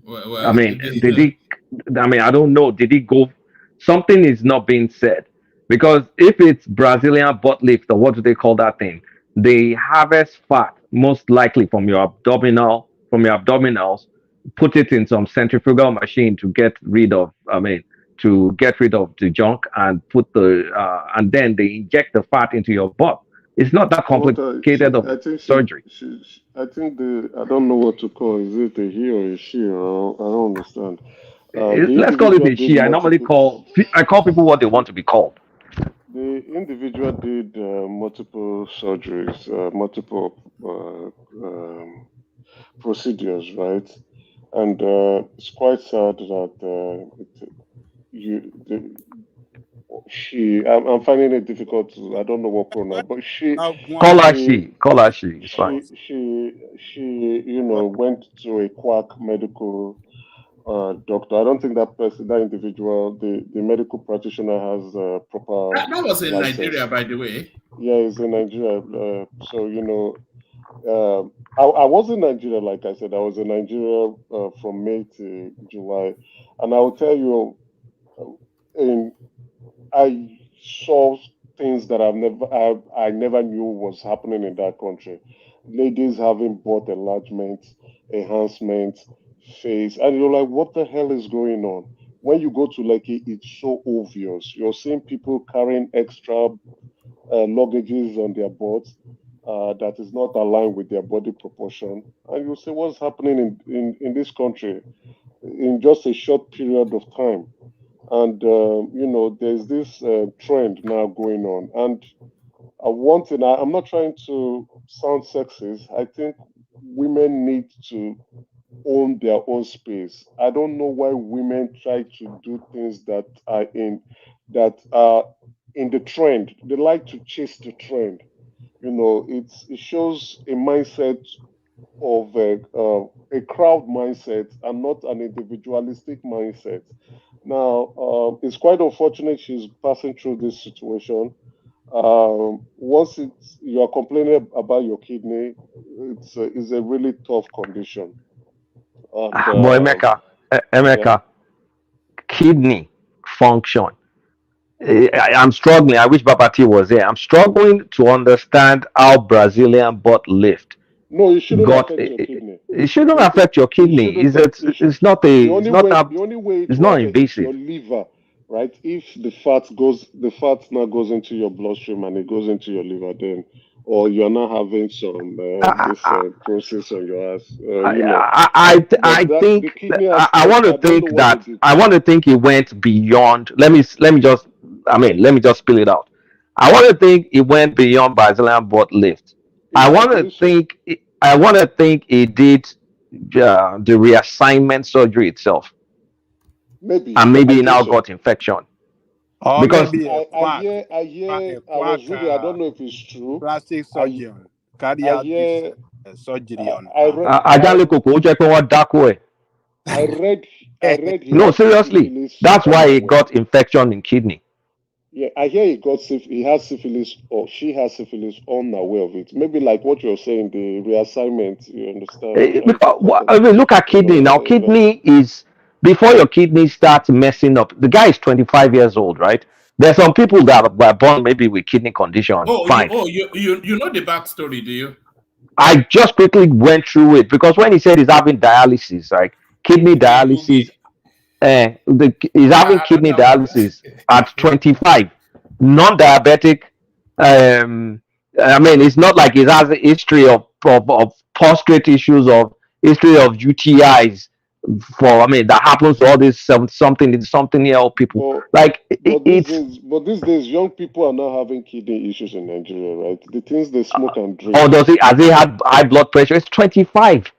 Well, I mean, did he? I mean, I don't know. Did he go? Something is not being said because if it's Brazilian butt lift or what do they call that thing? They harvest fat most likely from your abdominals, put it in some centrifugal machine to get rid of. I mean, to get rid of the junk and put and then they inject the fat into your butt. It's not that complicated of surgery. I think I don't know what to call. Is it a he or a she? I don't understand. Let's call it a she. I call people what they want to be called. The individual did multiple surgeries, multiple procedures, right? And it's quite sad that I'm finding it difficult to, I don't know what pronoun, but Call her she. It's fine. she went to a quack medical doctor. I don't think that individual, the medical practitioner has a proper That was in license. Nigeria, by the way. Yeah, it's in Nigeria. I was in Nigeria, like I said, I was in Nigeria from May to July, and I will tell you, I saw things that I never knew was happening in that country. Ladies having bought enlargement, enhancement, face, and you're like, what the hell is going on? When you go to Lekki, it's so obvious. You're seeing people carrying extra luggages on their butts that is not aligned with their body proportion, and you say, what's happening in this country in just a short period of time? And there's this trend now going on. And one thing, I'm not trying to sound sexist. I think women need to own their own space. I don't know why women try to do things that are in the trend. They like to chase the trend. It shows a mindset of a crowd mindset and not an individualistic mindset. Now, it's quite unfortunate she's passing through this situation. Once you are complaining about your kidney, it's a really tough condition. And, Boy, Emeka, kidney function. I'm struggling. I wish Babati was there. I'm struggling to understand how Brazilian butt lift. No, it shouldn't affect your kidney. It shouldn't affect your kidney. It's not invasive. Your liver, right? If the fat now goes into your bloodstream and it goes into your liver, then, or you're not having some this process on your ass. I want to think it went beyond. Let me just spill it out. I want to think it went beyond Brazilian butt lift. I want to think it did the reassignment surgery itself. Maybe it now got infection. Because I hear I was reading, I don't know if it's true. Plastic surgeon, cardiac surgery on. I read No, seriously, that's why it got infection in kidney. Yeah, I hear he has syphilis, or she has syphilis, unaware of it. Maybe like what you're saying, the reassignment, you understand? Look at kidney. Now, kidney is, before your kidney starts messing up, the guy is 25 years old, right? There's some people that were born maybe with kidney condition. Fine. You know the backstory, do you? I just quickly went through it because when he said he's having dialysis, like kidney dialysis, he's having kidney dialysis at 25, non-diabetic. It's not like he has a history of prostate issues, of history of UTIs. That happens to all this something year-old people. But these days, young people are not having kidney issues in Nigeria, right? The things they smoke and drink. Or has he had high blood pressure? It's 25.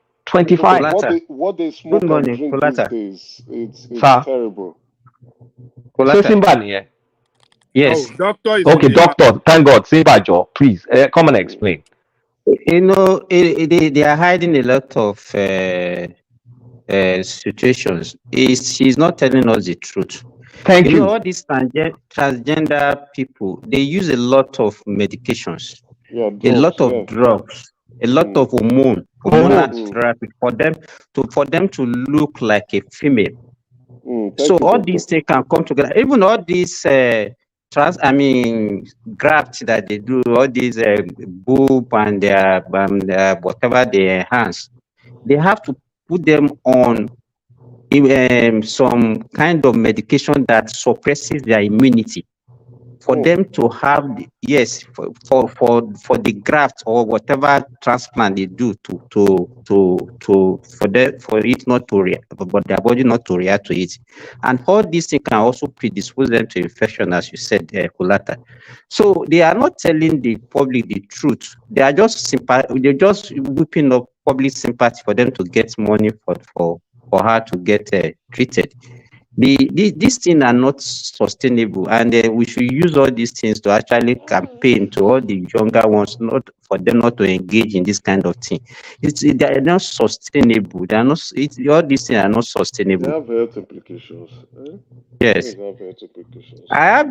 What they smoke and drink these days, it's terrible. Yes. Oh, doctor is okay, doctor. Thank God. Simba, please come and explain. They are hiding a lot of situations. She's not telling us the truth. Thank you. All these transgender people, they use a lot of medications, a lot of drugs, a lot of hormonal therapy for them to look like a female. So all these things can come together. Even all these grafts that they do, all these boob and their whatever they enhance, they have to put them on some kind of medication that suppresses their immunity for them to have for the graft or whatever transplant they do for it not to react, but their body not to react to it. And all these things can also predispose them to infection, as you said, Kulata. So they are not telling the public the truth. They are just they're just whipping up public sympathy for them to get money for her to get treated. These things are not sustainable, and we should use all these things to actually campaign to all the younger ones, not for them not to engage in this kind of thing. They are not sustainable. They are not. All these things are not They sustainable. have health implications. Eh? Yes. Things have health implications. I have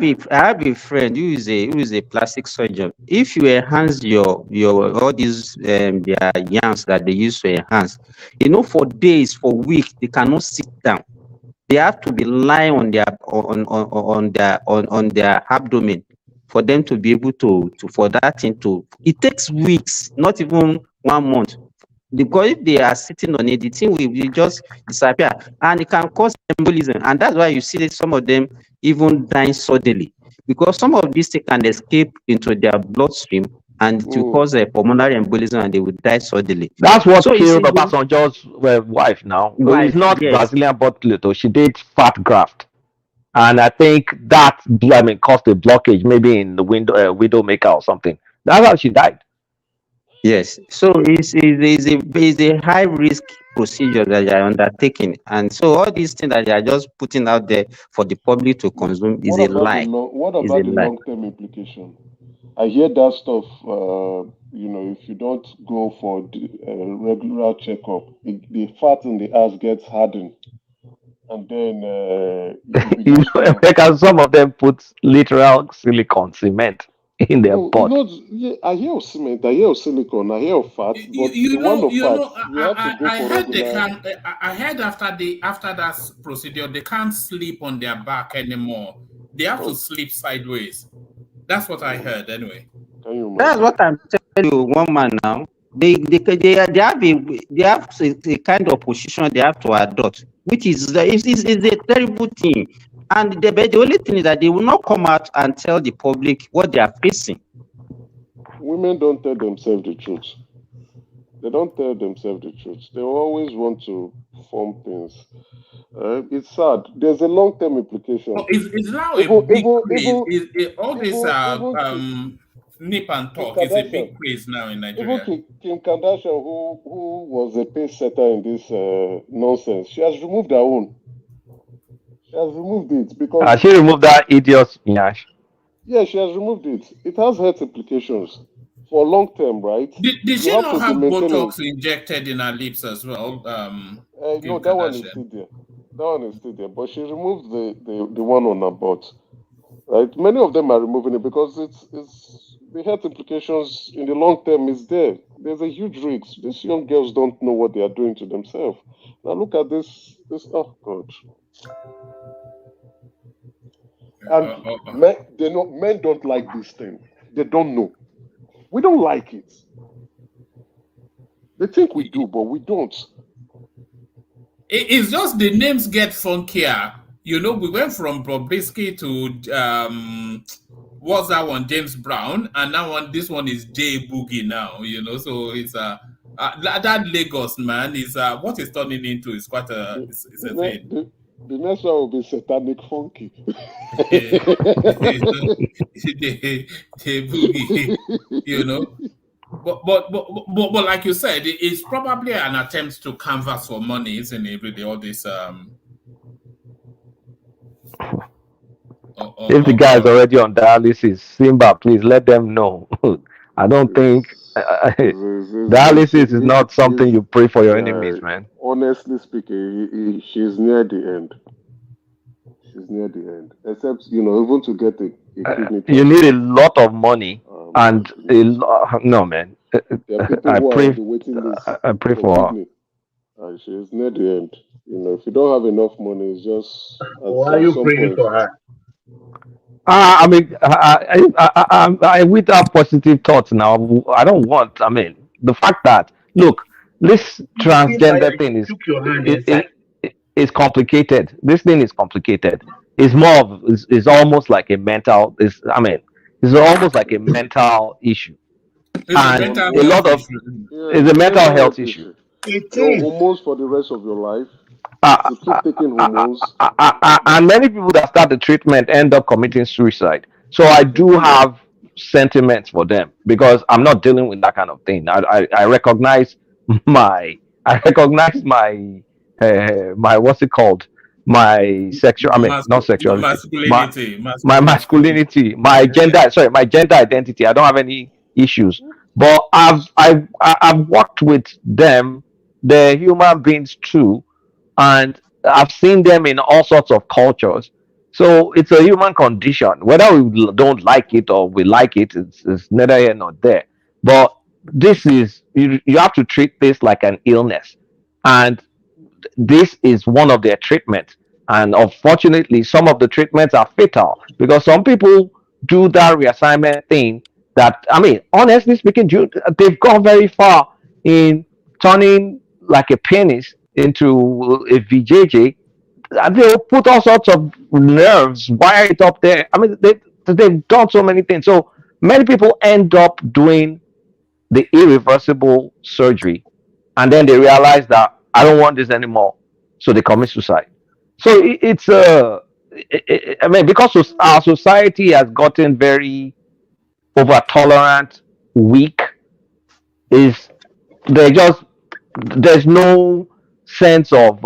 a friend who is a plastic surgeon. If you enhance your all these their yams that they use to enhance, for days, for weeks, they cannot sit down. They have to be lying on their on their abdomen for them to be able to for that thing to. It takes weeks, not even 1 month. Because if they are sitting on it, the thing will just disappear, and it can cause embolism, and that's why you see that some of them even dying suddenly, because some of these things can escape into their bloodstream and to cause a pulmonary embolism, and they will die suddenly. That's what So you killed see, Obasanjo's wife now. It's wife, not yes, Brazilian butt little. She did fat graft. And I think that, caused a blockage maybe in the widow maker or something. That's how she died. yes. So it's a high risk procedure that they are undertaking, and so all these things that they are just putting out there for the public to consume is a lie. What Is a about the lie. long-term implication? I hear that stuff. If you don't go for the regular checkup, the fat in the ass gets hardened, and then Because some of them put literal silicone cement in their butt. Yeah, I hear of cement, I hear of silicone, I hear of fat, but the one of fat, you have to go I for heard they regular. can. I heard after that procedure, they can't sleep on their back anymore. They have to sleep sideways. That's what I heard, anyway. Can you That's imagine? what I'm telling you. One man now, they have a kind of position they have to adopt, which is a terrible thing. And the only thing is that they will not come out and tell the public what they are facing. Women don't tell themselves the truth. They don't tell themselves the truth. They always want to form things. It's sad. There's a long-term implication. It's now a big craze. All this nip and talk is a big craze now in Nigeria. Even Kim Kardashian, who was a pace setter in this nonsense, she has removed her own. She has removed it because she removed that idiot Nyash. Yeah, she has removed it. It has health implications for long term, right? Did she not have Botox injected in her lips as well? No, that one is still there. That one is still there, but she removed the one on her butt. Right? Many of them are removing it because it's the health implications in the long term is there. There's a huge risk. These young girls don't know what they are doing to themselves. Now look at this. Oh God. And men don't like this thing. They don't know. We don't like it. They think we do, but we don't. It's just the names get funkier. We went from Bobrisky to what's that one, James Brown, and this one is J Boogie now. So it's that Lagos man is what it's turning into is quite a thing. The next one will be Satanic Funky. J Boogie, But like you said, it's probably an attempt to canvas for money, isn't it? Really, all this. If the guy is already on dialysis, Simba, please let them know. I don't think dialysis is not something you pray for your enemies, man. Honestly speaking, she's near the end. She's near the end. Except, even to get a kidney. You need a lot of money and no, man. I pray for her. She's near the end. If you don't have enough money, it's just. Why are you praying for her? I mean, I with that positive thoughts now. I don't want. I mean, the fact that look, this transgender thing is complicated. This thing is complicated. It's more of it's almost like a mental. It's almost like a mental issue, and a lot of it's a mental health issue. Your hormones for the rest of your life. You keep taking hormones. And many people that start the treatment end up committing suicide. So I do have sentiments for them because I'm not dealing with that kind of thing. I recognize my my what's it called? my sexual, I mean, not sexuality, my masculinity, my gender, sorry, my gender identity. I don't have any issues. But I've worked with them. They're human beings too, and I've seen them in all sorts of cultures. So it's a human condition. Whether we don't like it or we like it, it's neither here nor there. But this is you have to treat this like an illness, and this is one of their treatments. And unfortunately, some of the treatments are fatal because some people do that reassignment thing. That, I mean, honestly speaking, they've gone very far in turning like a penis into a VJJ. And they'll put all sorts of nerves, wire it up there. I mean, they've done so many things. So many people end up doing the irreversible surgery, and then they realize that I don't want this anymore, so they commit suicide. So it's I mean, because our society has gotten very over tolerant, weak, is they just there's no sense of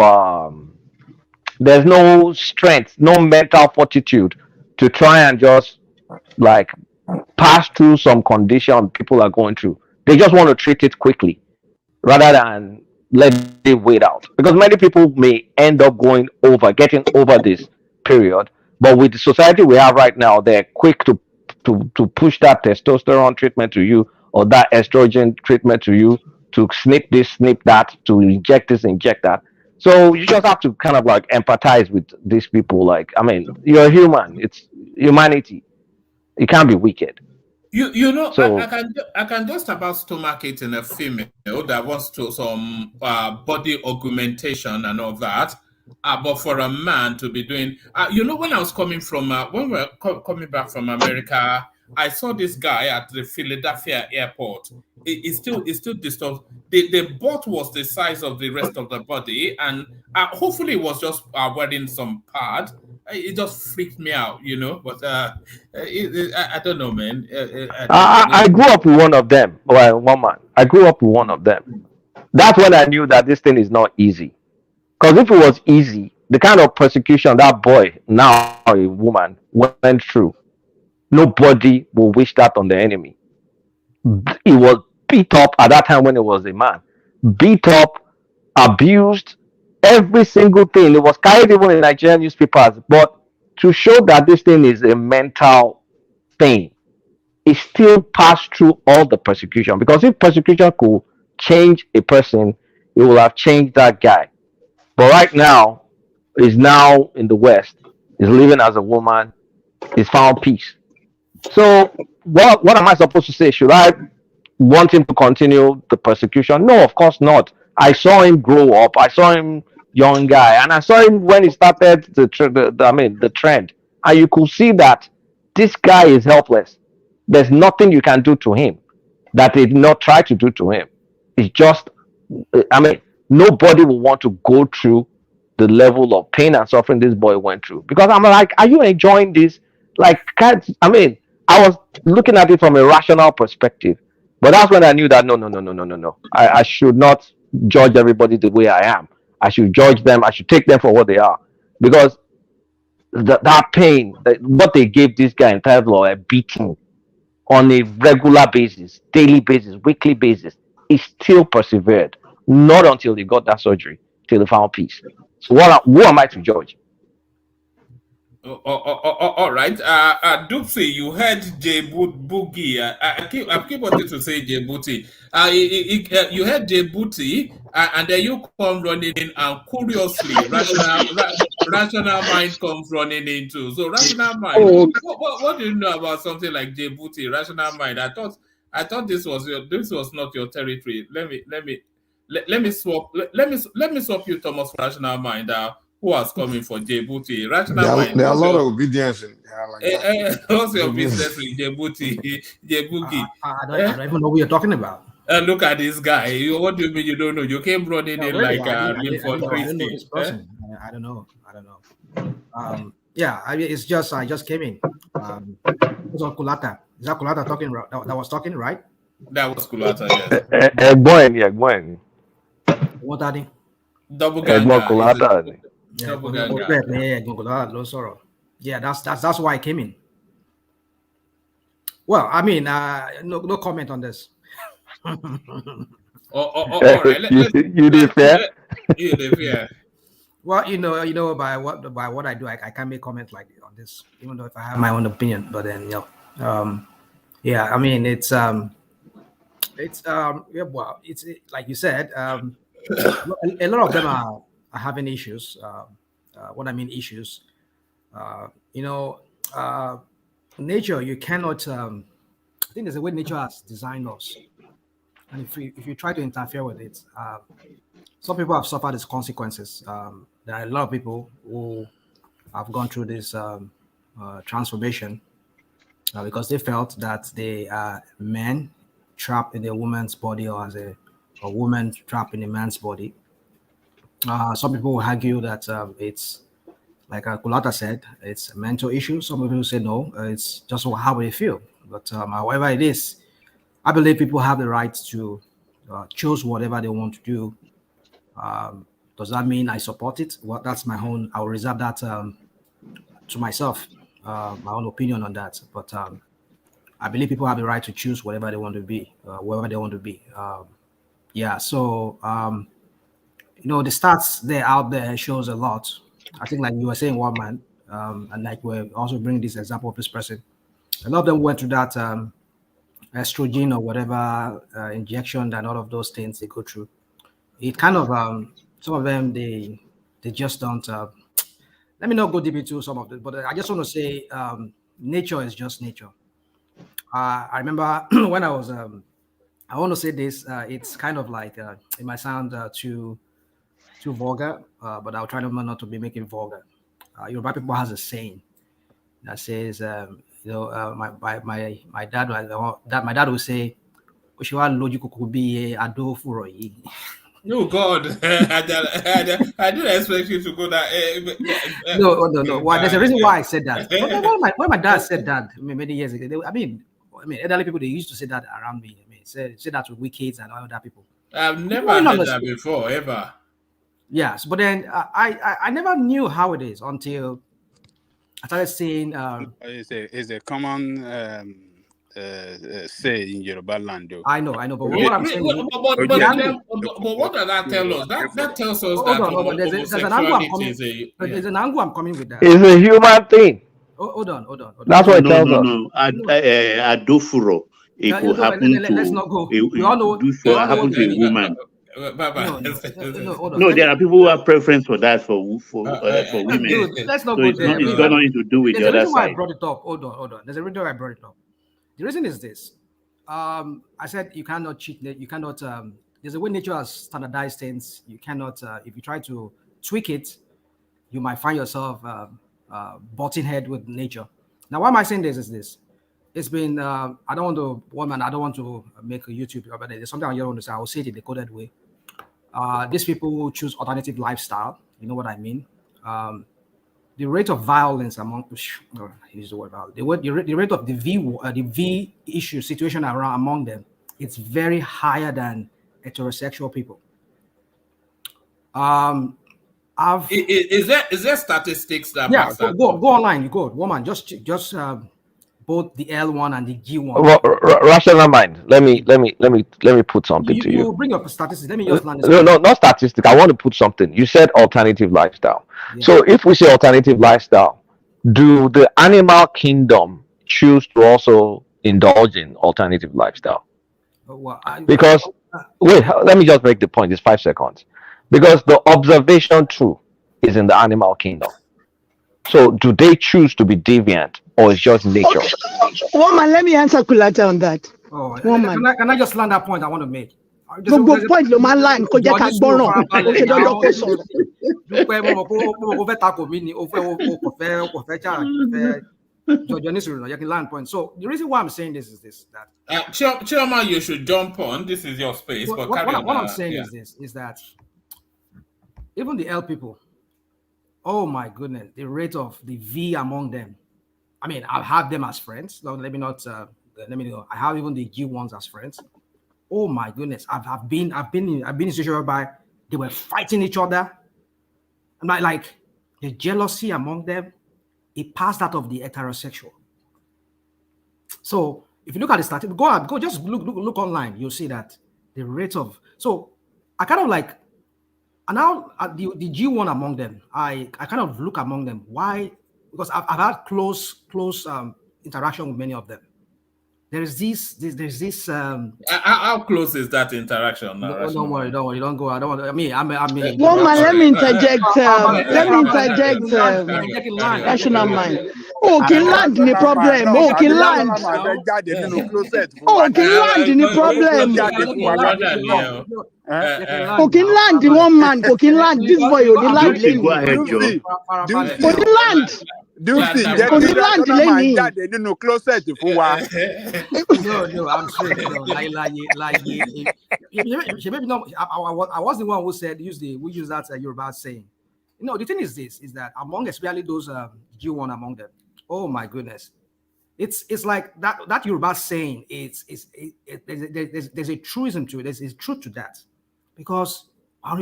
there's no strength, no mental fortitude to try and just like pass through some condition people are going through. They just want to treat it quickly rather than let it wait out. Because many people may end up getting over this period. But with the society we have right now, they're quick to push that testosterone treatment to you or that estrogen treatment to you, to snip this, snip that, to inject this, inject that. So you just have to kind of like empathize with these people. Like, I mean, you're human. It's humanity. You can't be wicked. You know, So I can just about stomach it in a female that wants to some body augmentation and all that. But for a man to be doing, you know, when I was coming from, when we were coming back from America, I saw this guy at the Philadelphia airport. It's still disturbed. The butt was the size of the rest of the body, and hopefully it was just wearing some pad. It just freaked me out, you know. But I don't know, man. I grew up with one of them. Well, one man. I grew up with one of them. That's when I knew that this thing is not easy. Because if it was easy, the kind of persecution that boy, now a woman, went through, nobody will wish that on the enemy. He was beat up at that time when he was a man. Beat up, abused, every single thing. It was carried even in Nigerian newspapers. But to show that this thing is a mental thing, it still passed through all the persecution. Because if persecution could change a person, it will have changed that guy. But right now, he's now in the West. He's living as a woman. He's found peace. So what am I supposed to say? Should I want him to continue the persecution? No, of course not. I saw him grow up. I saw him young guy, and I saw him when he started the trend. And you could see that this guy is helpless. There's nothing you can do to him that they did not try to do to him. It's just, I mean, nobody will want to go through the level of pain and suffering this boy went through. Because I'm like, are you enjoying this? Like, I mean, I was looking at it from a rational perspective. But that's when I knew that no. I should not judge everybody the way I am. I should judge them. I should take them for what they are. Because that pain, what they gave this guy in Pavlov, a beating on a regular basis, daily basis, weekly basis, he still persevered. Not until he got that surgery, till he found peace. So who am I to judge? All right. Dupsy, you heard Boogie. I keep wanting to say Djibouti. You heard Djibouti, and then you come running in, and curiously, rational mind comes running in too. So rational mind. What do you know about something like Djibouti? Rational mind. I thought this was not your territory. Let me swap you, Thomas, for rational mind. Who was coming for Djibouti? Rational mind. There are a lot of obedience in like that. What's your business with Djibouti? Djibouti. I don't even know what you're talking about. Look at this guy. What do you mean you don't know? You came running in like Linford Christie. I don't know this person. I don't know. Yeah, I mean, it's just I just came in. It was on Kulata. Is that Kulata talking? That was talking, right? That was Kulata. Yes. Egboen. What are they? Double Ganga. Kulata. Yeah, that's why I came in. Well, I mean, no comment on this. All right. You did fair. You did fair. Well, by what I do, I can't make comment like on this, even though if I have my own opinion. But then, yeah, I mean, yeah, well, like you said, a lot of them are having issues. What I mean issues, nature, you cannot. I think there's a way nature has designed us, and if you try to interfere with it, some people have suffered its consequences. There are a lot of people who have gone through this transformation because they felt that they are men trapped in a woman's body, or as a woman trapped in a man's body. Some people will argue that it's like Kulata said, it's a mental issue. Some people say no, it's just how they feel. But however it is, I believe people have the right to choose whatever they want to do. Does that mean I support it? Well, that's my own. I'll reserve that to myself, my own opinion on that. But I believe people have the right to choose whatever they want to be, wherever they want to be. Yeah. So the stats out there shows a lot. I think, like you were saying, one man, and like we're also bringing this example of this person. A lot of them went through that estrogen or whatever injection, and all of those things they go through. It kind of some of them they just don't. Let me not go deep into some of it, but I just want to say nature is just nature. I remember when I was. I want to say this. It's kind of like it might sound too vulgar, but I'll try not to be making vulgar. Yoruba people has a saying that says, my dad would say, No, God, I didn't expect you to go that. No. Well, there's a reason why I said that. When my dad said that many years ago, I mean, elderly people, they used to say that around me. I mean, say that to we kids and other people. I've never heard that before, ever. Yes, but then I never knew how it is until I started seeing. It's a common say in Yoruba land, though. I know, but what I'm saying. But what does that tell us? That tells us that there's an angle I'm coming with that. It's a human thing. Hold on. That's what it tells us. No. Adofuro. It could happen to. Let's not go. We all know. Happen to a woman. No, there are people who have preference for that for women. Dude, let's not go there. It's got nothing to do with the other side. I brought it up. Hold on. There's a reason why I brought it up. The reason is this. I said you cannot cheat. You cannot. There's a way nature has standardized things. You cannot. If you try to tweak it, you might find yourself butting head with nature. Now, why am I saying this? Is this? It's been. I don't want to make a YouTube, but there's something I want to say. I will say it in the coded way. These people who choose alternative lifestyle, you know what I mean? The rate of violence use the word violence. The rate of the V issue situation among them, it's very higher than heterosexual people. Is there statistics that? Yeah, go online. You go, woman. Just both the L1 and the G1. Rational mind. Let me put something to you. You bring up statistics. Let me just land this. No, not statistics. I want to put something. You said alternative lifestyle. Yeah. So if we say alternative lifestyle, do the animal kingdom choose to also indulge in alternative lifestyle? Because wait, let me just make the point. It's 5 seconds. Because the observation true is in the animal kingdom. So do they choose to be deviant, or it's just nature? Okay. Woman, let me answer Kulata on that. Can I just land that point I want to make? Gbogbo point ló máa ń line kó jẹ́ ká gbọ́ràn ó ṣe dandan kó sọ̀rọ̀. Dúpẹ́ mo fẹ́ takò mí ni o kò fẹ́ jọjọ ní sùúrù náà yẹ kí n land point. So the reason why I'm saying this is this that. Chairman, you should jump on. This is your space. But what I'm saying is that even the L people. Oh my goodness, the rate of the V among them. I mean, I've had them as friends. No, let me know. I have even the G ones as friends. Oh my goodness, I've been in situation whereby they were fighting each other. I'm like the jealousy among them, it passed that of the heterosexual. So if you look at the statistics, go just look online, you'll see that the rate of, so I kind of like, and now the G1 among them, I kind of look among them. Why? Because I've had close interaction with many of them. There's this. How close is that interaction now? Don't worry, don't go. I don't want. I mean. One man, let me interject. National mind. Okay, land the problem. Okay, land. Okay, land the problem. Cooking land, the one man, cooking land. This boy, the land lane. Cooking land. Cooking land lane. No, closet for what? No, I'm saying I was the one who said we use that Yoruba saying. The thing is this: is that among especially those G1 among them, oh my goodness, it's like that Yoruba saying. There's a truism to it. There's truth to that. Because they're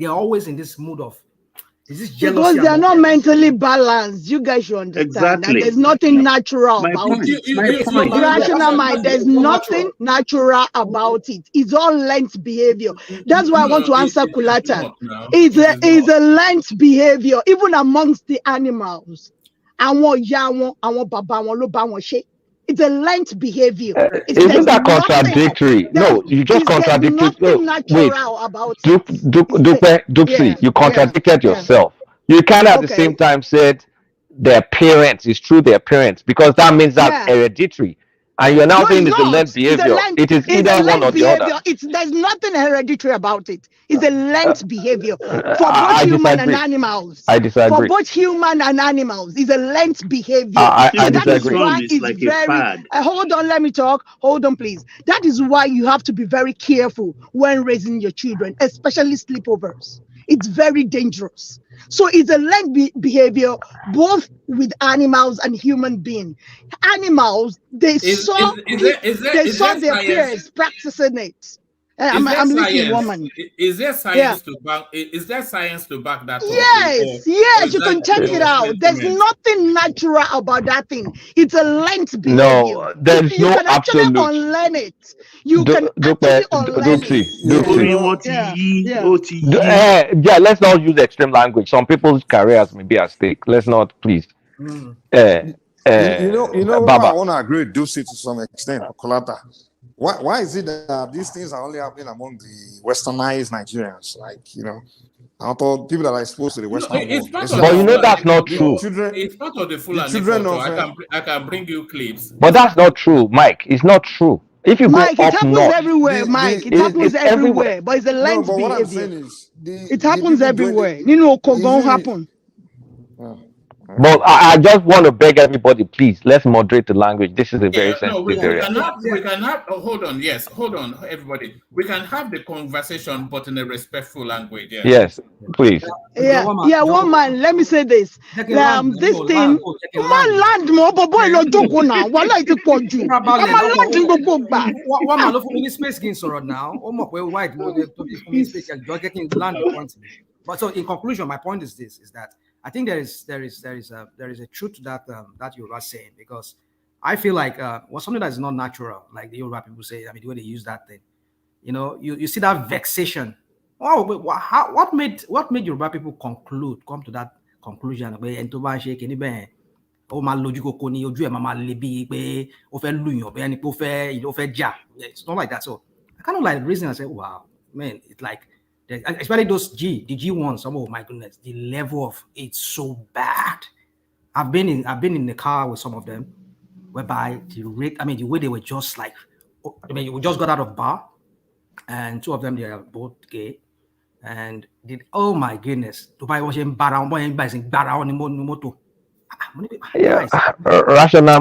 always in this mood of because they are not mentally balanced. You guys should understand that there's nothing natural about it. Rational mind, there's nothing natural about it. It's all learned behavior. That's why I want to answer Kulata. It's a learned behavior, even amongst the animals. It's a learned behavior. Isn't that contradictory? No, you just contradicted. Wait, Dupsy, you contradicted yourself. You kind of at the same time said their parents. It's true, their parents, because that means that's hereditary. And you're now saying it's a learned behavior. It is either one or the other. There's nothing hereditary about it. It's a learned behavior for both human and animals. I disagree. For both human and animals, it's a learned behavior. I disagree. That is why it's very. Hold on, let me talk. Hold on, please. That is why you have to be very careful when raising your children, especially sleepovers. It's very dangerous. So it's a learned behavior both with animals and human beings. Animals, they saw their peers practicing it. I'm looking woman. Is there science to back? Is there science to back that? Yes, you can check it out. There's nothing natural about that thing. It's a learned behavior. No, there's you no can actually absolute. unlearn it. You can actually unlearn it. Yeah, let's not use extreme language. Some people's careers may be at stake. Let's not, please. You know what I want to agree with Ducey to some extent, Kolata. Why is it that these things are only happening among the westernized Nigerians? I thought people that are exposed to the Western world. But that's not true. It's part of the Fulani culture. I can bring you clips. But that's not true, Mike. It's not true. If you Mike, go it up happens north, everywhere, Mike. It happens everywhere, but it's a learned behavior. It happens everywhere. Kogon happen. But I just want to beg everybody, please, let's moderate the language. This is a very sensitive area. We can have. Hold on, everybody. We can have the conversation, but in a respectful language. Yeah. Yes, please. One man. Let me say this. This thing, man, land more, but boy, no joke now. One like to put you. I'm landing go back. One man, look for me space gains right now. White, getting land. But so, in conclusion, my point is this: is that I think there is a truth to that you were saying, because I feel like something that is not natural, like the Yoruba people say. I mean, the way they use that thing, you see that vexation. Oh, what made Yoruba people come to that conclusion? It's not like that. So I kind of like reason. I say, wow, man, it's like. Especially the G1s. Oh my goodness, the level of it's so bad. I've been in the car with some of them, whereby the way they were just like, we just got out of bar, and two of them, they are both gay, and oh my goodness, Rational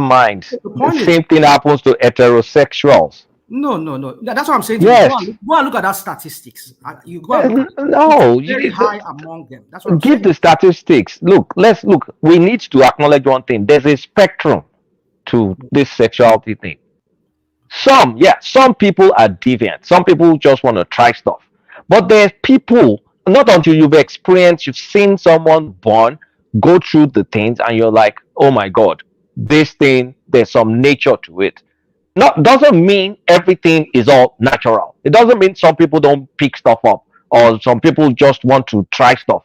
mind. The same thing happens to heterosexuals. No. That's what I'm saying. Yes. Go and look at that statistics. You go and very high among them. That's what give the statistics. Look. We need to acknowledge one thing. There's a spectrum to this sexuality thing. Some people are deviant. Some people just want to try stuff. But there's people not until you've experienced, you've seen someone born, go through the things, and you're like, oh my God, this thing, there's some nature to it. Not doesn't mean everything is all natural. It doesn't mean some people don't pick stuff up or some people just want to try stuff,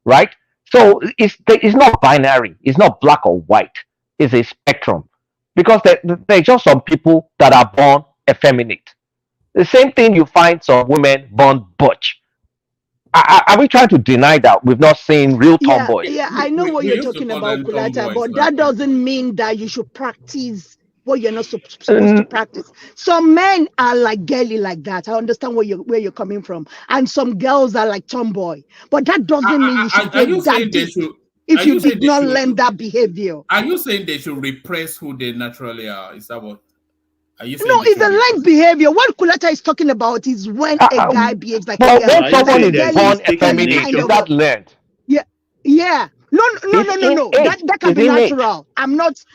right? So it's not binary. It's not black or white. It's a spectrum because there's just some people that are born effeminate. The same thing you find some women born butch. Are we trying to deny that we've not seen real tomboys? Yeah, I know what you're talking about, Kulata, but that doesn't mean that you should practice what you're not supposed to practice. Some men are like girly like that. I understand where you're coming from, and some girls are like tomboy. But that doesn't mean you should go that deep if you did not learn that behavior. Are you saying they should repress who they naturally are? Is that what? Are you saying No, it's a learned behavior. What Kulata is talking about is when a guy behaves like a girl. When someone is born effeminate, is that learned? Yeah. No. That can be natural. I'm not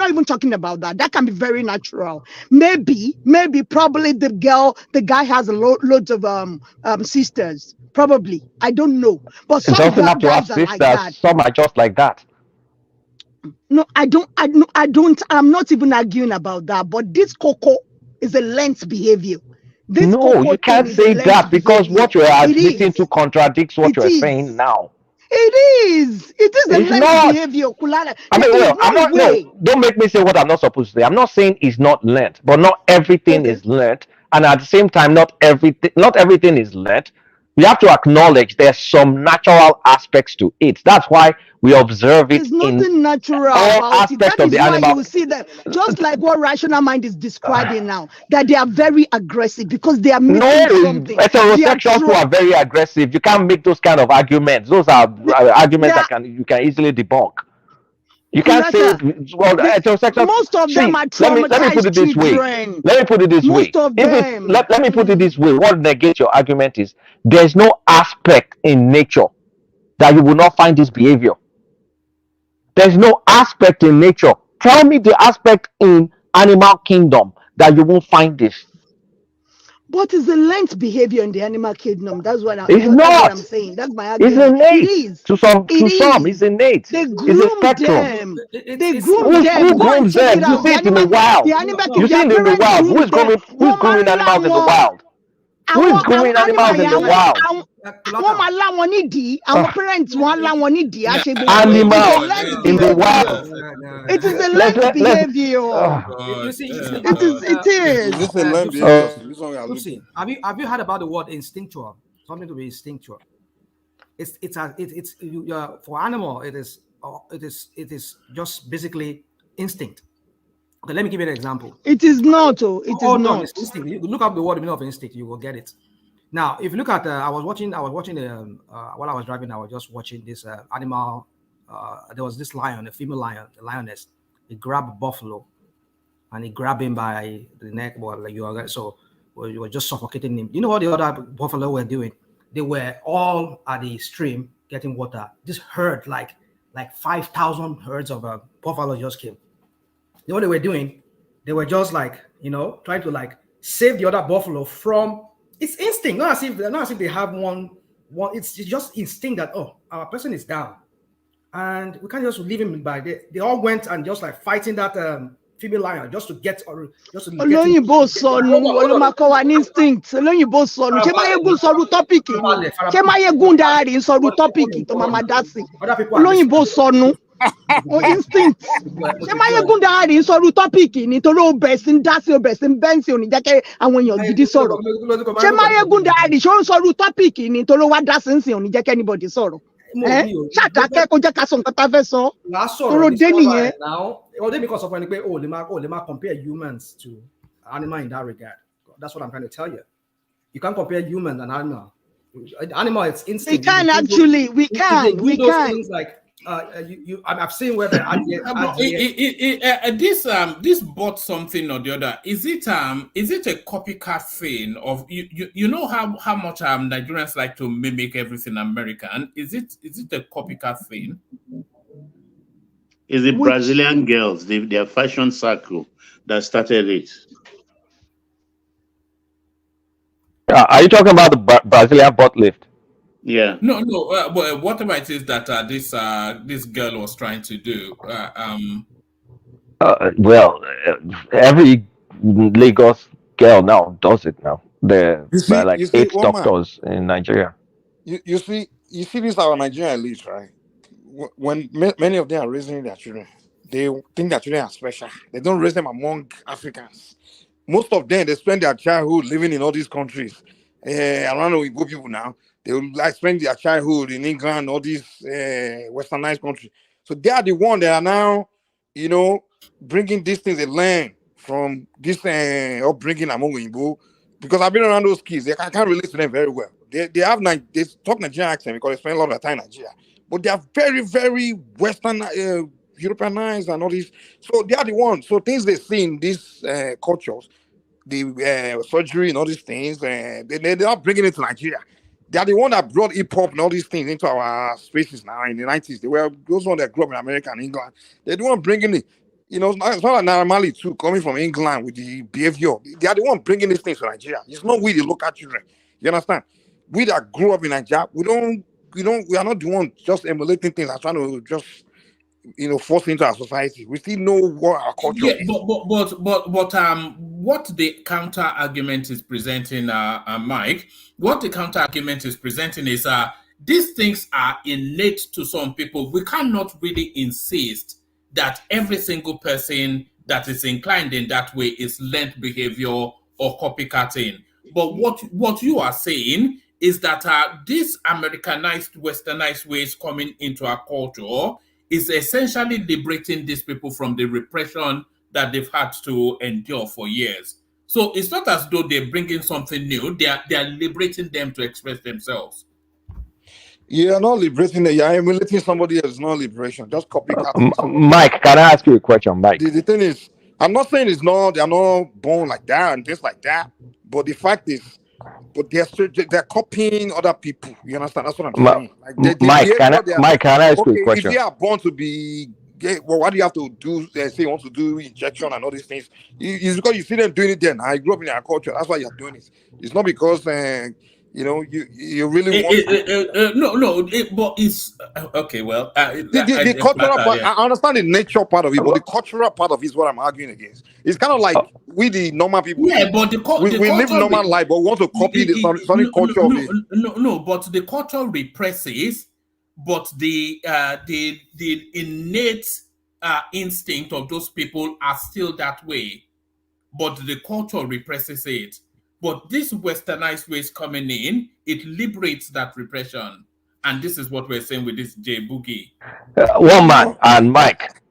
even talking about that. That can be very natural. Maybe, probably the guy has loads of sisters. Probably. I don't know. But some doesn't have to have guys are sisters. like that. Some are just like that. No, I don't. I'm not even arguing about that. But this cocoa is a learned behavior. No, you can't say that because what you are admitting to contradicts what you are saying now. It is a learned behavior, Kulala. I mean, well, I'm not. No, don't make me say what I'm not supposed to say. I'm not saying it's not learned, but not everything is learned, and at the same time, not everything is learned. We have to acknowledge there's some natural aspects to it. That's why we observe it. There's nothing natural about it. That is why you will see them, just like what rational mind is describing now, that they are very aggressive because they are missing something. Heterosexuals who are very aggressive. You can't make those kind of arguments. Those are arguments that you can easily debunk. You can't say, well, heterosexuals. Most of them are traumatized let me put it this way. Let me put it this way. Let me put it this way. What negates your argument is there's no aspect in nature that you will not find this behavior. There's no aspect in nature. Tell me the aspect in animal kingdom that you won't find this. But it's a learned behavior in the animal kingdom. That's what it's not. I'm saying. That's my argument. It's innate. It is. To some, it's innate. They groom them. They groom them. Who grooms them? You see it in the wild. You see it in the wild. Who is grooming animals in the wild? Who is grooming animals in the wild? Àwọn nídìí, àwọn parents wọn láwọn nídìí, animals in the wild. It is a learned behavior. You see, it is. This is a learned behavior. Have you heard about the word instinctual? Something to be instinctual. It's for animal. It is just basically instinct. Okay, let me give you an example. It is not. It is not. It's instinct. You look up the word meaning of instinct, you will get it. Now, if you look at, I was watching while I was driving, I was just watching this animal. There was this lion, a female lion, a lioness. He grabbed a buffalo, and he grabbed him by the neck. You were just suffocating him. You know what the other buffalo were doing? They were all at the stream getting water. This herd, like 5,000 herds of buffalo just came. You know what they were doing? They were just trying to save the other buffalo from. It's instinct, not as if they have one. It's just instinct that our person is down, and we can't just leave him by. They all went and just fighting that female lion just to get. Olóyìnbó sọnù olùmọ̀kọ́ wa ní instinct. Olóyìnbó sọnù. Ṣé Máyégún sọ̀rọ̀ tọ́pìkì ni? Ṣé Máyégún dáadé sọ̀rọ̀ tọ́pìkì tó máa dá sí? Olóyìnbó sọnù. Instinct. Ṣé Máyégún dáadé sọ̀rọ̀ tọ́pìkì ni torí ó bẹ̀rẹ̀ sí ń dá sí ó bẹ̀rẹ̀ sí ń bẹ́ǹsì òní jẹ́ kí àwọn èèyàn gidi sọ̀rọ̀. Ṣé Máyégún dáadé ṣó ń sọ̀rọ̀ tọ́pìkì ni torí ó wá dá sí ń sìn òní jẹ́ kí anybody sọ̀rọ̀. Ṣàdákẹ́ kó jẹ́ ká sọ nǹkan tá a fẹ́ sọ. Tóró dé nìyẹn. Because of when they compare humans to animal in that regard. That's what I'm trying to tell you. You can't compare humans and animal. Animal, it's instinct. We can actually. We can. Things I've seen where this bought something or the other. Is it a copycat thing of you know how much Nigerians like to mimic everything American? Is it a copycat thing? Is the Brazilian girls, their fashion circle that started it? Are you talking about the Brazilian butt lift? Yeah. No, whatever it is that this girl was trying to do. Every Lagos girl now does it now. There are like You see, 8 one man. doctors in Nigeria. You see this our Nigerian elites, right? When many of them are raising their children, they think their children are special. They don't raise them among Africans. Most of them, they spend their childhood living in all these countries. Around the Igbo people now, they will like spend their childhood in England, all these westernized countries. So they are the one that are now, bringing these things they learn from this upbringing among Igbo. Because I've been around those kids, I can't relate to them very well. They talk Nigerian accent because they spend a lot of time in Nigeria, but they are very, very Western, Europeanized and all this. So they are the ones. So things they see in these cultures, the surgery and all these things, they're not bringing it to Nigeria. They are the one that brought hip hop and all these things into our spaces now in the 90s. They were those ones that grew up in America and England. They're the one bringing it. It's not like Naramali too, coming from England with the behavior. They are the one bringing these things to Nigeria. It's not we, the local children. You understand? We that grew up in Nigeria, we are not the one just emulating things and trying to just force into our society. We still know what our culture is. But what the counter argument is presenting, Mike, what the counter argument is presenting is these things are innate to some people. We cannot really insist that every single person that is inclined in that way is learned behavior or copycatting. But what you are saying is that this Americanized, westernized ways coming into our culture is essentially liberating these people from the repression that they've had to endure for years. So it's not as though they're bringing something new. They are liberating them to express themselves. You're not liberating them. You're emulating somebody else. Not liberation. Just copycatting. Mike, can I ask you a question, Mike? The thing is, I'm not saying they're not born like that and things like that. But the fact is, they're copying other people. You understand? That's what I'm saying. Like Mike, can I ask you a question? If they are born to be gay, well, what do you have to do? They say you want to do injection and all these things. It's because you see them doing it then. I grew up in our culture. That's why you're doing it. It's not because you really want but it's okay. Well, the cultural part. I understand the nature part of it, but the cultural part of it is what I'm arguing against. It's kind of like we, the normal people. Yeah, but we live normal life, but we want to copy the culture of it. No, but the culture represses, but the innate instinct of those people are still that way, but the culture represses it. But this westernized ways coming in, it liberates that repression. And this is what we're saying with this J Boogie. One man and Mike,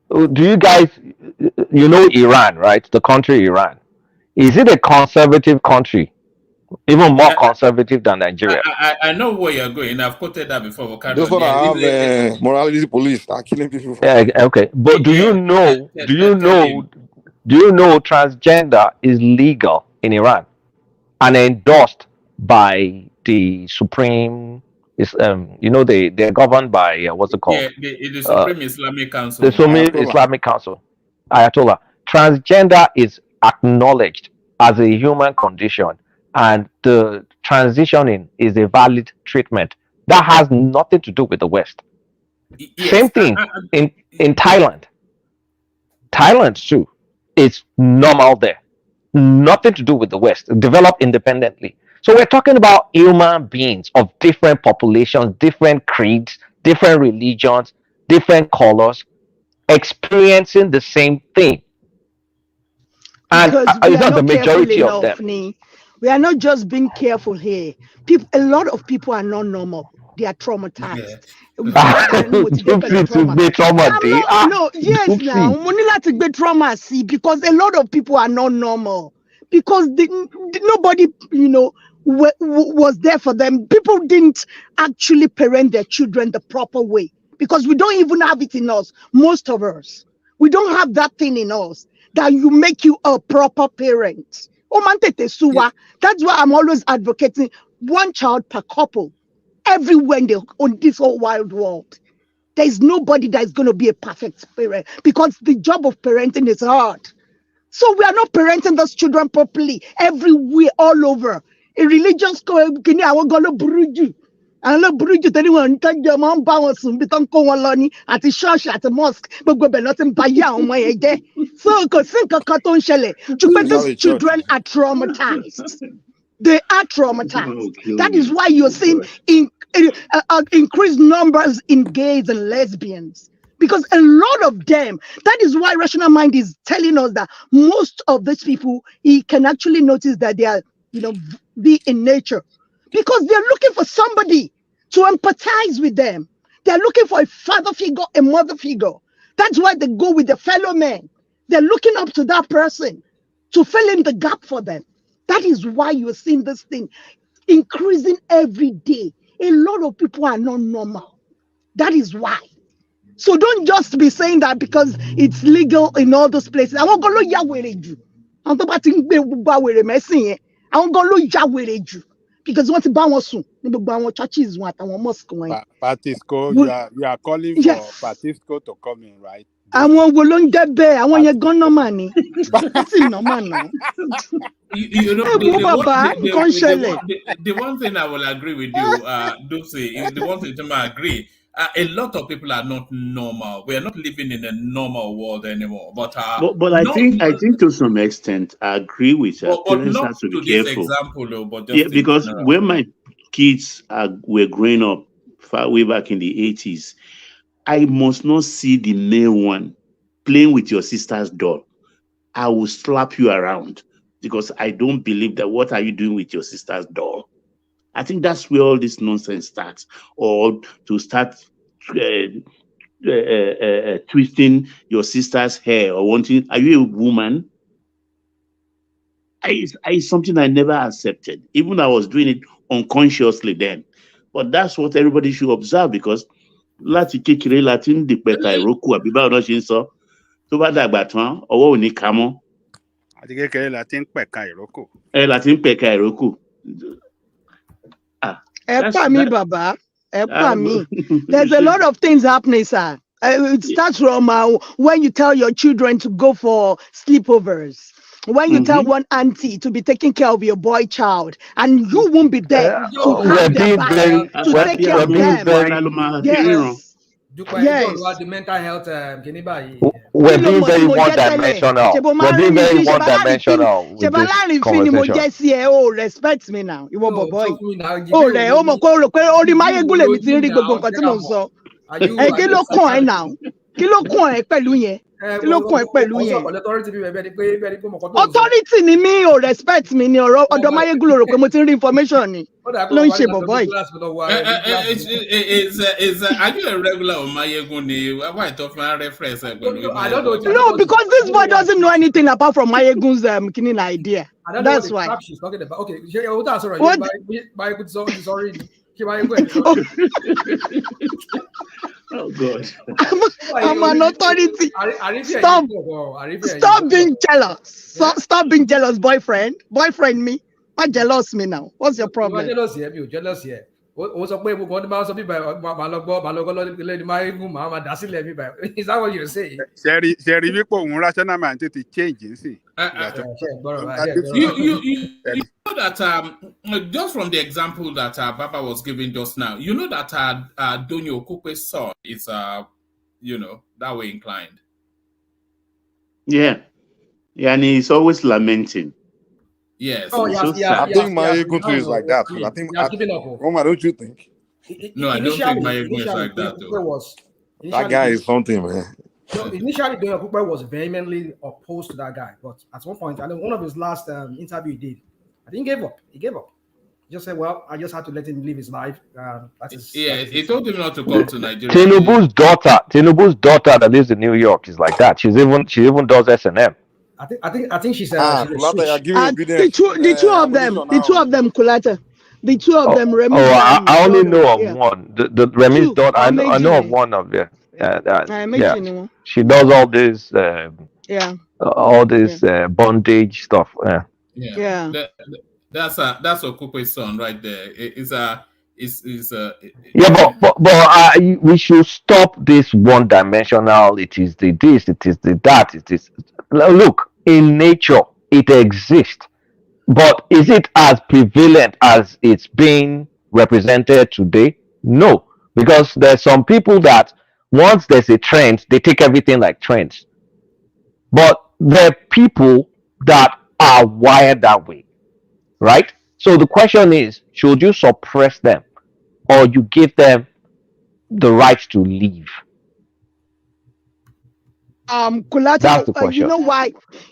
do you guys, Iran, right? The country Iran. Is it a conservative country? Even more conservative than Nigeria? I know where you're going. I've quoted that before. That's what I have morality police are killing people. Yeah, okay. But do you know transgender is legal in Iran and endorsed by the Supreme? They're governed by what's it called? Yeah, the Supreme Islamic Council. The Supreme Islamic Council, Ayatollah. Transgender is acknowledged as a human condition, and the transitioning is a valid treatment. That has nothing to do with the West. Yes, same thing in Thailand. Thailand too, it's normal there. Nothing to do with the West. Developed independently. So we're talking about human beings of different populations, different creeds, different religions, different colors, experiencing the same thing. And it's not the majority of them. We are not just being careful here. A lot of people are not normal. They are traumatized. Because a lot of people are not normal. Because nobody, was there for them. People didn't actually parent their children the proper way. Because we don't even have it in us, most of us. We don't have that thing in us that you make you a proper parent. That's why I'm always advocating one child per couple everywhere on this whole wild world. There's nobody that is going to be a perfect parent because the job of parenting is hard. So we are not parenting those children properly everywhere, all over. A religious àwọn ló burú jù torí wọn nǹkan jẹ ọmọ ń bá wọn sùn bí tó ń kó wọn lọ ní àti ṣọ́ọ̀ṣì àti mosque gbogbo ibẹ̀ ló ti ń ba yé àwọn ọmọ yẹn jẹ́ so kò sí nǹkan kan tó ń ṣẹlẹ̀ ju pé these children are traumatized. They are traumatized. That is why you're seeing increased numbers in gays and lesbians. Because a lot of them, that is why Rational Mind is telling us that most of these people, he can actually notice that they are, be in nature. Because they're looking for somebody to empathize with them. They're looking for a father figure, a mother figure. That's why they go with the fellow men. They're looking up to that person to fill in the gap for them. That is why you're seeing this thing increasing every day. A lot of people are not normal. That is why. So don't just be saying that because it's legal in all those places. I won't go look Yahweh. I'm about to be messing. I won't go look Yahweh. Because what about soon? Churches want our mosque. Patisco, you are calling for Patisco to come in, right? I want go long get bear. I want you gone no money. That's no man now. The one thing I will agree with you, Dulce, the one thing I agree. A lot of people are not normal. We are not living in a normal world anymore. But I think to some extent I agree with you. Parents have to be careful. Example, though, but just because when my kids were growing up far way back in the 80s, I must not see the male one playing with your sister's doll. I will slap you around because I don't believe that. What are you doing with your sister's doll? I think that's where all this nonsense starts, or to start twisting your sister's hair or wanting. Are you a woman? It's something I never accepted. Even I was doing it unconsciously then. But that's what everybody should observe because láti kékeré láti ń dìpẹ̀ka ìrókò àbí báwo náà ṣe ń sọ tó bá dàgbà tán ọwọ́ ò ní ká mọ́. Àti kékeré láti ń pẹ̀ka ìrókò. Láti ń pẹ̀ka ìrókò. Baba. There's a lot of things happening, sir. It starts from when you tell your children to go for sleepovers. When you tell one auntie to be taking care of your boy child, and you won't be there to have their back, to take care of them. Yes. Yes. The mental health, we're being very one-dimensional. We're being very one-dimensional with this conversation. Oh, respect me now. You want boy? Oh, now. Authority ni mi o respect mi ni ọ̀rọ̀ ọ̀dọ̀ Mayegun rò pé mo ti rí information ni ló ń ṣe bọ̀bọ̀ yìí. Are you a regular on Mayegun ni? Why talk my reference? I don't know. No, because this boy doesn't know anything apart from Mayegun's kinin idea. That's why. What she's talking about? Okay, what? Mayegun sorry. Oh God! I'm an authority. Stop being jealous. Stop being jealous, boyfriend. Boyfriend me. Not jealous me now. What's your problem? Jealous here. Is that what you're saying? You know that just from the example that Baba was giving just now, you know that Donyo Okupe's son is that way inclined. Yeah, and he's always lamenting. Yes. Oh, I think Mayegun is like that. I think. Roma, don't you think? No, I don't think Mayegun is like that. Though. That guy is something, man. So initially, Donyo Okupe was vehemently opposed to that guy, but at one point, I know one of his last interview he did, I think he gave up. He just said, "Well, I just had to let him live his life." He told him not to come to Nigeria. Tinubu's daughter that lives in New York is like that. She even does S&M. I think she's the two of them, Kulata. The two of them, Remy. I only know of one. The Remy's daughter. I know of one of them. Yeah. She does all this. All this bondage stuff. Yeah. That's Okupe's son right there. But we should stop this one-dimensional. It is the this. It is the that. It is. Look, in nature, it exists, but is it as prevalent as it's being represented today? No, because there's some people that once there's a trend, they take everything like trends. But there are people that are wired that way, right? So the question is, should you suppress them or you give them the right to leave? Collateral, That's the question.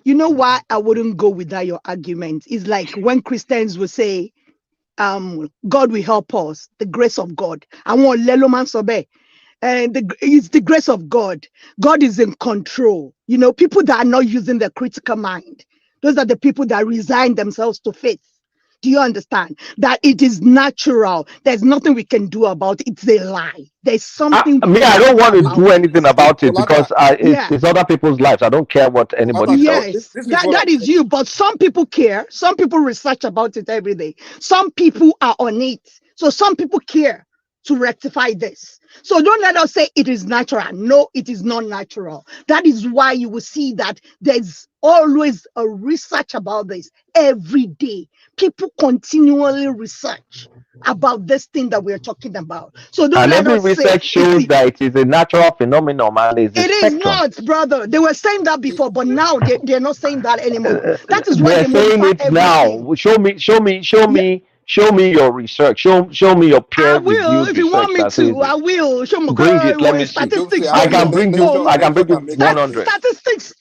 you know why I wouldn't go with that your argument is like when Christians will say God will help us, the grace of God. I want Leloman Sobe. And it's the grace of God. God is in control. You know, people that are not using their critical mind, those are the people that resign themselves to faith. Do you understand that it is natural? There's nothing we can do about it. It's a lie. There's something. I don't want to do anything about it because yeah. it's other people's lives. I don't care what anybody Yes, does. that is you. But some people care. Some people research about it every day. Some people are on it. So some people care to rectify this. So don't let us say it is natural. No, it is not natural. That is why you will see that there's always a research about this every day. People continually research about this thing that we're talking about. So don't And let every us say research shows that it is a natural phenomenon, man. It's a it is spectrum. not, brother. They were saying that before, but now they're not saying that anymore. That is why They're they saying modify it everything. now. Show me your research. Show me your I will. peer-reviewed If you research want me that says to, I it. will. Show me Bring it. Let me see. statistics. I can bring you. I can bring you 100. Statistics.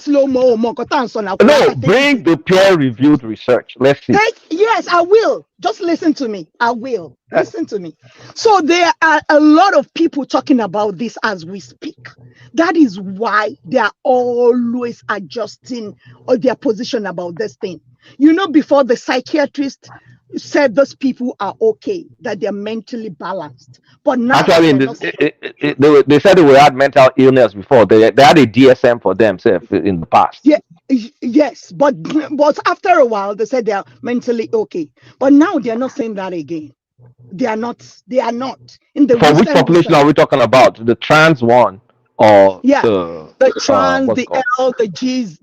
Low more. No, bring the peer-reviewed research. Let's see. Yes, I will. Just listen to me. I will. Listen to me. So there are a lot of people talking about this as we speak. That is why they are always adjusting their position about this thing. You know, before the psychiatrist said those people are okay, that they're mentally balanced. But now Actually, they said they were had mental illness before. They had a DSM for themselves in the past. Yeah, yes, but after a while they said they are mentally okay. But now they are not saying that again. They are not. They are not in the. For which population are we talking about? The trans one or the trans, what's the called? L, the G's,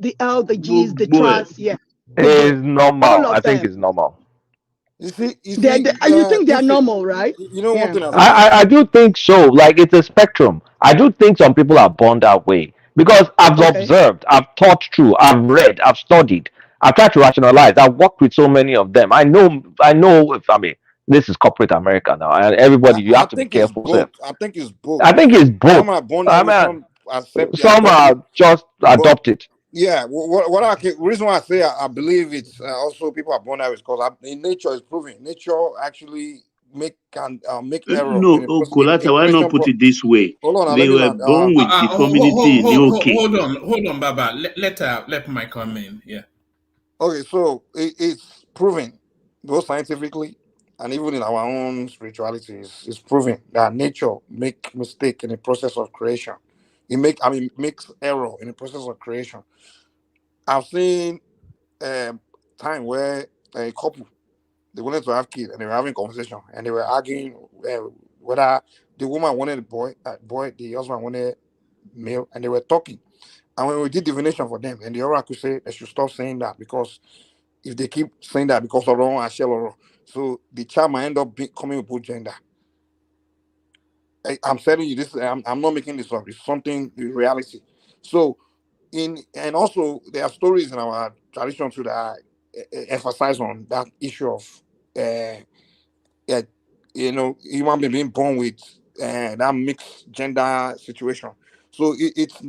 the trans. Yeah, It's normal. all of I think them. it's normal. You think they are normal, right? You know one thing. I do think so. Like it's a spectrum. I do think some people are born that way because I've observed, I've thought through, I've read, I've studied, I've tried to rationalize. I've worked with so many of them. I know. If I mean, this is corporate America now, and everybody you have to be careful. I think it's both. I think it's both. Some are born that way, some accept. Some are just adopted. Yeah, reason why I say I believe it's also people are born that way because in nature is proven. Nature actually make error. No, Collateral, why not put it this way? Hold on, they were born with the community in UK. Hold on, Baba. Let Mike come in. Yeah. Okay, so it's proven, both scientifically and even in our own spirituality, it's proven that nature make mistake in the process of creation. It makes error in the process of creation. I've seen time where a couple they wanted to have kids and they were having conversation and they were arguing whether the woman wanted a boy, the husband wanted male, and they were talking. And when we did divination for them, and the oracle said they should stop saying that because if they keep saying that because of wrong, I shall wrong, so the child might end up coming with both gender. I'm telling you this. I'm not making this up. It's something in reality. So, and also there are stories in our tradition too that emphasize on that issue of, human being born with that mixed gender situation. So it's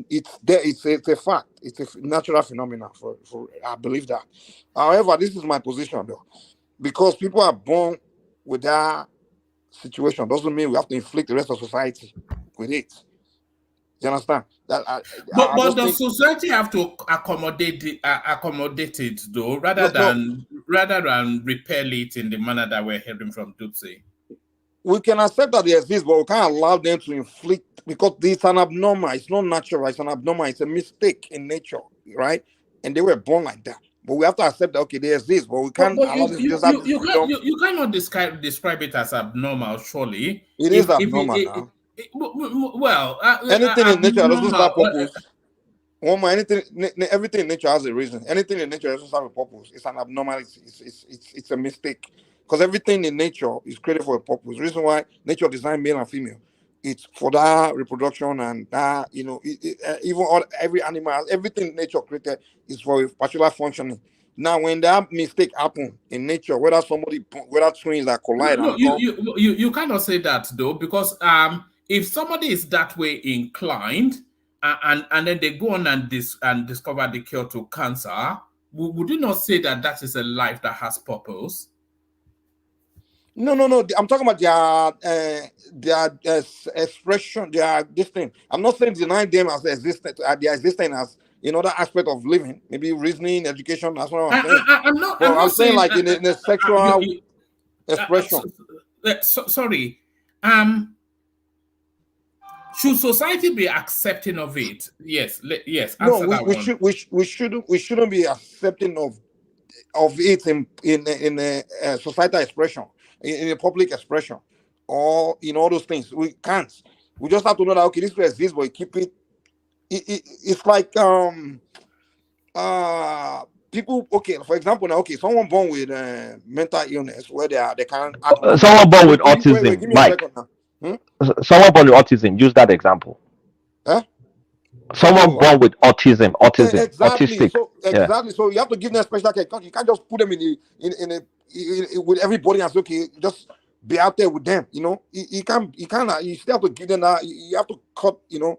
there. It's a fact. It's a natural phenomenon. For I believe that. However, this is my position though, because people are born with that situation doesn't mean we have to inflict the rest of society with it. You understand? But the society have to accommodate it though, rather than repel it in the manner that we're hearing from Dupsy. We can accept that they exist, but we can't allow them to inflict because it's an abnormal. It's not natural. It's an abnormal. It's a mistake in nature, right? And they were born like that. But we have to accept that they exist, but we can't allow them to just have this freedom. You cannot describe it as abnormal, surely. It is abnormal now. Well, anything in nature doesn't have purpose. Everything in nature has a reason. Anything in nature doesn't have a purpose. It's an abnormality. It's a mistake. because everything in nature is created for a purpose. The reason why nature designed male and female, it's for that reproduction and that, even every animal, everything nature created is for a particular functioning. Now, when that mistake happen in nature, whether twins that collide No, and you cannot say that though, because if somebody is that way inclined, and then they go on and discover the cure to cancer, would you not say that that is a life that has purpose? No. I'm talking about their expression, this thing. I'm not saying denying them as existent, they are existing as another aspect of living, maybe reasoning, education. That's what I'm saying. I'm saying like in a sexual expression. Sorry. Should society be accepting of it? Yes. No, we shouldn't be accepting of it in a societal expression, in a public expression, or in all those things. We can't. We just have to know that okay, this will exist, but keep it. It's like people. Okay, for example, now someone born with mental illness where they can't. Someone born with autism, Mike. Someone born with autism. Use that example. Huh? Someone born with autism, exactly. autistic. So exactly. So you have to give them special care. You can't just put them in with everybody and say, okay, just be out there with them. You can't. You still have to give them that. You have to cut. Give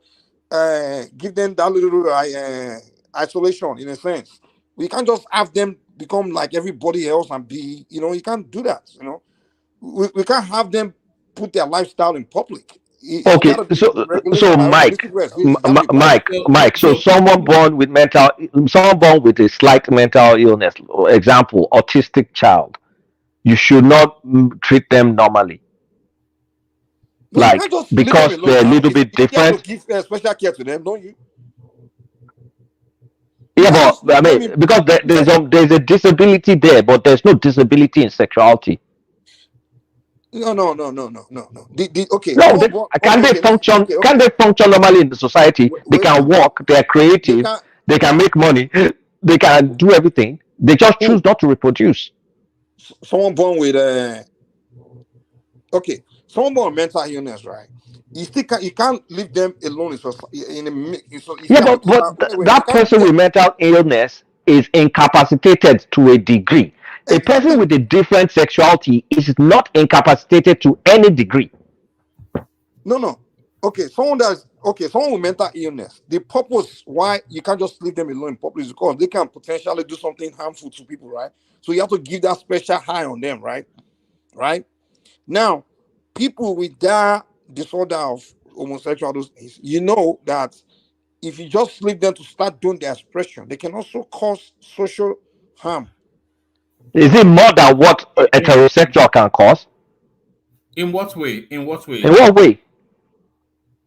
them that little isolation in a sense. We can't just have them become like everybody else and be. You can't do that. We can't have them put their lifestyle in public. Okay, so Mike, so someone born with a slight mental illness, example, autistic child, you should not treat them normally. No, because they're a little bit different. You have to give special care to them, don't you? Yeah, but I mean, because there's a disability there, but there's no disability in sexuality. No. Okay. No, can they function? Can they function normally in the society? They can work. They are creative. They can make money. They can do everything. They just choose not to reproduce. Someone born with someone born with mental illness, right? You can't leave them alone in society. That person with mental illness is incapacitated to a degree. A person with a different sexuality is not incapacitated to any degree. No. Okay, someone with mental illness, the purpose why you can't just leave them alone in public is because they can potentially do something harmful to people, right? So you have to give that special eye on them, right? Right? Now, people with that disorder of homosexuality, that if you just leave them to start doing their expression, they can also cause social harm. Is it more than what heterosexual can cause? In what way? In what way?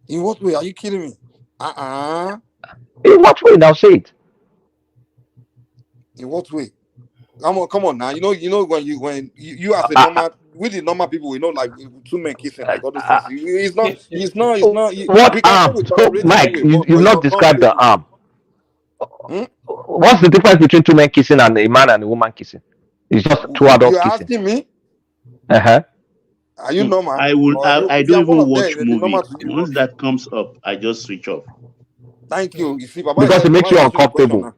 In what way? Are you kidding me? In what way? Now say it. In what way? Come on now. When you as a normal, with the normal people, like two men kissing, like all those things. It's not. What arm? Mike, you've not described the arm. What's the difference between two men kissing and a man and a woman kissing? It's just two adults kissing. You're asking me? Are you normal? I don't even watch movies. Once that comes up, I just switch off. Thank you. You see, Baba, because it makes you uncomfortable.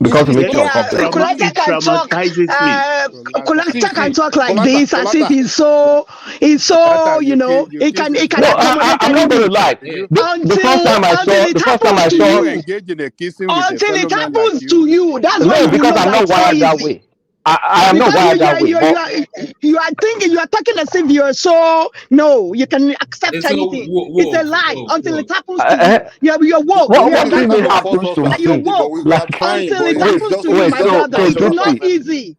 Because it makes you uncomfortable. Kulata can talk like this as if he's so it can I'm not gonna lie. The first time I saw until it happens to you, that's why because I'm not wired that way. I am not wired that way. You are talking as if you're you can accept anything. It's a lie until it happens to you. You're woke. What do you mean happens to me? You're woke. Until it happens to you, my brother. It's not easy.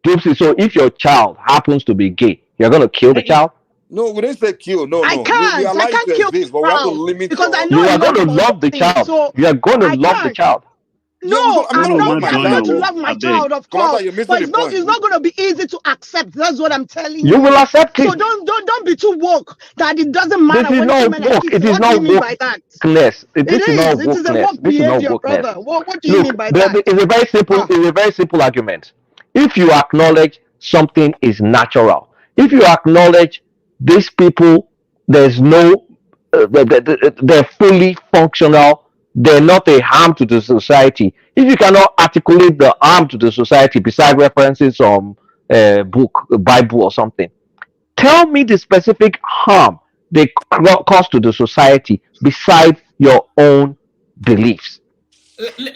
Gypsy, so if your child happens to be gay, you're gonna kill the child? No, we didn't say kill. No. I can't kill this, but we have to limit because I know you are gonna love the child. You are gonna love the child. No, I'm not going to love my child, of course. But it's not going to be easy to accept. That's what I'm telling you. You will accept it. So don't be too woke that it doesn't matter when women are kissing. It is not wokeness. It is a woke behavior, brother. What do you mean by that? It's a very simple argument. If you acknowledge something is natural, if you acknowledge these people, there's no, they're fully functional, they're not a harm to the society. If you cannot articulate the harm to the society beside references from book, Bible or something, tell me the specific harm they cause to the society beside your own beliefs.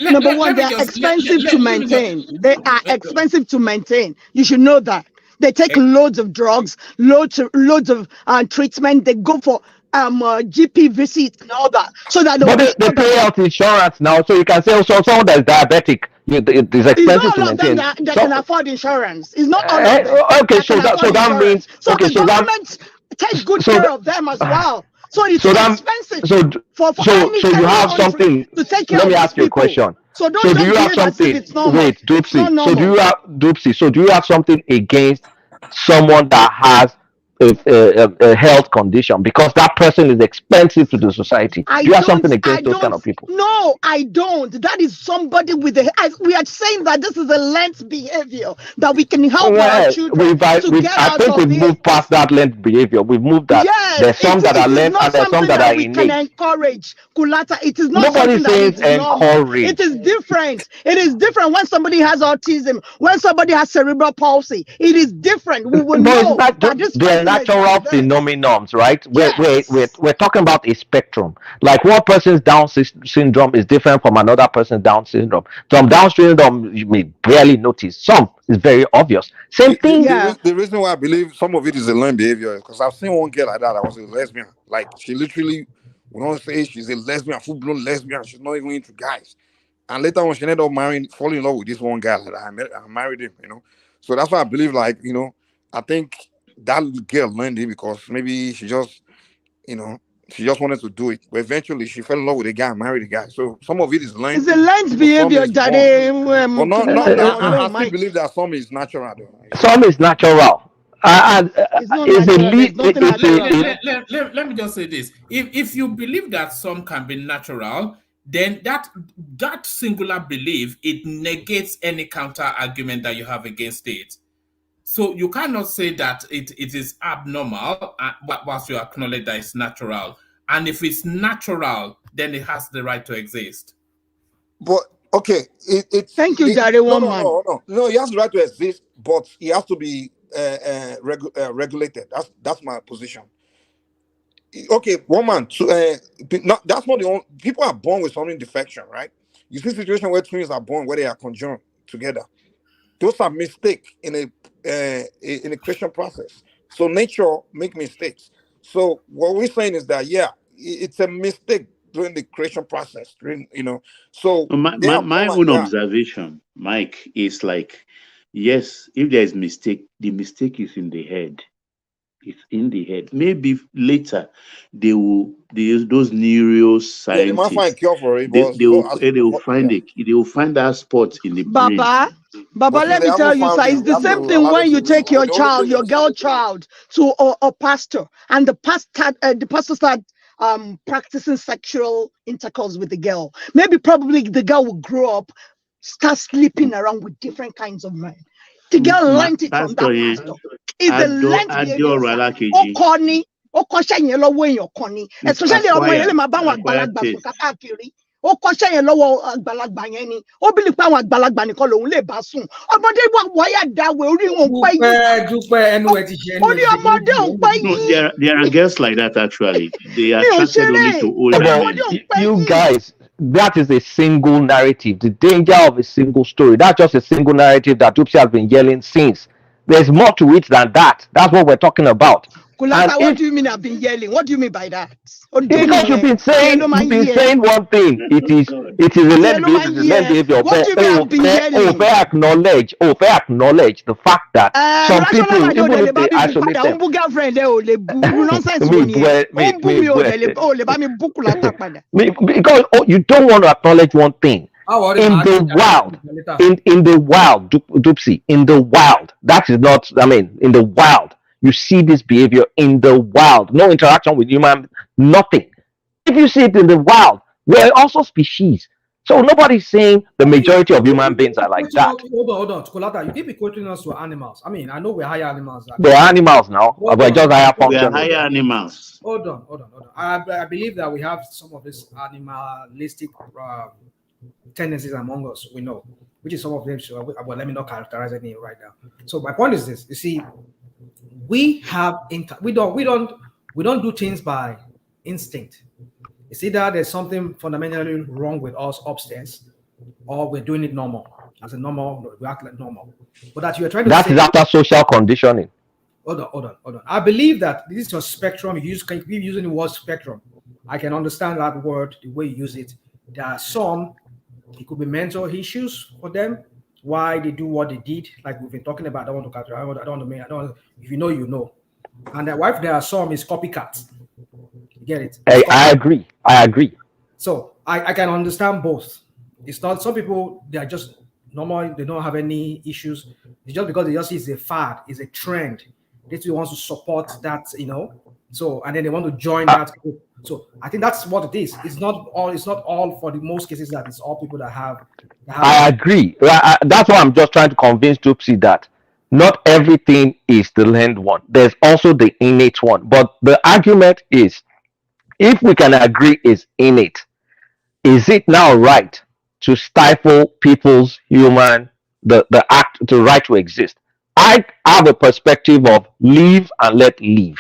Number one, they are expensive to maintain. They are expensive to maintain. You should know that. They take loads of drugs, loads of treatment. They go for GP visits and all that, so that But they pay out insurance now, so you can say, so someone that's diabetic, it is it's expensive not to all of them maintain. that can afford insurance. It's not all of them Okay, that so can afford that means, insurance. So okay, the so that government takes good so care that, of them as well. So it's so that expensive so for so you any have country something. to take care Let of me these ask you a people. question. So don't So do just you have behave as if something? it's normal. Wait, It's not Doopsy. So do normal. you have Doopsy? So do you have something against someone that has a health condition because that person is expensive to the society? Do you have something against those kind of people? No, I don't. That is somebody with we are saying that this is a learned behavior that we can help our Well, children to get I out think of we've it. moved past that learned behavior. We've moved that. Yes, There's some that are it is learned not and there's some something that that are we can innate. encourage, Kulata. It is not Nobody something that says is normal. It is encourage. different. It is different when somebody has autism, when somebody has cerebral palsy. It is different. We will But it's know not that this they're person is natural like this. phenomenons, right? Yes. We're talking about a spectrum. Like one person's Down syndrome is different from another person's Down syndrome. Some Down syndrome you may barely notice. Some is very obvious. Same thing. The reason why I believe some of it is a learned behavior is because I've seen one girl like that. I was a lesbian. Like she literally, we don't say she's a lesbian, full blown lesbian. She's not even into guys. And later on, she ended up falling in love with this one guy. Like I married him. So that's why I believe. Like I think that girl learned it because maybe she just, she just wanted to do it. But eventually, she fell in love with a guy and married the guy. So some of it is learned. It's a learned but some behavior is that born. But not now. I still Mike. believe that some is natural though. Some is natural. And It's not it's a natural. There's nothing natural. Let me just say this. If you believe that some can be natural, then that singular belief, it negates any counter argument that you have against it. So you cannot say that it is abnormal, but once you acknowledge that it's natural. And if it's natural, then it has the right to exist. But okay, thank you, Daddy. No, he has the right to exist, but he has to be regulated. That's my position. Okay, one man. That's not the only. People are born with something defection, right? You see situation where twins are born where they are conjoined together. Those are mistakes in a creation process. So nature make mistakes. So what we're saying is that it's a mistake during the creation process. So my own observation, Mike, is like, yes, if there is mistake, the mistake is in the head. It's in the head. Maybe later those neuroscientists. They might find a cure for it. They will find that spot in the brain. Baba, let me tell you, sir, it's the same thing when you take your child, your girl child, to a pastor, and the pastor start practicing sexual intercourse with the girl. Probably the girl will grow up, start sleeping around with different kinds of men. The girl learned it from that pastor. It's a learned behavior. Especially ó kọ́ṣẹ́ yẹn lọ́wọ́ àgbàlagbà yẹn ni ó bìlì pé àwọn àgbàlagbà nìkan lòun lè bá sùn ọmọdé wáyà dáwẹ orí wọn pẹ́ yìí orí ọmọdé ò pẹ́ yìí. There are girls like that actually. They are attracted only to older men. You guys, that is a single narrative. The danger of a single story. That's just a single narrative that Tupsi has been yelling since. There's more to it than that. That's what we're talking about. Kulata, what do you mean I've been yelling? What do you mean by that? Because you've been saying one thing. It is a learned behavior. What do you mean I've been yelling? Acknowledge the fact that some people, even if they isolate because you don't want to acknowledge one thing. In the wild, Dupsy, in the wild, that is not, in the wild, you see this behavior in the wild, no interaction with human, nothing. If you see it in the wild, we're also species. So nobody's saying the majority of human beings are like that. Hold on. Kolata, you keep equating us to animals. I mean, I know we're higher animals. They're animals now, but just higher functioning. We are higher animals. Hold on. I believe that we have some of these animalistic tendencies among us. We know, which is some of them. So, well, let me not characterize any right now. So my point is this: you see, we don't do things by instinct. It's either there's something fundamentally wrong with us upstairs, or we're doing it normal. As a normal, we act like normal. But that you're trying to that is after social conditioning. Hold on. I believe that this is a spectrum. You keep using the word spectrum. I can understand that word, the way you use it. There are some, it could be mental issues for them, why they do what they did, like we've been talking about. I don't want to capture. I don't want to. If you know, you know. And the wife, there are some is copycats. You get it? I agree. So I can understand both. It's not some people, they are just normal, they don't have any issues. It's just because they just see it's a fad, it's a trend. They still want to support that, So and then they want to join that group. So I think that's what it is. It's not all for the most cases that it's all people that have I agree. That's why I'm just trying to convince Tupsi that not everything is the learned one. There's also the innate one. But the argument is, if we can agree is innate, is it now right to stifle people's the right to exist? I have a perspective of live and let live.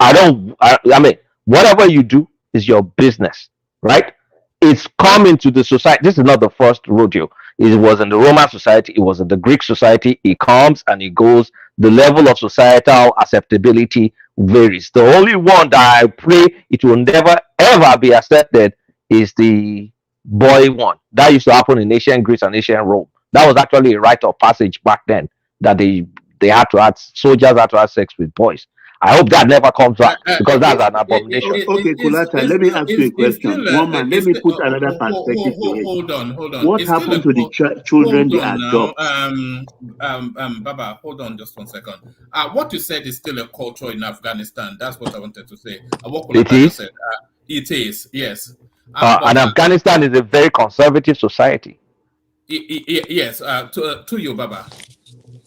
I mean, whatever you do is your business, right? It's come into the society. This is not the first rodeo. It was in the Roman society. It was in the Greek society. It comes and it goes. The level of societal acceptability varies. The only one that I pray it will never ever be accepted is the boy one. That used to happen in ancient Greece and ancient Rome. That was actually a rite of passage back then, that they had to have soldiers had to have sex with boys. I hope that never comes back, because that's an abomination. Okay, Kulata, let me ask you a question. One man, let me put another perspective to it. Hold on. What happened to the children they adopt? Baba, hold on just 1 second. What you said is still a culture in Afghanistan. That's what I wanted to say. What It is? said, it is, yes. And Afghanistan is a very conservative society. Yes, to you, Baba.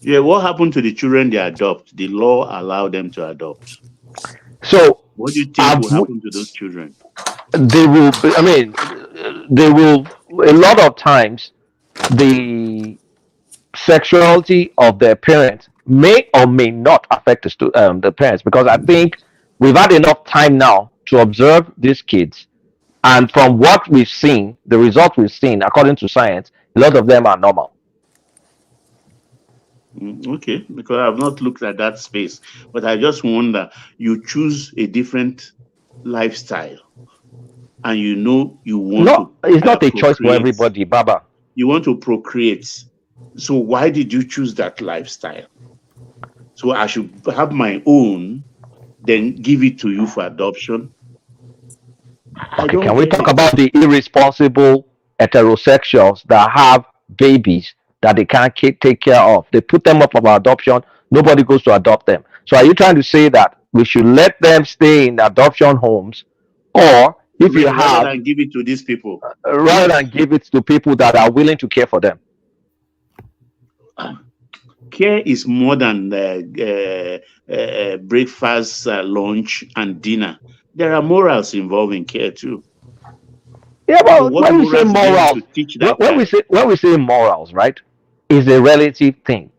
Yeah, what happened to the children they adopt? The law allowed them to adopt. So what do you think will happen to those children? They will. They will. A lot of times, the sexuality of their parents may or may not affect the parents, because I think we've had enough time now to observe these kids, and from what we've seen, the results we've seen, according to science, a lot of them are normal. Okay, because I've not looked at that space, but I just wonder, you choose a different lifestyle and you want it's not a choice for everybody, Baba. You want to procreate. So why did you choose that lifestyle? So I should have my own, then give it to you for adoption? Can we talk about the irresponsible heterosexuals that have babies that they can't take care of? They put them up for adoption. Nobody goes to adopt them. So are you trying to say that we should let them stay in adoption homes, or if you have, rather than give it to these people, rather than give it to people that are willing to care for them? Care is more than breakfast, lunch, and dinner. There are morals involved in care too. Yeah, but so when we say morals, when we say morals, right, is a relative thing.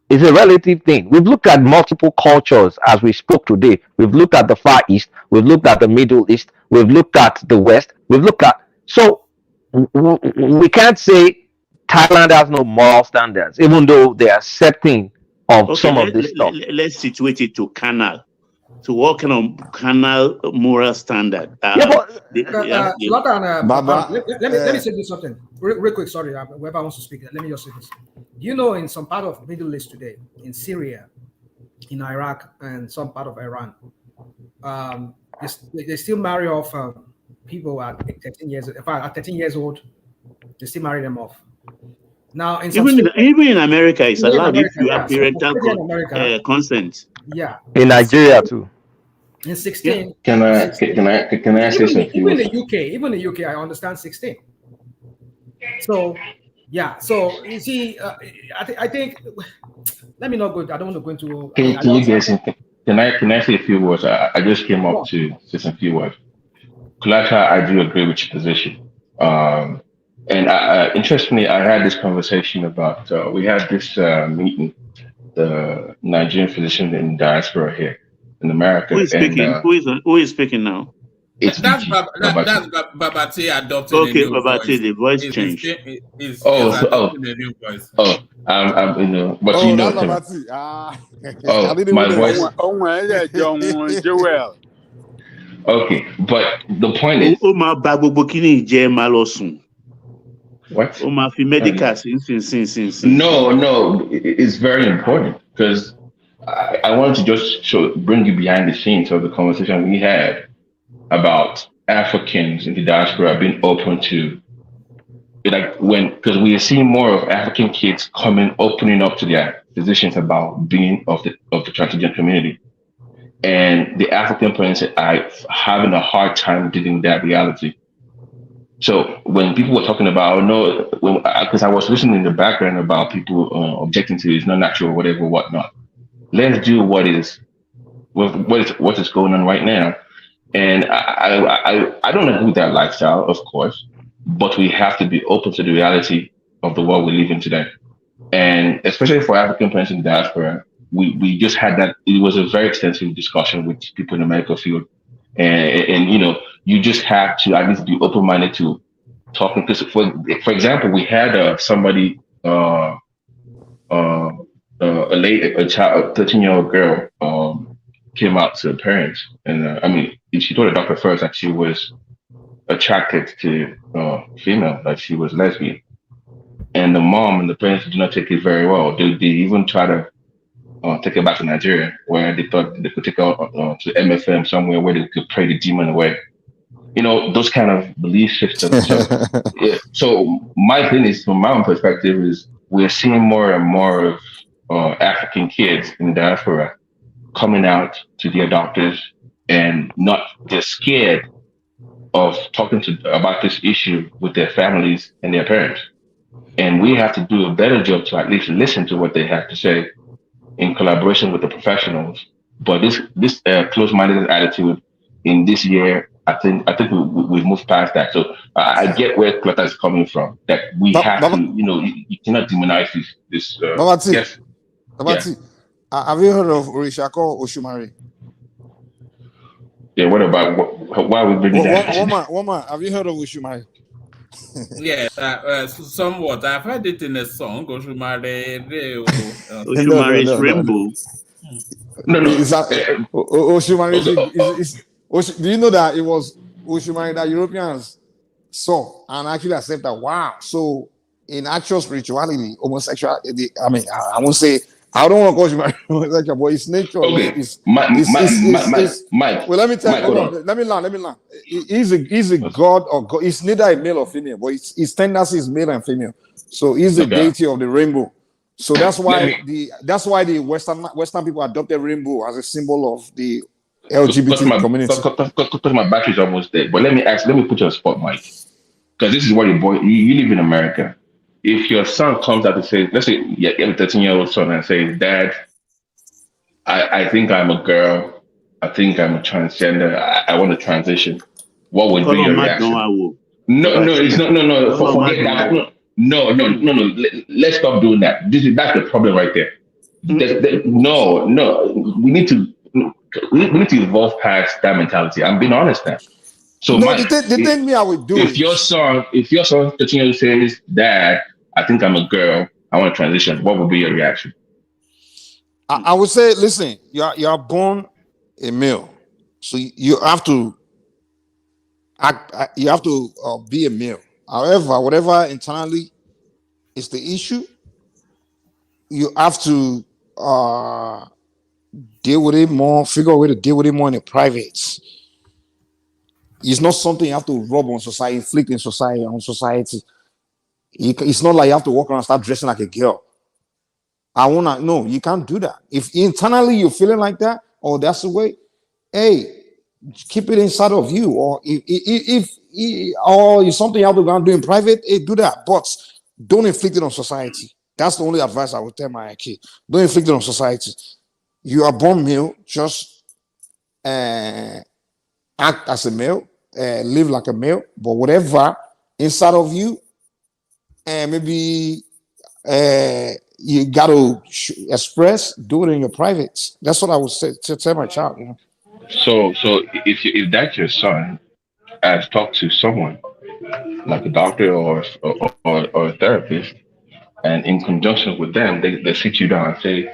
It's a relative thing. We've looked at multiple cultures as we spoke today. We've looked at the Far East. We've looked at the Middle East. We've looked at the West. We've looked at, so we can't say Thailand has no moral standards, even though they are accepting of some of this stuff. Let's situate it to carnal. So what kind of carnal moral standard? Let me say this something real quick. Sorry, whoever wants to speak, let me just say this. You know, in some part of Middle East today, in Syria, in Iraq, and some part of Iran, they still marry off people at 13 years. In fact, at 13 years old, they still marry them off. Now, even in America, it's allowed if you have parental consent. Yeah. In Nigeria too. In 16. Yeah. Can I say something? Even in the UK, I understand 16. So, yeah. So you see, I think. Let me not go. I don't want to go into. Can you guys? Can I say a few words? I just came up to say some few words. Kulaka, I do agree with your position. And interestingly, I had this conversation about. We had this meeting, the Nigerian physicians in diaspora here in America. Who is speaking? Who is speaking now? It's that's Babati adopting okay, a new Babati, voice. the voice changed. Adopting a new voice. I'm but you know him. My voice. Joel. Okay, but the point is. What? No, it's very important because I wanted to just bring you behind the scenes of the conversation we had about Africans in the diaspora being open to, like, because we are seeing more of African kids opening up to their physicians about being of the transgender community, and the African parents are having a hard time dealing with that reality. So when people were talking about, because I was listening in the background about people objecting to it's not natural, whatever, whatnot. Let's do what is going on right now. And I don't agree with that lifestyle, of course, but we have to be open to the reality of the world we live in today. And especially for African parents in diaspora, we just had that. It was a very extensive discussion with people in the medical field. And you just have to at least be open-minded to talking. Because for example, we had somebody, a 13-year-old girl, came out to her parents, and she told the doctor first that she was attracted to female, like she was lesbian. And the mom and the parents did not take it very well. They even try to take her back to Nigeria, where they thought they could take her to MFM somewhere where they could pray the demon away. Those kind of belief systems. So, yeah. So my thing is, from my own perspective, is we're seeing more and more of African kids in the diaspora coming out to their doctors and they're scared of talking about this issue with their families and their parents. And we have to do a better job to at least listen to what they have to say in collaboration with the professionals. But this closed-minded attitude in this year, I think we've moved past that. So I get where Clota is coming from. That we have to, you cannot demonize this. Yes. Babati, have you heard of Orishako Oshumari? Yeah. What about why are we bringing that? Woman, have you heard of Oshumari? Yeah, somewhat. I've heard it in a song. Oshumari is rainbow. No. Oshumari is. Do you know that it was Oshumari that Europeans saw and actually accepted? Wow. So in actual spirituality, homosexuality, I won't say, I don't want to call Oshumari homosexual, but it's nature. Okay. Mike. Well, let me tell you. Let me learn. He's a god or god. It's neither a male or female, but his tendency is male and female. So he's the deity of the rainbow. So that's why the Western people adopted rainbow as a symbol of the LGBT community. Because my battery's almost dead. But let me put you on spot, Mike. Because this is what you live in America. If your son comes out and says, let's say you have a 13-year-old son and says, Dad, I think I'm a girl. I think I'm a transgender. I want to transition. What would be your reaction? No, it's not. No. Forget that. No. Let's stop doing that. That's the problem right there. No. We need to evolve past that mentality. I'm being honest now. So the thing I would do if your son 13 years says, Dad, I think I'm a girl, I want to transition, what would be your reaction? I would say, listen, you are born a male, so you have to be a male. However, whatever internally is the issue, you have to deal with it more, figure a way to deal with it more in the privates. It's not something you have to rub on society, inflict on society. It's not like you have to walk around and start dressing like a girl. No, you can't do that. If internally you're feeling like that, or that's the way, hey, keep it inside of you, or if something you have to go and do in private, hey, do that, but don't inflict it on society. That's the only advice I would tell my kid. Don't inflict it on society. You are born male, just act as a male, live like a male, but whatever inside of you, and maybe you got to express, do it in your private. That's what I would say to tell my child. So if that's your son, as talk to someone like a doctor or a therapist, and in conjunction with them, they sit you down and say,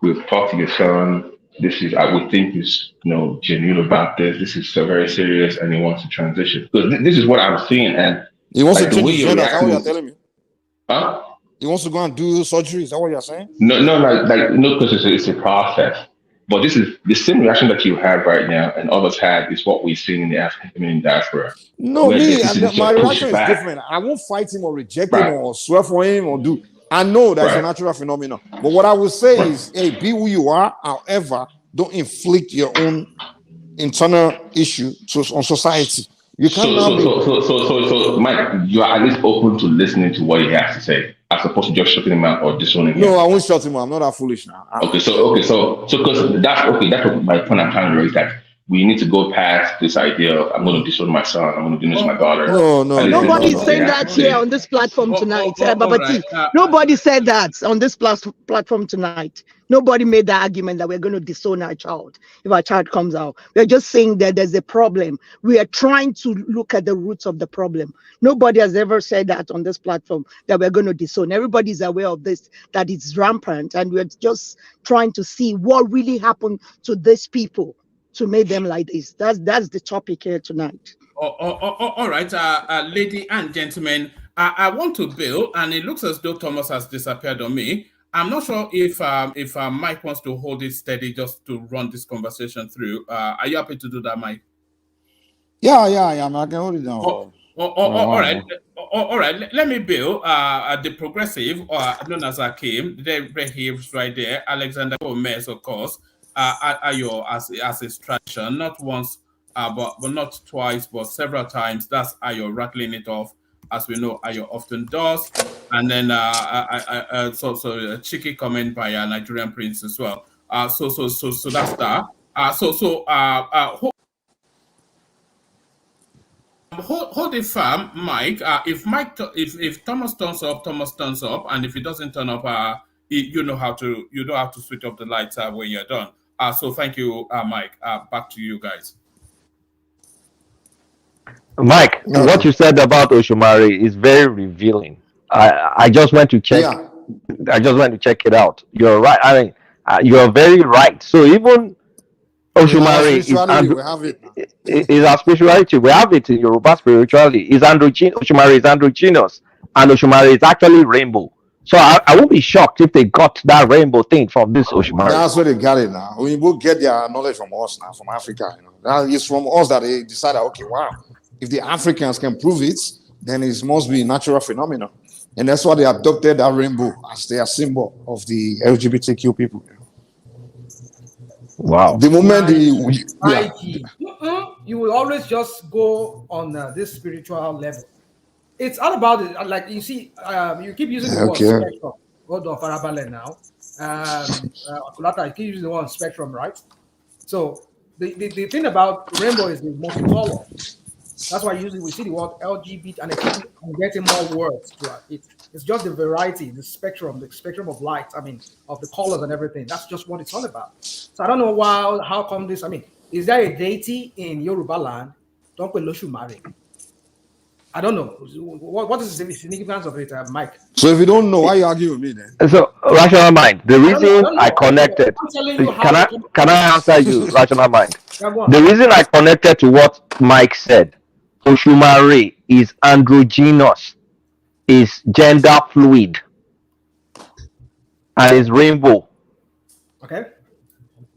"We've talked to your son. This is I would think is genuine about this. This is so very serious, and he wants to transition." Because this is what I'm seeing, and he wants like to the change way his you're gender. Is that what you're reacting, telling me? huh? He wants to go and do surgery. Is that what you're saying? No, no, because it's a process. But this is the same reaction that you have right now, and others had, is what we've seen in the African American diaspora, No, where me, this is my a reaction is pushback. different. I won't fight him or reject him Right, or swear for him or do. I know that's a right, natural phenomenon. But what I would say right. is, hey, be who you are. However, don't inflict your own internal issue on society. You can't So, now so, be. so, so, so, so, so, Mike, you are at least open to listening to what he has to say, as opposed to just shutting him out or disowning him. No, I won't shut him out. I'm not that foolish now. Because that's what my point I'm trying to raise, that we need to go past this idea of I'm going to disown my son, I'm going to disown my daughter. No, Nobody's What they saying have that to here say. on this platform tonight, all Babati. right. Nobody said that on this platform tonight. Nobody made the argument that we're going to disown our child if our child comes out. We're just saying that there's a problem. We are trying to look at the roots of the problem. Nobody has ever said that on this platform, that we're going to disown. Everybody's aware of this, that it's rampant, and we're just trying to see what really happened to these people to make them like this. That's the topic here tonight. All right, lady and gentlemen, I want to build, and it looks as though Thomas has disappeared on me. I'm not sure if Mike wants to hold it steady just to run this conversation through. Are you happy to do that, Mike? Yeah. I can hold it down. All right. All right. Let me build the progressive, known as Akim. They behaves right there. Alexander Gomez, of course, Ayo as his tradition, not once, but not twice, but several times. That's Ayo rattling it off, as we know Ayo often does. And then so a cheeky comment by a Nigerian prince as well. So that's that. Hold it firm, Mike. If Thomas turns up, Thomas turns up, and if he doesn't turn up, you know how to switch off the lights when you're done. So thank you, Mike. Back to you guys. Mike, what you said about Oshomari is very revealing. I just went to check. Yeah. I just went to check it out. You're right. I mean, you're very right. So even Oshomari is our spirituality. We have it in Yoruba spirituality. Oshomari is androgynous, and Oshomari is actually rainbow. So I won't be shocked if they got that rainbow thing from this Oshomari. That's where they got it now. We will get their knowledge from us now, from Africa. That is from us that they decided, okay, wow, if the Africans can prove it, then it must be a natural phenomenon. And that's why they adopted that rainbow as their symbol of the LGBTQ people. Wow. The moment you will always just go on this spiritual level. It's all about it. Like you see, you keep using the word spectrum. Hold on, Farabale now. Kulata, you keep using the word spectrum, right? So the thing about rainbow is the multicolor. That's why usually we see the word LGBT and I'm getting more words to it. It's just the variety, the spectrum of light. I mean, of the colors and everything. That's just what it's all about. So I don't know how come this. I mean, is there a deity in Yoruba land? Don't put Loshumari. I don't know. What is the significance of it, Mike? So if you don't know, why you argue with me then? So rational mind. The reason I connected. Can I answer you, rational mind? The reason I connected to what Mike said. Oshumari is androgynous, is gender fluid, and is rainbow. Okay.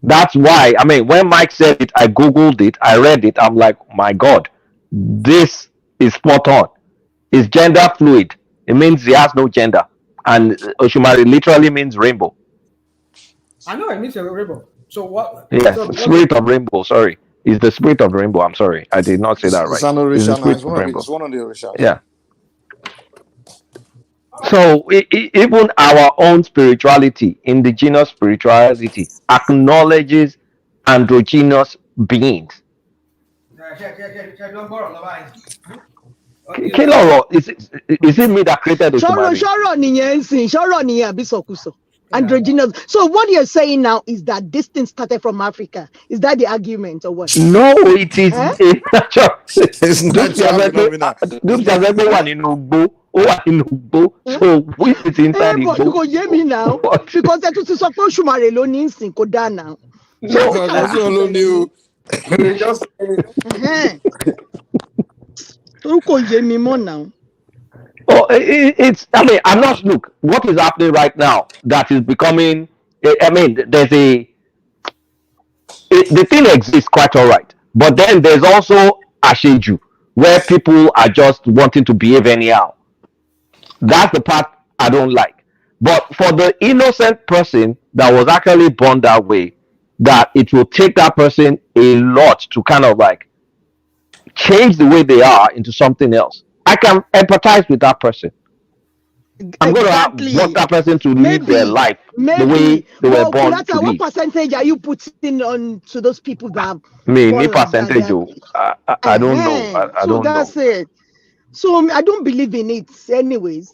That's why, I mean, when Mike said it, I Googled it, I read it, I'm like, my God, this is spot on. It's gender fluid. It means he has no gender. And Oshumari literally means rainbow. I know it means a rainbow. So what? Yes, spirit of rainbow, sorry. It's the spirit of the rainbow. I'm sorry, I did not say that right. It's an It's the Orisha now. spirit of the rainbow. It's one of the Orishas. Yeah. So even our own spirituality, indigenous spirituality, acknowledges androgynous beings. Kiloro, is it me that created the androgynous. So what you're saying now is that this thing started from Africa. Is that the argument or what? No, it is a natural. It's natural phenomenon. So which is inside the but you go hear me now because that was suppose Shumare alone instinct go down now. No, that's all new. Just you go hear me more now. Oh, it's. I mean, I'm not. Look, what is happening right now that is becoming. I mean, there's the thing exists quite all right, but then there's also Asheju, where people are just wanting to behave anyhow. That's the part I don't like. But for the innocent person that was actually born that way, that it will take that person a lot to kind of like change the way they are into something else. I can empathize with that person. I'm going to want that person to live their life the way they were born to what live. percentage are you putting on to those people that Me percentage, I don't know. I don't know. That's it. So I don't believe in it anyways.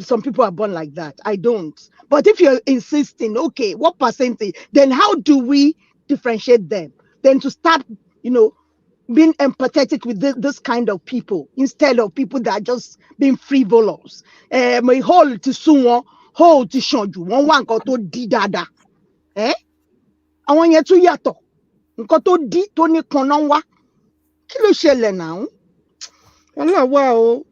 Some people are born like that. I don't. But if you're insisting, okay, what percentage? Then how do we differentiate them? Then to start, being empathetic with this kind of people instead of people that are just being frivolous. My whole to soon, whole to show you one got to di dada. I want you to yato. Got to di to ni kononwa. Kilo shele now. Allah wow.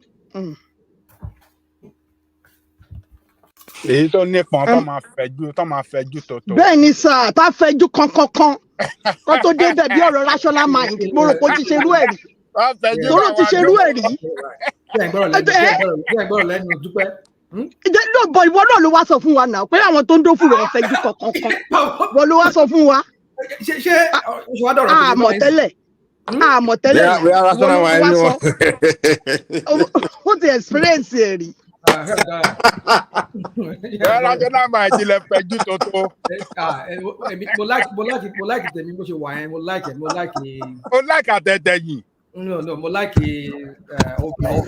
èyí tó nípọn tó máa fẹjú tó. bẹ́ẹ̀ ni sà tá fẹjú kankan kó tó débẹ̀ bí ọ̀rọ̀ rational mind mo rò pé ó ti ṣerú ẹ̀ rí tóró ti ṣerú ẹ̀ rí. no but ìwọ náà ló wá sọ fún wa náà pé àwọn tó ń dó fún rẹ̀ fẹjú kankan wọ́n ló wá sọ fún wa. àmọ̀ tẹ́lẹ̀ we are rational mind ó ti experience ẹ̀ rí. rational mind ilẹ̀ fẹjú tó. mo like tèmi bó ṣe wà yẹn mo like àtẹ̀tẹ̀ yìí. no mo like obìnrin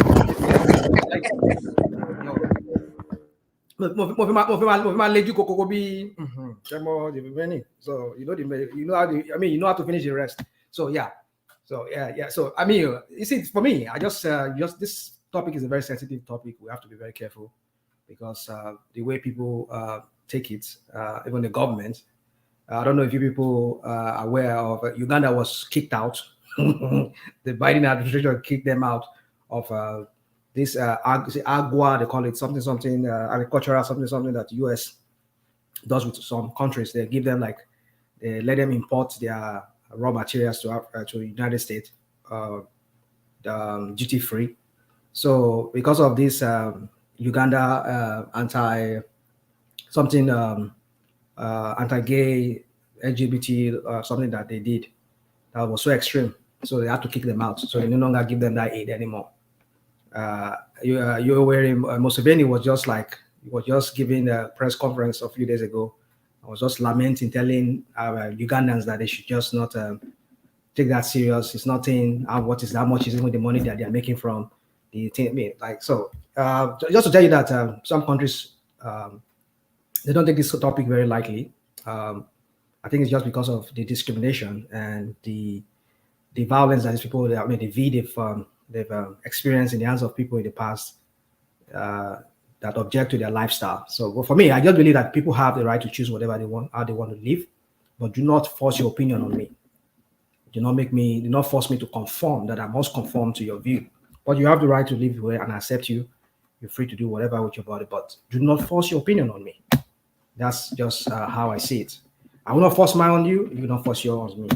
mo fi máa lejú kokoko bí ṣẹmọ the beginning so you know how to finish the rest so yeah so I mean you see for me I just this topic is a very sensitive topic. We have to be very careful because the way people take it, even the government. I don't know if you people are aware of Uganda was kicked out. The Biden administration kicked them out of this agua, they call it something agricultural, something that the US does with some countries. They give them they let them import their raw materials to the United States, duty free. So because of this Uganda anti-gay, LGBT, something that they did that was so extreme, so they had to kick them out. So they no longer give them that aid anymore. You're wearing Museveni was just giving a press conference a few days ago. I was just lamenting, telling Ugandans that they should just not take that serious. It's nothing. How much is even the money that they are making from the thing? So just to tell you that some countries they don't take this topic very lightly. I think it's just because of the discrimination and the violence that these people, they've experienced in the hands of people in the past that object to their lifestyle. So for me, I just believe that people have the right to choose whatever they want, how they want to live, but do not force your opinion on me. Do not force me to conform, that I must conform to your view. But you have the right to live the way and accept you. You're free to do whatever with your body, but do not force your opinion on me. That's just how I see it. I will not force mine on you. You will not force yours on me.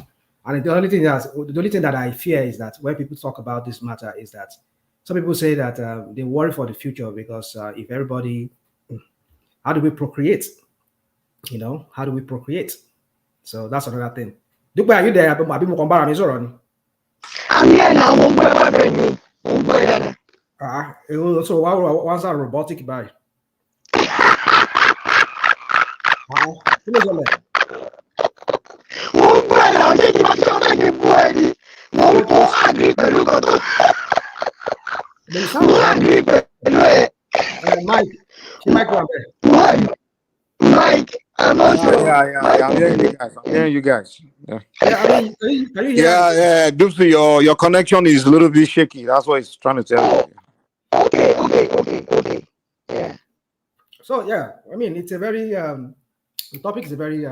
And the only thing that I fear is that when people talk about this matter is that some people say that they worry for the future because if everybody, how do we procreate? How do we procreate? So that's another thing. Dupe, are you there? Abi mo kombara mi sọ̀rọ̀ ni. I'm here now. So what's that robotic by? Kí ló ṣẹlẹ̀? Mike, Mike, I'm not sure. Yeah. I'm hearing you guys. Yeah. I mean, can you hear? Yeah. Dupsy, your connection is a little bit shaky. That's what he's trying to tell you. Okay. Yeah. So yeah, I mean, it's a very the topic is a very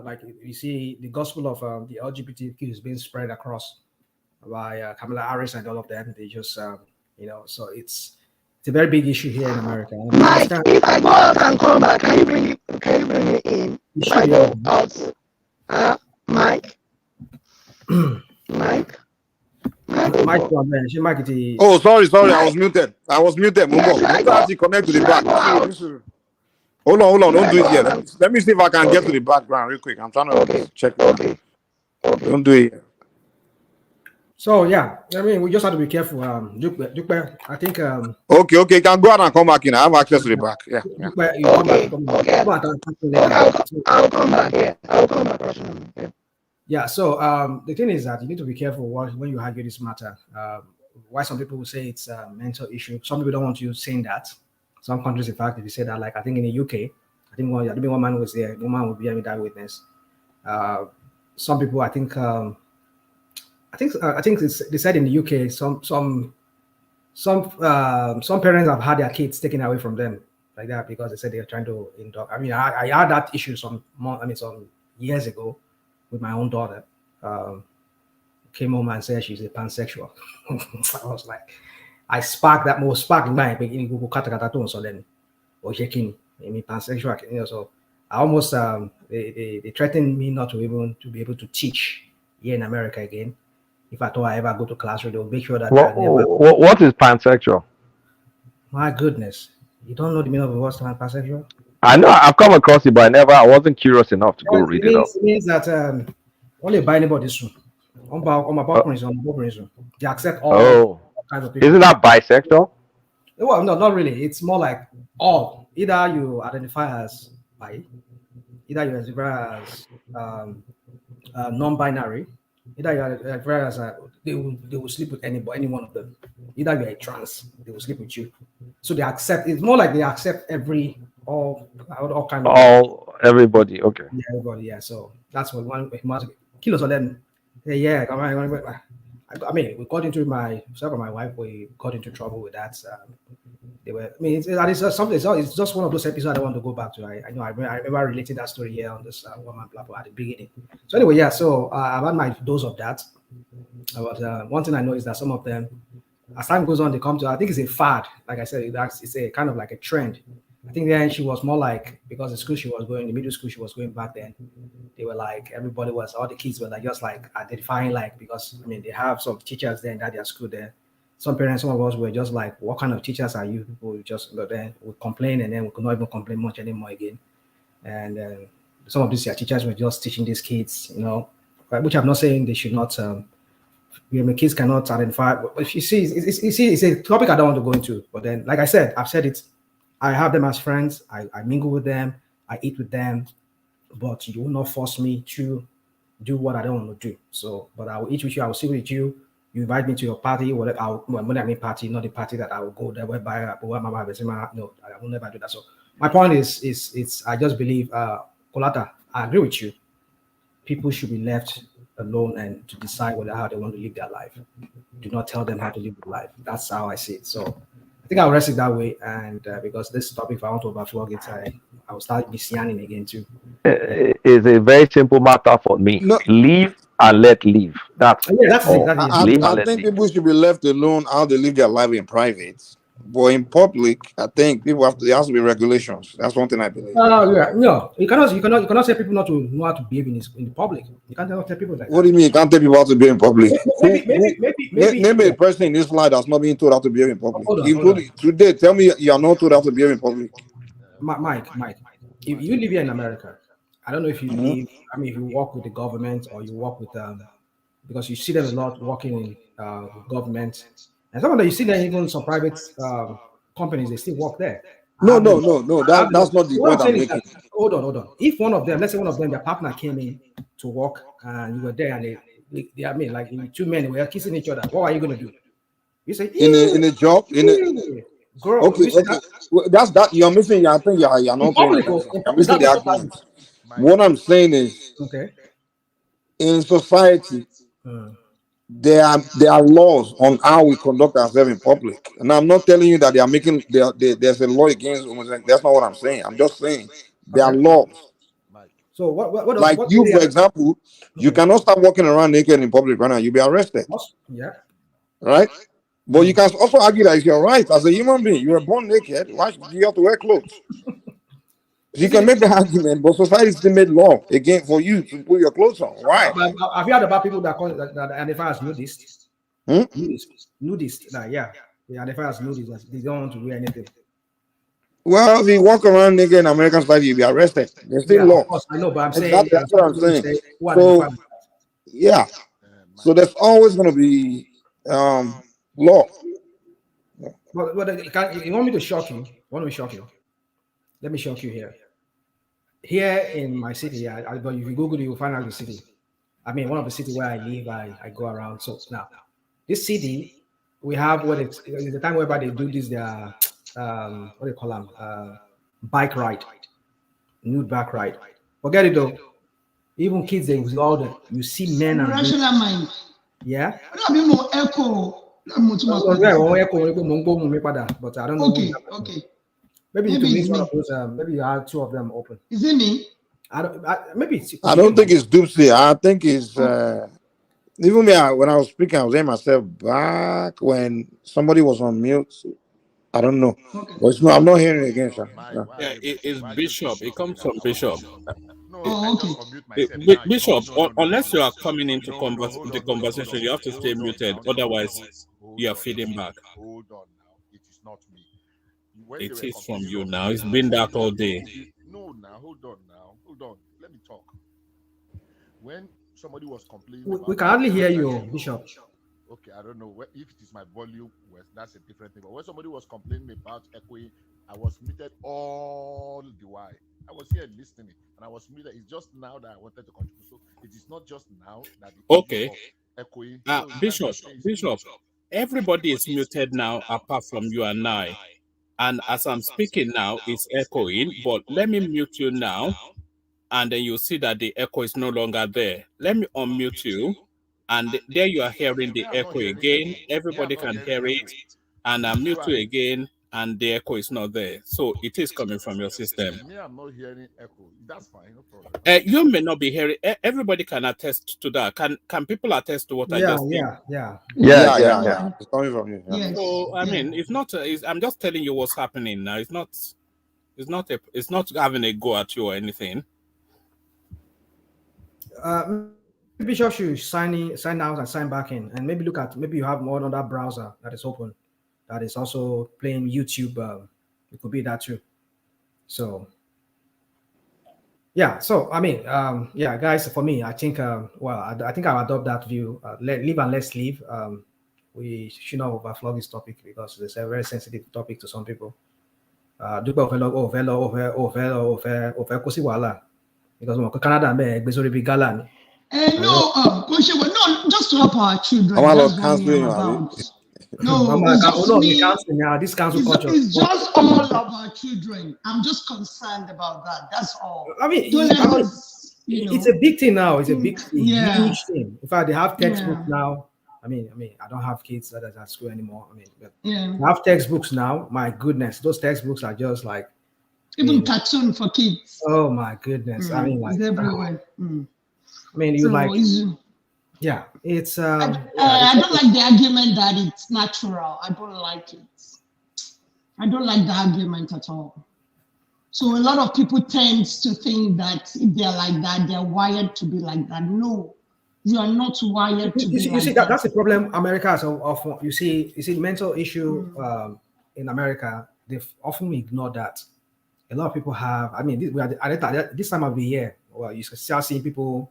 like you see the gospel of the LGBTQ is being spread across by Kamala Harris and all of them. They just so it's a very big issue here in America. Mike, if I go out and come back, can you bring it in? If I go out, Mike. Oh, sorry. I was muted. Mumbo, you can actually connect to the back. Hold on. Don't do it yet. Let me see if I can get to the background real quick. I'm trying to check. Don't do it yet. So yeah, I mean, we just have to be careful. Dupe, I think. Okay. You can go out and come back in. I have access to the back. Yeah. I'll come back. Yeah, I'll come back. Yeah. So the thing is that you need to be careful when you argue this matter. Why some people will say it's a mental issue. Some people don't want you saying that. Some countries, in fact, if you say that, like I think in the UK, I think one man was there. One man would be that witness. Some people, I think they said in the UK, some parents have had their kids taken away from them like that because they said they're trying to indulge. I mean, I had that issue some years ago with my own daughter. Came home and said she's a pansexual. I was like, I sparked in my so then or shaking me pansexual. So I almost they threatened me not to be able to teach here in America again. If at all I ever go to classroom, they'll make sure that what is pansexual? My goodness, you don't know the meaning of the word pansexual? I know I've come across it, but I wasn't curious enough to go read it up. It means that only by anybody soon. They accept all kinds of people. Isn't that bisexual? Well, no, not really. It's more like all. Either you identify as bi, either you identify as non-binary, either you identify as they will sleep with any one of them. Either you're a trans, they will sleep with you. So they accept. It's more like they accept all kind of everybody. Okay. Yeah, everybody. Yeah. So that's what one kilos of them. Yeah. I mean, we got into myself and my wife. We got into trouble with that. They were. I mean, it's just something. It's just one of those episodes I want to go back to. I remember relating that story here on this woman platform at the beginning. So anyway, yeah. So I've had my dose of that. But one thing I know is that some of them, as time goes on, they come to. I think it's a fad. Like I said, it's a kind of like a trend. I think then she was more like, because the school she was going, the middle school she was going back then, they were like, all the kids were like just like identifying like, because I mean they have some teachers there at their school there. Some parents, some of us were just like, what kind of teachers are you? People just then would complain and then we could not even complain much anymore again. And some of these teachers were just teaching these kids, which I'm not saying they should not. Kids cannot identify. But you see, it's a topic I don't want to go into. But then, like I said, I've said it. I have them as friends. I mingle with them. I eat with them. But you will not force me to do what I don't want to do. So, but I will eat with you. I will sit with you. You invite me to your party. Whatever. When I mean party, not the party that I will go there whereby no, I will never do that. So my point is I just believe, Kolata, I agree with you. People should be left alone and to decide how they want to live their life. Do not tell them how to live their life. That's how I see it. So I think I'll rest it that way. And because this topic, if I want to overflog it, I will start messianing again too. It's a very simple matter for me. No. Leave and let live. That's all. I think people should be left alone how they live their life in private. But in public, I think there has to be regulations. That's one thing I believe. Yeah. No, you cannot say people not to know how to behave in the public. You can't tell people like that. What do you mean you can't tell people how to behave in public? Maybe name a person in this life that's not being told how to behave in public. Today, tell me you are not told how to behave in public. Mike, if you live here in America I don't know if you live. I mean, if you work with the government or you work with because you see them a lot working in with government, and some of them you see them even some private companies. They still work there. No. That's not the What I'm point I'm saying is that making. hold on. If one of them, let's say one of them, their partner came in to work and you were there, and they I mean, like two men were kissing each other. What are you going to do? You say In a job, girl. okay. Well, that's that you're missing. I think you're In not paying public, attention. in You're public, missing that's the what I'm argument. What I'm saying is, okay. in society, there are laws on how we conduct ourselves in public, and I'm not telling you that they are making there's a law against homosexuality. That's not what I'm saying. I'm just saying there are laws. So what Like you, for example, you cannot start walking around naked in public right now. You'll be arrested. Yeah. Right? But you can also argue that it's your right as a human being. You were born naked. Why do you have to wear clothes? You can make the argument, but society still made law again for you to put your clothes on. Why? Have you heard about people that identify as nudist? Nudist. Yeah. They identify as nudist. They don't want to wear anything. Well, if you walk around naked in American society, you'll be arrested. There's still Of law. course, I know, but I'm saying Exactly, that's what I'm saying. So, yeah. So there's always going to be law. But you want me to shock you? Want me to shock you? Let me shock you here. Here in my city, but if you Google, you will find out the city. I mean, one of the cities where I live, I go around. So now, this city, we have what it's the time whereby they do this, their what do you call them? Bike ride, nude bike ride. Forget it though. Even kids, they with all the you see men and women. Yeah. Echo. But I don't know. Okay. Maybe you mix one of those. Maybe you have two of them open. Is it me? I don't think it's Doopsy. I think it's even me. When I was speaking, I was hearing myself back when somebody was on mute. I don't know. But I'm not hearing it again, sir. Yeah, it's Bishop. It comes from Bishop. Okay. Bishop, unless you are coming into the conversation, you have to stay muted. Otherwise, you are feeding back. Hold on now. It is not me. It is from you now. It's been that all day. No, now hold on. Let me talk. When somebody was complaining, we can hardly hear you, Bishop. Okay, I don't know if it is my volume. That's a different thing. But when somebody was complaining about echoing, I was muted all the while. I was here listening, and I was muted. It's just now that I wanted to contribute. So it is not just now that the echoing. Bishop, everybody is muted now apart from you and I. And as I'm speaking now, it's echoing. But let me mute you now, and then you see that the echo is no longer there. Let me unmute you, and there you are hearing the echo again. Everybody can hear it, and I mute you again, and the echo is not there. So it is coming from your system. Me, I'm not hearing echo. That's fine, no problem. You may not be hearing. Everybody can attest to that. Can people attest to what I just said? Yeah. It's coming from you. Yes. So I mean, it's not. I'm just telling you what's happening now. It's not having a go at you or anything. Bishop should sign out and sign back in, and maybe you have more on that browser that is open, that is also playing YouTube. It could be that too. So yeah. So I mean, guys. For me, I think I think I'll adopt that view. Live and let's live. We should not overflow this topic because it's a very sensitive topic to some people. Because Canada No, just to help our children. I'm That's what canceling we you, are Abi. about. No, it's just me. This council culture. It's just all of our children. I'm just concerned about that. That's all. I mean, it's a big thing now. It's a big, huge thing. In fact, they have textbooks now. I mean, I don't have kids that are at school anymore. I mean, but they have textbooks now. My goodness, those textbooks are just like even cartoon for kids. Oh my goodness! I mean, like it's everywhere. I mean, you yeah, it's. I don't like the argument that it's natural. I don't like it. I don't like the argument at all. So a lot of people tend to think that if they're like that, they're wired to be like that. No, you are not wired to be like that. That's the problem America has often. You see the mental issue in America. They've often ignored that. A lot of people have. I mean, we are at this time of the year. well, you start seeing people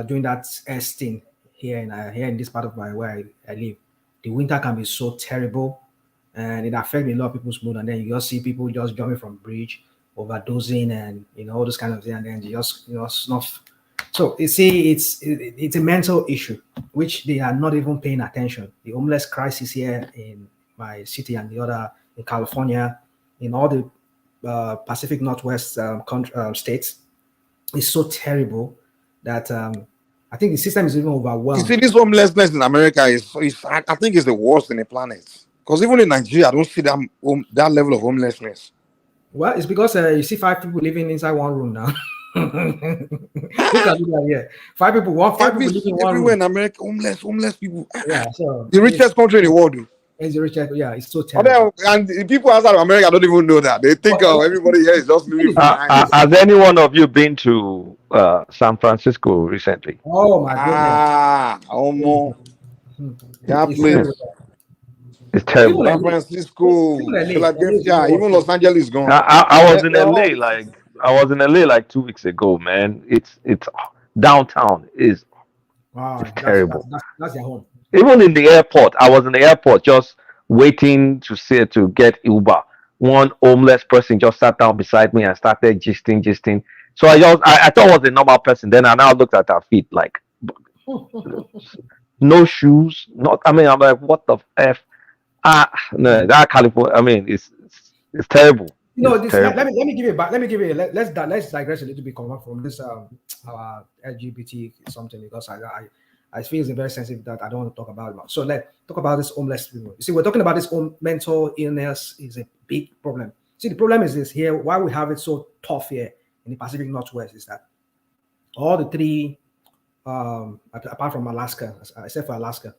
doing that thing here in this part of where I live. The winter can be so terrible, and it affects a lot of people's mood. And then you just see people just jumping from bridge, overdosing, and all those kind of things. And then you just snuff. So you see, it's a mental issue which they are not even paying attention. The homeless crisis here in my city and the other in California, in all the Pacific Northwest states, is so terrible that I think the system is even You overwhelmed. see, this homelessness in America is I think is the worst in the planet. Because even in Nigeria, I don't see that level of homelessness. Well, it's because you see 5 people living inside one room now. Look at it here. 5 people living in one everywhere room. in America, homeless people. Yeah, so The richest country in the world. Dude. It's the richest. Yeah, it's so terrible. And the people outside of America don't even know that. They think everybody here is just living behind. Has any one of you been to San Francisco recently? Oh my goodness. Almost. That It's place. terrible. It's terrible. San Francisco, Philadelphia, even Los Angeles is gone. I was in LA like 2 weeks ago, man. It's downtown is terrible. That's their home. Even in the airport, I was in the airport just waiting to get Uber. One homeless person just sat down beside me and started gisting. So I thought it was a normal person. Then I now looked at her feet like no shoes. I'm like, what the f? No, that California. I mean, it's terrible. Let me give it back. Let's digress a little bit from this LGBT something, because I feel it's a very sensitive that I don't want to talk about. So let's talk about this homeless people. You see, we're talking about this mental illness is a big problem. See, the problem is this here, why we have it so tough here in the Pacific Northwest is that all the 3, apart from Alaska, except for Alaska,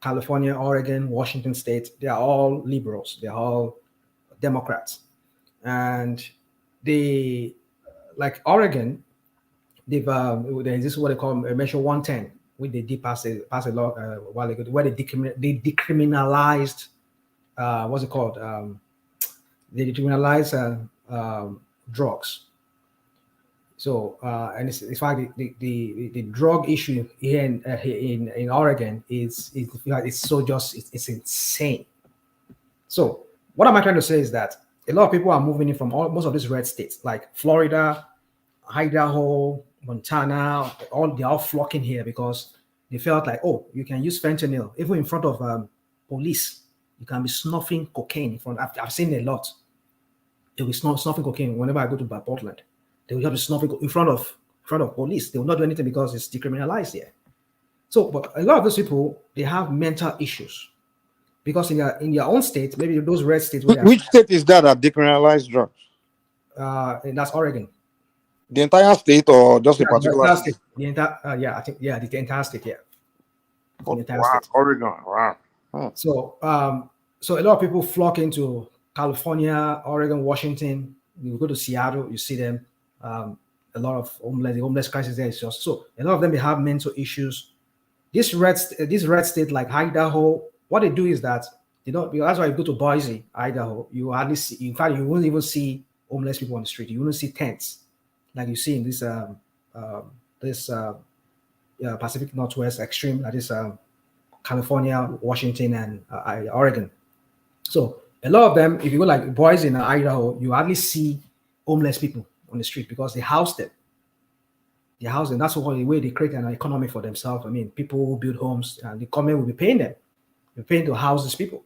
California, Oregon, Washington State, they are all liberals. They're all Democrats. And they, like Oregon, this is what they call Measure 110, which they did pass a law a while ago, where they decriminalized, what's it called? They decriminalized drugs. So, and it's like the drug issue here in Oregon is so it's insane. So, what am I trying to say is that a lot of people are moving in from most of these red states, like Florida, Idaho, Montana. They're all flocking here because they felt like, oh, you can use fentanyl even in front of police. You can be snuffing cocaine in front. I've seen a lot. They'll be snuffing cocaine whenever I go to Portland. They will have to snuff it in front of police. They will not do anything because it's decriminalized here. So, but a lot of those people, they have mental issues because in their own state, maybe those red states. Which state is that decriminalized drugs? And that's Oregon. The entire state, or just a particular state? The entire, I think, the entire state, yeah. The entire state. Oregon, wow. Oh. So a lot of people flock into California, Oregon, Washington. You go to Seattle, you see them. A lot of the homeless crisis there is just so a lot of them, they have mental issues. This red state like Idaho, what they do is that they don't. That's why you go to Boise, Idaho, you hardly see. In fact, you won't even see homeless people on the street. You won't see tents like you see in this Pacific Northwest extreme, that is California, Washington, and Oregon. So a lot of them, if you go like Boise in Idaho, you hardly see homeless people on the street because they house them. That's the way they create an economy for themselves. I mean, people who build homes and the government will be paying them. They're paying to house these people.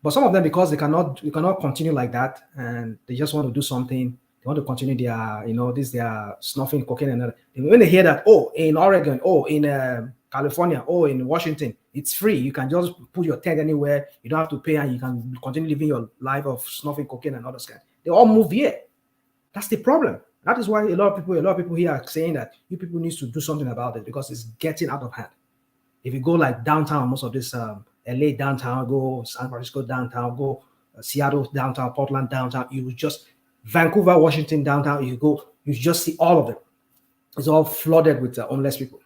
But some of them, because they cannot continue like that, and they just want to do something. They want to continue their snuffing cocaine and other. When they hear that, oh, in Oregon, oh, in California, oh, in Washington, it's free. You can just put your tent anywhere. You don't have to pay, and you can continue living your life of snuffing cocaine and others. They all move here. That's the problem. That is why a lot of people here are saying that you people need to do something about it because it's getting out of hand. If you go like downtown, most of this LA downtown, go San Francisco downtown, go Seattle downtown, Portland downtown, you just Vancouver, Washington downtown, you just see all of them. It's all flooded with homeless people.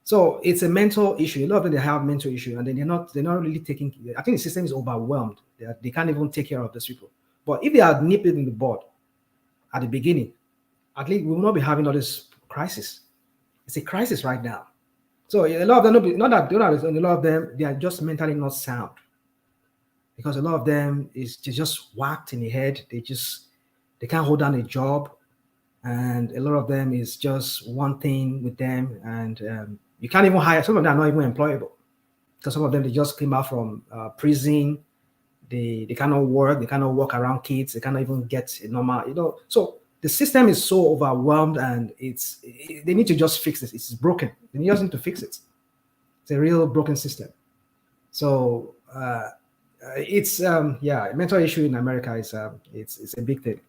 So it's a mental issue. A lot of them, they have mental issue, and then they're not really taking. I think the system is overwhelmed. They can't even take care of these people. But if they are nipped in the bud at the beginning, at least we will not be having all this crisis. It's a crisis right now. So a lot of them, not that a lot of them, they are just mentally not sound, because a lot of them is just whacked in the head. They can't hold down a job, and a lot of them is just one thing with them, and you can't even hire. Some of them are not even employable, because some of them, they just came out from prison. They cannot work. They cannot walk around kids. They cannot even get a normal, So the system is so overwhelmed, and they need to just fix it. It's broken. They just need to fix it. It's a real broken system. So it's mental issue in America is it's a big thing.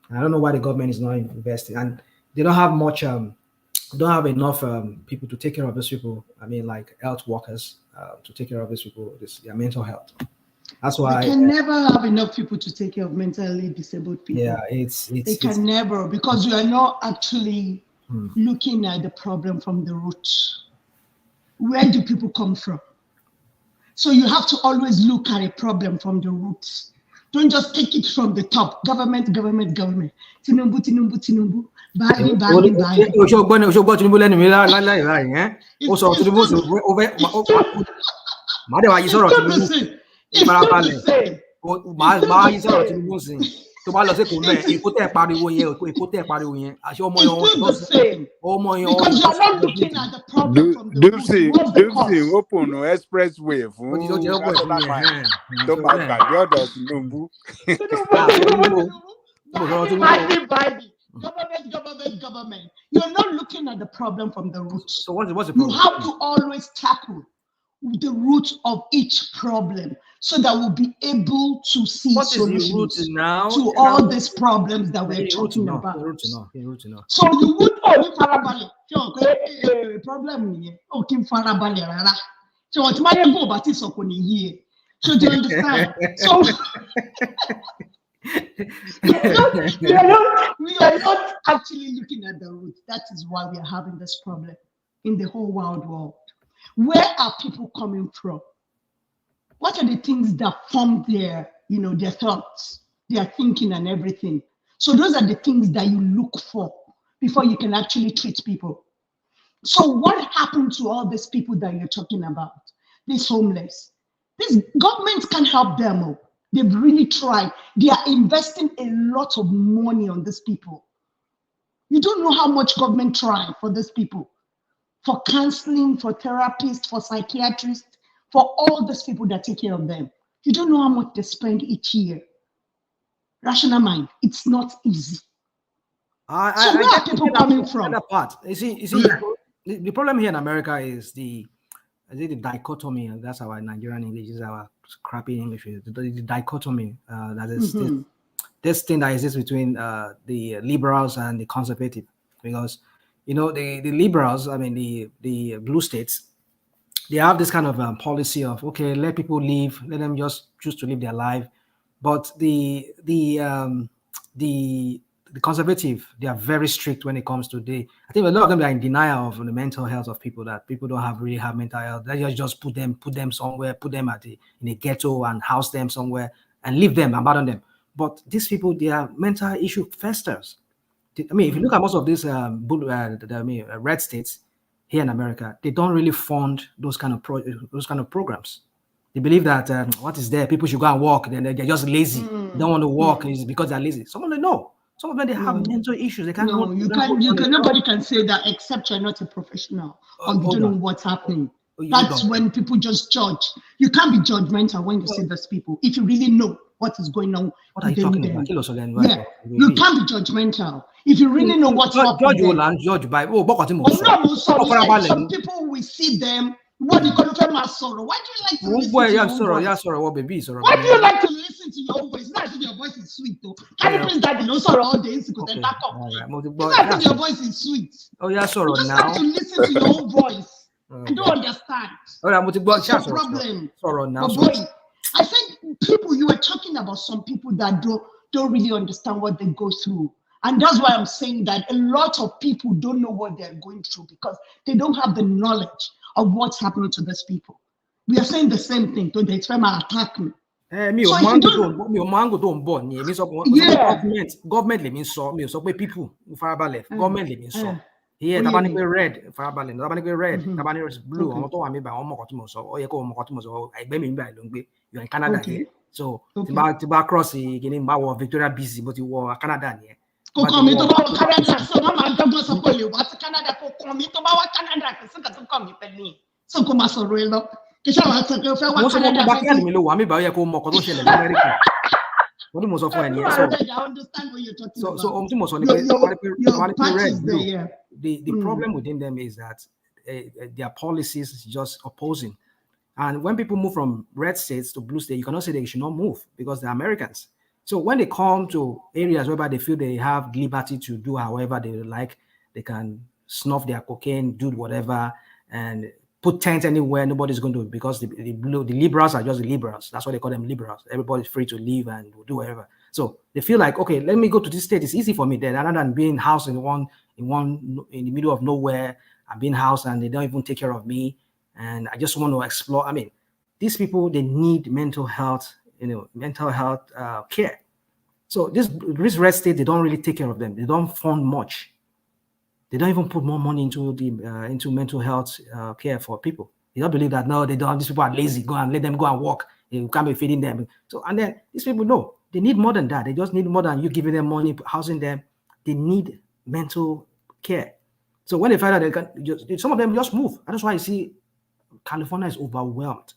And I don't know why the government is not investing, and they don't have much. Don't have enough people to take care of those people. I mean, like health workers to take care of these people, their mental health. That's why they can never have enough people to take care of mentally disabled people. Yeah, they can never, because you are not actually looking at the problem from the root. Where do people come from? So you have to always look at a problem from the roots. Don't just take it from the top. Government. Tinubu. tó bá lọ sí kò mẹ èkó tẹ pariwo yẹn èkó tẹ pariwo yẹn àṣẹ ọmọ yẹn ọmọ yẹn Dupsy open expressway fún tó máa gbàgbé ọ̀dọ̀ Tinubu. Government. You're not looking at the problem from the root. So what's the problem? You have to always tackle the root of each problem, so that we'll be able to see solutions to all these problems that we're talking about. So you would problem so what might go about is so do you understand? So we are not actually looking at the root. That is why we are having this problem in the whole world. Where are people coming from? What are the things that form their thoughts, their thinking and everything? So those are the things that you look for before you can actually treat people. So what happened to all these people that you're talking about? These homeless. These governments can't help them. They've really tried. They are investing a lot of money on these people. You don't know how much government tried for these people. For counseling, for therapists, for psychiatrists, for all these people that take care of them. You don't know how much they spend each year. Rational mind, it's not easy. So where are people coming from? That part. You see, the problem here in America is the dichotomy, and that's our Nigerian English, is our crappy English. The dichotomy that is this thing that exists between the liberals and the conservative, because the liberals, I mean the blue states, they have this kind of policy of, okay, let people live, let them just choose to live their life. But the conservative, they are very strict when it comes to I think a lot of them are in denial of the mental health of people, that people don't really have mental health. They just put them somewhere, put them in a ghetto and house them somewhere and leave them, abandon them. But these people, their mental issue festers. I mean, if you look at most of these red states here in America, they don't really fund those kind of programs. They believe that what is there, people should go and walk. They're just lazy. They don't want to walk is because they're lazy. Some of them know. Some of them, they have mental issues. They can't. No, nobody can say that except you're not a professional or you don't know what's happening. That's when people just judge. You can't be judgmental when you see those people. If you really know what is going on, what are you talking about? Yeah, you can't be judgmental. If you really know what's happening, judge by some people we see them. What do you call them? Sorrow. Why do you like to listen to your voice? Why do you like to listen to your voice? Not if your voice is sweet though. Can you please that no sorrow all day because then back up? Not if your voice is sweet. Oh yeah, sorrow now. You just have to listen to your own voice. I don't understand. What's your problem? Sorrow now. Boy, I think people, you were talking about some people that don't really understand what they go through. And that's why I'm saying that a lot of people don't know what they're going through because they don't have the knowledge of what's happening to these people. We are saying the same thing. Don't they try to attack me? Government let me saw me so people government let me saw. Here, tabani pe red, farabalẹ̀, tabani pe red, tabani blue, àwọn tó wà mí bá àwọn mọ̀kọ́ tí mo sọ, ó yẹ kó mọ̀kọ́ tí mo sọ, ẹgbẹ́ mi ń bá ló ń gbé, you're in Canada here. So, tí bá cross kìíní, bá wọ Victoria BC, bó ti wọ Canada nìyẹn. Kò kàn mí tó bá wọ Canada, so wọ́n máa dọ́gbọ́n sọ pé olè wá sí Canada, kò kàn mí tó bá wọ Canada, kò sí nǹkan tó kàn mí pẹ̀lú yìí. So kò máa sọ̀rọ̀ ẹ lọ. Kì í ṣe àwọn àtẹ̀kẹ́ fẹ́ wá Canada. Mo sọ pé mi ló wà mí bá ó yẹ kó mọ̀kọ́ tó ṣẹlẹ̀ ní Amẹ́ríkà. What do you say? I understand what you're talking about. So the problem within them is that their policies is just opposing. And when people move from red states to blue states, you cannot say they should not move because they're Americans. So when they come to areas whereby they feel they have liberty to do however they like, they can snuff their cocaine, do whatever, and put tents anywhere. Nobody's going to, because the liberals are just the liberals. That's why they call them liberals. Everybody's free to leave and do whatever. So they feel like, okay, let me go to this state. It's easy for me there, rather than being housed in the middle of nowhere. I'm being housed and they don't even take care of me. And I just want to explore. I mean, these people, they need mental health care. So this red state, they don't really take care of them. They don't fund much. They don't even put more money into mental health care for people. They don't believe that, no, they don't. These people are lazy. Go and let them go and work. You can't be feeding them. So, and then these people know they need more than that. They just need more than you giving them money, housing them. They need mental care. So when they find out, some of them just move. And that's why you see California is overwhelmed.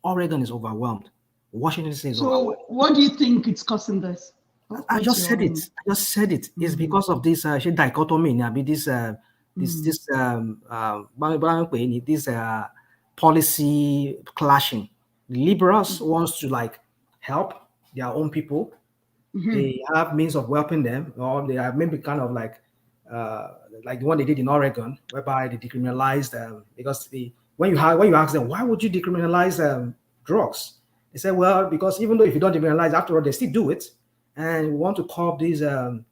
Oregon is overwhelmed. Washington State is overwhelmed. So what do you think it's causing this? I just said it. It's because of this dichotomy. I mean, this policy clashing. The liberals wants to help their own people. They have means of helping them, or they are maybe kind of like the one they did in Oregon, whereby they decriminalized because when you ask them, why would you decriminalize drugs? They say, well, because even though if you don't decriminalize, after all, they still do it. And we want to curb these the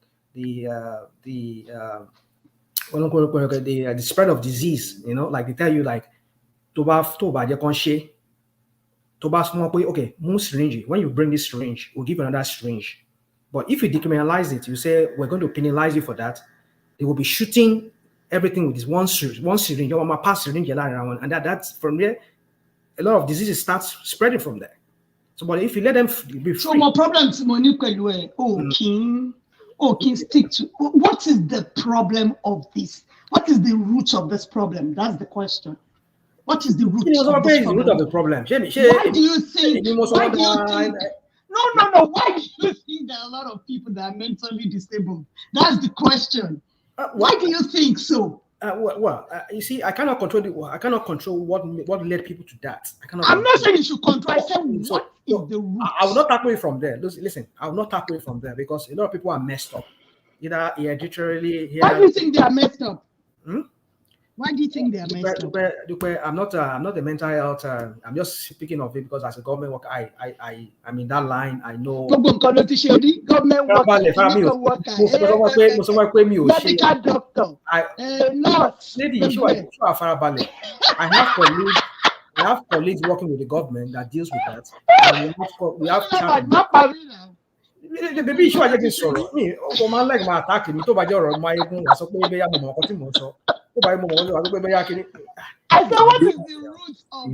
spread of disease. You know, like they tell you, like okay, move syringe. When you bring this syringe, we'll give you another syringe. But if you decriminalize it, you say we're going to penalize you for that. They will be shooting everything with this one syringe. You want my pass syringe, and that's from there. A lot of diseases start spreading from there. So, but if you let them be free. So, what problems, Monique? King, stick to. What is the problem of this? What is the root of this problem? That's the question. What is the root of this problem? Why do you think? No. Why do you think there are a lot of people that are mentally disabled? That's the question. Why do you think so? You see, I cannot control what led people to that. I'm not saying you should control. I said, what is the root? I will not tackle it from there. Listen, I will not tackle it from there because a lot of people are messed up. Either hereditary. Why do you think they are messed up? Why do you think they are messed up? I'm not a mental health. I'm just speaking of it because as a government worker, I'm in that line. I know. Government worker, medical doctor, nurse. I have colleagues working with the government that deals with that. And we have baby issue I just saw me. Oh, man, like my attack me to bajo or my own. I saw baby ya mo ko ti mo so. I said, what is the root of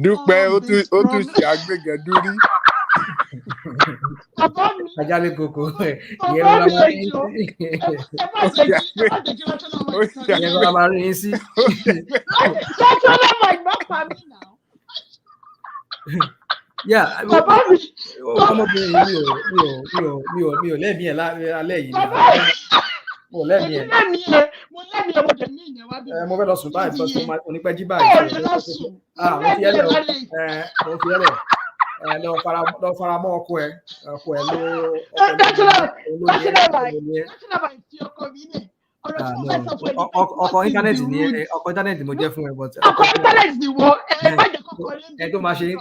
Ajale Coco. Yeah, let internet mo jẹ fún ẹ but internet ni wo tó máa ṣe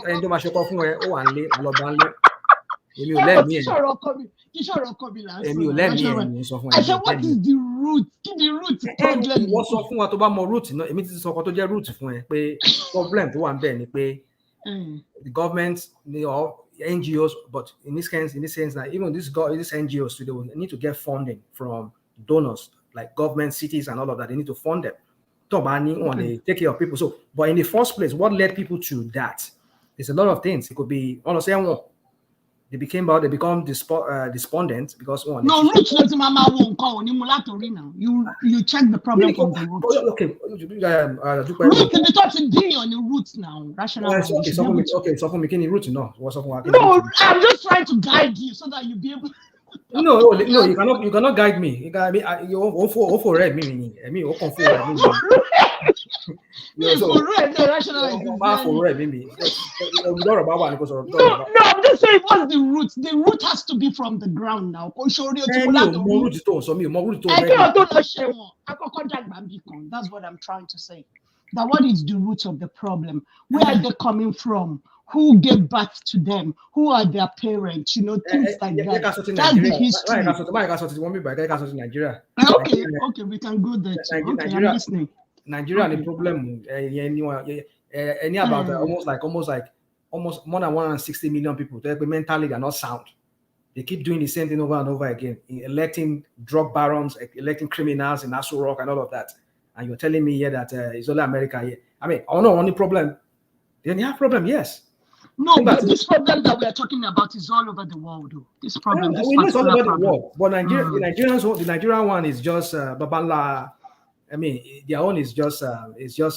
kọ fún ẹ ó wà nílé àlọbà nílé èmi ò lẹ́mí ẹ̀ èmi ò lẹ́mí ẹ̀ ní sọ fún ẹ. I said, what is the root? Kí ni root problem? Wọ́n sọ fún wa tó bá mọ root náà èmi ti sọ ọkọ tó jẹ́ root fún ẹ pé problem tó wà ń bẹ̀ ni pé the government NGOs, but in this sense that even these NGOs today will need to get funding from donors like government, cities, and all of that. They need to fund them. When they take care of people. So, but in the first place, what led people to that? There's a lot of things. It could be they become despondent because roots doesn't matter. You check the problem from the roots. Okay, roots in the top to be on the roots now. Rational. So for making roots no. No, I'm just trying to guide you so that you be able. No, you cannot guide me. You got me. You offer red me. You No, I'm just saying, what's the root? The root has to be from the ground now. That's what I'm trying to say. That what is the root of the problem? Where are they coming from? Who gave birth to them? Who are their parents? Things like that. That's the history. Okay, we can go there too. Okay, I'm listening. Nigeria, the problem, about almost more than 160 million people. Mentally, they're not sound. They keep doing the same thing over and over again, electing drug barons, electing criminals in Aso Rock and all of that. And you're telling me here that it's only America here. I mean, only problem. Then you have problem, yes. No, but this problem that we are talking about is all over the world. This problem, it's all over the world. But the Nigerian one is just Babala. I mean, their own is just the people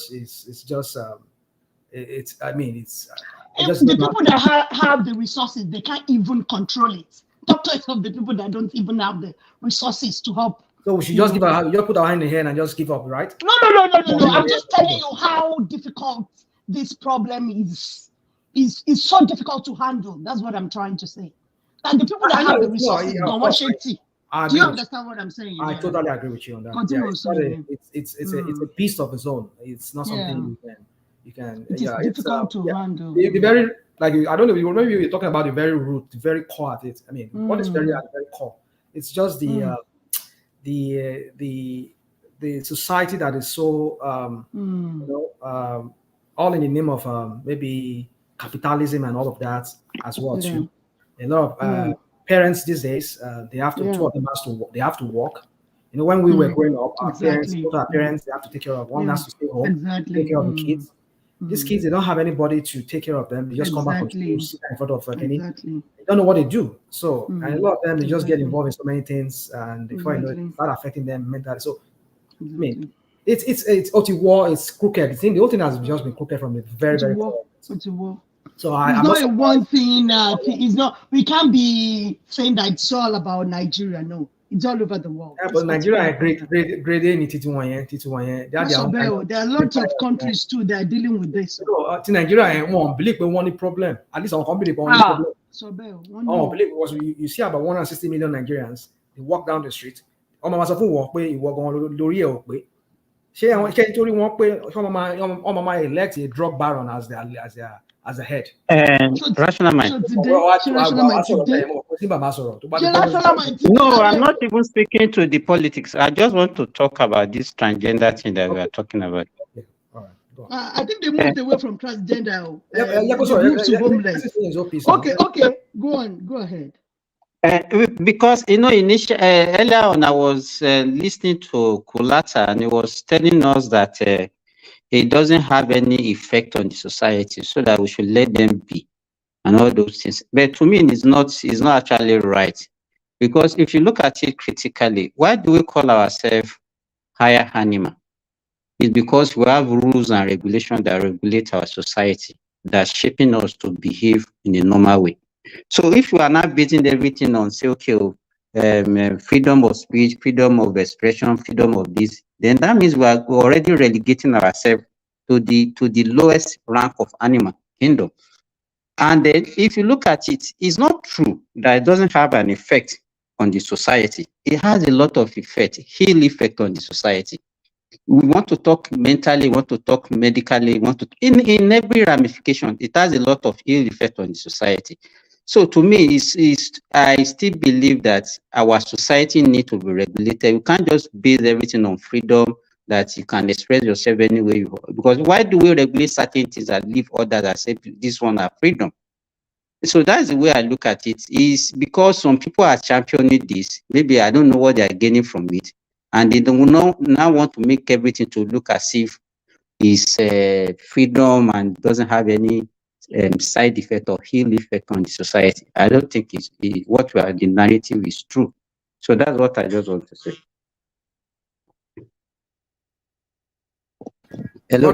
that have the resources, they can't even control it. Doctors of the people that don't even have the resources to help. So we should just put our hand in the hand and just give up, right? No. I'm just telling you how difficult this problem is. Is so difficult to handle. That's what I'm trying to say. And the people that have the resources don't want shady. Do you understand what I'm saying? I totally agree with you on that. It's a piece of its own. It's not something you can. It's difficult to handle. The very I don't know. Maybe you're talking about the very root, the very core of it. I mean, what is very at the very core? It's just the society that is so all in the name of maybe capitalism and all of that as well too. A lot of parents these days, they have to two of them they have to work. When we were growing up, our parents, they have to take care of. One has to stay home, take care of the kids. These kids, they don't have anybody to take care of them. They just come back from school, sit in front of They don't know what they do. So, and a lot of them, they just get involved in so many things, and before you know it start affecting them mentally. So, I mean, it's war. It's crooked. The whole thing has just been crooked from the very core. It's a war. So it's not a one thing. It's not. We can't be saying that it's all about Nigeria. No, it's all over the world. Yeah, but Nigeria is great. There are lots of countries too that are dealing with this. So, Nigeria won't believe we want a problem. At least our company won't problem. Believe it was you see about 160 million Nigerians. They walk down the street. Walk where you walk on Lori. Elect a drug baron as a head. Rational mind. No, I'm not even speaking to the politics. I just want to talk about this transgender thing that we are talking about. I think they moved away from transgender. To homeless. Okay. Go ahead. Because initially earlier on, I was listening to Kulata, and he was telling us that it doesn't have any effect on the society, so that we should let them be and all those things. But to me, it's not actually right, because if you look at it critically, why do we call ourselves higher animal? It's because we have rules and regulations that regulate our society, that's shaping us to behave in a normal way. So if we are not basing everything on, say, okay, freedom of speech, freedom of expression, freedom of this, then that means we are already relegating ourselves to the lowest rank of animal kingdom. And then if you look at it, it's not true that it doesn't have an effect on the society. It has a lot of effect, ill effect on the society. We want to talk mentally, we want to talk medically, in every ramification, it has a lot of ill effect on the society. So to me, I still believe that our society needs to be regulated. We can't just base everything on freedom, that you can express yourself any way you want. Because why do we regulate certain things and leave others that say this one are freedom? So that's the way I look at it. Is because some people are championing this. Maybe I don't know what they are gaining from it, and they don't now want to make everything to look as if it's freedom and doesn't have any side effect or ill effect on the society. I don't think the narrative is true. So that's what I just want to say. Hello.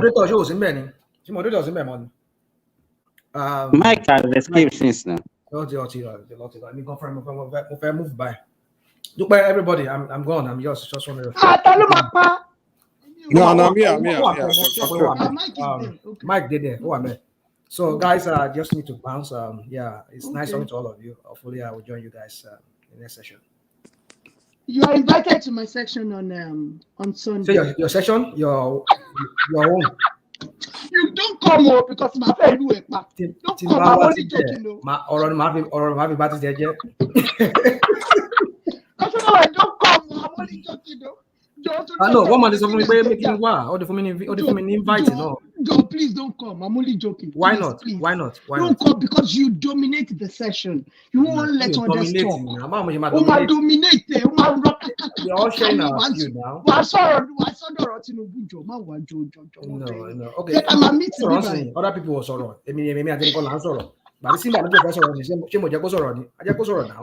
Mike has escaped since now. Move by. Look by everybody. I'm gone. I'm just wondering. Mike did there. Oh, I'm there. So guys, I just need to bounce. Yeah, it's nice talking to all of you. Hopefully, I will join you guys in the next session. You are invited to my section on Sunday. So your session, your own. You don't come up because my friend will back. Don't come. I'm only joking. Or my back there. Don't come. I'm only joking. I know. One man is making wow. Or the women invite no. John, please don't come. I'm only joking. Why not? Please. Why not? Don't come because you dominate the session. You won't let others talk. Dominate. We're all sharing our view now. No. Okay. Other people will sorrow. I didn't call her sorrow. But it seems like the professor is sorrow. I just go sorrow now.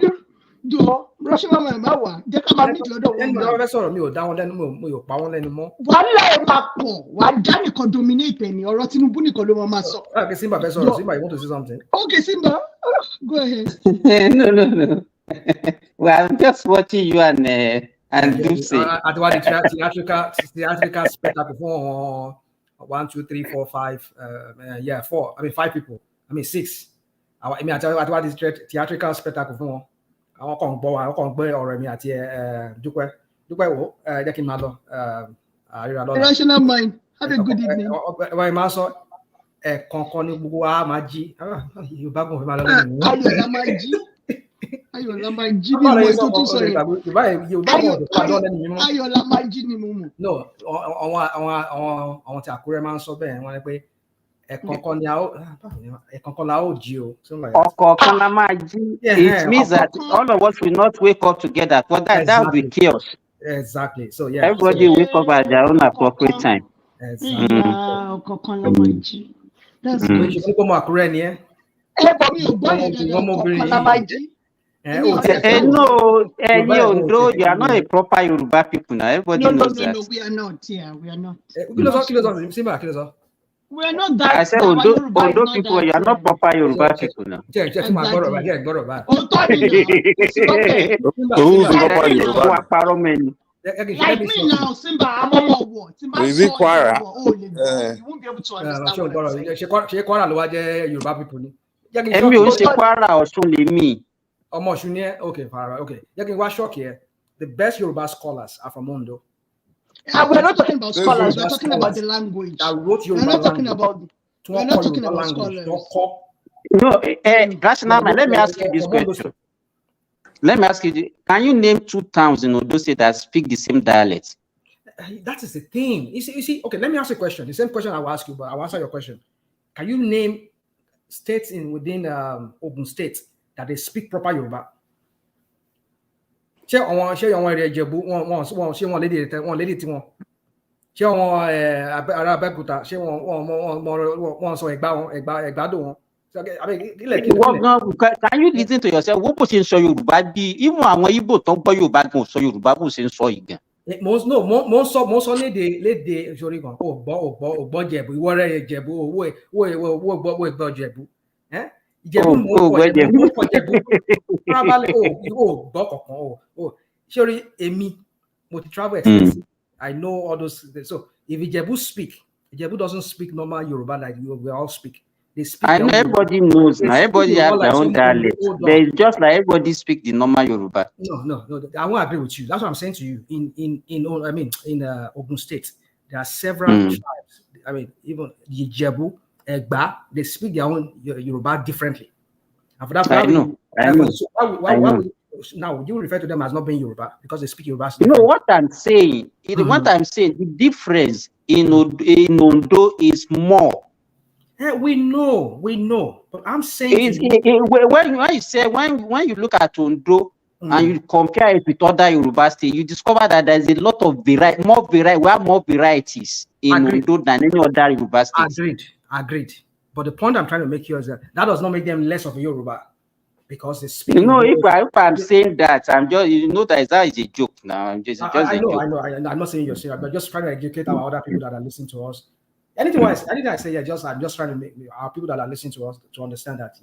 Do rush my mawa. Jẹ́ ká máa meet lọ́dọ̀ wọn. Ẹni ọ̀rẹ́ sọ̀rọ̀ mi ò dá wọn lẹ́nu mọ́, mi ò pa wọn lẹ́nu mọ́. Wàhálà ẹ̀ máa pọ̀, wà á dá nìkan dominate ẹni, ọ̀rọ̀ Tinubu nìkan ló máa sọ. Okay, Simba fẹ́ sọ̀rọ̀. Simba, you want to say something? Okay, Simba, go ahead. No. Well, I'm just watching you and Lucy. At what the theatrical spectacle for 1, 2, 3, 4, 5. 4. I mean 5 people. I mean 6. At what the theatrical spectacle for. Àwọn kan gbọ́ ọ̀rọ̀ mi àti dúpẹ́ wo jẹ́ kí n máa lọ àríra lọ́la. Rational mind, have a good evening. Ọba ìmọ̀ sọ ẹ̀ẹ̀kọ̀ọ̀kan ní gbogbo wa máa jí Yorùbá gùn fi máa lọ lẹ́nu. Ayọ̀lá máa jí ní ìwé tó tún sọ yẹn. Ayọ̀lá máa jí ní mo mọ̀. No, àwọn tí Àkúrẹ́ máa ń sọ bẹ́ẹ̀ wọ́n ní pé ẹ̀kọ̀ọ̀kan la ó jí o. Ọ̀kọ̀ọ̀kan la máa jí. It means that all of us will not wake up together. For that will be chaos. Exactly. So yeah. Everybody wake up at their own appropriate time. Exactly. Ọ̀kọ̀ọ̀kan la máa jí. That's good. Ṣé kó mọ Àkúrẹ́ ni ẹ́? Bọ̀ mi ò gbọ́ yẹn ọ̀kọ̀ọ̀kan la máa jí. No, Ondo, you are not a proper Yoruba people now. Everybody knows that. No, we are not. Yeah, we are not. We are not that. I said Ondo people, you are not proper Yoruba people now. Check my borrow back. Who's proper Yoruba? Like me now, Simba, I'm on what? Is it Kwara? You won't be able to understand what I'm saying. Ṣé Kwara ló wá jẹ́ Yorùbá people ni? Èmi ò ṣe Kwara Ọ̀ṣun lèmi. Ọmọ Ọ̀ṣun ni ẹ́? Okay, Kwara. Okay. Jẹ́ kí n wá shock here. The best Yoruba scholars are from Ondo. We're not talking about scholars. We're talking about the language. We're not talking about. We're not talking about scholars. No, Rational man, let me ask you this question. Let me ask you: can you name 2 towns in Ondo State that speak the same dialect? That is the thing. You see. Okay, let me ask you a question. The same question I will ask you, but I will answer your question. Can you name states within Ogun State that they speak proper Yoruba? Ṣé àwọn èrè Ìjẹ̀bú wọn lédè tí wọn ṣé àwọn ará Abẹ́òkúta ṣé wọn sọ ẹ̀gbádò wọn. Can you listen to yourself? Wọ́n bó ṣe ń sọ Yorùbá bí even àwọn Ìgbò tó ń gbọ́ Yorùbá gan sọ Yorùbá bó ṣe ń sọ ìgàn. Mo ń sọ lédè ìṣòrí kan ògbọ́ Jẹ̀bú ìwọ rẹ̀ Jẹ̀bú owó ìgbọ́ Jẹ̀bú. Ìjẹ̀bú mo kọ Jẹ̀bú travel gbọ́ kankan sorry èmi mo ti travel extensive. I know all those things. So if Ìjẹ̀bú speak, Ìjẹ̀bú doesn't speak normal Yoruba like we all speak. They speak. I know everybody knows now. Everybody has their own dialect. It's just like everybody speak the normal Yoruba. No. I won't agree with you. That's what I'm saying to you. In Ogun State, there are several tribes. I mean, even the Ìjẹ̀bú, Egba, they speak their own Yoruba differently. And for that, I know. So why now would you refer to them as not being Yoruba because they speak Yoruba? You know what I'm saying? What I'm saying, the difference in Ondo is more. We know, but I'm saying when you say when you look at Ondo and you compare it with other Yoruba states, you discover that there's a lot of variety. We have more varieties in Ondo than any other Yoruba state. Agreed. But the point I'm trying to make here is that does not make them less of a Yoruba because they speak. If I'm saying that, I'm just that is a joke now. I'm just I know. joke. I'm not saying you're serious, but just trying to educate our other people that are listening to us. Anything I say, I'm just trying to make our people that are listening to us to understand that,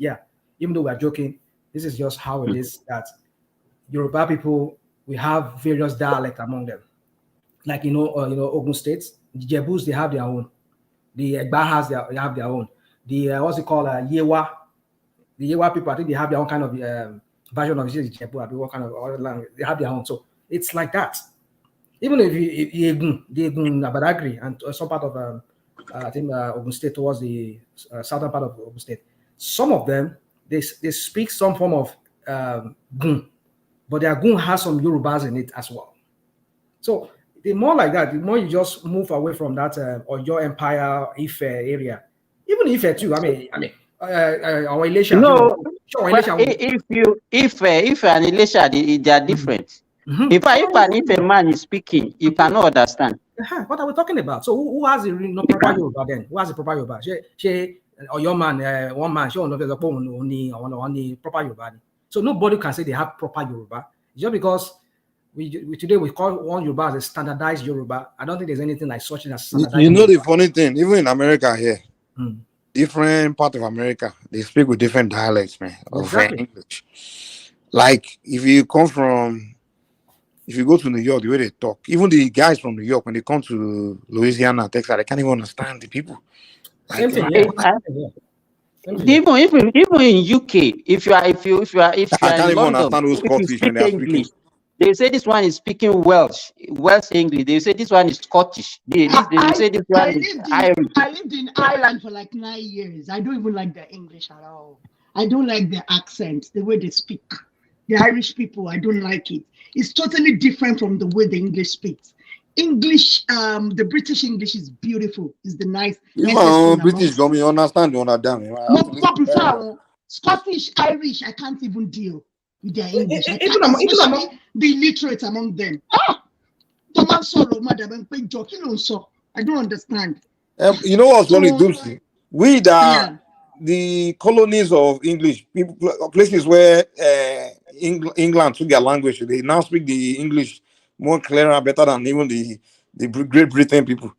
even though we're joking, this is just how it is. That Yoruba people, we have various dialects among them. Like Ogun State, the Jebus, they have their own. The Egbahas, they have their own. The what's it called, Yewa. The Yewa people, I think they have their own kind of version of Jebu. What kind of other language they have their own. So it's like that. Even if Yegun Badagry and some part of I think Ogun State towards the southern part of Ogun State, some of them they speak some form of Gun, but their Gun has some Yorubas in it as well. So the more like that, the more you just move away from that or your Empire Ife area, even Ife too. I mean, our Elisha. No, if an Elisha they are different. If a man is speaking, you cannot understand. What are we talking about? So who has the proper Yoruba then? Who has the proper Yoruba? Or your man, one man, only proper Yoruba. So nobody can say they have proper Yoruba just because today we call one Yoruba as a standardized Yoruba. I don't think there's anything like such as standardized. You know the funny thing, even in America here, different part of America, they speak with different dialects, man, of English. Like if you go to New York, the way they talk, even the guys from New York, when they come to Louisiana, Texas, they can't even understand the people. Like, even in UK, if you are I can't even understand those Scottish when they are speaking. They say this one is speaking Welsh English. They say this one is Scottish. They say this one is Irish. I lived in Ireland for like 9 years. I don't even like their English at all. I don't like their accent, the way they speak. The Irish people, I don't like it. It's totally different from the way the English speaks. English, the British English is beautiful. It's the nice. British, don't you understand? You understand? No, prefer Scottish, Irish. I can't even deal with their English. Especially the illiterate among them. The man sorrow, madam, I don't understand. You know what's really doozy? We the colonies of English people, places where England took their language, they now speak the English more clearer, better than even the Great Britain people.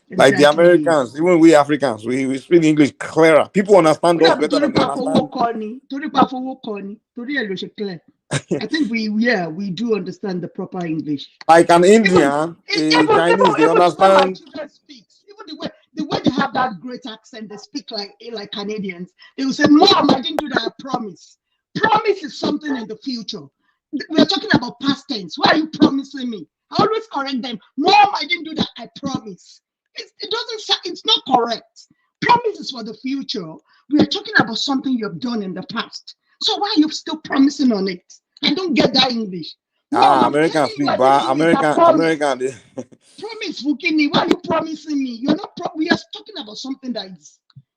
Exactly. Like the Americans, even we Africans, we speak English clearer. People understand us better than they understand. I think we do understand the proper English. Like an Indian, Chinese, they understand. Even the way they have that great accent, they speak like Canadians. They will say, "Mom, I didn't do that. I promise." Promise is something in the future. We're talking about past tense. Why are you promising me? I always correct them. Mom, I didn't do that. I promise. It doesn't. It's not correct. Promise is for the future. We are talking about something you have done in the past. So why are you still promising on it? I don't get that English. Americans speak bad. American. Promise, Fukini. Why are you promising me? You're not. We are talking about something that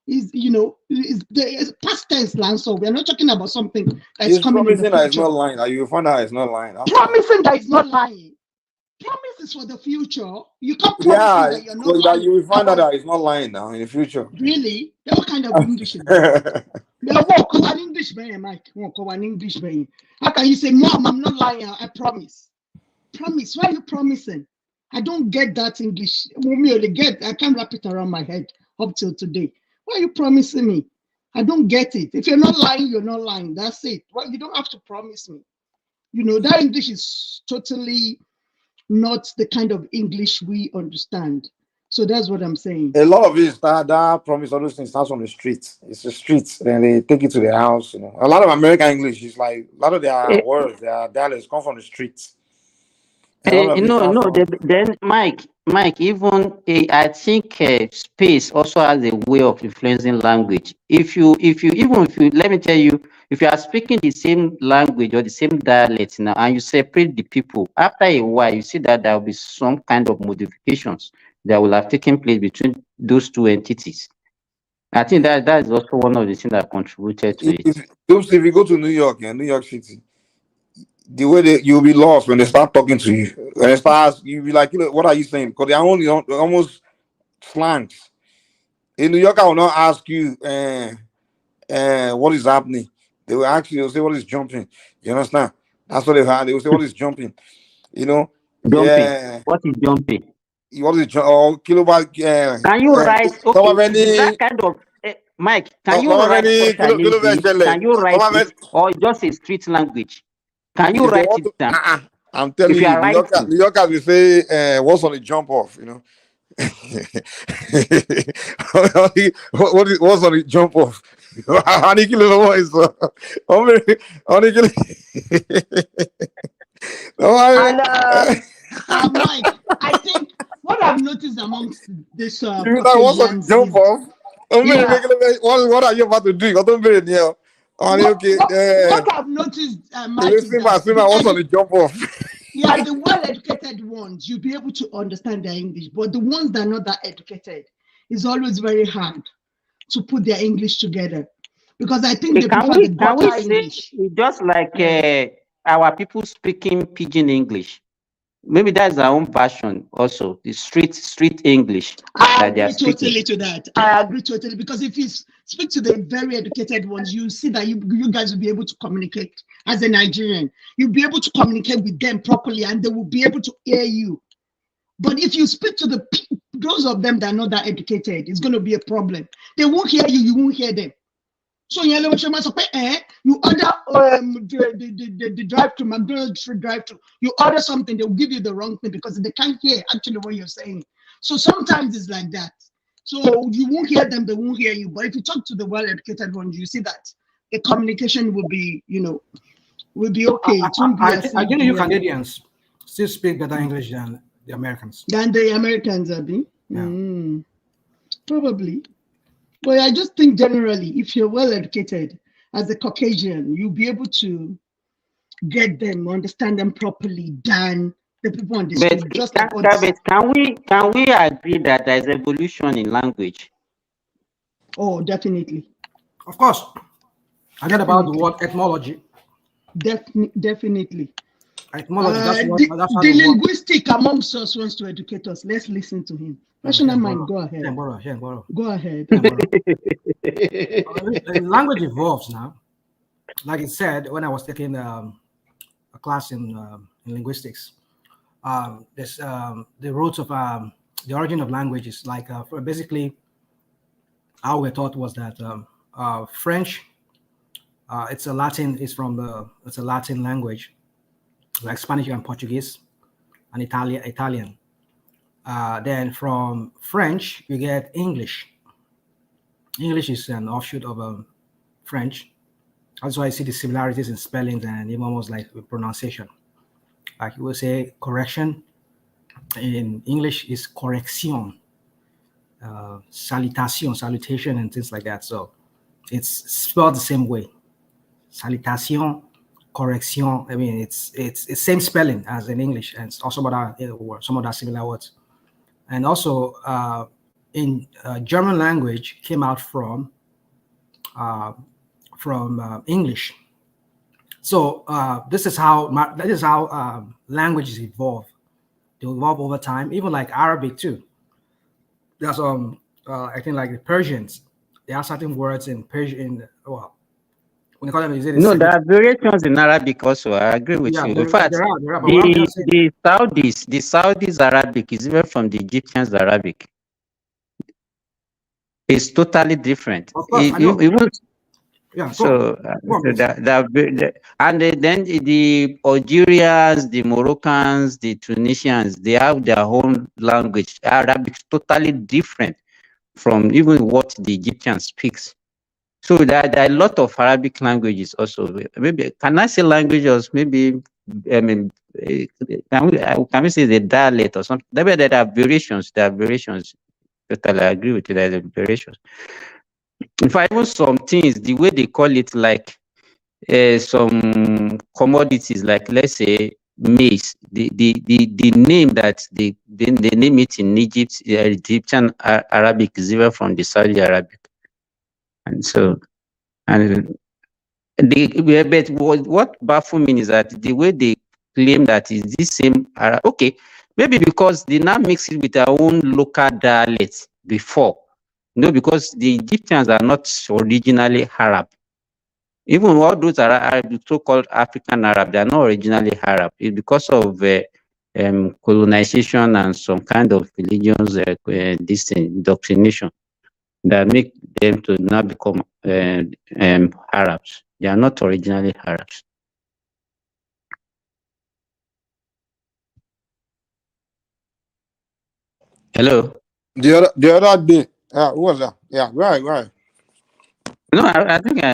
is the past tense land. So we are not talking about something that is coming in the future. Promising that is not lying. You find out it's not lying. Promising that is not lying. Promise is for the future. You can't promise that you're not lying. You will find out that it's not lying now in the future. Really? What kind of English is that? Walk an English man, Mike. Walk an English man. How can you say, Mom, I'm not lying? I promise. Promise. Why are you promising? I don't get that English. I can't wrap it around my head up till today. Why are you promising me? I don't get it. If you're not lying, you're not lying. That's it. Well, you don't have to promise me. That English is totally not the kind of English we understand. So that's what I'm saying. A lot of it is that promise, all those things starts on the streets. It's the streets. Then they take it to their house. A lot of American English is like a lot of their words, their dialects come from the streets. Then Mike, even I think space also has a way of influencing language. If you let me tell you, if you are speaking the same language or the same dialect now, and you separate the people, after a while, you see that there will be some kind of modifications that will have taken place between those two entities. I think that is also one of the things that contributed to it. If you go to New York and New York City, the way you'll be lost when they start talking to you. When they start, you'll be like, what are you saying? Because they are only almost slangs. In New York, I will not ask you what is happening. They will ask you, they'll say, what is jumping? You understand? That's what they have. They will say, what is jumping? Jumping. Yeah. What is jumping? What is kilobyte? Can you write? Okay, that kind of Mike. Can you write Can you write it, or just a street language? Can you write it down? I'm telling you, New Yorkers will say, "What's on the jump off?" What's on the jump off? And Mike, I think what I've noticed amongst this what's on the jump off? What are you about to do? I don't believe you. What I've noticed, Mike, is that what's on the jump off? Yeah, the well-educated ones, you'll be able to understand their English, but the ones that are not that educated, it's always very hard to put their English together, because I think they prefer the gutter English. Just like our people speaking pidgin English. Maybe that's our own version also, the street English. I agree totally to that. I agree totally, because if you speak to the very educated ones, you see that you guys will be able to communicate as a Nigerian. You'll be able to communicate with them properly and they will be able to hear you. But if you speak to those of them that are not that educated, it's going to be a problem. They won't hear you, you won't hear them. So you order the drive-through, McDonald's drive-through. You order something, they'll give you the wrong thing because they can't hear actually what you're saying. So sometimes it's like that. So you won't hear them, they won't hear you. But if you talk to the well-educated ones, you see that the communication will be, will be okay. I think you Canadians still speak better English than the Americans. Than the Americans, Abby? Yeah. Probably. But I just think generally, if you're well educated as a Caucasian, you'll be able to get them, understand them properly than the people on the street. Can we agree that there's evolution in language? Oh, definitely. Of course. I get about the word etymology. Definitely. Etymology. The linguistic amongst us wants to educate us. Let's listen to him. National mind, go ahead. Go ahead. Language evolves now. Like it said, when I was taking a class in linguistics, there's the roots of the origin of language is like basically how we're taught was that French, it's a Latin language, like Spanish and Portuguese, and Italian. Then from French, you get English. English is an offshoot of French. That's why I see the similarities in spellings and even almost like pronunciation. Like you will say correction in English is correction, salutation, and things like that. So it's spelled the same way. Salutation, correction. I mean, it's same spelling as in English, and also some other similar words. And also in German language came out from English. So this is how languages evolve. They evolve over time. Even like Arabic too. There's I think like the Persians. There are certain words in Persian. Well, when they call them, there are variations in Arabic also. I agree with you. In fact, the Saudis Arabic is even from the Egyptians Arabic. It's totally different. Of course, and then the Algerians, the Moroccans, the Tunisians, they have their own language. Arabic is totally different from even what the Egyptians speaks. So there are a lot of Arabic languages also. Maybe can I say languages? Maybe can we say the dialect or something? Maybe there are variations. Totally agree with you. There are variations. If I even some things, the way they call it, like some commodities, like let's say maize, the name that they name it in Egypt, Egyptian Arabic is even from the Saudi Arabic. And so, and but what baffles me is that the way they claim that is this same okay, maybe because they now mix it with their own local dialects before. Because the Egyptians are not originally Arab. Even all those are Arab, so-called African Arab, they are not originally Arab. It's because of colonization and some kind of religions, this thing, indoctrination, that make them to now become Arabs. They are not originally Arabs. Hello. The other day, who was that? Yeah, right. No, I think I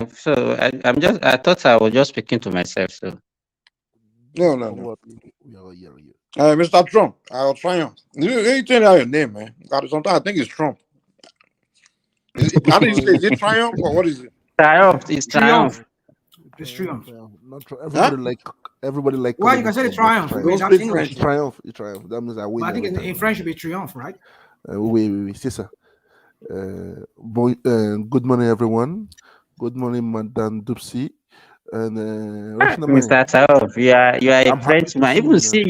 thought I was just speaking to myself. So No. Mr. Trump, I was trying. You change out your name, man. Sometimes I think it's Trump. How do you say? Is it Triumph or what is it? Triumph. It's Triumph. It's Triumph. Not everybody like. Well, you can say the Triumph. Don't speak French. Triumph. That means I win. Well, I think in French it would be Triomphe, right? Oui, c'est ça. Good morning, everyone. Good morning, Madame Dupsy. And Mr. Triumph, you are a Frenchman. Even see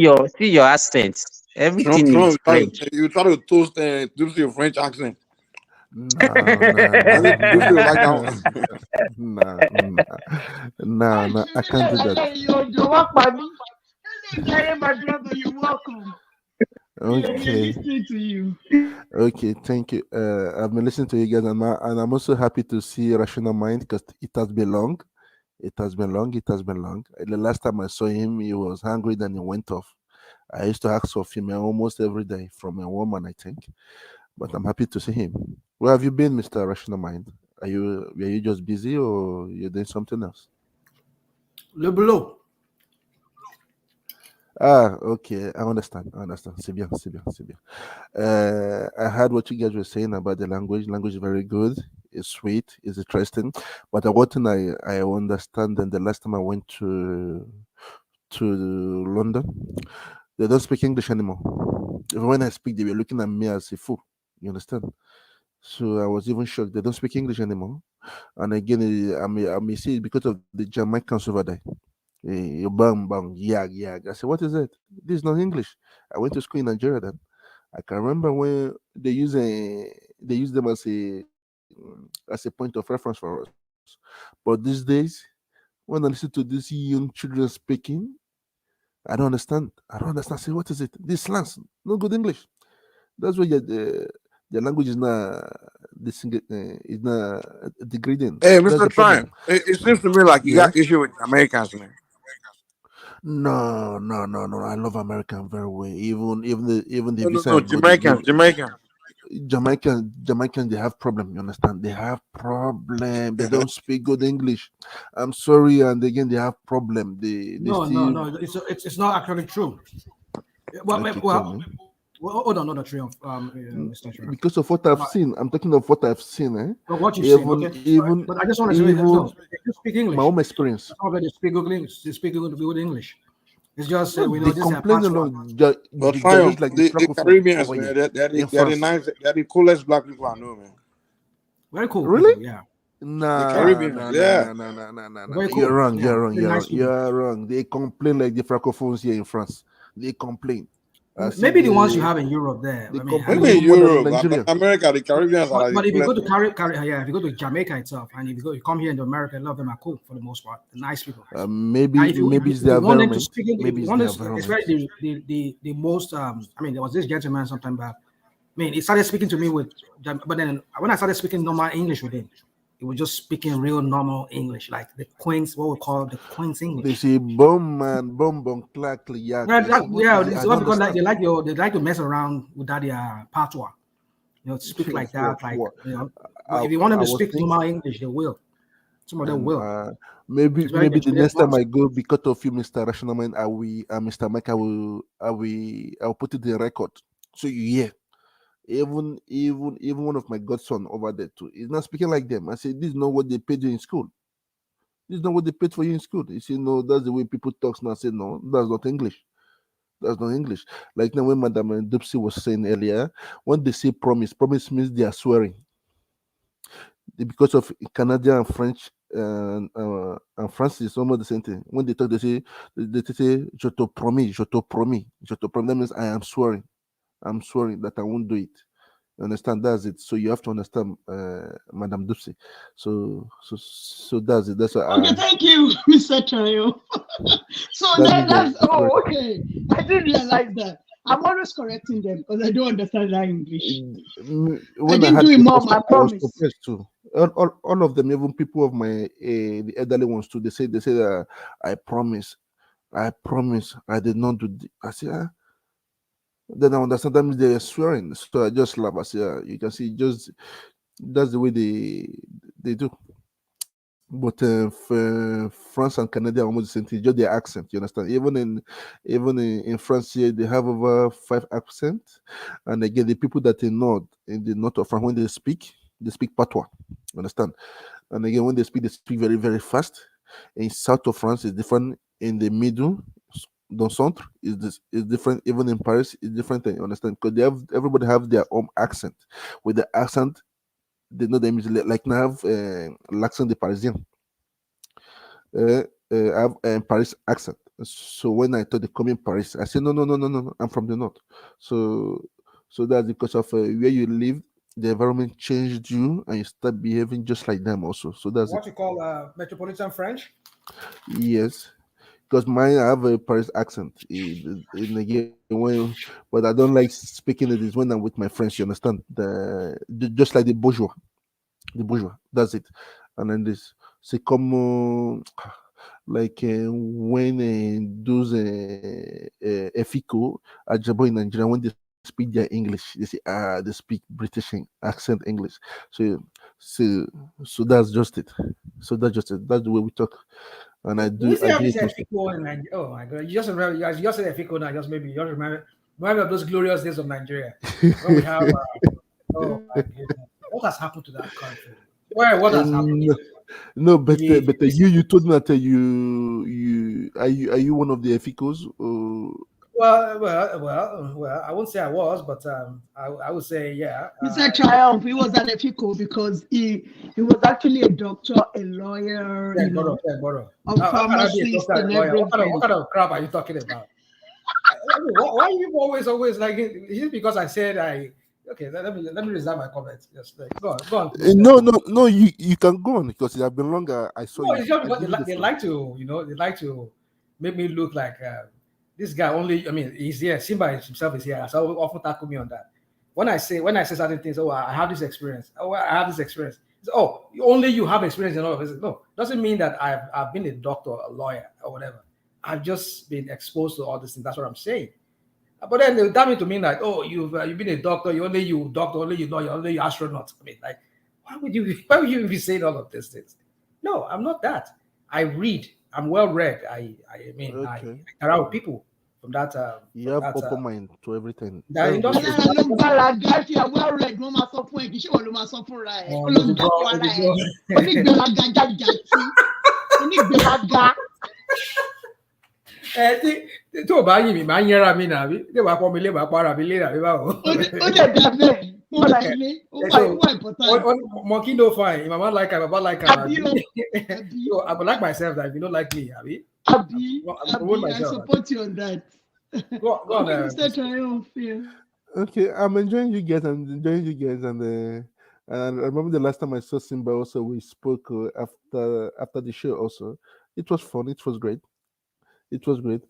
your accent. Everything is French. You try to toast Dupsy your French accent. Nah, I can't do that. You're welcome. Okay. To you. Okay, thank you. I've been listening to you guys, and I'm also happy to see Rational Mind because it has been long. It has been long. The last time I saw him, he was hungry, then he went off. I used to ask for him almost every day from a woman, I think. But I'm happy to see him. Where have you been, Mr. Rational Mind? Are you just busy or you're doing something else? Le boulot. Okay, I understand. C'est bien. I heard what you guys were saying about the language. Language is very good. It's sweet. It's interesting. But one thing I understand, and the last time I went to London, they don't speak English anymore. Even when I speak, they were looking at me as a fool. You understand? So I was even shocked. They don't speak English anymore. And again, I may see it because of the Jamaicans over there. Bang, yag. I said, what is it? This is not English. I went to school in Nigeria then. I can remember when they use them as a point of reference for us. But these days, when I listen to these young children speaking, I don't understand. I say, what is it? This slangs, no good English. That's why the language is not degrading. Hey, Mr. Triumph, it seems to me like you got issue with Americans, man. No. I love American very well. Even the Jamaicans, they have problem. You understand? They have problem. They don't speak good English. I'm sorry, and again they have problem. No. It's not actually true. Well, hold on, Triumph. Mr. Triumph. Because of what I've seen, I'm talking of what I've seen. But what you've seen, okay. But I just want to say, you speak English. My own experience. They speak good English. They speak good English. It's just we know they this complain along. But Triumph, like the Caribbeans, man, they're the coolest black people I know, man. Very cool. Really? People, yeah. Nah, Very cool. You're wrong. They complain like the francophones here in France. They complain. Maybe the ones you have in Europe there. Maybe in Europe, America, the Caribbeans are like. But if you go to if you go to Jamaica itself, and if you come here into America, a lot of them are cool for the most part. Nice people. Maybe it's the environment. Especially the most. I mean, there was this gentleman sometime back. I mean, he started speaking to me but then when I started speaking normal English with him, he was just speaking real normal English, like the Queen's, what we call the Queen's English. They say boom, clack, yeah. It's what because they like to mess around with that patois. Speak like that. Like if you want them to speak normal English, they will. Some of them will. Maybe the next time I go, because of you, Mr. Rational Man, Mr. Mike, I'll put it in record so you hear. Even one of my godson over there too is not speaking like them. I said, this is not what they paid you in school. This is not what they paid for you in school. You say, no, that's the way people talk now. I said, no, that's not English. That's not English. Like now when Madame Dupsy was saying earlier, when they say promise means they are swearing. because of Canadian and French and France is almost the same thing. When they talk, they say "Je te promis, je te promis, je te promis." That means I am swearing that I won't do it. You understand? That's it. So you have to understand, Madame Dupsy. So that's it. That's what Okay, thank you, Mr. Chayo. So that's okay. I didn't realize that. I'm always correcting them because I don't understand that English. When I didn't do it, Mom. I was promise. surprised too. All of them, even people of my the elderly ones too. They say I promise, I did not do. I say then I understand that means they are swearing. So I just laugh. I say you can see just that's the way they do. But France and Canada are almost the same thing, just their accent. You understand? Even in France here, they have over 5 accents, and again, the people that in the north of France, when they speak patois. You understand? And again, when they speak very very fast. In south of France, it's different. In the middle, the centre is different. Even in Paris, it's different. You understand? Because everybody have their own accent. With the accent, they know them easily. Like now, I have l'accent des Parisiens. I have a Paris accent. So when I thought they come in Paris, I said, no, I'm from the north. So that's because of where you live, the environment changed you, and you start behaving just like them also. So that's what you call metropolitan French. Yes, because mine I have a Paris accent. But I don't like speaking it is when I'm with my friends. You understand? Just like the bourgeois. That's it. And then this, c'est comme like when those Efiko Ajabo in Nigeria, when they speak their English, they say they speak British accent English. So that's just it. That's the way we talk. And I do. You have this Efiko in Nigeria. Oh my God! You just remember? You just said Efiko now. Just remember of those glorious days of Nigeria when we have. Oh my goodness! What has happened to that country? What has happened? No, but you told me that you are you one of the Eficos? Well, I won't say I was, but I would say yeah. Mr. Triumph, he was an Efiko because he was actually a doctor, a lawyer, a pharmacist, and everything. What kind of crap are you talking about? Why are you always like? Is it because I said Okay, let me reserve my comments. Just go on. No, you can go on because it has been longer. I saw you. It's just because they like to make me look like this guy only. I mean, he's here. Simba himself is here. So often tackle me on that. When I say certain things, I have this experience. I have this experience. So, only you have experience in all of this. No, doesn't mean that I've been a doctor, a lawyer, or whatever. I've just been exposed to all these things. That's what I'm saying. But then they tell me to mean like, you've been a doctor, only you astronaut. I mean, like, why would you be saying all of these things? No, I'm not that. I read. I'm well read. I interact with people from that. You have open mind to everything. Well read. No matter point. You should no matter tó o bá yìn mí máa ń yẹra mi nàbí tí wàá pọ mi lé wàá para mi lé nàbí báwo. ó lè dà bẹ́ẹ̀ mo ra ilé ó wà important. Monkey no fine mama like am baba like am so I go like myself that if you no like me abi. I support you on that. Go on, Mr. Triumph. Okay, I'm enjoying you guys. And I remember the last time I saw Simba. Also, we spoke after the show. Also, it was fun. It was great. It was great.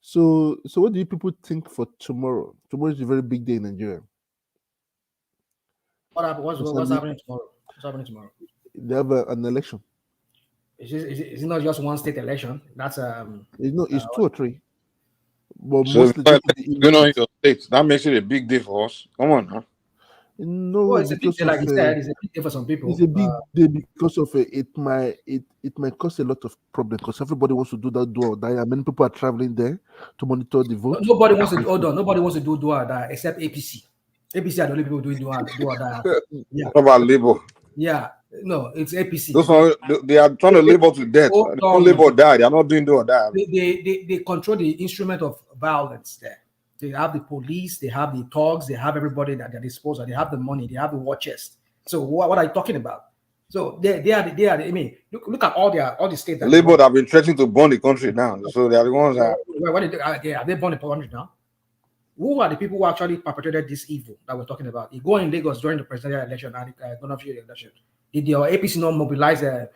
So what do you people think for tomorrow? Tomorrow is a very big day in Nigeria. What's happening tomorrow? What's happening tomorrow? They have an election. Is it not just one state election? That's it's 2 or 3. But so mostly going on in your state, that makes it a big day for us. Come on, huh? No, it's a big day, like you said. It's a big day for some people. It's a big day because of it might cause a lot of problems because everybody wants to do that do or die, and many people are traveling there to monitor the vote. Nobody wants to Nobody wants to do or die except APC. APC are the only people doing do or die. Yeah. What about Labour? Yeah, no, it's APC. Those are, they are trying to labor to death. They don't labor or die. They are not doing do or die. They control the instrument of violence there. They have the police, they have the thugs, they have everybody at their disposal. They have the money, they have the war chest. So what are you talking about? So they are. I mean, look at all the states. Labour have been threatening to burn the country now. So they are the ones that. Are they burning the country now? Who are the people who actually perpetrated this evil that we're talking about? You go in Lagos during the presidential election and governorship election. Did your APC not mobilize their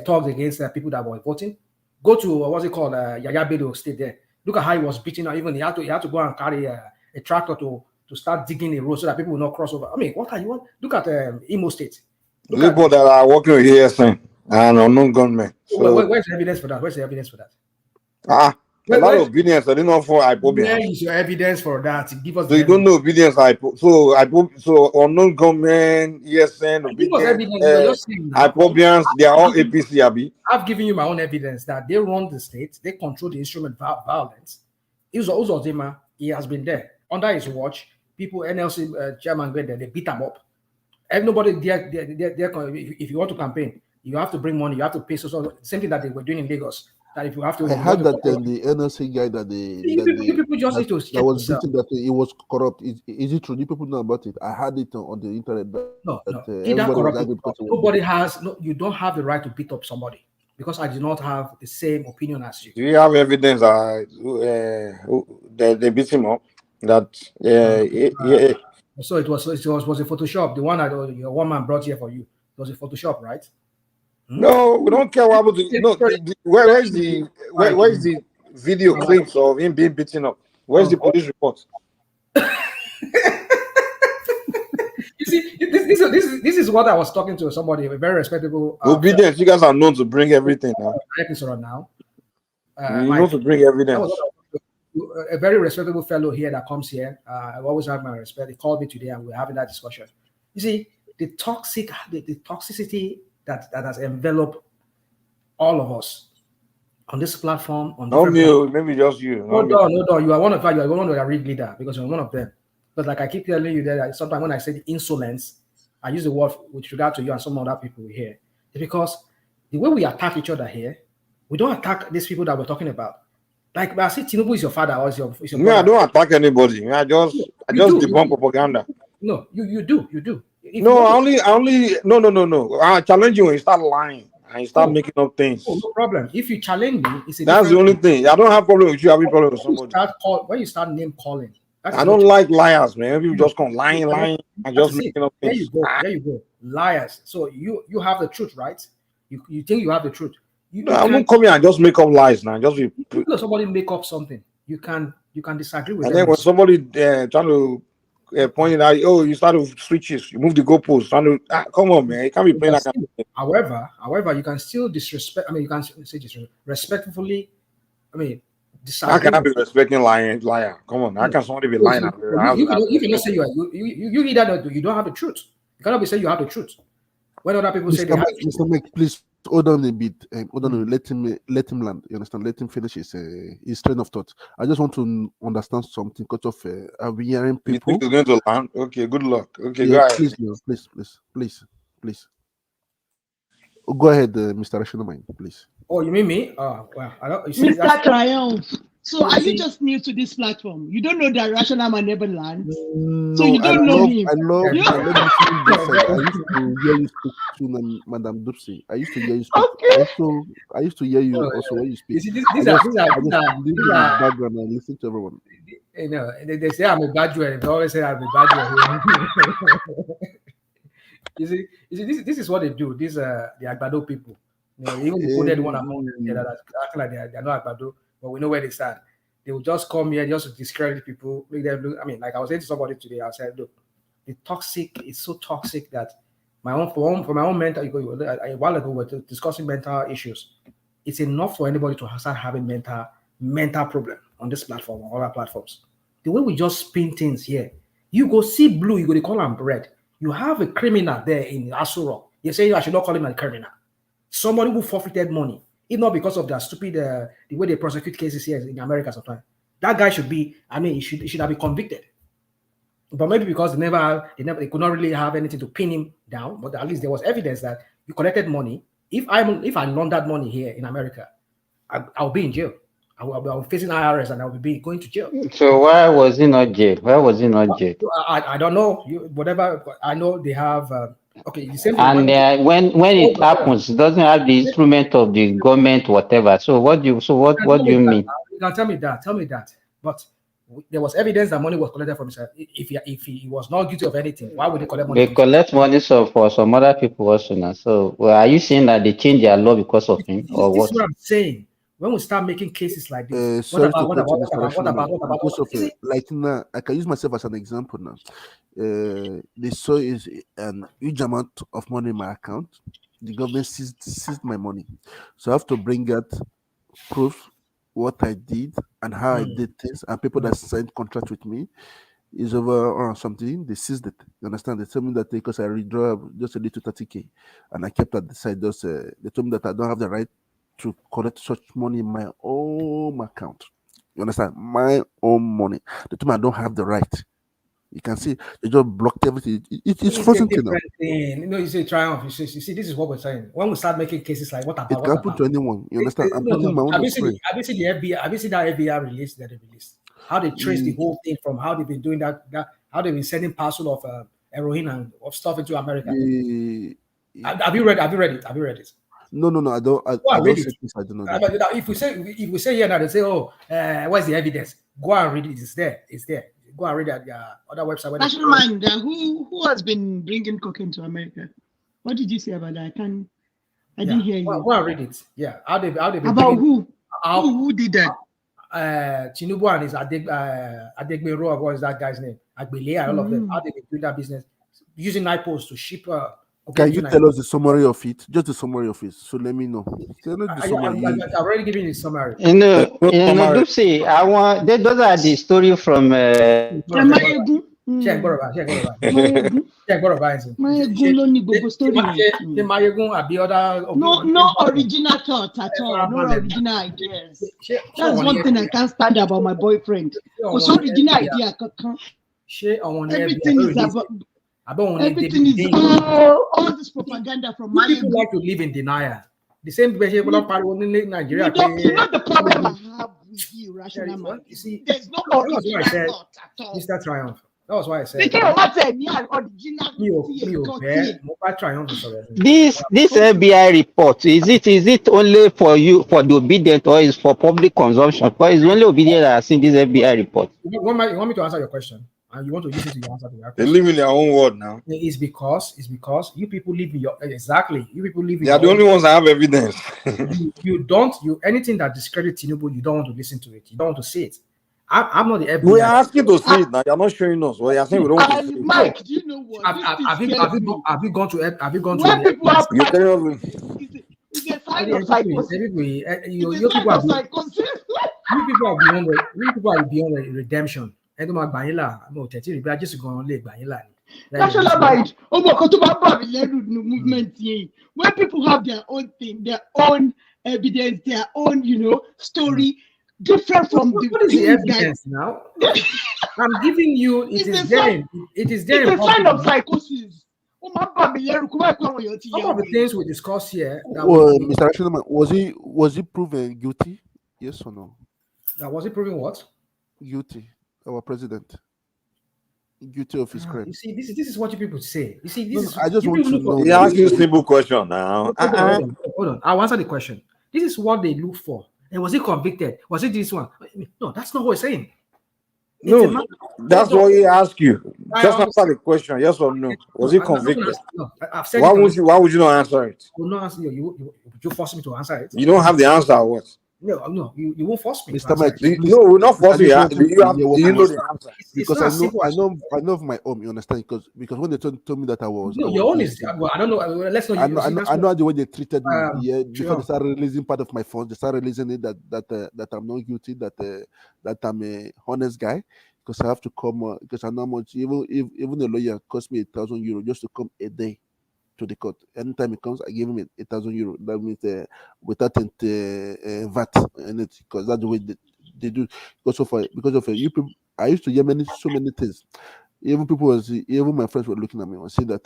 talks against people that were voting? Go to what's it called, Yaya Bello State there. Look at how he was beaten. Even he had to go and carry a tractor to start digging a road so that people will not cross over. I mean, what are you want? Look at Imo State. People that are working with ESN and unknown gunmen. So, where's the evidence for that? Where's the evidence for that? A lot of obedience. I don't know for Apapa. Where is your evidence for that? Give us. So you don't know obedience. So unknown gunmen, ESN, obedience. Apobians, they are all APC. Abi. I've given you my own evidence that they run the state. They control the instrument violence. Uzodima, he has been there under his watch. People, NLC chairman went there. They beat him up. Nobody there. If you want to campaign, you have to bring money. You have to pay. So same thing that they were doing in Lagos. That if you have to, I heard that the NLC guy that was beaten, that he was corrupt. Is it true? You people know about it? I heard it on the internet. No. Nobody has. No, you don't have the right to beat up somebody because I do not have the same opinion as you. Do you have evidence that they beat him up? So it was a Photoshop. The one that your one man brought here for you. It was a Photoshop, right? No, we don't care what happened to. No, where is the video clips of him being beaten up? Where's the police report? You see, this is what I was talking to somebody, a very respectable. Obedience. You guys are known to bring everything now. Now. You know to bring evidence. A very respectable fellow here that comes here. I always have my respect. He called me today and we're having that discussion. You see, the toxicity that has enveloped all of us on this platform. Maybe just you. No. You are one of the real leader because you're one of them. But like I keep telling you that sometimes when I say the insolence, I use the word with regard to you and some other people here. It's because the way we attack each other here, we don't attack these people that we're talking about. Like I say, Tinubu is your father or is your brother. No, I don't attack anybody. I just debunk propaganda. No, you do. No, no. I challenge you when you start lying and you start making up things. Oh, no problem. If you challenge me, that's the only thing. I don't have problem with you having problem with somebody. When you start name calling, I don't like liars, man. People just come lying, and just making up things. There you go, liars. So you have the truth, right? You think you have the truth. I won't come here and just make up lies now. Just somebody make up something. You can disagree with. And then when somebody trying to pointing out, you start with switches, you move the goalposts. Come on, man, you can't be playing like that. However, you can still disrespect. I mean, you can say respectfully. I mean, disagree. How can I be respecting liar? Come on, how can somebody be lying? You cannot say you either you don't have the truth. You cannot be saying you have the truth. When other people say they have the truth. Mr. Mike, please hold on a bit. Let him land. You understand? Let him finish his train of thought. I just want to understand something. Because of I've been hearing people. You think he's going to land? Okay, good luck. Okay, yeah, go ahead. Please. Go ahead, Mr. Rashidamine, please. Oh, you mean me? Well, I don't. Mr. Triumph. So are you just new to this platform? You don't know that Rational Man never lands? No, so you don't know him. I love I used to hear you speak to Madame Dupsy. I used to hear you speak. Okay. I used to hear you also when you speak. These are background and listen to everyone. You know, they say I'm a bad and they always say I'm a bad You see, this is what they do. These are the Agbado people. You know, even the coded one among them that acting like they're not Agbado. But we know where they stand. They will just come here just to discredit people, make them look. I mean, like I was saying to somebody today, I said, look, the toxic is so toxic that for my own mental, a while ago we were discussing mental issues. It's enough for anybody to start having mental problem on this platform or other platforms. The way we just spin things here, you go see blue, you go to call them red. You have a criminal there in Asura. You're saying I should not call him a criminal. Somebody who forfeited money. If not because of their stupid, the way they prosecute cases here in America sometimes. That guy should be, he should have been convicted. But maybe because they could not really have anything to pin him down, but at least there was evidence that you collected money. If I laundered money here in America, I'll be in jail. I'll be facing IRS and I'll be going to jail. So why was he not jailed? Why was he not jailed? I don't know. Whatever. I know they have Okay, the same thing. And when it happens, it doesn't have the instrument of the government, whatever. So what do you mean? You can tell me that. But there was evidence that money was collected from him. If he was not guilty of anything, why would they collect money They from him? collect money for some other people also now. So are you saying that they change their law because of him or This what? is what I'm saying. When we start making cases like this, Sorry to cut you, what Mr. Rashid, because of about? like now, I can use myself as an example now. They saw is an huge amount of money in my account. The government seized my money, so I have to bring out proof what I did and how I did things, and people that signed contract with me is over or something. They seized it. You understand? They told me that because I withdraw just a little 30K, and I kept at the side. Just they told me that I don't have the right to collect such money in my own account. You understand? My own money. They told me I don't have the right. You can see they just blocked everything. It's It's frozen a thing now. different thing. You say triumph. You see, this is what we're saying. When we start making cases like what It about can happen to anyone. You understand? I'm putting my own Have you experience. seen the FBI? Have you seen that FBI release that they released? How they trace the whole thing from how they've been doing that how they've been sending parcel of heroin and of stuff into America. Have you read it? Have you read it? No. I don't. I don't say this. I don't know that. If we say here now, they say, "Oh, where's the evidence?" Go and read it. It's there. It's there. Go and read that other website. National mind. Who has been bringing cocaine to America? What did you say about that? I didn't hear you. Go and read it. Yeah, how they been about bringing, who did that? Tinubu and his Adegbero, what is that guy's name? Agbele, all of them. How they been doing that business using IPOs to ship. Can you tell us the summary of it? Just the summary of it. So let me know. I've already given you the summary. Dupsy, I want those are the story from. Check No original thoughts at all. No original ideas. That's one thing I can't stand about my boyfriend. Because original idea. Everything is about. Everything is all this propaganda from my people like to live in denial. The same people in Nigeria. You know the problem I have with you, rational man. You see, there's no original thought at all. Mr. Triumph. That was why I said. This FBI report is it only for you for the obedient or is for public consumption? Because it's only obedient that has seen this FBI report. You want me to answer your question? And you want to use it to answer the question? They live in their own world now. It's because you people live in your you people live in. They are the only ones that have evidence. you anything that discredits Tinubu, you don't want to listen to it. You don't want to see it. I'm not the FBI. We are asking to see it now. You're not showing us. Well, you're saying we don't want to see it. Mike, do you know what? Have you gone to when people have you're telling us it's a sign of psychosis. You people are beyond redemption. National mind. Movement. When people have their own thing, their own evidence, their own, story, different from what is the evidence now? I'm giving you. It is there. It's a sign of psychosis. Some of the things we discuss here. Mr. Rashidman, was he proven guilty? Yes or no? Was he proven what? Guilty. Our president. Guilty of his crime. You see, this is what you people say. You see, this is. I just want to know. He asked you a simple question now. Hold on. I'll answer the question. This is what they look for. And was he convicted? Was it this one? No, that's not what he's saying. No, that's what he asked you. Just answer the question, yes or no. Was he convicted? No, I've said why would you not answer it? I will not answer you. You force me to answer it. You don't have the answer, or what? No, you won't force me. Mr. Mike, no, we're not forcing you. You know the answer. Because I know of my own. You understand? Because when they told me that I was. No, your own is. Well, I don't know. Let's not. I know the way they treated me. Yeah, before they started releasing part of my funds, they started releasing it that I'm not guilty, that I'm a honest guy. Because I have to come. Because I know how much. Even a lawyer cost me €1,000 just to come a day to the court. Anytime he comes, I give him €1,000. That means without VAT in it, because that's the way they do. Because of you people, I used to hear so many things. Even my friends were looking at me and saying that,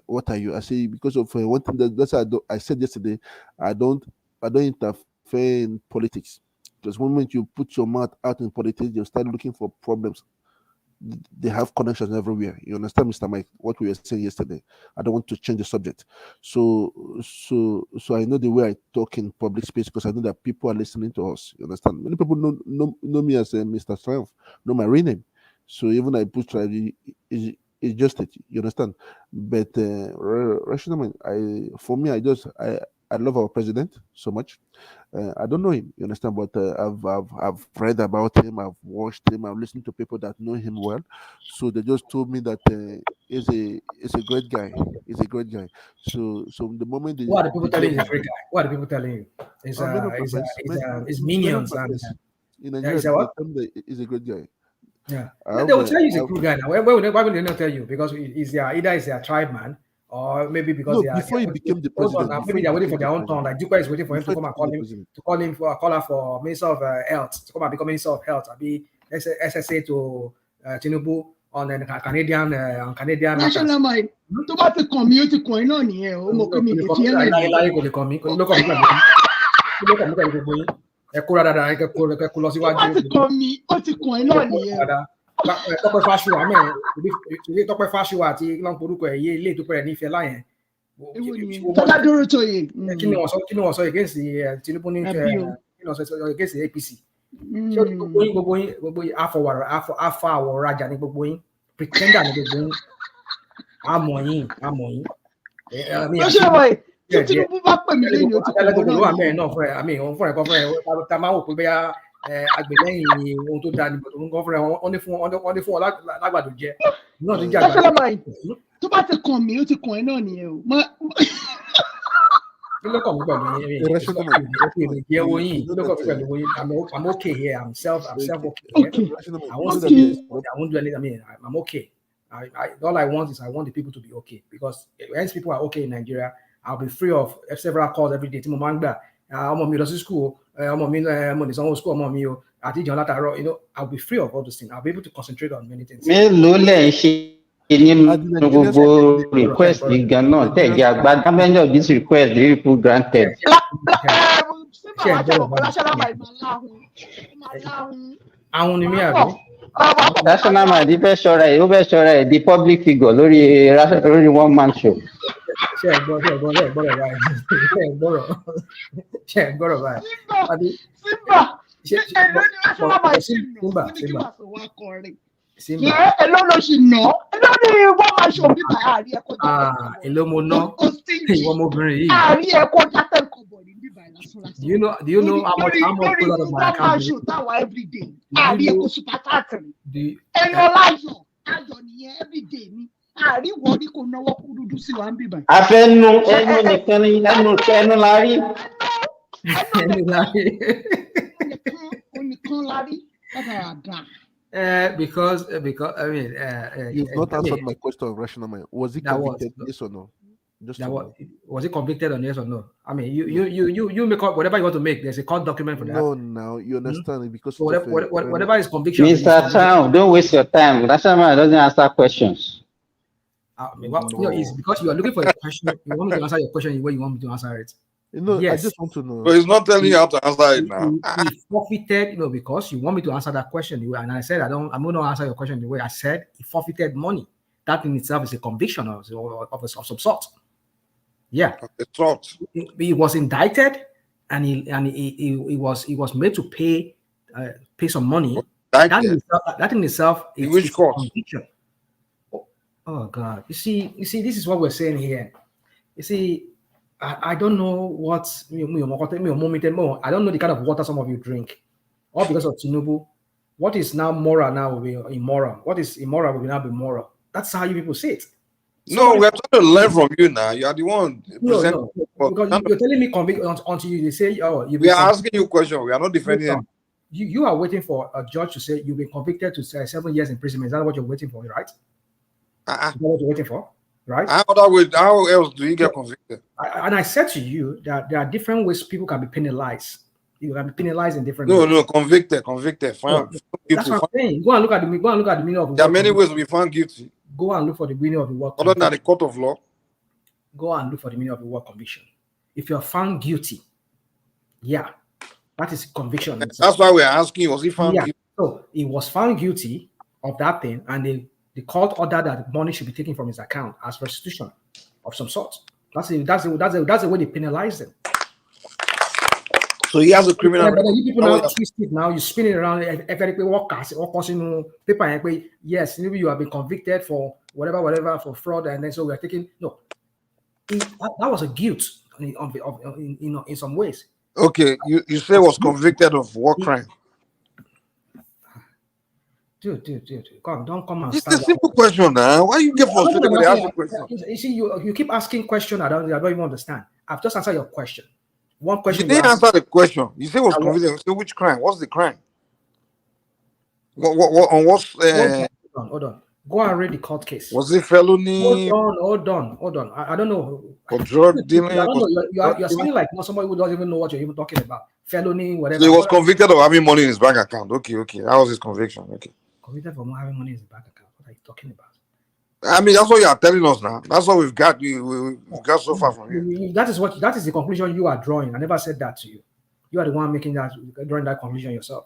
"What are you?" I say because of one thing that's I said yesterday. I don't interfere in politics. Because the moment you put your mouth out in politics, you start looking for problems. they have connections everywhere. You understand, Mr. Mike, what we were saying yesterday? I don't want to change the subject. So I know the way I talk in public space because I know that people are listening to us. You understand? Many people know me as Mr. Triumph, know my real name. So even I put Triumph, it's just it. You understand? But rationally, for me, I love our president so much. I don't know him, you understand, but I've read about him, I've watched him, I've listened to people that know him well. So they just told me that he's a great guy. He's a great guy. So the moment what are the people telling you? He's a great guy. What are the people telling you? It's minions and in Nigeria, they tell me that he's a great guy. Yeah, they will tell you he's a good guy now. Why will they not tell you? Because either he's a tribe man, or maybe because before he became the president, maybe they're waiting for their own turn. Like Duka is waiting for him to come and call him for a caller for Minister of Health to come and become Minister of Health. I'll be SSA to Tinubu on Canadian. National mind. To what the community coin on here? Tọ́pẹ́ Fáṣùwà mẹ́rin ìdí Tọ́pẹ́ Fáṣùwà àti lọ́npọ̀lùkọ̀ ẹ̀yẹ ilé ìtúpẹ́ rẹ̀ nífẹ̀ẹ́ láyẹn. Tọ́lá dúró tó yẹ. Kí ni wọ́n sọ against Tinubu ní against APC? Ṣé gbogbo yín afọ àwọ̀ rajà ní gbogbo yín pretender ní gbogbo yín àmọ̀ yín. Tí Tinubu bá pè mí lẹ́yìn ojú kan náà. Olúwa mẹ́rin náà fúnra ẹ̀ òun fúnra ẹ̀ kọ́ fúnra ẹ̀ ta máa wò pé bẹ́yà àgbẹ̀lẹ́yìn ohun tó dáa nígbà tó ń kọ́ fúnra ẹ̀ wọ́n ní fún wọn lágbàdo jẹ. Náà ti jẹ́ àgbàdo. Tó bá ti kàn mí ó ti kàn ẹ́ náà nìyẹn o. Kí ló kàn mí pẹ̀lú yín? Yẹ wo yín. Kí ló kàn mí pẹ̀lú yín? I'm okay here. I'm self okay. I won't do anything. I mean, I'm okay. All I want is I want the people to be okay because once people are okay in Nigeria, I'll be free of several calls every day. Tí mo máa ń gbà ọmọ mi lọ sí school, ọmọ mi mo lè sanwó school ọmọ mi o àti ìjọba látàárọ̀, I'll be free of all those things. I'll be able to concentrate on many things. Mélòó lẹ̀ ń ṣe nínú gbogbo request gan náà tẹ̀jẹ̀ àgbà many of these requests dey put granted. Àwọn ni mí àbí. National man di fẹ́ ṣọ́ra ẹ̀ di public figure lórí one man show. Ṣé ẹ gbọ́rọ̀ báyìí? Simba. Èló ló ṣì ná? Èló ni wọ́n máa ṣe òbí bàá àrí ẹ̀kọ́ jáde. Èló mo ná? Ìwọ ọmọbìnrin yìí. Àrí ẹ̀kọ́ jáde nǹkan bọ̀ ní bíbá ìlàsọ́lá. Do you know how much goes out of my account? Lórí táwa everyday. Àrí ẹ̀kọ́ super tattoo. Ẹnu ọláyọ̀ ayọ̀ nìyẹn everyday ni. Àrí wọ́n ní kò náwó kú dúdú sí wa ń bíbá. Àfẹnu ẹnu nìkan ni ẹnu la rí. Ẹnu la rí. Onìkan la rí. Because I mean, you've not answered my question, rational man. Was he convicted? Yes or no? Was he convicted on yes or no? I mean, you make up whatever you want to make. There's a court document for that. No, now you understand it because whatever is conviction. Mr. Chow, don't waste your time. Rational man doesn't answer questions. It's because you are looking for a question. You want me to answer your question the way you want me to answer it. Yes. I just want to know. But he's not telling you how to answer it now. He forfeited, because you want me to answer that question the way, and I said I'm going to answer your question the way I said. He forfeited money. That in itself is a conviction of some sort. Yeah, he was indicted, and he was made to pay some money. That in itself is a conviction. Oh God! You see, this is what we're saying here. You see. I don't know what I don't know the kind of water some of you drink, all because of Tinubu. What is now moral now will be immoral. What is immoral will now be moral. That's how you people say it. No, we're trying to learn from you now. You are the one. No, because you're telling me convict until you say, we are asking you a question. We are not defending him. You are waiting for a judge to say you've been convicted to 7 years imprisonment. Is that what you're waiting for, right? Is that what you're waiting for? Right? How else do you get convicted? And I said to you that there are different ways people can be penalized. You can be penalized in different ways. No, convicted. That's what I'm saying. Go and look at the meaning of the word. There are many ways to be found guilty. Go and look for the meaning of the word. Other than the court of law. Go and look for the meaning of the word conviction. If you're found guilty, that is conviction. That's why we're asking, was he found guilty? So he was found guilty of that thing, and the court ordered that money should be taken from his account as restitution of some sort. That's the way they penalize them. So he has a criminal record. You people now twist it now, you spin it around paper. Yes, maybe you have been convicted for whatever for fraud, and then so we are taking that was a guilt in some ways. Okay, you say was convicted of what crime? Dude, come, don't come and it's stand. It's a simple question now. Why you get frustrated when they ask you question? You see, you keep asking questions I don't even understand. I've just answered your question. One question. You didn't answer the question. You say was convicted. You say which crime? What's the crime? What on what's hold on. Go and read the court case. Was it felony? Hold on. I don't know. For drug dealing? I don't know. You're sounding like somebody who doesn't even know what you're even talking about. Felony, whatever. So he was convicted of having money in his bank account. Okay. That was his conviction. Okay. Convicted for not having money in his bank account. What are you talking about? I mean, that's what you are telling us now. That's what we've got. We've got so far from here. That is the conclusion you are drawing. I never said that to you. You are the one drawing that conclusion yourself.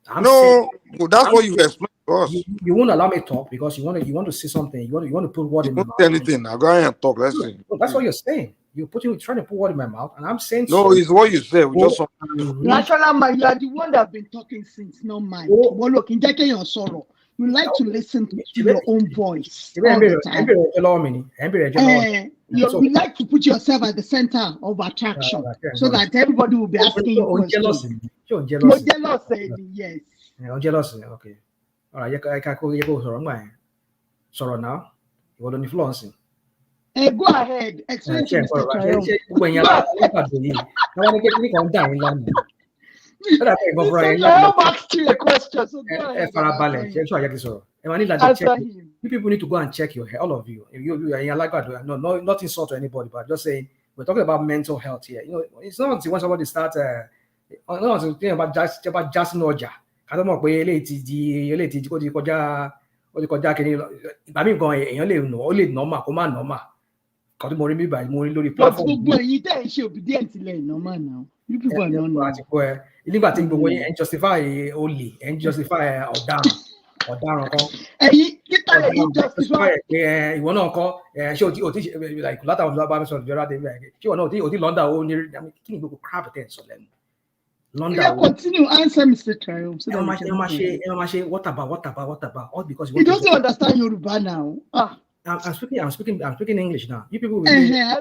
That's what you explained to us. You won't allow me to talk because you want to say something. You want to put word in my mouth. Anything now. Go ahead and talk. Let's see. That's what you're saying. You're trying to put word in my mouth, and I'm saying it's what you say. We just Natural man, you are the one that have been talking since, not mine. Well, look, in your sorrow. You like to listen to your own voice all the time. You like to put yourself at the center of attraction so that everybody will be asking you questions. You're jealous, yes. You're jealous, okay. All right, you go sorrow now. You want to influence. Go ahead. Explain to Mr. Triumph. You people need to go and check your health, all of you. You like that. No, not insult to anybody, but just saying we're talking about mental health here. It's not until when somebody starts not thinking about just Noja. I don't know where normal. But you people are not justify only and justify you want to call like lot of crap continue answer Mr. Triumph. What about? All because you don't understand Yoruba now. I'm speaking English now. You people I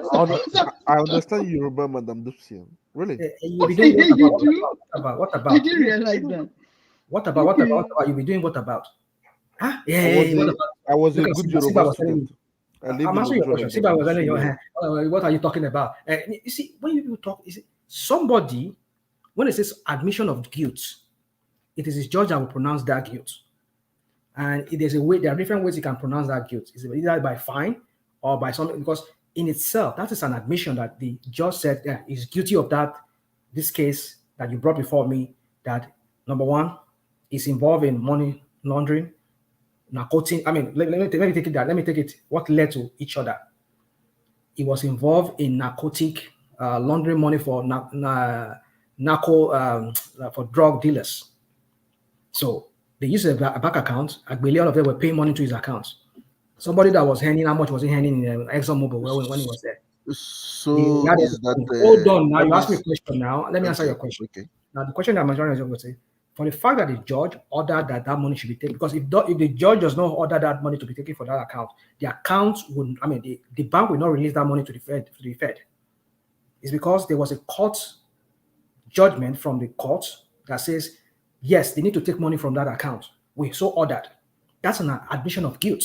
understand Yoruba, Madam Dupsian. Really? What about? Did you realize that? What about? You be doing what about? Huh? I was a good Yoruba student. I'm asking you a question. What are you talking about? You see, when you talk, somebody, when it says admission of guilt, it is his judge that will pronounce that guilt. And there are different ways you can pronounce that guilt. It's either by fine or by something, because in itself, that is an admission that the judge said is guilty of this case that you brought before me, that number one is involved in money laundering, narcotic. I mean, let me take it that. Let me take it. What led to each other? He was involved in narcotic laundering money for for drug dealers. So they used a bank account. I believe all of them were paying money to his accounts. Somebody that was handing, how much was he handing in ExxonMobil when he was there? So is that hold on now? You asked me a question now. Let me answer your question. Okay. Now the question that I'm answering is going to say, for the fact that the judge ordered that money should be taken, because if the judge does not order that money to be taken for that account, the account would, the bank will not release that money to the Fed. It's because there was a court judgment from the court that says, yes, they need to take money from that account. We so ordered. That's an admission of guilt.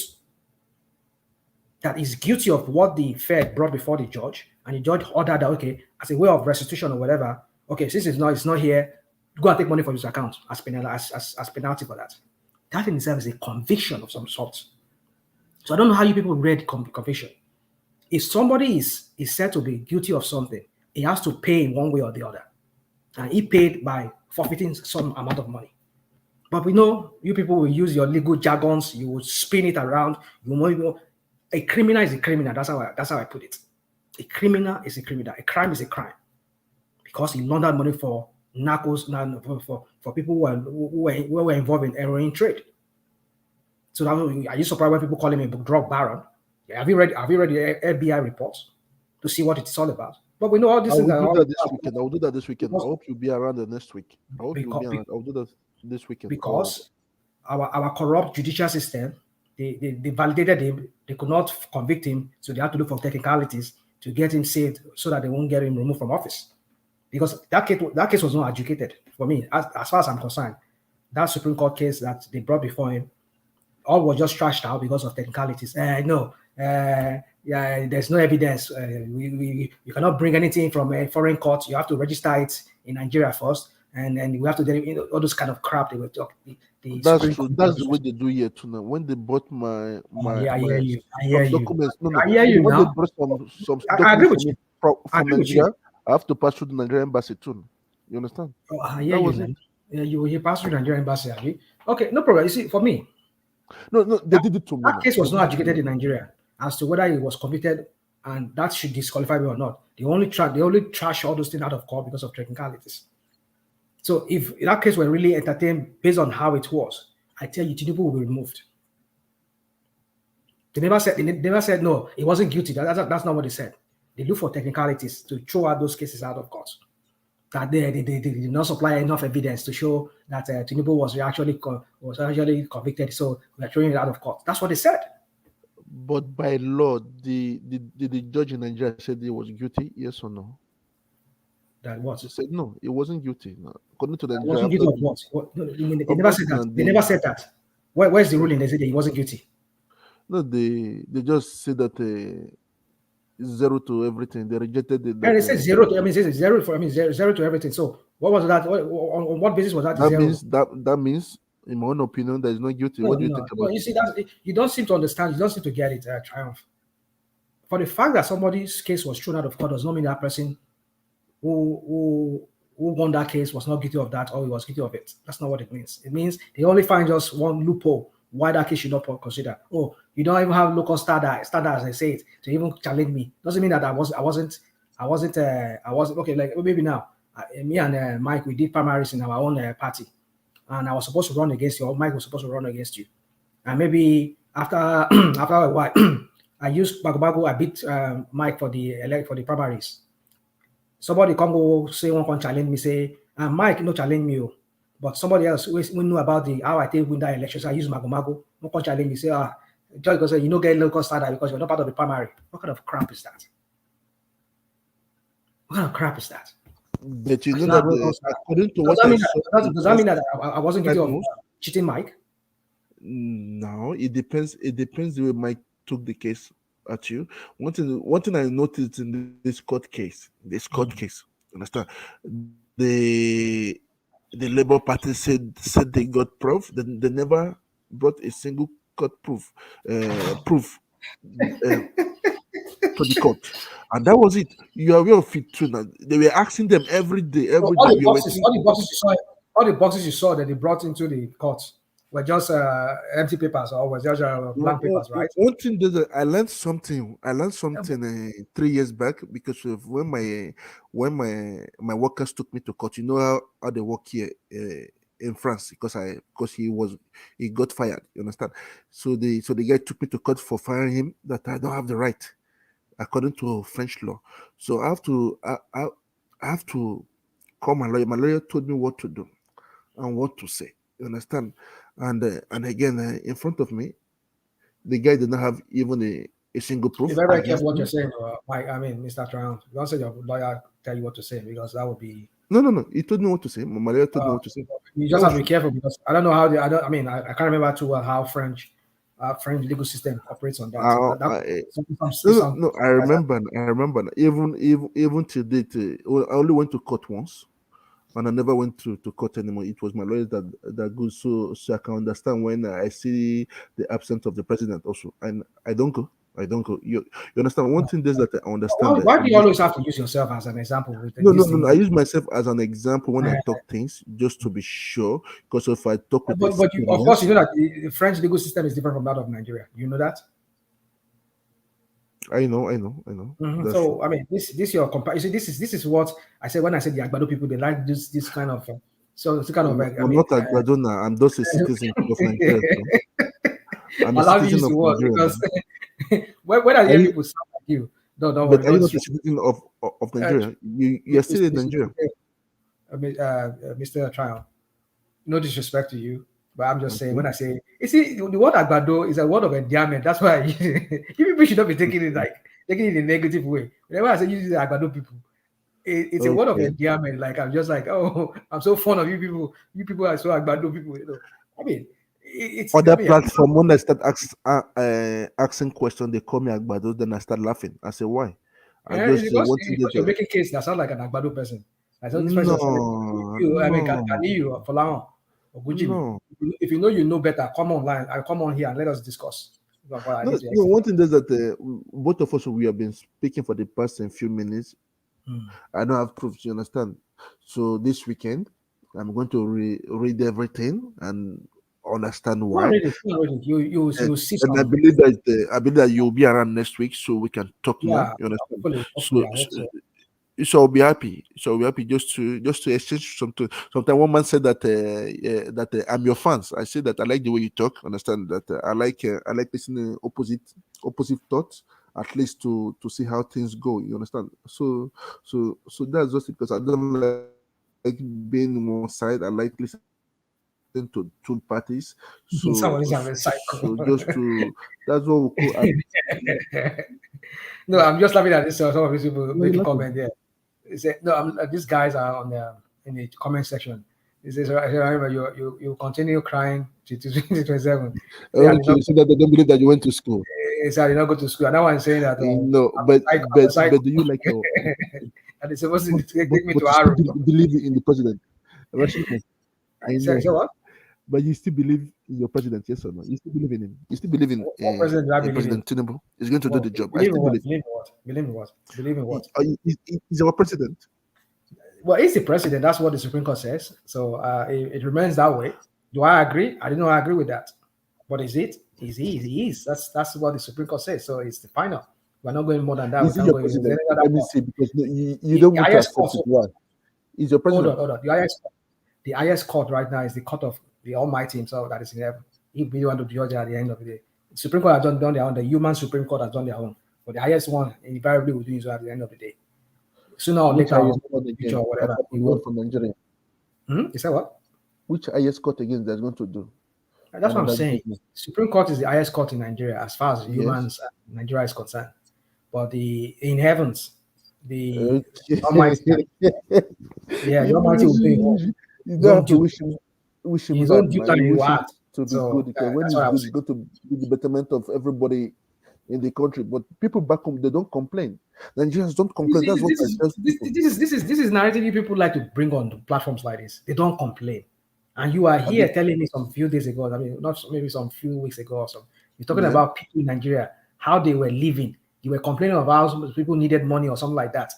That is guilty of what the Fed brought before the judge, and the judge ordered that, okay, as a way of restitution or whatever, okay, since it's not here, go and take money from his account as penalty for that. That in itself is a conviction of some sort. So I don't know how you people read conviction. If somebody is said to be guilty of something, he has to pay in one way or the other. And he paid by forfeiting some amount of money. But we know you people will use your legal jargons, you will spin it around, a criminal is a criminal. That's how I put it. A criminal is a criminal. A crime is a crime. Because he laundered money for narcos, for people who were involved in heroin trade. So now, are you surprised when people call him a drug baron? Yeah, have you read the FBI reports to see what it's all about? But we know all these I things will are do all that this weekend. I will do that this weekend. I because, hope you'll be around the next week. I hope you'll be because, around. I'll do that this weekend. because our corrupt judicial system, they validated him. They could not convict him, so they had to look for technicalities to get him saved so that they won't get him removed from office. Because that case was not adjudicated for me, as far as I'm concerned. That Supreme Court case that they brought before him, all was just trashed out because of technicalities. There's no evidence. You cannot bring anything from a foreign court. You have to register it in Nigeria first, and then we have to all those kind of crap they were talking. That's true. That's the way they do here too now. When they bought my I hear you. documents, I hear you when now. they brought some I agree documents with you. from Nigeria, I have to pass through the Nigerian embassy too. You understand? I hear you, man. Yeah, you pass through the Nigerian embassy, have you? Okay, no problem. You see, for me, no, they did it to me. That case was not adjudicated in Nigeria as to whether he was convicted, and that should disqualify me or not. They only trash all those things out of court because of technicalities. So if that case were really entertained based on how it was, I tell you, Tinubu will be removed. They never said no, he wasn't guilty. That's not what they said. They look for technicalities to throw out those cases out of court. That they did not supply enough evidence to show that Tinubu was actually convicted, so we're throwing it out of court. That's what they said. But by law, the judge in Nigeria said he was guilty, yes or no? That what? He said no, he wasn't guilty. No. According to the wasn't guilty of what? They never said that. They never said that. Where's the ruling? They said that he wasn't guilty. No, they just said that zero to everything. They rejected it. And they said zero to. Zero to everything. So what was that? On what basis was that? That means, in my own opinion, that is not guilty. What do you think about it? You see, you don't seem to understand. You don't seem to get it, Triumph. For the fact that somebody's case was thrown out of court does not mean that person who won that case was not guilty of that or he was guilty of it. That's not what it means. It means they only find just one loophole why that case should not consider. Oh, you don't even have local standards, as I say it, to even challenge me. Doesn't mean that I wasn't okay. Like maybe now, me and Mike, we did primaries in our own party, and I was supposed to run against you, or Mike was supposed to run against you, and maybe after a while, I used Bago. I beat Mike for the primaries. Somebody come go say one can challenge me, say, Mike, no challenge me. But somebody else we knew about how I take win that election. So I use Mago. No can challenge me, say, just because you don't get local standard because you're not part of the primary. What kind of crap is that? What kind of crap is that? But you know that according to what does that mean that I wasn't guilty of cheating Mike? No, it depends. It depends the way Mike took the case at you. One thing I noticed in this court case, understand? The Labour Party said they got proof. They never brought a single court proof to the court, and that was it. You are aware of it too. Now they were asking them every day. All the boxes you saw that they brought into the court were just empty papers or was just blank papers, right? One thing that I learned something. 3 years back because of when my workers took me to court. You know how they work here in France because he got fired. You understand? So the guy took me to court for firing him. That I don't have the right according to French law. So I have to call my lawyer. My lawyer told me what to do and what to say. You understand? And again, in front of me, the guy did not have even a single proof. Be very careful what you're saying, Mike. I mean, Mr. Triumph. Don't say your lawyer tell you what to say because that would be. No. He told me what to say. My lawyer told me what to say. You just have to be careful because I don't know how I can't remember too well how French legal system operates on that. I remember. Even to date, I only went to court once. And I never went to court anymore. It was my lawyers that go so I can understand when I see the absence of the president also. And I don't go. You understand? One thing is that I understand. Why do you always have to use yourself as an example? No. I use myself as an example when I talk things just to be sure. Because if I talk with but of course, you know that the French legal system is different from that of Nigeria. You know that? I know. Mm-hmm. So I mean, this your comparison. This is what I said when I said the Agbado people they like this kind of. So it's kind of like I'm not Agbado now. I'm just a citizen of Nigeria. I'm a Allow me citizen use of the word Nigeria. because when I Are hear you? people sound like you, don't worry. But are you Don't not a stress. citizen of Nigeria? You're still in Nigeria. Mr. Trial, no disrespect to you, but I'm just saying Okay. when I say, you see, the word agbado is a word of endearment. That's why you people should not be taking it in a negative way. Whenever I say use the agbado people, it's a word of Okay. endearment. Like I'm just like, oh, I'm so fond of you people. You people are so agbado people. I mean, it's. Other I mean, platform, when I start asking questions, they call me Agbado. Then I start laughing. I say, why? I it's just because, want to get you're making case that sound like an agbado person. Like this person is telling no, you, I mean, no, can you for long or Gujimi? no. If you know you know better, come online. I come on here and let us discuss. But I No, need to no, exit. one thing is that both of us, we have been speaking for the past few minutes. I don't have proofs, you understand? So this weekend, I'm going to read everything and understand Go and why. read it. Go and read it. You see And I some. believe that you'll be around next week, so we can talk more. Yeah, You understand? hopefully, I hope so. So I'll be happy. So I'll be happy just to exchange something. Sometimes one man said that I'm your fans. I say that I like the way you talk. Understand that I like listening opposite thoughts, at least to see how things go. You understand? So that's just it, because I don't like being on one side. I like listening to two parties. Someone is So having psycho. so just to that's what we call. No, I'm just laughing at this. Some of these people Why you making laughing? comment there. They say, no, these guys are on the in the comment section. He says, remember, you continue crying to 2027. Say, I did not, Okay, so that they don't believe that you went to school. say, I did not go to school. And now I'm saying that No, I'm but a psycho. I'm a but psycho. but do you like your And they're supposed to but, take me but to you still Arrow. believe in the president? Rashid, I Say know. what? But you still believe in your president, yes or no? You still believe in him? You still believe What president do I in believe in? President Tinubu? He's going to do Well, the job. I believe in still what? believe. Believe in what? Believe in what? Believe in what? He's our president. Well, he's the president. That's what the Supreme Court says. So it remains that way. Do I agree? I don't know. I agree with that. But is it? He is. That's what the Supreme Court says. So it's the final. We're not going more than that. We Is he can't your go any president? other Let me more. see, because you The don't want to highest court. accept it. Why? He's your president. Hold on. The highest court right now is the court of the Almighty Himself that is in heaven. He be the one to judge at the end of the day. The Supreme Court has done their own. The human Supreme Court has done their own. But the highest one invariably will do so at the end of the day. Sooner or Which later, or highest court future again? or whatever, Apart he from the one will. from Nigeria. You say what? Which highest court again that's going to do? That's what I'm Another saying. judgment. Supreme Court is the highest court in Nigeria as far as Yes. humans Nigeria is concerned. But in heavens, the Okay. Almighty, the Almighty will do You his don't own have to due. wish him His bad, own due man. time You he wish will him act. to be So good, because when that's he's what I'm good, it's saying. going to be the betterment of everybody in the country. But people back home, they don't complain. Nigerians don't complain. That's what I tell people. This is narrative you people like to bring on platforms like this. They don't complain. And you are here telling me some few days ago, I mean, not maybe some few weeks ago or something. You're talking Yeah. about people in Nigeria, how they were living. You were complaining about how some people needed money or something like that.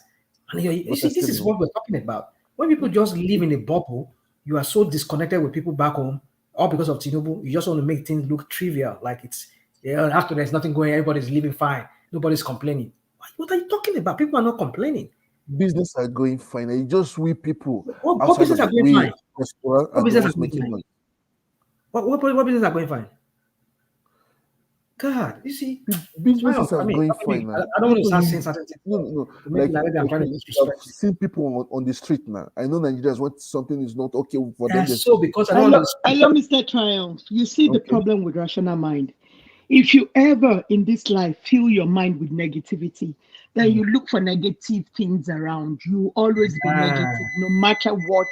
And you But see, this is what we're talking about. When people just live in a bubble, you are so disconnected with people back home, all because of Tinubu. You just want to make things look trivial, like it's after there's nothing going, everybody's living fine, nobody's complaining. What are you talking about? People are not complaining. business are going fine. You just we people What outside business of are going we fine? diaspora What are the business are ones going making fine? noise. What business are going fine? God, you see, Businesses I are mean, going I mean, fine I now. don't want to People start you saying certain things no, to make like it like maybe I'm trying to I've disrespect you. seen people on the street now. I know Nigerians when something is not okay for them. That's so because I don't Hello, understand. Mr. Triumph. You see the Okay. problem with rational mind. If you ever in this life fill your mind with negativity, then you look for negative things around. You always be negative, no matter what,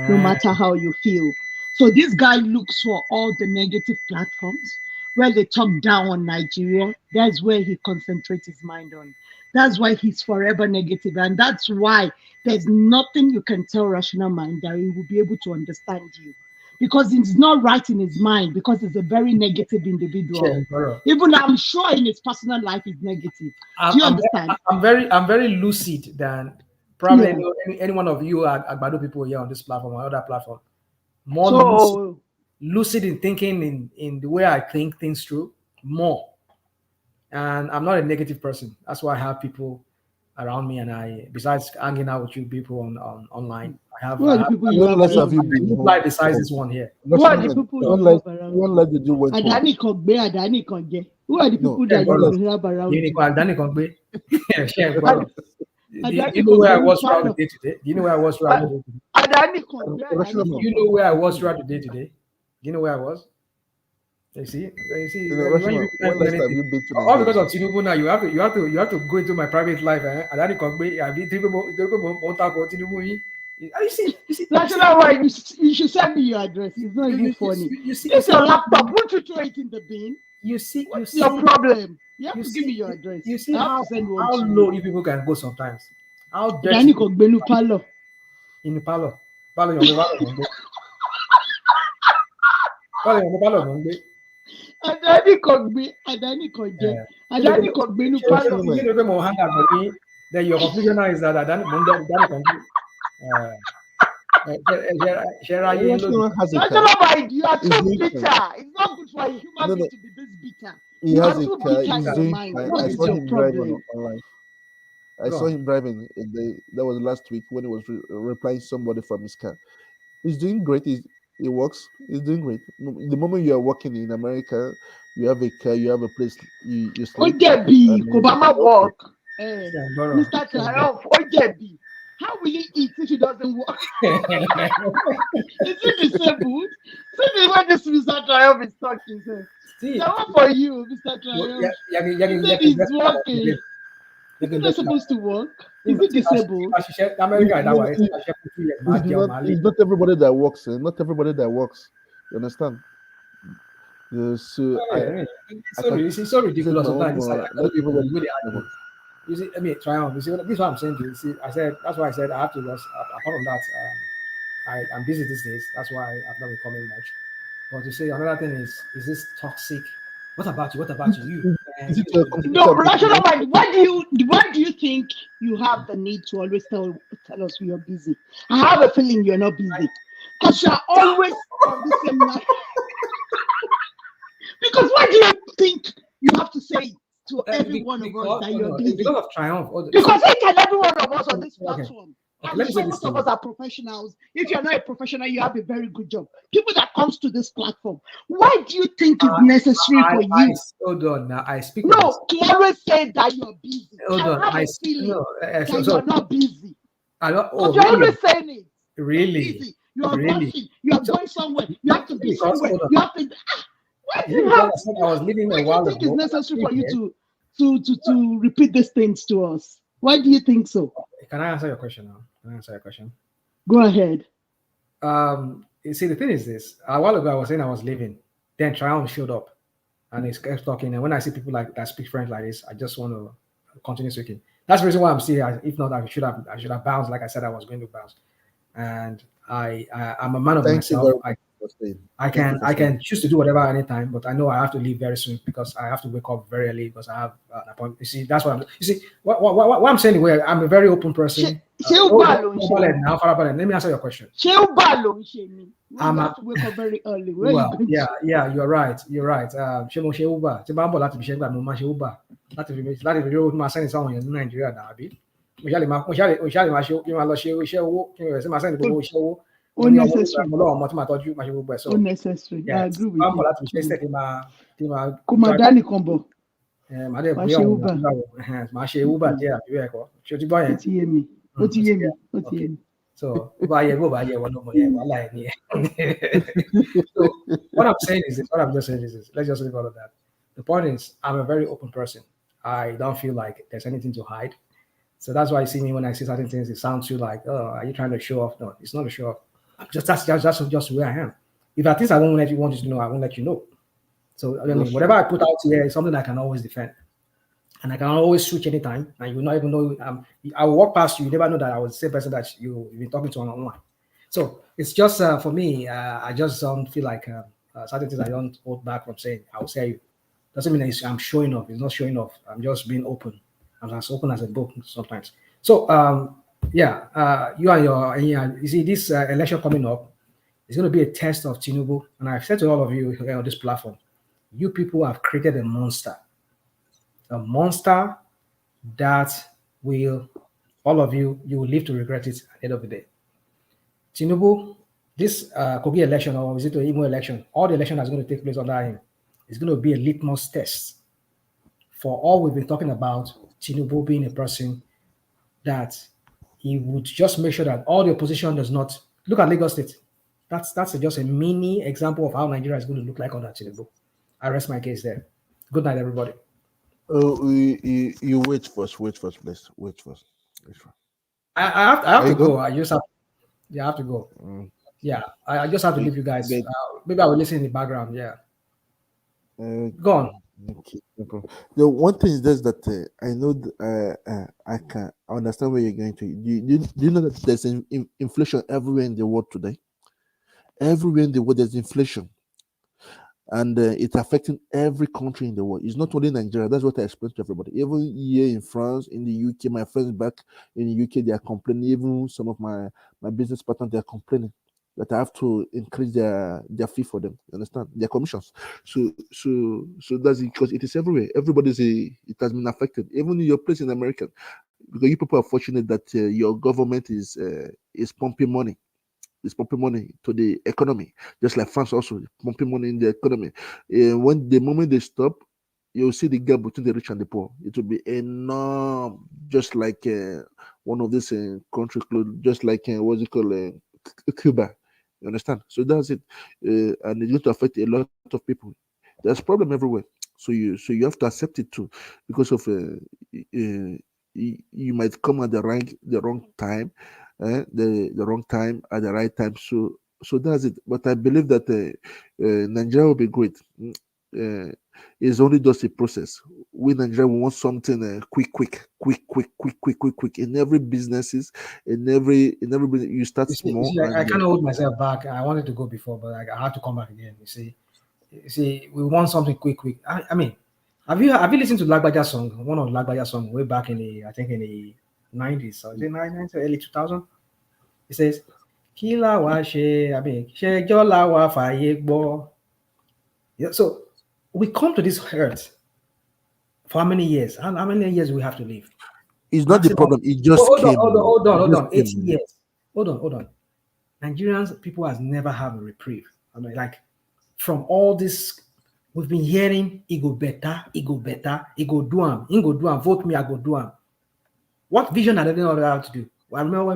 no matter how you feel. So this guy looks for all the negative platforms where they talk down on Nigeria. That's where he concentrates his mind on. That's why he's forever negative, and that's why there's nothing you can tell rational mind that he will be able to understand you, because it's not right in his mind, because he's a very negative individual. Even I'm sure in his personal life is negative. Do you understand? I'm very lucid than probably any one of you Agbado people here on this platform or other platform. More lucid in thinking in the way I think things through more. And I'm not a negative person. That's why I have people around me, and I, besides hanging out with you people on online, I have, Who are the people you have Have around you you? been life besides this one here. Who are the people you have around you? When last did you went home? Adani Kogbe, Adani Konje. Who are the people that you have around you? Do you know where I was throughout the day today? Do you know where I was throughout the day today? Adani Kogbe, Adani Do you know where I was throughout the day today? Do you know where I was? You see, when last have you been to all because of Tinubu now, you have to go into my private life. Adani Kogbe, I be Tinubu. You see. National wide, you should send me your address. It's not even funny. This is your laptop. Won't you throw it in the bin? What's your problem? You have to give me your address. You see how low you people can go sometimes. How dirty. Adani Kogbe no palo. In the palo. Palo yon palo. Adani Kogbe, Adani Konje, Adani Kogbe no palo. Then your conclusion now is that Adani Kogbe. You are too bitter. It's not good for a human being to be this bitter. He has a car. He's doing fine. What is your problem? I saw him driving. That was last week when he was replying somebody from his car. He's doing great. He works. He's doing great. The moment you are working in America, you have a car, you have a place you sleep. Obama work. Mr. Triumph, how will he eat if he doesn't work? Is he disabled? See when this Mr. Triumph is talking, sir. How for you, Mr. Triumph? He said he's working. Is he not supposed to work? Is he disabled? It's not everybody that works. Not everybody that works. You understand? So it's so ridiculous. You see, I mean, Triumph. You see, this is what I'm saying to you. See, that's why I said I have to just. Apart from that, I'm busy these days. That's why I've not been coming much. But you say another thing is this toxic? What about you? What about you? No, rational mind. Why do you think you have the need to always tell us we are busy? I have a feeling you're not busy because you're always on the same line. Because why do you think you have to say to every one of us that you're busy? Because of Triumph. Because each and every one of us on this platform. Okay, let me say this. Most of us are professionals. If you're not a professional, you have a very good job. People that comes to this platform, why do you think it's necessary for you? Hold on, now I speak. No, to always say that you're busy. Hold on, I feel that you're not busy. You're really? always saying it. Really? You're busy. You're rushing. You're going somewhere. You have to be somewhere. You have to. Why do you have? I was living a while ago. Why do you think it's necessary for you to repeat these things to us? Why do you think so? Can I answer your question now? Go ahead. You see, the thing is this. A while ago, I was saying I was leaving. Then Triumph showed up, and he kept talking. And when I see people that speak French like this, I just want to continue speaking. That's the reason why I'm still here. If not, I should have bounced like I said I was going to bounce. And I'm a man of myself. I can choose to do whatever anytime, but I know I have to leave very soon because I have to wake up very early because I have an appointment. You see, that's what what I'm saying. Where I'm a very open person. Let me answer your question. I'm have to wake up very early. Yeah, you're right. Unnecessary. I agree with you. Kumadani combo. So what I'm saying is this, what I'm just saying is this. Let's just leave all of that. The point is, I'm a very open person. I don't feel like there's anything to hide. So that's why you see me when I say certain things, it sounds to you like, oh, are you trying to show off? No, it's not a show off. That's just where I am. If there are things I won't let you want you to know, I won't let you know. So I mean, whatever I put out here is something I can always defend. And I can always switch anytime, and you will not even know. I will walk past you. You never know that I was the same person that you've been talking to online. So it's just for me. I just don't feel like certain things I don't hold back from saying. I will say you. Doesn't mean that I'm showing off. It's not showing off. I'm just being open. I'm as open as a book sometimes. So you and your you see this election coming up is going to be a test of Tinubu. And I've said to all of you on this platform, you people have created a monster that all of you will live to regret it at the end of the day. Tinubu, this Kogi election, or is it an Imo election, all the election that's going to take place under him is going to be a litmus test for all we've been talking about Tinubu being a person that he would just make sure that all the opposition does not look at Lagos State. That's just a mini example of how Nigeria is going to look like under Tinubu. I rest my case there. Good night, everybody. Oh, you wait first, please. Wait first. I have to go. I just have. Yeah, I have to go. Yeah, I just have to leave you guys. Maybe I will listen in the background. Yeah. Go on. Okay, no problem. The one thing is this, that I know I understand where you're going to. Do you know that there's inflation everywhere in the world today? Everywhere in the world there's inflation, and it's affecting every country in the world. It's not only Nigeria. That's what I explained to everybody. Even here in France, in the UK, my friends back in the UK, they are complaining. Even some of my business partners, they are complaining that I have to increase their fee for them. You understand? Their commissions. So that's because it is everywhere. It has been affected. Even in your place in America, because you people are fortunate that your government is pumping money. It's pumping money to the economy, just like France also pumping money in the economy. When the moment they stop, you'll see the gap between the rich and the poor. It will be enormous, just like one of these countries, just like what's it called, Cuba. You understand? So that's it, and it's going to affect a lot of people. There's problem everywhere, so you have to accept it too, because of you might come at the wrong time, the wrong time at the right time. So that's it. But I believe that Nigeria will be great. It's only just a process. We Nigeria want something quick in every businesses, in every business. You start small. I can't hold myself back. I wanted to go before, but I had to come back again. You see, we want something quick. I mean, have you listened to Lagbaja's song? One of Lagbaja's song way back in the 90s, or is it 90s, early 2000? It says, "Kila wa she, I mean, she jola wa faye bo." Yeah, so we come to this earth for how many years? How many years we have to live? It's not the problem. It just came. Hold on. 80 years. Hold on. Nigerians, people has never have a reprieve. I mean, like, from all this, we've been hearing, it go better, it go do am, vote me, I go do am. What vision are they not allowed to do? I remember when